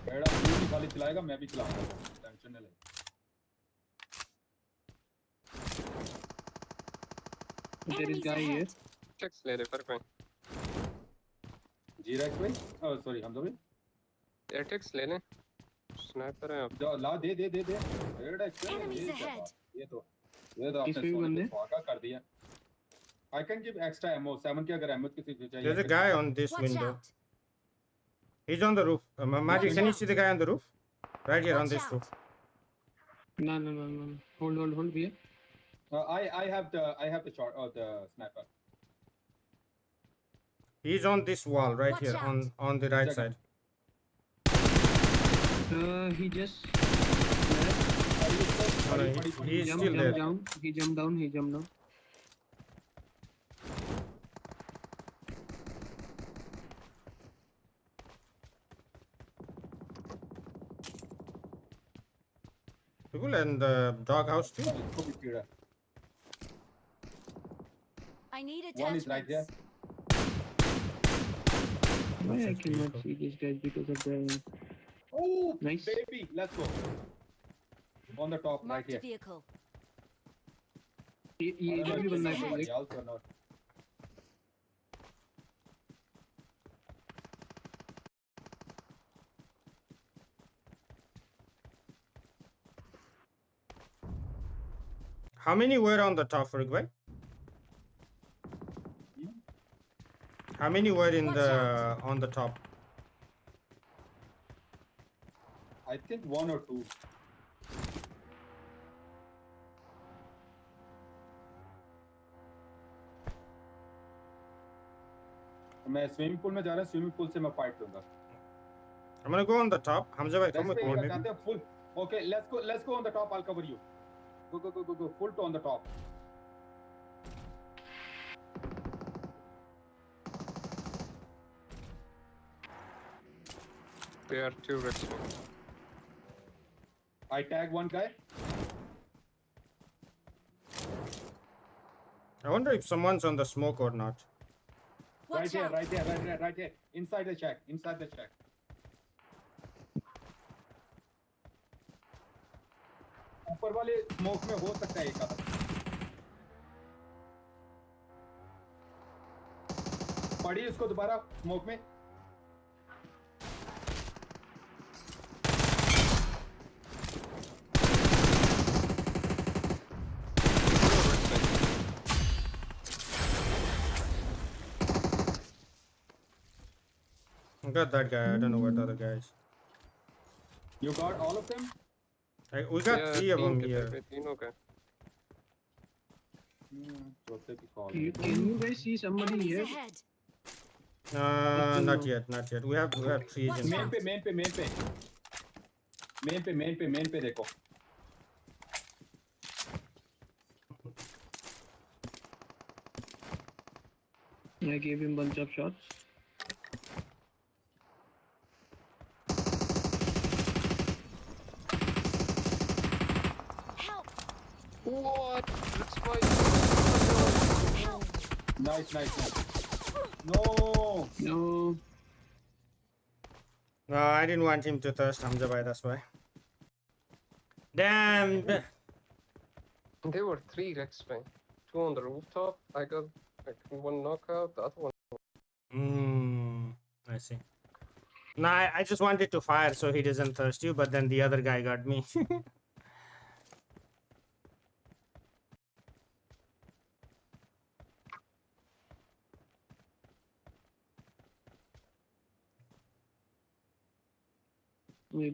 बेड़ा पूरी खाली चलाएगा मैं भी चलाऊंगा टेंशन नहीं ले There is guy here. Checks ले रहे पर कोई जीरेक्स भाई सॉरी हमजा भाई एयरटेक्स ले लें स्नाइपर है जो ला दे एयरटेक्स ये तो आपने स्वागत कर दिया I can give extra ammo 7 की अगर ammo किसी को चाहिए There's a guy on this window. He's on the roof. Magic, can you see the guy on the roof? Right here on this roof. No. Hold here. I have the shot the sniper. He's on this wall right here on the right side. He just he's still there. He jumped down. People and the doghouse too. I need attachments. One is right there. Why I cannot see these guys because of the... Oh, nice. Baby, let's go. On the top, Marked right here. vehicle. Enemies ahead. Also not. How many were on the top, Farooq? How many were in on the top? I think 1 or 2. मैं swimming pool में जा रहा हूँ, swimming pool से मैं fight लूंगा. I'm gonna go on the top. Hamza bhai, come with me. जाते हैं full. Okay, let's go on the top. I'll cover you. Go. Full to on the top. There are 2 respawn. I tag one guy. I wonder if someone's on the smoke or not. Right here. Inside the shack. ऊपर वाले smoke में हो सकता है एक आधा. पड़ी उसको दोबारा स्मोक में. I got that guy. I don't know where the other guy is. You got all of them? We got 3 of them here. Okay. Can you guys see somebody here? Not yet. We have 3 agents. Main पे देखो. I gave him bunch of shots. What? Nice. No. No, I didn't want him to thirst, Hamza bhai, that's why. Damn. There were 3 respawn. 2 on the rooftop. I got like 1 knockout. The other one. I see. No, I just wanted to fire so he doesn't thirst you, but then the other guy got me.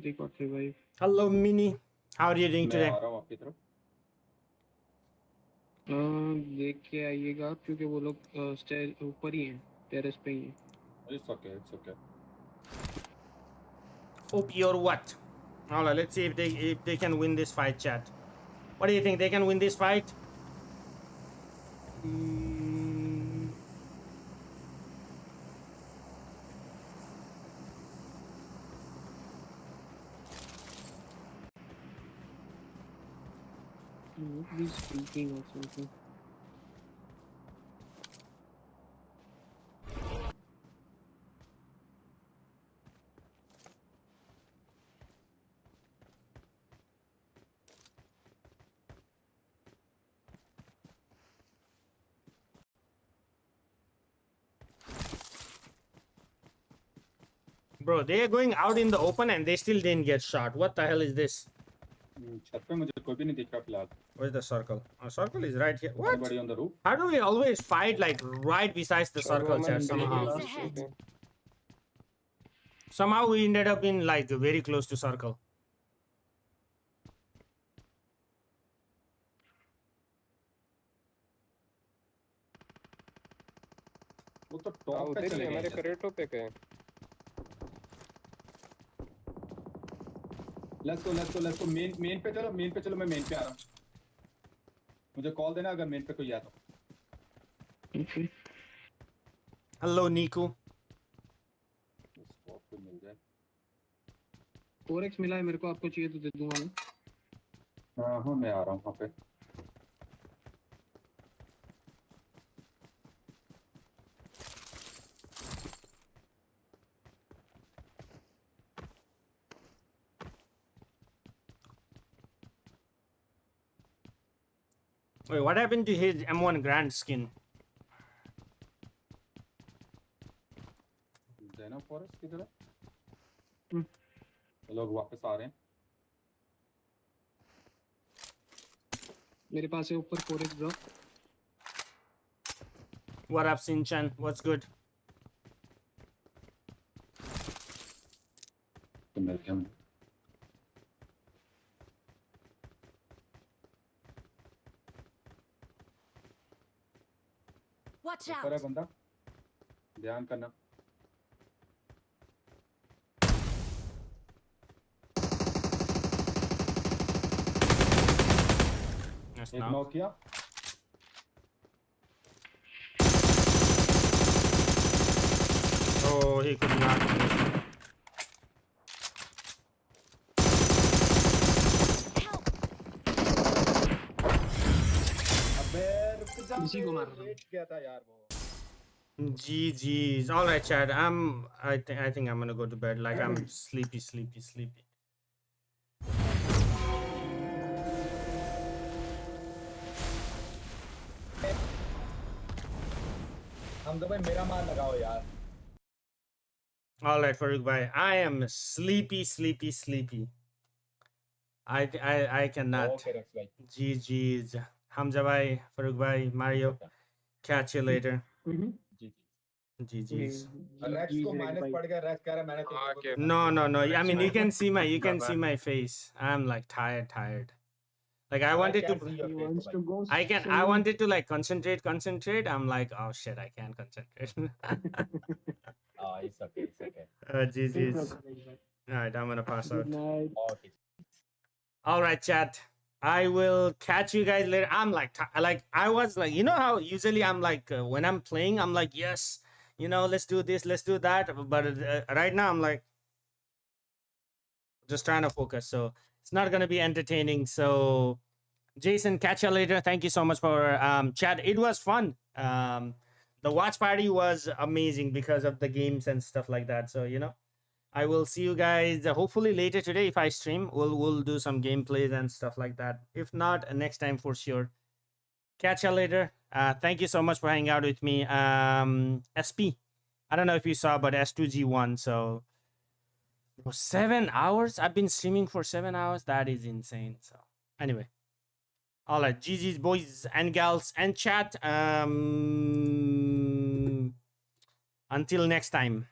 They got revived. Hello, Mini. How are you doing today? मैं आ रहा हूँ आपकी तरफ. देख के आइएगा क्योंकि वो लोग स्टेज ऊपर ही हैं, टेरेस पे ही हैं. It's okay. OP or what? Alright, let's see if they can win this fight, chat. What do you think? They can win this fight? He's speaking or something. Bro, they are going out in the open and they still didn't get shot. What the hell is this? छत पे मुझे कोई भी नहीं दिख रहा फिलहाल. Where's the circle? Our circle is right here. What? Everybody on the roof. How do we always fight like right besides the circle, chat, somehow? Somehow we ended up in like very close to circle. वो तो top पे चले गए. हमारे करेटो पे गए. Let's go. Main पे चलो, मैं मेन पे आ रहा हूँ. मुझे कॉल देना अगर मेन पे कोई आया तो. Okay. Hello, Niku. स्पॉट पे मिल जाए. 4x मिला है मेरे को, आपको चाहिए तो दे दूंगा मैं. हाँ, मैं आ रहा हूँ वहाँ पे. Wait, what happened to his M1 Grand skin? देना फॉरेस्ट किधर है? लोग वापस आ रहे हैं. मेरे पास है ऊपर 4x bro. What up, Sinchan? What's good? Watch ऊपर है out! बंदा, ध्यान करना. That's एक not. नॉक किया. Oh, he could not finish. अबे रुक जा. इसी को मार रहा हूँ. लेट गया था यार वो. GG's. All right, Chad. I think I'm gonna go to bed. Like I'm sleepy. हम तो भाई मेरा मान लगाओ यार. All right, Farouk bhai. I am sleepy. I cannot. Okay, Rex bhai. GG's. Hamza bhai, Farouk bhai, Mario. Catch you later. GG's. Rex को minus पड़ गया. Rex कह रहा है मैंने तेरे को. No. I mean, you can see my face. I'm like tired. Like I wanted to. He wants to go. I wanted to like concentrate. I'm like, oh shit, I can't concentrate. Oh, it's okay. GG's. All right, I'm gonna pass out. Good night. Okay. All right, chat. I will catch you guys later. I'm like, I was like, you know how usually I'm like, when I'm playing, I'm like, yes, you know, let's do this, let's do that. But right now I'm like, just trying to focus. So it's not going to be entertaining. So Jason, catch you later. Thank you so much for chat. It was fun. The watch party was amazing because of the games and stuff like that. So, you know, I will see you guys hopefully later today. If I stream, we'll do some gameplays and stuff like that. If not, next time for sure. Catch you later. Thank you so much for hanging out with me. SP, I don't know if you saw, but S2G won. So for 7 hours, I've been streaming for 7 hours. That is insane. So anyway, all right, GG's boys and gals and chat. Until next time.